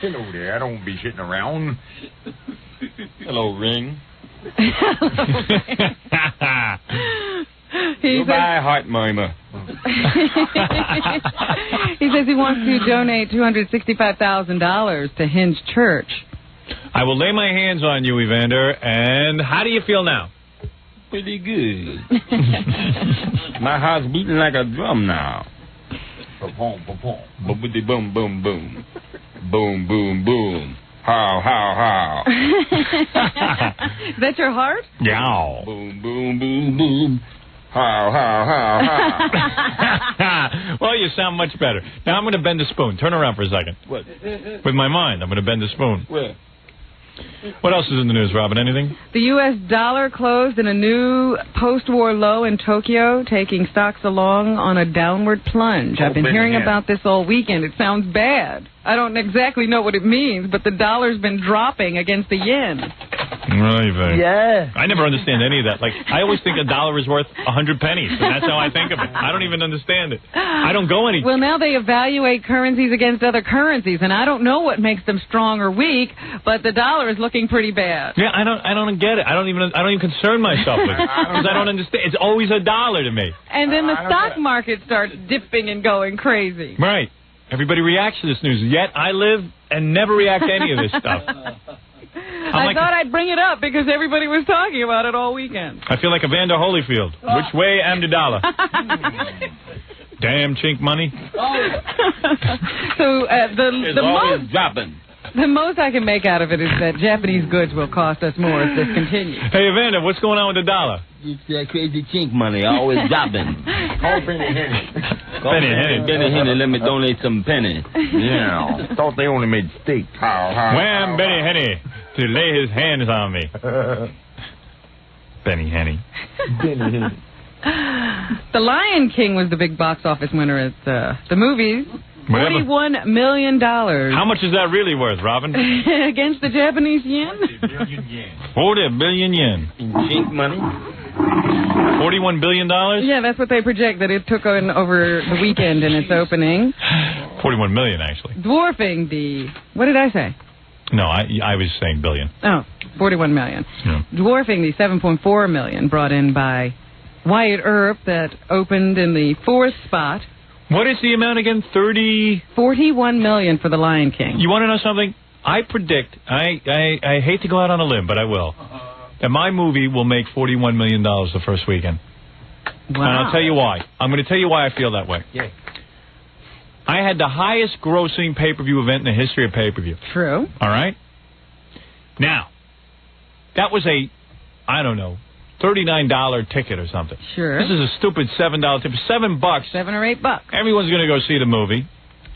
Hello there. I don't be sitting around. Hello, Ring. Goodbye, heart mimer. He says he wants to donate $265,000 to Hinge Church. I will lay my hands on you, Evander. And how do you feel now? pretty good. My heart's beating like a drum now. Boom, boom, boom. Boom, boom, boom, boom. Boom, boom, boom. How, how. Is that your heart? Yeah. Boom, boom, boom, boom. How. Well, you sound much better. Now I'm going to bend the spoon. Turn around for a second. What? With my mind, I'm going to bend the spoon. Where? What else is in the news, Robin? Anything? The U.S. dollar closed in a new post-war low in Tokyo, taking stocks along on a downward plunge. I've been hearing about this all weekend. It sounds bad. I don't exactly know what it means, but the dollar's been dropping against the yen. Really? Yeah. I never understand any of that. Like, I always think a dollar is worth 100 pennies, and that's how I think of it. I don't even understand it. I don't go any... Well, now they evaluate currencies against other currencies, and I don't know what makes them strong or weak, but the dollar is looking pretty bad. Yeah, I don't get it. I don't even concern myself with it because I don't understand. It's always a dollar to me. And then the stock market starts dipping and going crazy. Right. Everybody reacts to this news. Yet I live and never react to any of this stuff. I thought I'd bring it up because everybody was talking about it all weekend. I feel like Evander Holyfield. Which way am the dollar? Damn chink money. So it's always dropping. The most I can make out of it is that Japanese goods will cost us more if this continues. Hey, Evander, what's going on with the dollar? It's that crazy chink money, always dropping. Call Benny Henny. Benny Henny, let me donate some penny. Yeah. Thought they only made steak. Wham, Benny Henny, to lay his hands on me. Benny Henny. The Lion King was the big box office winner at the movies. $41 million. How much is that really worth, Robin? Against the Japanese yen? 40 billion yen. In chink money? $41 billion? Yeah, that's what they project that it took on over the weekend in its opening. 41 million, actually. Dwarfing the... What did I say? No, I was saying billion. Oh, 41 million. Yeah. Dwarfing the 7.4 million brought in by Wyatt Earp that opened in the fourth spot. What is the amount again? 41 million for The Lion King. You want to know something? I predict, I hate to go out on a limb, but I will, that my movie will make $41 million the first weekend. Wow. And I'll tell you why. I'm going to tell you why I feel that way. Yeah. I had the highest grossing pay-per-view event in the history of pay-per-view. True. All right? Now, that was a, I don't know, $39 ticket or something. Sure. This is a stupid $7 ticket. $7. $7 or $8. Everyone's going to go see the movie.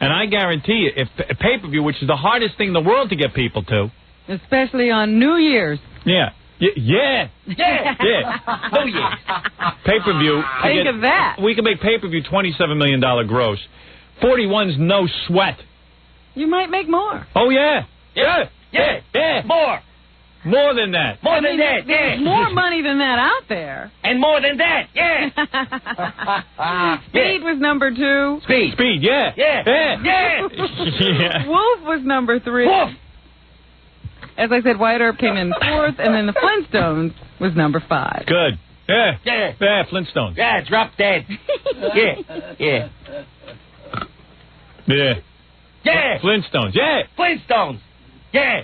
And I guarantee you, if a pay-per-view, which is the hardest thing in the world to get people to. Especially on New Year's. Yeah. Yeah. Oh, yeah. Pay-per-view. Think of that. We can make pay-per-view $27 million gross. 41's no sweat. You might make more. Oh, yeah. Yeah. More. More than that. More than that, There's more money than that out there. And more than that, yeah. Speed was number 2. Speed, yeah. Yeah. Wolf was number 3. Wolf. As I said, Wyatt Earp came in 4th, and then the Flintstones was number 5. Good. Yeah, Flintstones. Yeah, drop dead. Yeah. Flintstones, yeah. Flintstones. Yeah.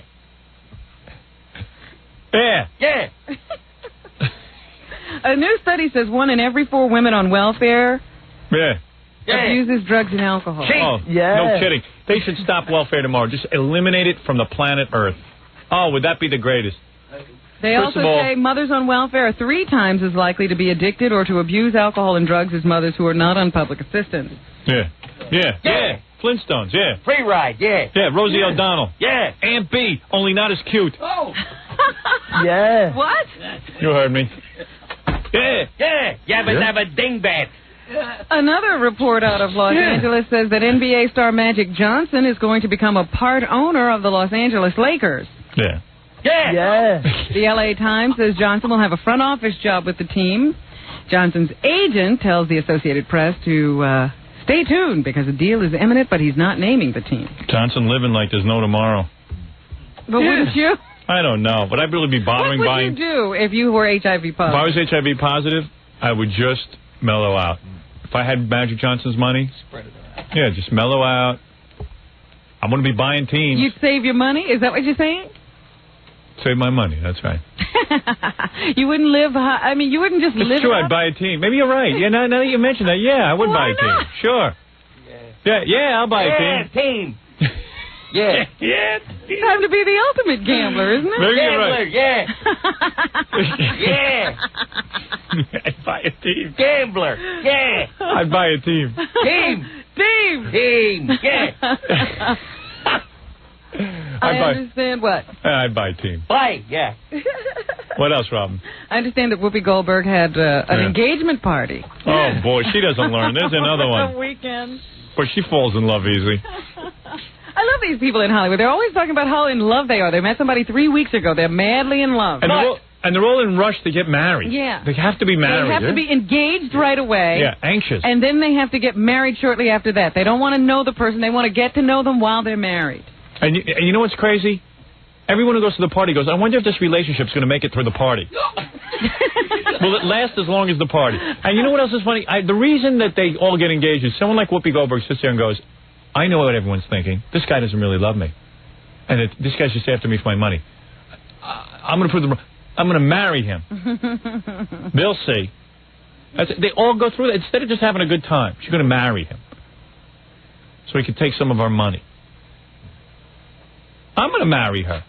A new study says 1 in every 4 women on welfare abuses drugs and alcohol. Oh, no kidding. They should stop welfare tomorrow. Just eliminate it from the planet Earth. Oh, would that be the greatest? They also say mothers on welfare are 3 times as likely to be addicted or to abuse alcohol and drugs as mothers who are not on public assistance. Yeah. Flintstones, yeah. Free ride, yeah. Yeah, Rosie O'Donnell. Yeah. Aunt B, only not as cute. Oh. What? You heard me. Yeah. Yabba dingbat. Another report out of Los Angeles says that NBA star Magic Johnson is going to become a part owner of the Los Angeles Lakers. Yeah. The LA Times says Johnson will have a front office job with the team. Johnson's agent tells the Associated Press to stay tuned because a deal is imminent, but he's not naming the team. Johnson living like there's no tomorrow. But wouldn't you? I don't know, but I'd really be bothering What buying. would you do if you were HIV positive? If I was HIV positive, I would just mellow out. If I had Magic Johnson's money, spread it out. Yeah, just mellow out. I wouldn't be buying teams. You'd save your money? Is that what you're saying? Save my money, that's right. You wouldn't live high. I mean, you wouldn't just live. It's true, I'd buy a team. Maybe you're right. Yeah, now that you mention that, yeah, I would buy a team. Sure. Yeah, I'll buy a team. Team. Yeah. Yeah. Time to be the ultimate gambler, isn't it? Maybe you're right. Yeah. Yeah. I'd buy a team. Gambler. Yeah. I'd buy a team. Team. Yeah. I understand what? I'd buy a team. Buy. Yeah. What else, Robin? I understand that Whoopi Goldberg had an engagement party. Oh, boy, she doesn't learn. There's another one. The weekend. But she falls in love easily. I love these people in Hollywood. They're always talking about how in love they are. They met somebody 3 weeks ago. They're madly in love. And they're all in rush to get married. Yeah. They have to be married. They have to be engaged right away. Yeah, anxious. And then they have to get married shortly after that. They don't want to know the person. They want to get to know them while they're married. And you know what's crazy? Everyone who goes to the party goes, I wonder if this relationship's going to make it through the party. Will it last as long as the party? And you know what else is funny? The reason that they all get engaged is someone like Whoopi Goldberg sits there and goes, I know what everyone's thinking. This guy doesn't really love me. And this guy's just after me for my money. I'm going to prove them wrong. I'm going to marry him. They'll see. They all go through that. Instead of just having a good time, she's going to marry him. So he can take some of our money. I'm going to marry her.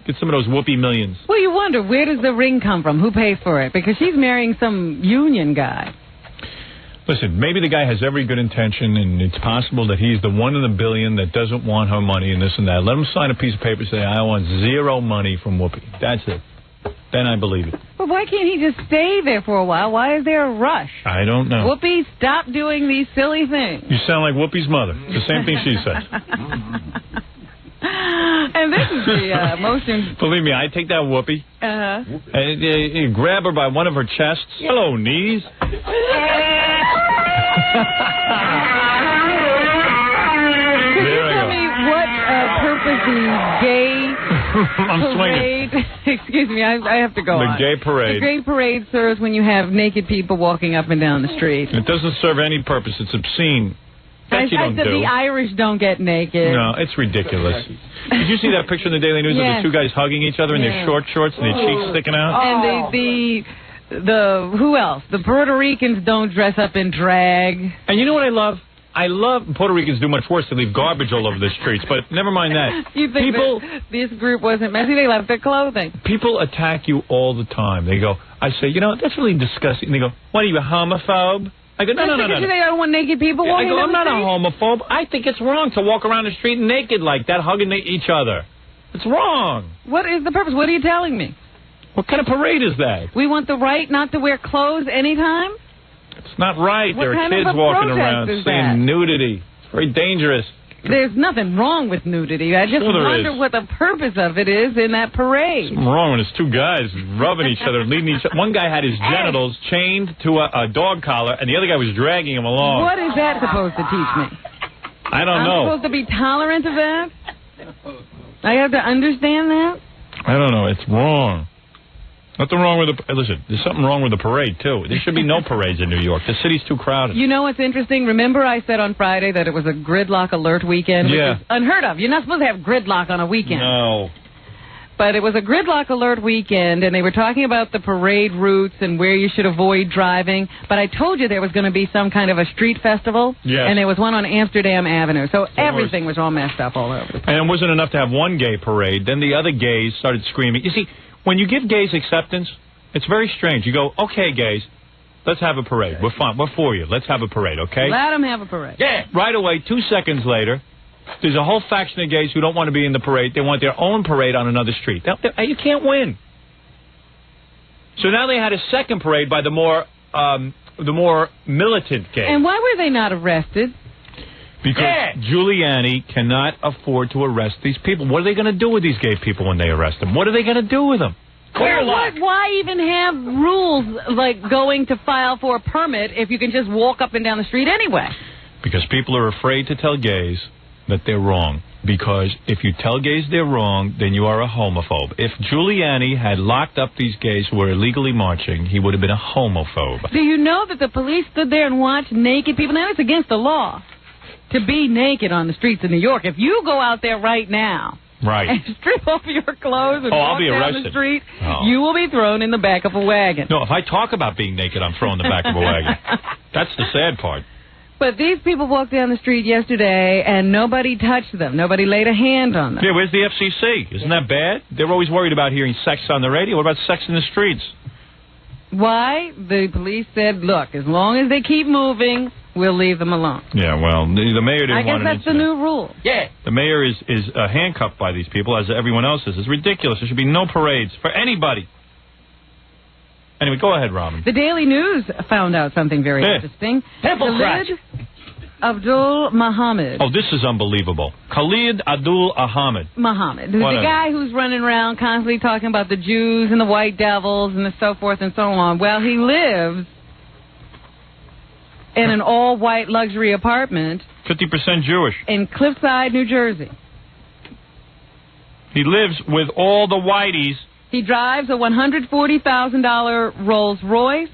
Get some of those whoopee millions. Well, you wonder, where does the ring come from? Who pays for it? Because she's marrying some union guy. Listen, maybe the guy has every good intention, and it's possible that he's the one in a billion that doesn't want her money and this and that. Let him sign a piece of paper and say, I want zero money from Whoopi. That's it. Then I believe it. But why can't he just stay there for a while? Why is there a rush? I don't know. Whoopi, stop doing these silly things. You sound like Whoopi's mother. It's the same thing she says. And this is the motion. Believe me, I take that Whoopi. Uh-huh. Grab her by one of her chests. Hello, knees. Can you tell me what purpose the gay parade... Excuse me, I have to go on. The gay parade. The gay parade serves when you have naked people walking up and down the street. It doesn't serve any purpose. It's obscene. I said the Irish don't get naked. No, it's ridiculous. Did you see that picture in the Daily News of the two guys hugging each other in their short shorts and their cheeks sticking out? And the who else? The Puerto Ricans don't dress up in drag. And you know what I love? I love Puerto Ricans do much worse. They leave garbage all over the streets, but never mind that. You think this group wasn't messy? They left their clothing. People attack you all the time. They go, I say, you know, that's really disgusting. And they go, what are you, a homophobe? I go, no. They don't want naked people walking I go, I'm down not the a homophobe. I think it's wrong to walk around the street naked like that, hugging each other. It's wrong. What is the purpose? What are you telling me? What kind of parade is that? We want the right not to wear clothes anytime? It's not right. What there are kind kids of a walking protest around is saying that? nudity. It's very dangerous. There's nothing wrong with nudity. I just wonder what the purpose of it is in that parade. Something wrong when it's two guys rubbing each other, leading each other. One guy had his genitals chained to a dog collar, and the other guy was dragging him along. What is that supposed to teach me? I don't know. I'm supposed to be tolerant of that? I have to understand that? I don't know. It's wrong. Nothing wrong with listen, there's something wrong with the parade, too. There should be no parades in New York. The city's too crowded. You know what's interesting? Remember I said on Friday that it was a gridlock alert weekend? Yeah. Which is unheard of. You're not supposed to have gridlock on a weekend. No. But it was a gridlock alert weekend, and they were talking about the parade routes and where you should avoid driving. But I told you there was going to be some kind of a street festival. Yes. And there was one on Amsterdam Avenue. So everything was all messed up all over the place. And it wasn't enough to have one gay parade. Then the other gays started screaming. You see, when you give gays acceptance, it's very strange. You go, okay, gays, let's have a parade. We're fine. We're for you. Let's have a parade, okay? Let them have a parade. Yeah. Right away, 2 seconds later, there's a whole faction of gays who don't want to be in the parade. They want their own parade on another street. You can't win. So now they had a second parade by the more militant gays. And why were they not arrested? Because Giuliani cannot afford to arrest these people. What are they going to do with these gay people when they arrest them? What are they going to do with them? Why even have rules like going to file for a permit if you can just walk up and down the street anyway? Because people are afraid to tell gays that they're wrong. Because if you tell gays they're wrong, then you are a homophobe. If Giuliani had locked up these gays who were illegally marching, he would have been a homophobe. Do you know that the police stood there and watched naked people? Now, it's against the law to be naked on the streets of New York. If you go out there right now Right. and strip off your clothes and I'll walk be down arrested. the street, Oh. you will be thrown in the back of a wagon. No, if I talk about being naked, I'm thrown in the back of a wagon. That's the sad part. But these people walked down the street yesterday, and nobody touched them. Nobody laid a hand on them. Yeah, where's the FCC? Isn't that bad? They're always worried about hearing sex on the radio. What about sex in the streets? Why? The police said, look, as long as they keep moving, we'll leave them alone. Yeah, well, the mayor didn't I guess want an that's the incident. new rule. Yeah. The mayor is handcuffed by these people, as everyone else is. It's ridiculous. There should be no parades for anybody. Anyway, go ahead, Robin. The Daily News found out something very interesting. Khalid Abdul Muhammad. Oh, this is unbelievable. Khalid Abdul Ahmed. Muhammad, who's the guy who's running around constantly talking about the Jews and the white devils and the so forth and so on. Well, he lives in an all-white luxury apartment 50% Jewish. in Cliffside, New Jersey. He lives with all the whiteys. He drives a $140,000 Rolls Royce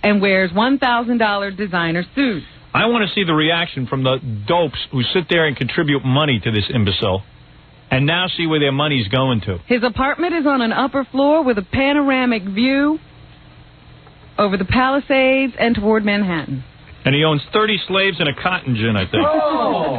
and wears $1,000 designer suits. I want to see the reaction from the dopes who sit there and contribute money to this imbecile and now see where their money's going to. His apartment is on an upper floor with a panoramic view over the Palisades and toward Manhattan. And he owns 30 slaves and a cotton gin, I think. Oh.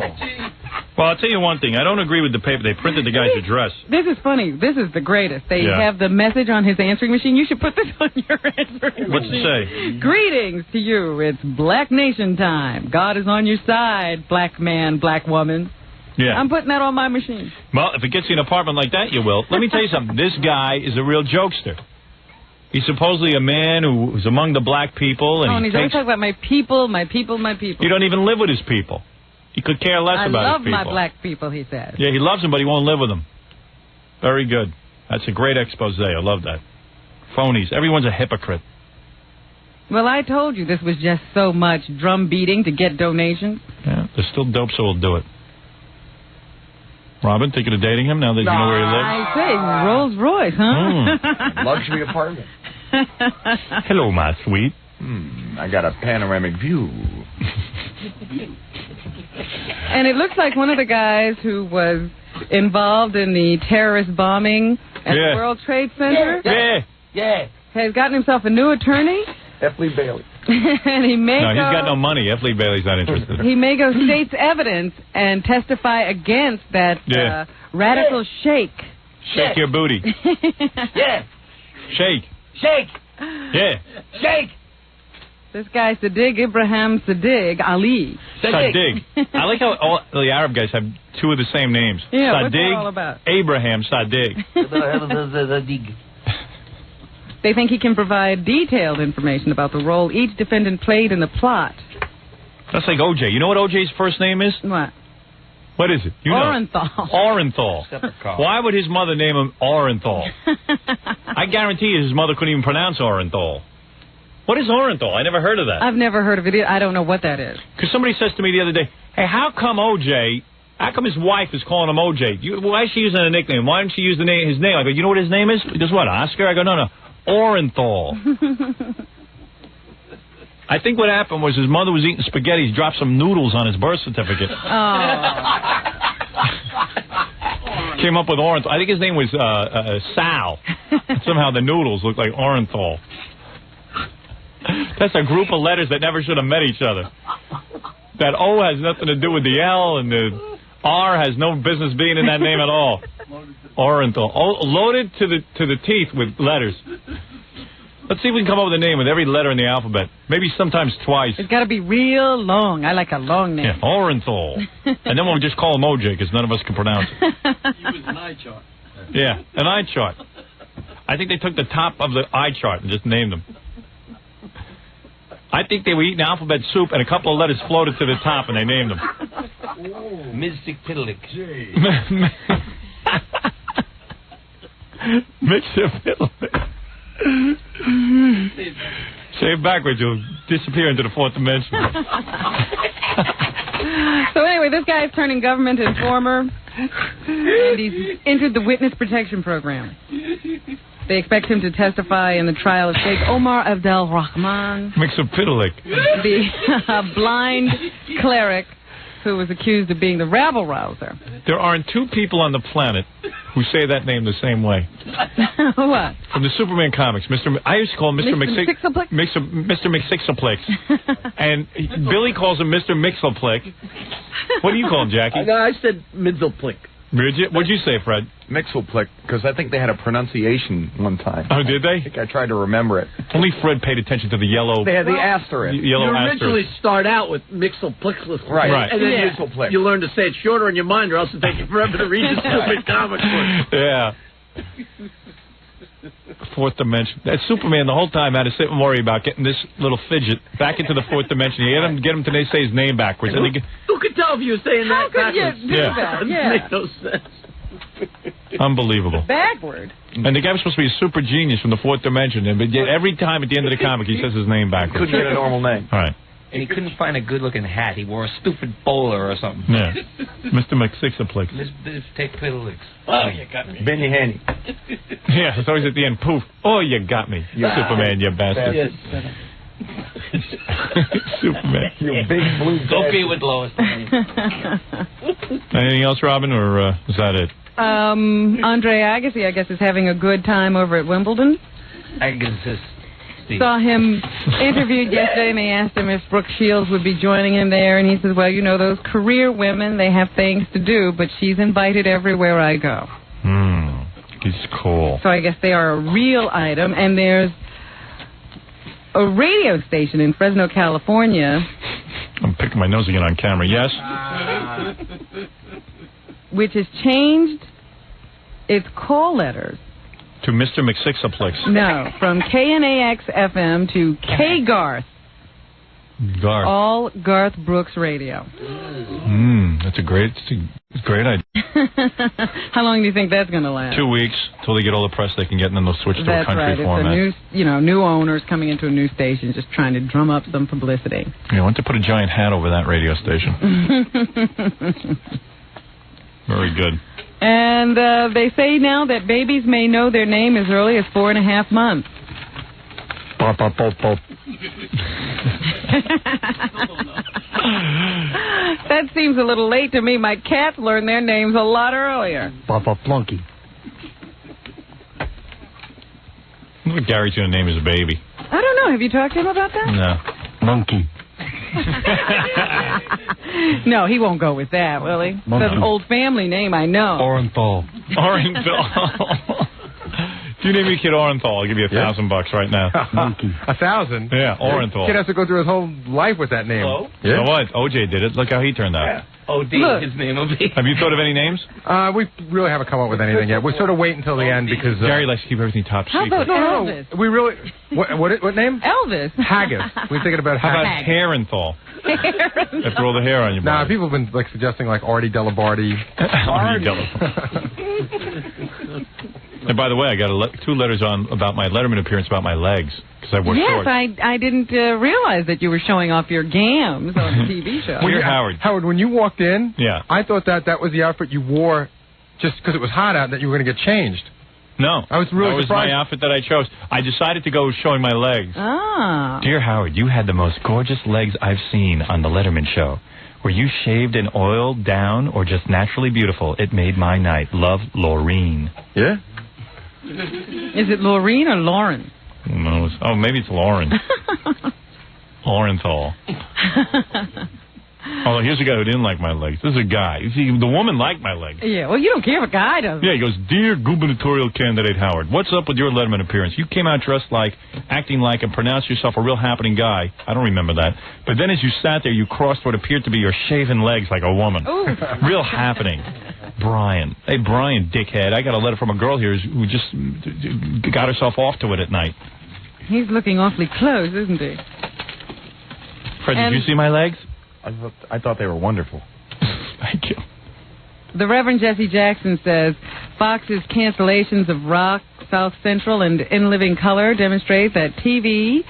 Well, I'll tell you one thing. I don't agree with the paper. They printed the guy's address. This is funny. This is the greatest. They have the message on his answering machine. You should put this on your answering What's it machine. say? Greetings to you. It's Black Nation time. God is on your side, black man, black woman. Yeah. I'm putting that on my machine. Well, if it gets you an apartment like that, you will. Let me tell you something. This guy is a real jokester. He's supposedly a man who's among the black people. And And he's always talking about my people, my people, my people. You don't even live with his people. He could care less I about love his people. my black people, he says. Yeah, he loves them, but he won't live with them. Very good. That's a great expose. I love that. Phonies. Everyone's a hypocrite. Well, I told you this was just so much drum beating to get donations. Yeah, there's still dopes who will do it. Robin, thinking of dating him now that you know where he lives? I say, Rolls Royce, huh? Luxury apartment. Hello, my sweet. I got a panoramic view. And it looks like one of the guys who was involved in the terrorist bombing at the World Trade Center has gotten himself a new attorney. F. Lee Bailey. And he may No, he's go, got no money. F. Lee Bailey's not interested. he may go state's evidence and testify against that radical sheikh. Shake your booty. Yeah. Shake. Shake. Yeah. Shake. This guy, Sadiq Ibrahim Sadiq Ali. Sadiq. I like how all the Arab guys have two of the same names. Yeah, Sadiq, what's that all about? Abraham Sadiq. They think he can provide detailed information about the role each defendant played in the plot. That's like O.J. You know what O.J.'s first name is? What? What is it? You know. Orenthal. Orenthal. Why would his mother name him Orenthal? I guarantee you his mother couldn't even pronounce Orenthal. What is Orenthal? I never heard of that. I've never heard of it. I don't know what that is. Because somebody says to me the other day, hey, how come O.J., how come his wife is calling him O.J.? Why is she using a nickname? Why didn't she use his name? I go, you know what his name is? He goes, what, Oscar? I go, no. Orenthal. I think what happened was his mother was eating spaghetti. He dropped some noodles on his birth certificate. Came up with Orenthal. I think his name was Sal. Somehow the noodles looked like Orenthal. That's a group of letters that never should have met each other. That O has nothing to do with the L, and the R has no business being in that name at all. Orenthal. Loaded to the teeth with letters. Let's see if we can come up with a name with every letter in the alphabet. Maybe sometimes twice. It's got to be real long. I like a long name. Yeah, Orenthal. And then we'll just call him OJ because none of us can pronounce it. He was an eye chart. Yeah, an eye chart. I think they took the top of the eye chart and just named them. I think they were eating alphabet soup and a couple of letters floated to the top and they named them. Mystic Piddlick. Mr. Piddlick. Say it backwards, you'll disappear into the fourth dimension. So anyway, this guy is turning government informer, and he's entered the witness protection program. They expect him to testify in the trial of Sheikh Omar Abdel Rahman, Mr. Piddlick. the blind cleric who was accused of being the rabble-rouser. There aren't two people on the planet who say that name the same way. What? From the Superman comics, I used to call him Mr. McSixelplex. And Billy calls him Mr. Mixelplick. What do you call him, Jackie? No, I said Midzelplick. What'd you say, Fred? Mixelplick, because I think they had a pronunciation one time. Oh, did they? I think I tried to remember it. Only Fred paid attention to the yellow... They had the asterisk. You originally start out with Mixelplick. Right. And then Mixelplick. you learn to say it shorter in your mind, or else it'll take you forever to read the stupid comic book. Yeah. Fourth dimension. That Superman the whole time had to sit and worry about getting this little fidget back into the fourth dimension. You get him to say his name backwards. Who could tell if you were saying that backwards? How could you do that? It makes no sense. Unbelievable. Backward. And the guy was supposed to be a super genius from the fourth dimension, but yet every time at the end of the comic he says his name backwards. Couldn't get a normal name. All right. And he couldn't find a good-looking hat. He wore a stupid bowler or something. Yeah. Mr. McSixelplex. Take Piddlix. Oh, you got me. Benny Hanny. Yeah, it's always at the end, poof. Oh, you got me. You Superman, you bastard. Yes. Superman. You big blue Don't be with Lois. Anything else, Robin, or is that it? Andre Agassi, I guess, is having a good time over at Wimbledon. Agassi. Saw him interviewed yesterday, and they asked him if Brooke Shields would be joining him there, and he says, well, you know, those career women, they have things to do, but she's invited everywhere I go. He's cool. So I guess they are a real item, and there's a radio station in Fresno, California. I'm picking my nose again on camera. Yes? Which has changed its call letters. To Mr. McSixelplex. No, from KNAX FM to K-Garth. Garth. All Garth Brooks radio. That's a great idea. How long do you think that's going to last? 2 weeks till they get all the press they can get, and then they'll switch to a country format. It's a new owners coming into a new station, just trying to drum up some publicity. Yeah, I want to put a giant hat over that radio station. Very good. And they say now that babies may know their name as early as 4.5 months. Pop, pop, pop, pop. That seems a little late to me. My cats learned their names a lot earlier. Papa Flunky. What Gary's going to name his baby? I don't know. Have you talked to him about that? No. Monkey. No, he won't go with that, will he? That's an old family name, I know. Orenthal. Orenthal. If you name your kid Orenthal, I'll give you $1,000 right now. Monkey. 1,000? Yeah, Orenthal. Kid has to go through his whole life with that name. Hello? Yeah. So what? OJ did it. Look how he turned out. Yeah. OD, his name will be. Have you thought of any names? We really haven't come up with anything yet. We sort of wait until the end because... Gary likes to keep everything top secret. How about Elvis? We really... What name? Elvis. Haggis. We're thinking about How Haggis. about Harenthal? After all the hair on your body. Nah, people have been suggesting Artie Delabarty. Artie Delabarty. And by the way, I got 2 letters about my Letterman appearance about my legs because I wore shorts. Yes, I didn't realize that you were showing off your gams on the TV show. Dear Howard. Howard, when you walked in, yeah, I thought that was the outfit you wore just because it was hot out and that you were going to get changed. No. I was really surprised. That was my outfit that I chose. I decided to go showing my legs. Ah. Dear Howard, you had the most gorgeous legs I've seen on the Letterman show. Were you shaved and oiled down or just naturally beautiful? It made my night. Love, Laureen. Yeah? Is it Laureen or Lauren? Who knows? Oh, maybe it's Lauren. Laurenthal. Oh, here's a guy who didn't like my legs. This is a guy. You see, the woman liked my legs. Yeah, well, you don't care if a guy doesn't. Yeah, he goes, Dear gubernatorial candidate Howard, what's up with your Letterman appearance? You came out dressed like, acting like, and pronounced yourself a real happening guy. I don't remember that. But then as you sat there, you crossed what appeared to be your shaven legs like a woman. Ooh. Real happening. Brian. Hey, Brian, dickhead. I got a letter from a girl here who just got herself off to it at night. He's looking awfully close, isn't he? Fred, did you see my legs? I thought they were wonderful. Thank you. The Reverend Jesse Jackson says Fox's cancellations of Rock, South Central, and In Living Color demonstrate that TV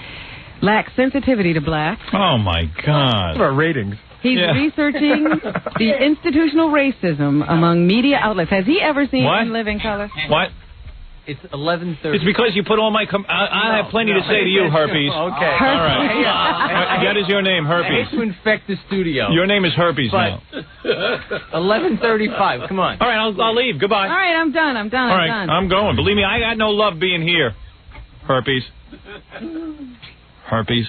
lacks sensitivity to blacks. Oh, my God. What about ratings? He's researching the institutional racism among media outlets. Has he ever seen In Living Color? What? It's 11:30. It's because you put all my... I have plenty to say to you, Herpes. Okay. All right. That is your name, Herpes. I hate to infect the studio. Your name is Herpes now. 11:35. Come on. All right, I'll leave. Goodbye. All right, I'm done. All right, I'm going. Believe me, I got no love being here. Herpes. Herpes.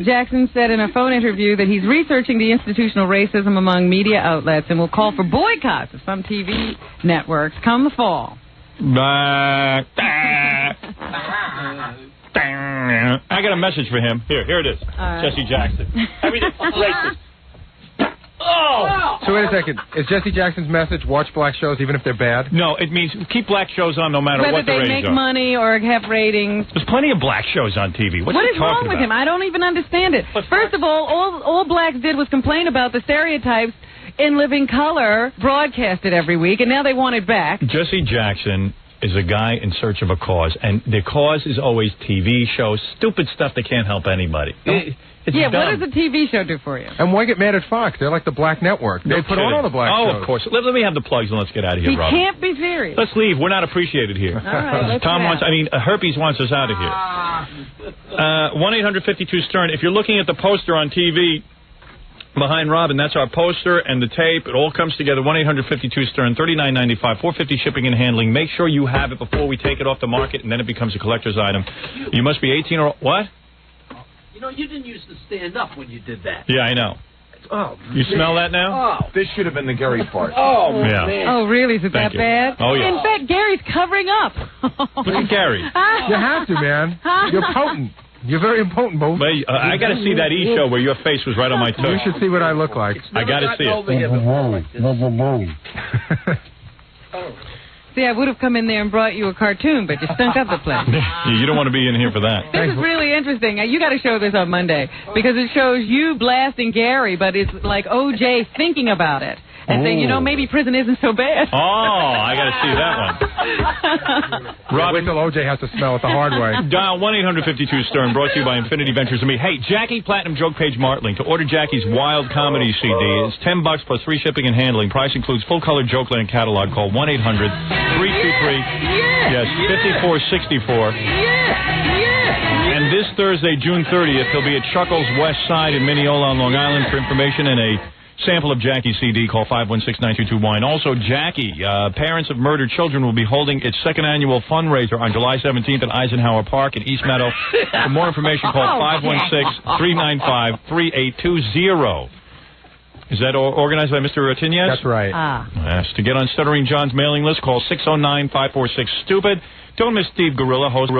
Jackson said in a phone interview that he's researching the institutional racism among media outlets and will call for boycotts of some TV networks come the fall. I got a message for him. Here it is. Jesse Jackson. Everything's racist. Oh! So wait a second. Is Jesse Jackson's message watch black shows even if they're bad? No, it means keep black shows on no matter what the ratings are. Whether they make money or have ratings. There's plenty of black shows on TV. What is wrong with him? I don't even understand it. First of all blacks did was complain about the stereotypes in Living Color broadcasted every week, and now they want it back. Jesse Jackson is a guy in search of a cause, and the cause is always TV shows, stupid stuff that can't help anybody. It's dumb. What does a TV show do for you? And why get mad at Fox? They're like the black network. They put on all the black shows. Oh, of course. Let me have the plugs and let's get out of here, Robin. He can't be serious. Let's leave. We're not appreciated here. All right, Herpes wants us out of here. 1-800-52-STERN. If you're looking at the poster on TV behind Robin, that's our poster and the tape. It all comes together. 1-800-52-STERN, $39.95, $4.50 shipping and handling. Make sure you have it before we take it off the market, and then it becomes a collector's item. You must be 18 or... What? You know, you didn't used to stand up when you did that. Yeah, I know. Oh, you smell that now? Oh. This should have been the Gary part. Oh, yeah. man. Oh, really? Is it that bad? Oh, yeah. In fact, Gary's covering up. Look at Gary. You have to, man. You're potent. You're very impotent, Bo. I got to see that E show where your face was right on my toe. You should see what I look like. I got to see it. See, I would have come in there and brought you a cartoon, but you stunk up the place. You don't want to be in here for that. This is really interesting. You got to show this on Monday, because it shows you blasting Gary, but it's like O.J. thinking about it. And saying, maybe prison isn't so bad. Oh, I got to see that one. Wait till OJ has to smell it the hard way. Dial 1-800-52-STERN, brought to you by Infinity Ventures and me. Hey, Jackie Platinum Joke Page Martling. To order Jackie's Wild Comedy CD, it's $10 plus free shipping and handling. Price includes full-color Jokeland catalog. Call 1-800-323-5464. And this Thursday, June 30th, he'll be at Chuckles West Side in Mineola on Long Island. For information and a sample of Jackie's CD, call 516-922-WINE. Also, Jackie, Parents of Murdered Children, will be holding its second annual fundraiser on July 17th at Eisenhower Park in East Meadow. For more information, call 516-395-3820. Is that organized by Mr. Tinez? That's right. Yes. To get on Stuttering John's mailing list, call 609-546-STUPID. Don't miss Steve Gorilla, host.